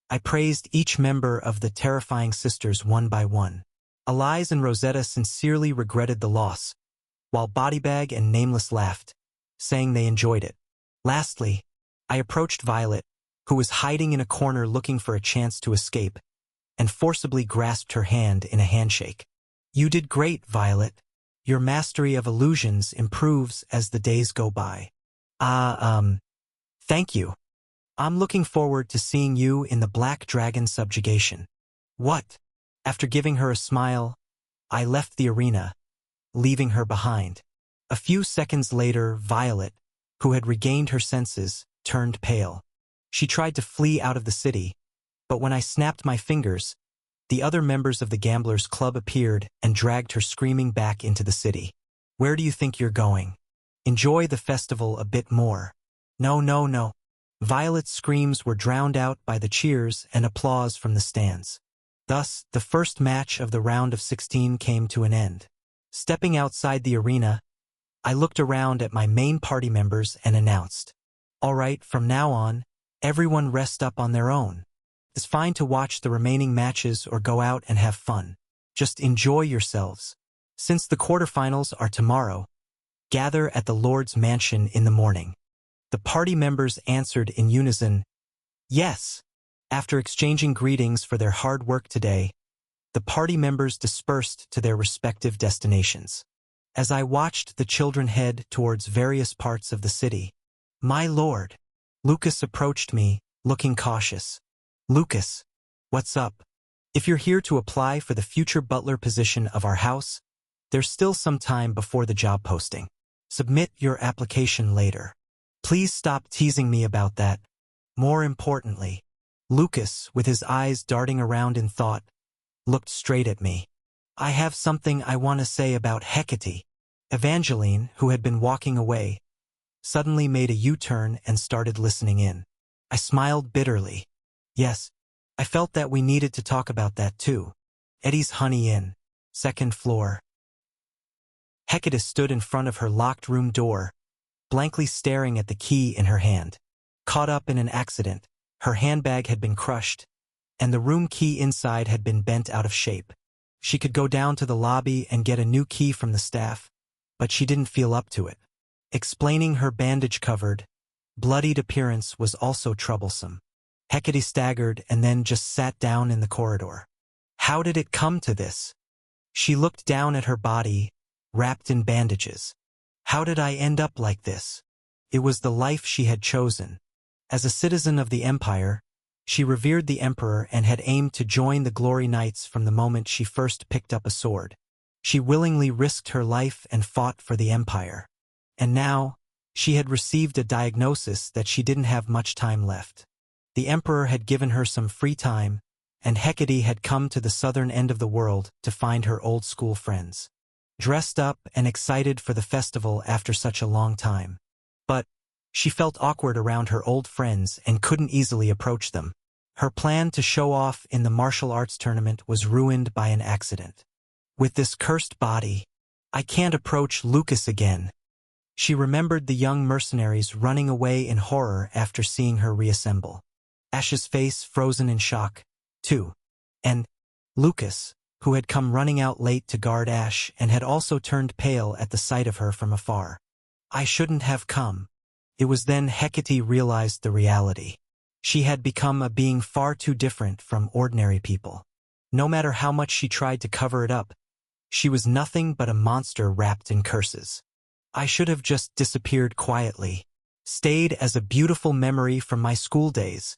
I praised each member of the terrifying sisters one by one. Elise and Rosetta sincerely regretted the loss, while Bodybag and Nameless laughed, saying they enjoyed it. Lastly, I approached Violet, who was hiding in a corner looking for a chance to escape, and forcibly grasped her hand in a handshake. You did great, Violet. Your mastery of illusions improves as the days go by. Thank you. I'm looking forward to seeing you in the Black Dragon subjugation. What? After giving her a smile, I left the arena, leaving her behind. A few seconds later, Violet, who had regained her senses, turned pale. She tried to flee out of the city, but when I snapped my fingers, the other members of the Gamblers Club appeared and dragged her screaming back into the city. Where do you think you're going? Enjoy the festival a bit more. No, no, no. Violet's screams were drowned out by the cheers and applause from the stands. Thus, the first match of the round of 16 came to an end. Stepping outside the arena, I looked around at my main party members and announced, "All right, from now on, everyone rest up on their own. It's fine to watch the remaining matches or go out and have fun. Just enjoy yourselves. Since the quarterfinals are tomorrow, gather at the Lord's mansion in the morning." The party members answered in unison, "Yes." After exchanging greetings for their hard work today, the party members dispersed to their respective destinations. As I watched the children head towards various parts of the city, "My lord," Lucas approached me, looking cautious. "Lucas, what's up? If you're here to apply for the future butler position of our house, there's still some time before the job posting. Submit your application later. Please stop teasing me about that. More importantly," Lucas, with his eyes darting around in thought, looked straight at me. "I have something I want to say about Hecate." Evangeline, who had been walking away, suddenly made a U-turn and started listening in. I smiled bitterly. Yes, I felt that we needed to talk about that too. Eddie's Honey Inn, second floor. Hecate stood in front of her locked room door, blankly staring at the key in her hand. Caught up in an accident, her handbag had been crushed, and the room key inside had been bent out of shape. She could go down to the lobby and get a new key from the staff, but she didn't feel up to it. Explaining her bandage-covered, bloodied appearance was also troublesome. Hecate staggered and then just sat down in the corridor. How did it come to this? She looked down at her body, wrapped in bandages. How did I end up like this? It was the life she had chosen. As a citizen of the Empire, she revered the Emperor and had aimed to join the Glory Knights from the moment she first picked up a sword. She willingly risked her life and fought for the Empire. And now, she had received a diagnosis that she didn't have much time left. The Emperor had given her some free time, and Hecate had come to the southern end of the world to find her old school friends. Dressed up and excited for the festival after such a long time. But she felt awkward around her old friends and couldn't easily approach them. Her plan to show off in the martial arts tournament was ruined by an accident. With this cursed body, I can't approach Lucas again. She remembered the young mercenaries running away in horror after seeing her reassemble. Ash's face frozen in shock, too. And Lucas, who had come running out late to guard Ash and had also turned pale at the sight of her from afar. I shouldn't have come. It was then Hecate realized the reality. She had become a being far too different from ordinary people. No matter how much she tried to cover it up, she was nothing but a monster wrapped in curses. I should have just disappeared quietly, stayed as a beautiful memory from my school days.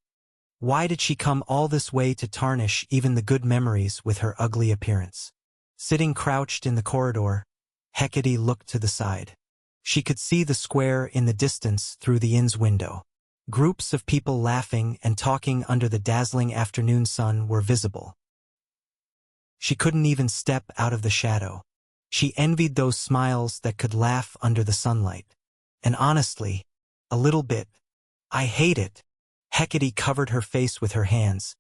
Why did she come all this way to tarnish even the good memories with her ugly appearance? Sitting crouched in the corridor, Hecate looked to the side. She could see the square in the distance through the inn's window. Groups of people laughing and talking under the dazzling afternoon sun were visible. She couldn't even step out of the shadow. She envied those smiles that could laugh under the sunlight. And honestly, a little bit. I hate it. Hecate covered her face with her hands,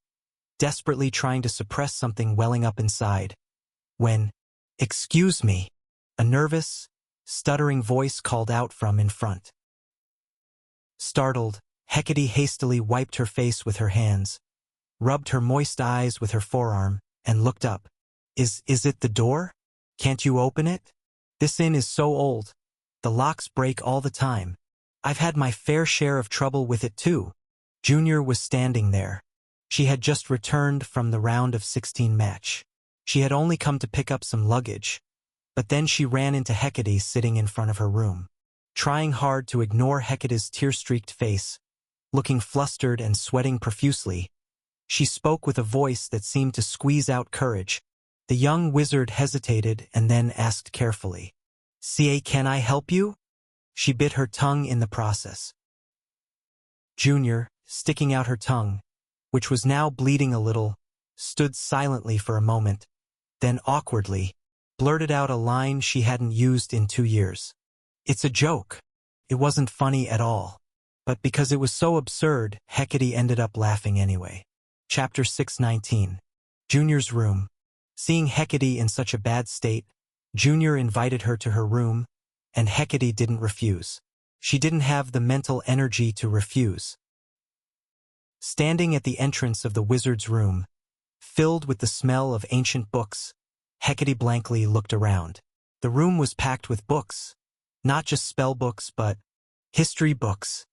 desperately trying to suppress something welling up inside. When, "Excuse me," a nervous, stuttering voice called out from in front. Startled, Hecate hastily wiped her face with her hands, rubbed her moist eyes with her forearm, and looked up. Is it the door? Can't you open it? This inn is so old. The locks break all the time. I've had my fair share of trouble with it too." Junior was standing there. She had just returned from the round of 16 match. She had only come to pick up some luggage, but then she ran into Hecate sitting in front of her room. Trying hard to ignore Hecate's tear-streaked face, looking flustered and sweating profusely, she spoke with a voice that seemed to squeeze out courage. The young wizard hesitated and then asked carefully, Can I help you?" She bit her tongue in the process. Junior, sticking out her tongue, which was now bleeding a little, stood silently for a moment, then awkwardly blurted out a line she hadn't used in 2 years. It's a joke. It wasn't funny at all. But because it was so absurd, Hecate ended up laughing anyway. Chapter 619. Junior's room. Seeing Hecate in such a bad state, Junior invited her to her room, and Hecate didn't refuse. She didn't have the mental energy to refuse. Standing at the entrance of the wizard's room, filled with the smell of ancient books, Hecate blankly looked around. The room was packed with books, not just spell books but history books.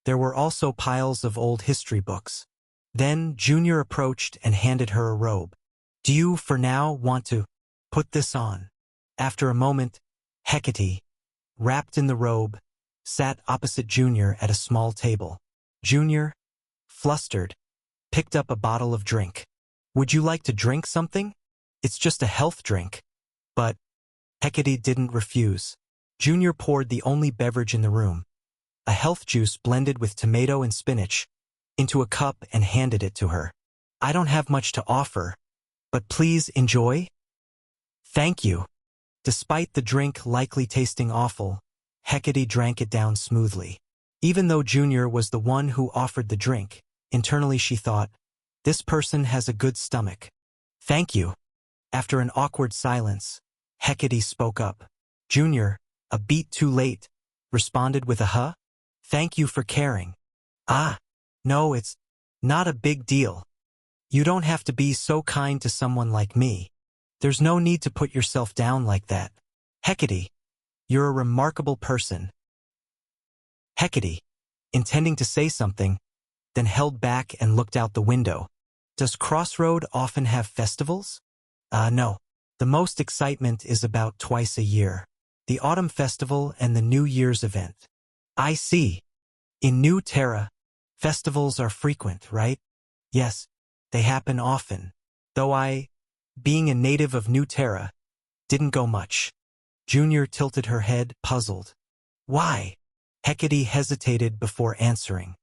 There were also piles of old history books. Then Junior approached and handed her a robe. "Do you, for now, want to put this on?" After a moment, Hecate, wrapped in the robe, sat opposite Junior at a small table. Junior, flustered, picked up a bottle of drink. "Would you like to drink something? It's just a health drink." But Hecate didn't refuse. Junior poured the only beverage in the room, a health juice blended with tomato and spinach, into a cup and handed it to her. "I don't have much to offer, but please enjoy." "Thank you." Despite the drink likely tasting awful, Hecate drank it down smoothly. Even though Junior was the one who offered the drink, internally she thought, "This person has a good stomach." "Thank you." After an awkward silence, Hecate spoke up. Junior, a beat too late, responded with a huh? "Thank you for caring." "Ah, no, it's not a big deal. You don't have to be so kind to someone like me. There's no need to put yourself down like that. Hecate, you're a remarkable person." Hecate, intending to say something, then held back and looked out the window. Does Crossroad often have festivals? No. The most excitement is about twice a year. The Autumn Festival and the New Year's event. I see. In New Terra, festivals are frequent, right? Yes, they happen often. Though I, being a native of New Terra, didn't go much. Junior tilted her head, puzzled. Why? Hecate hesitated before answering.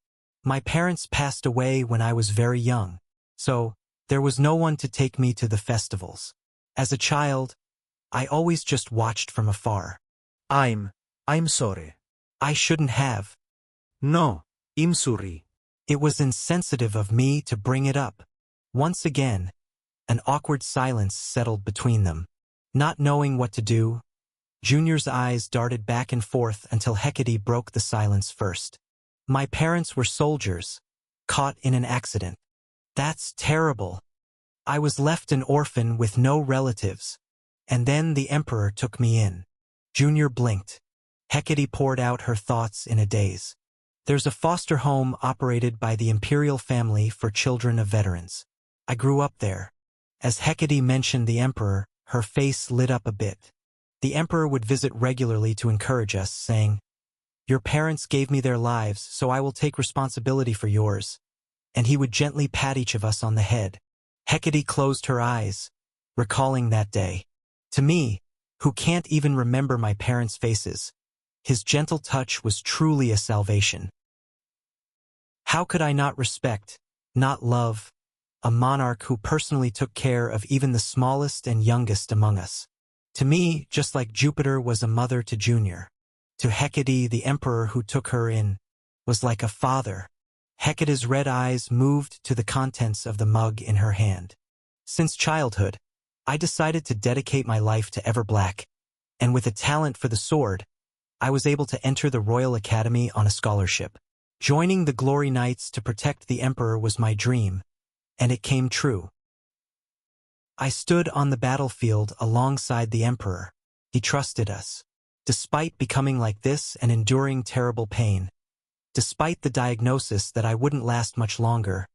My parents passed away when I was very young, so there was no one to take me to the festivals. As a child, I always just watched from afar. I'm sorry. I shouldn't have. No, I'm sorry. It was insensitive of me to bring it up. Once again, an awkward silence settled between them. Not knowing what to do, Junior's eyes darted back and forth until Hecate broke the silence first. My parents were soldiers, caught in an accident. That's terrible. I was left an orphan with no relatives, and then the Emperor took me in. Junior blinked. Hecate poured out her thoughts in a daze. There's a foster home operated by the Imperial family for children of veterans. I grew up there. As Hecate mentioned the Emperor, her face lit up a bit. The Emperor would visit regularly to encourage us, saying, "Your parents gave me their lives, so I will take responsibility for yours." And he would gently pat each of us on the head. Hecate closed her eyes, recalling that day. To me, who can't even remember my parents' faces, his gentle touch was truly a salvation. How could I not respect, not love, a monarch who personally took care of even the smallest and youngest among us? To me, just like Jupiter was a mother to Junior, to Hecate, the emperor who took her in, was like a father. Hecate's red eyes moved to the contents of the mug in her hand. Since childhood, I decided to dedicate my life to Everblack, and with a talent for the sword, I was able to enter the Royal Academy on a scholarship. Joining the Glory Knights to protect the Emperor was my dream, and it came true. I stood on the battlefield alongside the Emperor. He trusted us. Despite becoming like this and enduring terrible pain, despite the diagnosis that I wouldn't last much longer,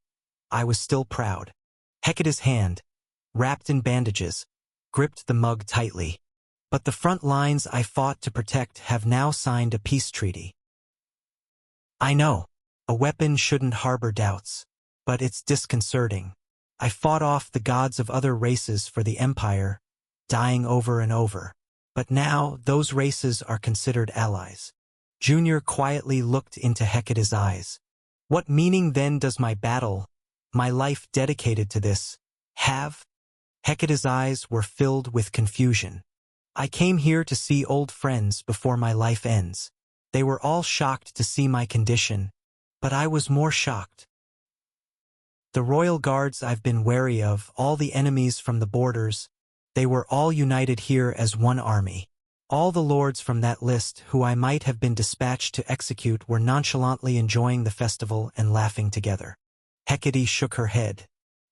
I was still proud. Hecate's hand, wrapped in bandages, gripped the mug tightly. But the front lines I fought to protect have now signed a peace treaty. I know, a weapon shouldn't harbor doubts, but it's disconcerting. I fought off the gods of other races for the Empire, dying over and over. But now those races are considered allies. Junior quietly looked into Hecate's eyes. What meaning then does my battle, my life dedicated to this, have? Hecate's eyes were filled with confusion. I came here to see old friends before my life ends. They were all shocked to see my condition, but I was more shocked. The royal guards I've been wary of, all the enemies from the borders, they were all united here as one army. All the lords from that list who I might have been dispatched to execute were nonchalantly enjoying the festival and laughing together. Hecate shook her head.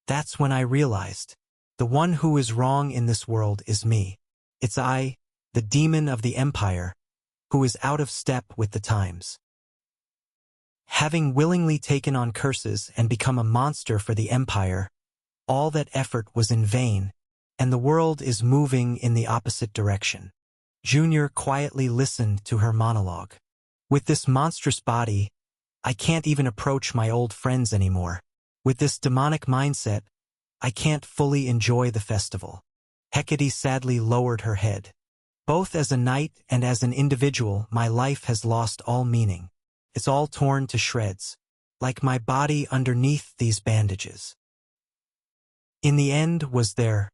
That's when I realized. The one who is wrong in this world is me. It's I, the demon of the empire, who is out of step with the times. Having willingly taken on curses and become a monster for the empire, all that effort was in vain, and the world is moving in the opposite direction. Junior quietly listened to her monologue. With this monstrous body, I can't even approach my old friends anymore. With this demonic mindset, I can't fully enjoy the festival. Hecate sadly lowered her head. Both as a knight and as an individual, my life has lost all meaning. It's all torn to shreds, like my body underneath these bandages. In the end, was there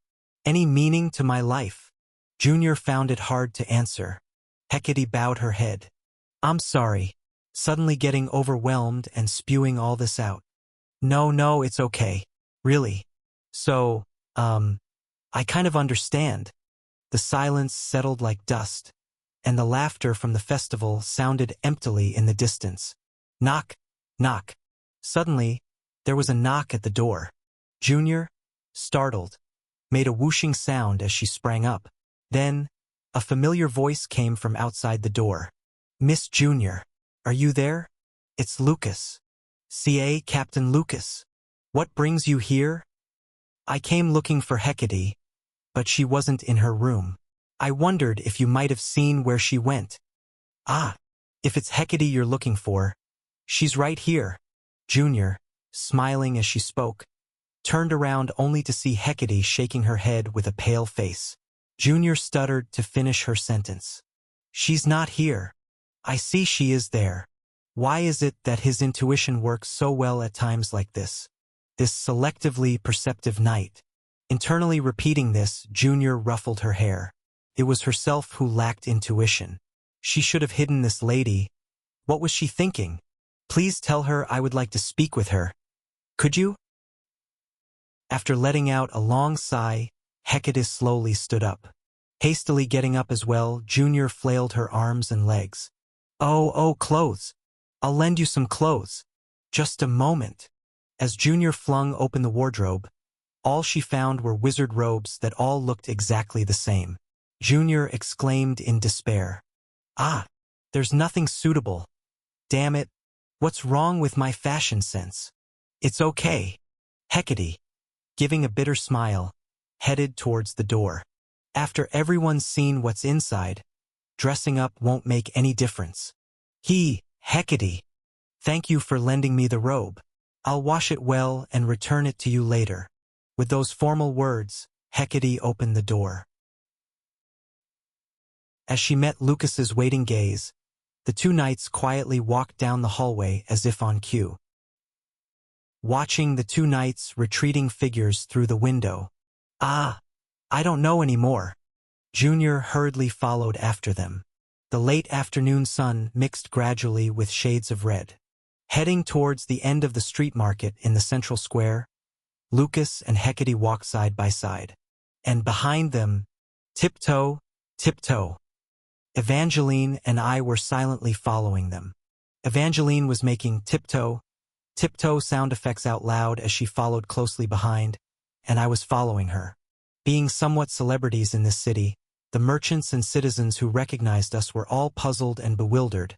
any meaning to my life? Junior found it hard to answer. Hecate bowed her head. I'm sorry, suddenly getting overwhelmed and spewing all this out. No, it's okay. Really. So, I kind of understand. The silence settled like dust, and the laughter from the festival sounded emptily in the distance. Knock, knock. Suddenly, there was a knock at the door. Junior, startled, made a whooshing sound as she sprang up. Then, a familiar voice came from outside the door. Miss Junior, are you there? It's Lucas. CA Captain Lucas. What brings you here? I came looking for Hecate, but she wasn't in her room. I wondered if you might have seen where she went. Ah, if it's Hecate you're looking for, she's right here. Junior, smiling as she spoke, turned around only to see Hecate shaking her head with a pale face. Junior stuttered to finish her sentence. She's not here. I see she is there. Why is it that his intuition works so well at times like this? This selectively perceptive knight. Internally repeating this, Junior ruffled her hair. It was herself who lacked intuition. She should have hidden this lady. What was she thinking? Please tell her I would like to speak with her. Could you? After letting out a long sigh, Hecate slowly stood up. Hastily getting up as well, Junior flailed her arms and legs. Oh, clothes. I'll lend you some clothes. Just a moment. As Junior flung open the wardrobe, all she found were wizard robes that all looked exactly the same. Junior exclaimed in despair. Ah, there's nothing suitable. Damn it, what's wrong with my fashion sense? It's okay. Hecate, giving a bitter smile, headed towards the door. After everyone's seen what's inside, dressing up won't make any difference. Hecate, thank you for lending me the robe. I'll wash it well and return it to you later. With those formal words, Hecate opened the door. As she met Lucas's waiting gaze, the two knights quietly walked down the hallway as if on cue. Watching the two knights' retreating figures through the window. I don't know anymore. Junior hurriedly followed after them. The late afternoon sun mixed gradually with shades of red. Heading towards the end of the street market in the central square, Lucas and Hecate walked side by side. And behind them, tiptoe, Evangeline and I were silently following them. Evangeline was making tiptoe sound effects out loud as she followed closely behind, and I was following her. Being somewhat celebrities in this city, the merchants and citizens who recognized us were all puzzled and bewildered,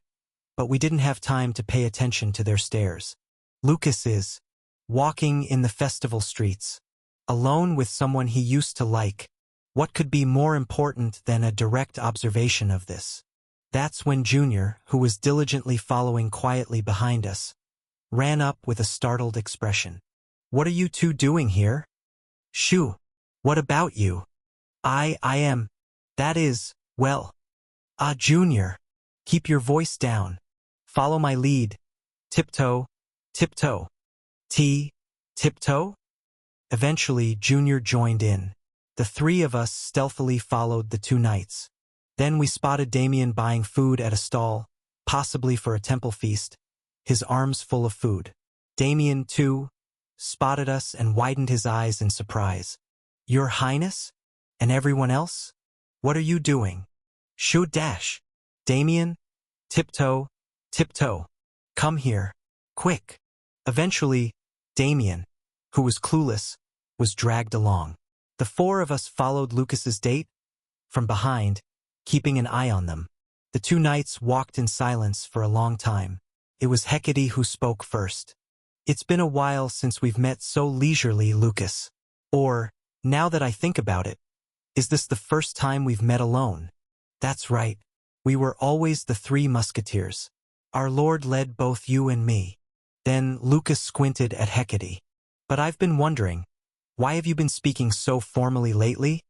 but we didn't have time to pay attention to their stares. Lucas is walking in the festival streets, alone with someone he used to like. What could be more important than a direct observation of this? That's when Junior, who was diligently following quietly behind us, ran up with a startled expression. What are you two doing here? Shoo! What about you? I am. That is, well. Junior. Keep your voice down. Follow my lead. Tiptoe. Tiptoe. Eventually, Junior joined in. The three of us stealthily followed the two knights. Then we spotted Damien buying food at a stall, possibly for a temple feast, his arms full of food. Damien, too, spotted us and widened his eyes in surprise. "Your Highness? And everyone else? What are you doing?" "Shoo dash! Damien? Tiptoe, tiptoe. Come here. Quick." Eventually, Damien, who was clueless, was dragged along. The four of us followed Lucas's date from behind, keeping an eye on them. The two knights walked in silence for a long time. It was Hecate who spoke first. "It's been a while since we've met so leisurely, Lucas. Or, now that I think about it, is this the first time we've met alone?" "That's right. We were always the three musketeers. Our lord led both you and me." Then Lucas squinted at Hecate. "But I've been wondering, why have you been speaking so formally lately?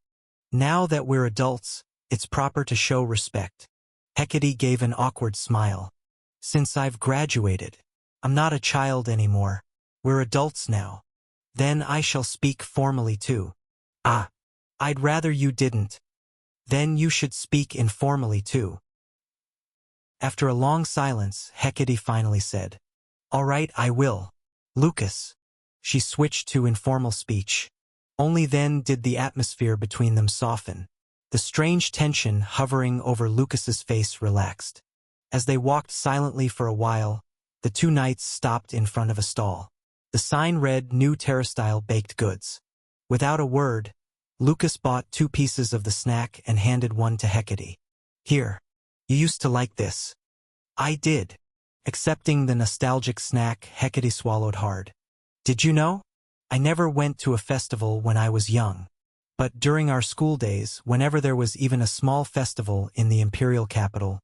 Now that we're adults, it's proper to show respect." Hecate gave an awkward smile. "Since I've graduated, I'm not a child anymore. We're adults now. Then I shall speak formally too." "Ah, I'd rather you didn't. Then you should speak informally too." After a long silence, Hecate finally said, "All right, I will. Lucas." She switched to informal speech. Only then did the atmosphere between them soften. The strange tension hovering over Lucas's face relaxed. As they walked silently for a while, the two knights stopped in front of a stall. The sign read "New Terrastyle Baked Goods." Without a word, Lucas bought 2 pieces of the snack and handed one to Hecate. "Here. You used to like this." "I did." Accepting the nostalgic snack, Hecate swallowed hard. "Did you know? I never went to a festival when I was young. But during our school days, whenever there was even a small festival in the imperial capital,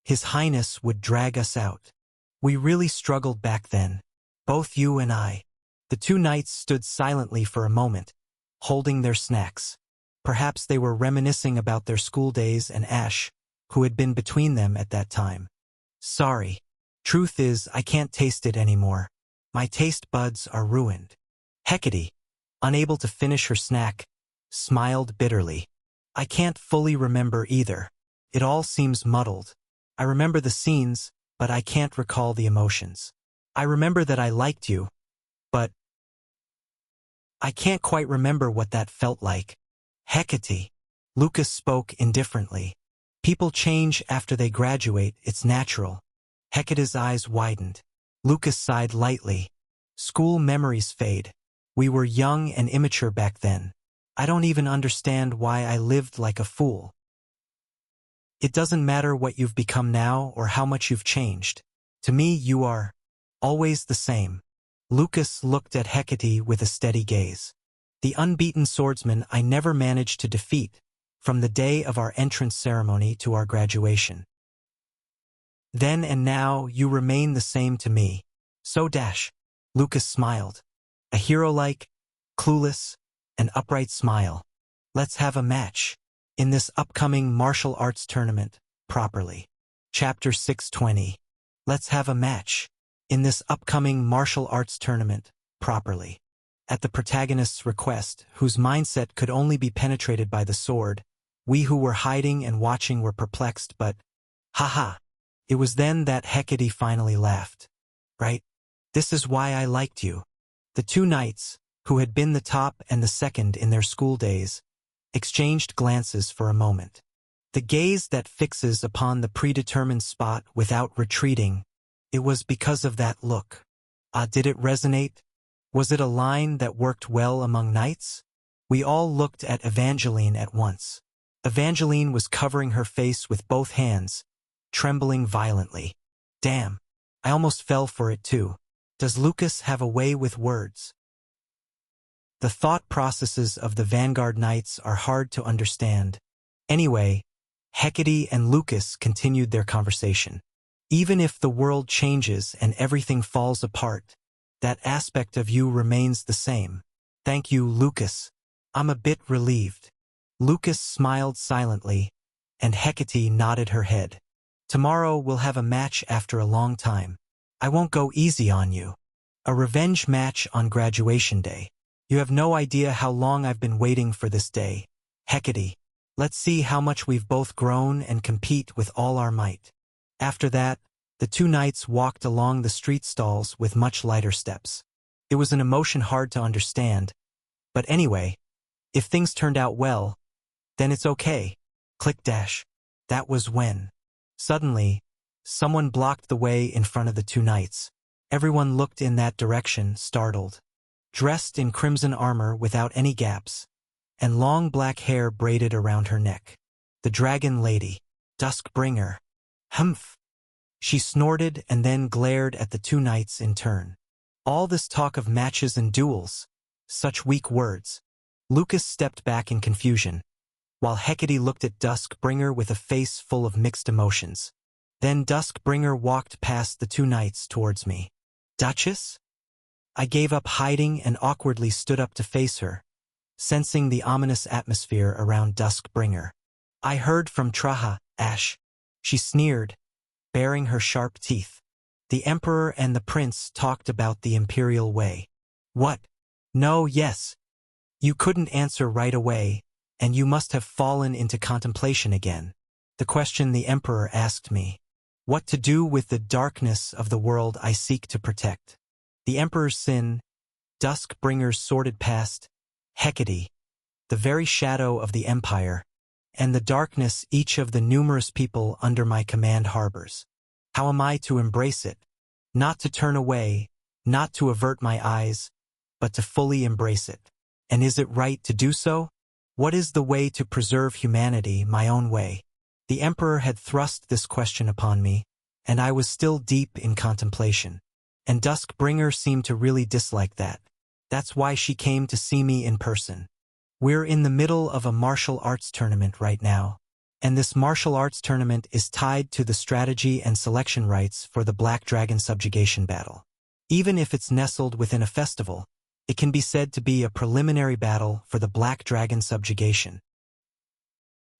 His Highness would drag us out. We really struggled back then, both you and I." The two knights stood silently for a moment, holding their snacks. Perhaps they were reminiscing about their school days and Ash, who had been between them at that time. "Sorry. Truth is, I can't taste it anymore. My taste buds are ruined." Hecate, unable to finish her snack, smiled bitterly. "I can't fully remember either. It all seems muddled. I remember the scenes, but I can't recall the emotions. I remember that I liked you, but I can't quite remember what that felt like." "Hecate." Lucas spoke indifferently. "People change after they graduate, it's natural." Hecate's eyes widened. Lucas sighed lightly. "School memories fade. We were young and immature back then. I don't even understand why I lived like a fool." "It doesn't matter what you've become now or how much you've changed. To me, you are always the same." Lucas looked at Hecate with a steady gaze. "The unbeaten swordsman I never managed to defeat, from the day of our entrance ceremony to our graduation. Then and now you remain the same to me. So dash." Lucas smiled. A hero-like, clueless, and upright smile. "Let's have a match in this upcoming martial arts tournament, properly." Chapter 620. Let's have a match in this upcoming martial arts tournament, properly. At the protagonist's request, whose mindset could only be penetrated by the sword, we who were hiding and watching were perplexed, but, haha. It was then that Hecate finally laughed. "Right? This is why I liked you." The two knights, who had been the top and the second in their school days, exchanged glances for a moment. The gaze that fixes upon the predetermined spot without retreating, it was because of that look. Did it resonate? Was it a line that worked well among knights? We all looked at Evangeline at once. Evangeline was covering her face with both hands, trembling violently. Damn, I almost fell for it too. Does Lucas have a way with words? The thought processes of the Vanguard Knights are hard to understand. Anyway, Hecate and Lucas continued their conversation. "Even if the world changes and everything falls apart, that aspect of you remains the same." "Thank you, Lucas. I'm a bit relieved." Lucas smiled silently, and Hecate nodded her head. "Tomorrow we'll have a match after a long time. I won't go easy on you. A revenge match on graduation day. You have no idea how long I've been waiting for this day. Hecate, let's see how much we've both grown and compete with all our might." After that, the two knights walked along the street stalls with much lighter steps. It was an emotion hard to understand. But anyway, if things turned out well, then it's okay. Click dash. That was when. Suddenly, someone blocked the way in front of the two knights. Everyone looked in that direction, startled. Dressed in crimson armor without any gaps, and long black hair braided around her neck. The dragon lady, Duskbringer. Humph! She snorted and then glared at the two knights in turn. All this talk of matches and duels. Such weak words. Lucas stepped back in confusion, while Hecate looked at Duskbringer with a face full of mixed emotions. Then Duskbringer walked past the two knights towards me. "Duchess?" I gave up hiding and awkwardly stood up to face her, sensing the ominous atmosphere around Duskbringer. "I heard from Traha, Ash," she sneered, baring her sharp teeth. "The Emperor and the Prince talked about the Imperial Way." "What?" "No, yes. You couldn't answer right away, and you must have fallen into contemplation again." The question the Emperor asked me. "What to do with the darkness of the world I seek to protect?" The Emperor's sin, Duskbringer's sordid past, Hecate, the very shadow of the Empire, and the darkness each of the numerous people under my command harbors. How am I to embrace it? Not to turn away, not to avert my eyes, but to fully embrace it. And is it right to do so? What is the way to preserve humanity my own way? The Emperor had thrust this question upon me, and I was still deep in contemplation. And Duskbringer seemed to really dislike that. That's why she came to see me in person. We're in the middle of a martial arts tournament right now, and this martial arts tournament is tied to the strategy and selection rights for the Black Dragon subjugation battle. Even if it's nestled within a festival, it can be said to be a preliminary battle for the Black Dragon subjugation.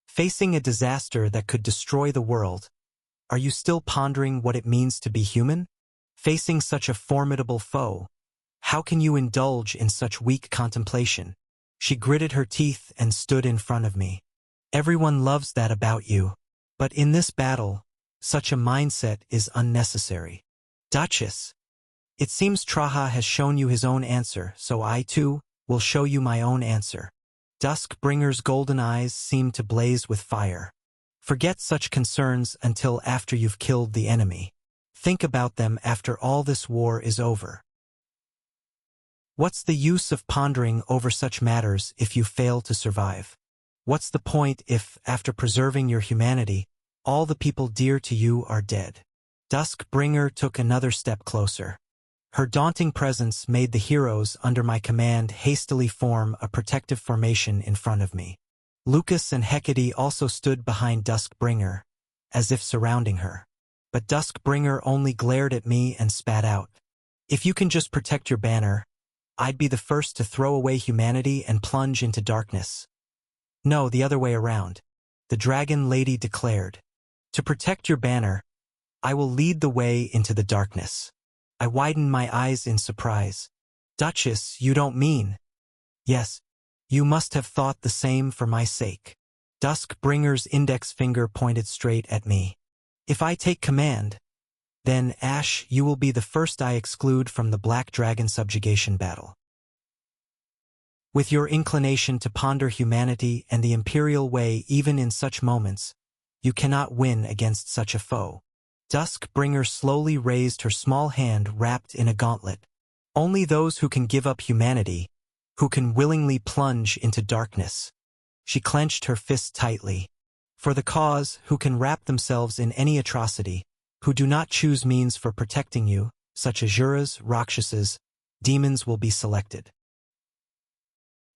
Facing a disaster that could destroy the world, are you still pondering what it means to be human? Facing such a formidable foe, how can you indulge in such weak contemplation? She gritted her teeth and stood in front of me. Everyone loves that about you. But in this battle, such a mindset is unnecessary. Duchess, it seems Traha has shown you his own answer, so I too will show you my own answer. Duskbringer's golden eyes seemed to blaze with fire. Forget such concerns until after you've killed the enemy. Think about them after all this war is over. What's the use of pondering over such matters if you fail to survive? What's the point if, after preserving your humanity, all the people dear to you are dead? Duskbringer took another step closer. Her daunting presence made the heroes under my command hastily form a protective formation in front of me. Lucas and Hecate also stood behind Duskbringer, as if surrounding her. But Duskbringer only glared at me and spat out. "If you can just protect your banner, I'd be the first to throw away humanity and plunge into darkness." "No, the other way around," the dragon lady declared. "To protect your banner, I will lead the way into the darkness." I widened my eyes in surprise. "Duchess, you don't mean—" "Yes, you must have thought the same for my sake." Duskbringer's index finger pointed straight at me. "If I take command, then, Ash, you will be the first I exclude from the Black Dragon subjugation battle. With your inclination to ponder humanity and the Imperial way even in such moments, you cannot win against such a foe." Duskbringer slowly raised her small hand wrapped in a gauntlet. "Only those who can give up humanity, who can willingly plunge into darkness." She clenched her fist tightly. "For the cause, who can wrap themselves in any atrocity, who do not choose means for protecting you, such as Asuras, Rakshasas, demons will be selected."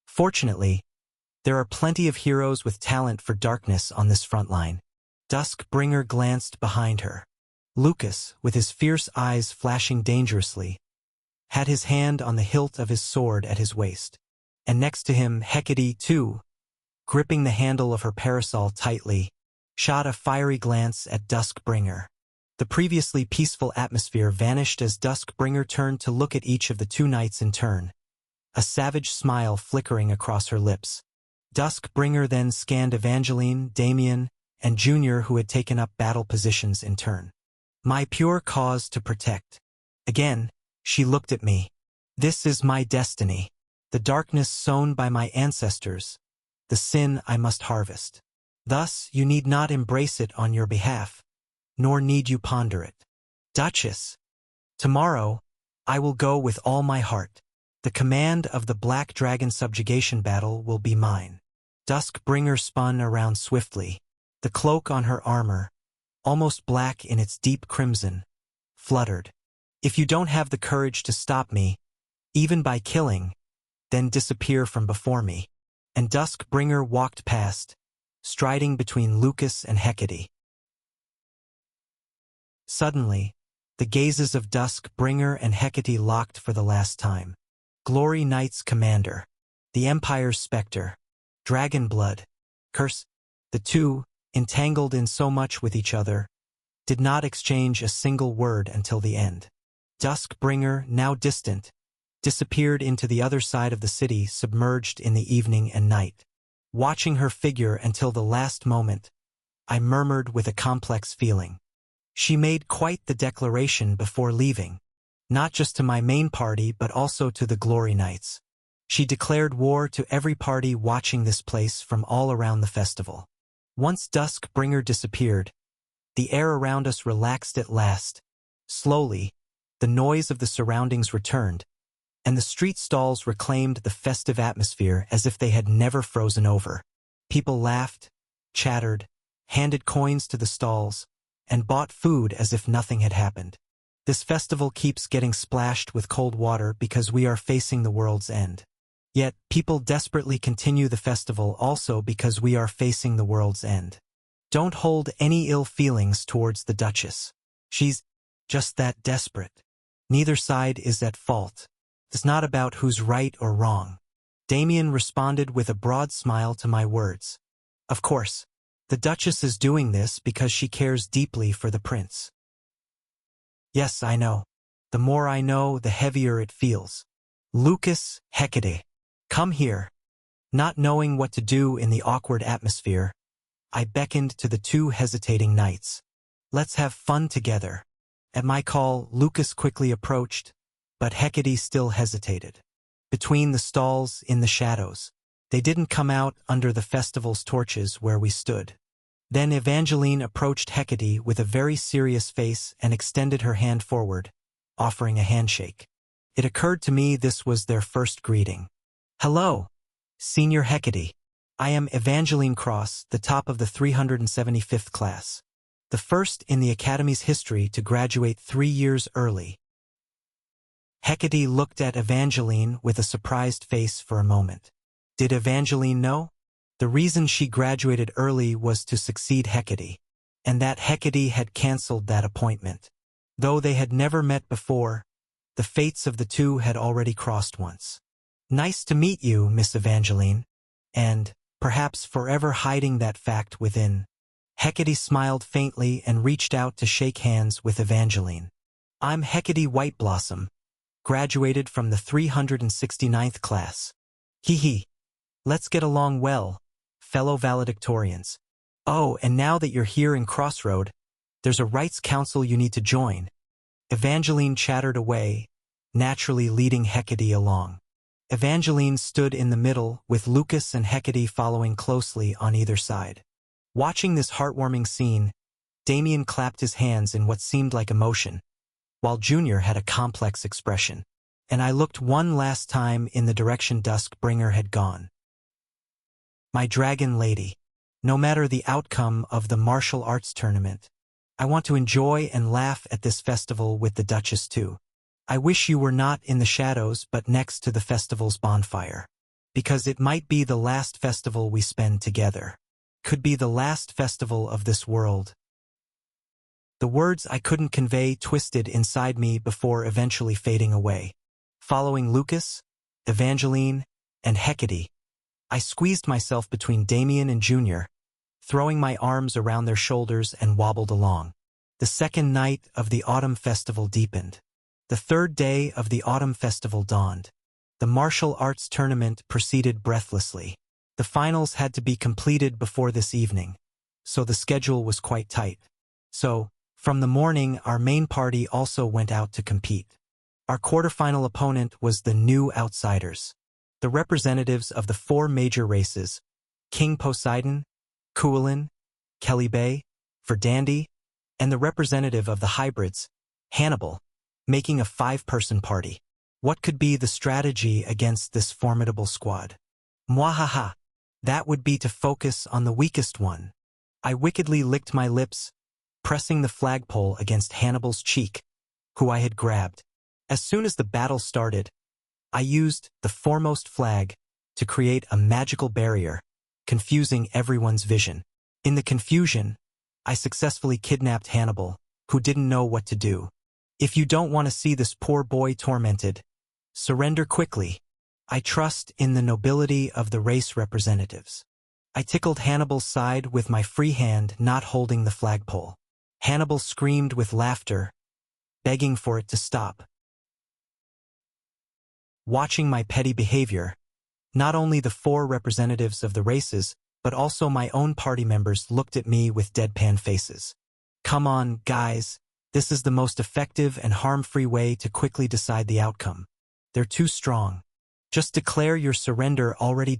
Fortunately, there are plenty of heroes with talent for darkness on this front line. Duskbringer glanced behind her. Lucas, with his fierce eyes flashing dangerously, had his hand on the hilt of his sword at his waist. And next to him, Hecate, too, gripping the handle of her parasol tightly, shot a fiery glance at Duskbringer. The previously peaceful atmosphere vanished as Duskbringer turned to look at each of the two knights in turn. a savage smile flickering across her lips. Duskbringer then scanned Evangeline, Damien, and Junior, who had taken up battle positions in turn. My pure cause to protect. Again, she looked at me. This is my destiny. The darkness sown by my ancestors. The sin I must harvest. Thus, you need not embrace it on your behalf, nor need you ponder it. Duchess, tomorrow, I will go with all my heart. The command of the Black Dragon subjugation battle will be mine. Duskbringer spun around swiftly. The cloak on her armor, almost black in its deep crimson, fluttered. If you don't have the courage to stop me, even by killing, then disappear from before me. And Duskbringer walked past, striding between Lucas and Hecate. Suddenly, the gazes of Duskbringer and Hecate locked for the last time. Glory Knight's commander, the Empire's specter, dragon blood, curse, the two, entangled in so much with each other, did not exchange a single word until the end. Duskbringer, now distant, disappeared into the other side of the city, submerged in the evening and night. Watching her figure until the last moment, I murmured with a complex feeling. She made quite the declaration before leaving, not just to my main party but also to the Glory Knights. She declared war to every party watching this place from all around the festival. Once Duskbringer disappeared, the air around us relaxed at last. Slowly, the noise of the surroundings returned, and the street stalls reclaimed the festive atmosphere as if they had never frozen over. People laughed, chattered, handed coins to the stalls, and bought food as if nothing had happened. This festival keeps getting splashed with cold water because we are facing the world's end. Yet, people desperately continue the festival also because we are facing the world's end. Don't hold any ill feelings towards the Duchess. She's just that desperate. Neither side is at fault. It's not about who's right or wrong. Damien responded with a broad smile to my words. Of course, the Duchess is doing this because she cares deeply for the prince. Yes, I know. The more I know, the heavier it feels. Lucas, Hecate, come here. Not knowing what to do in the awkward atmosphere, I beckoned to the two hesitating knights. Let's have fun together. At my call, Lucas quickly approached, but Hecate still hesitated. Between the stalls, in the shadows, they didn't come out under the festival's torches where we stood. Then Evangeline approached Hecate with a very serious face and extended her hand forward, offering a handshake. It occurred to me this was their first greeting. Hello, Senior Hecate. I am Evangeline Cross, the top of the 375th class. The first in the Academy's history to graduate 3 years early. Hecate looked at Evangeline with a surprised face for a moment. Did Evangeline know? The reason she graduated early was to succeed Hecate, and that Hecate had cancelled that appointment. Though they had never met before, the fates of the two had already crossed once. Nice to meet you, Miss Evangeline, and, perhaps forever hiding that fact within. Hecate smiled faintly and reached out to shake hands with Evangeline. I'm Hecate Whiteblossom, graduated from the 369th class. Hee hee. Let's get along well, fellow valedictorians. Oh, and now that you're here in Crossroad, there's a rights council you need to join. Evangeline chattered away, naturally leading Hecate along. Evangeline stood in the middle, with Lucas and Hecate following closely on either side. Watching this heartwarming scene, Damien clapped his hands in what seemed like emotion, while Junior had a complex expression. And I looked one last time in the direction Duskbringer had gone. My dragon lady, no matter the outcome of the martial arts tournament, I want to enjoy and laugh at this festival with the Duchess too. I wish you were not in the shadows but next to the festival's bonfire. Because it might be the last festival we spend together. Could be the last festival of this world. The words I couldn't convey twisted inside me before eventually fading away. Following Lucas, Evangeline, and Hecate, I squeezed myself between Damien and Junior, throwing my arms around their shoulders and wobbled along. The second night of the autumn festival deepened. The third day of the autumn festival dawned. The martial arts tournament proceeded breathlessly. The finals had to be completed before this evening, so the schedule was quite tight. So, from the morning, our main party also went out to compete. Our quarterfinal opponent was the new outsiders, the representatives of the 4 major races, King Poseidon, Kuilin, Kelly Bay, Verdandi, and the representative of the hybrids, Hannibal, making a 5-person party. What could be the strategy against this formidable squad? Mwahaha! That would be to focus on the weakest one. I wickedly licked my lips, pressing the flagpole against Hannibal's cheek, who I had grabbed. As soon as the battle started, I used the foremost flag to create a magical barrier, confusing everyone's vision. In the confusion, I successfully kidnapped Hannibal, who didn't know what to do. If you don't want to see this poor boy tormented, surrender quickly. I trust in the nobility of the race representatives. I tickled Hannibal's side with my free hand, not holding the flagpole. Hannibal screamed with laughter, begging for it to stop. Watching my petty behavior, not only the 4 representatives of the races, but also my own party members looked at me with deadpan faces. Come on, guys, this is the most effective and harm-free way to quickly decide the outcome. They're too strong. Just declare your surrender already.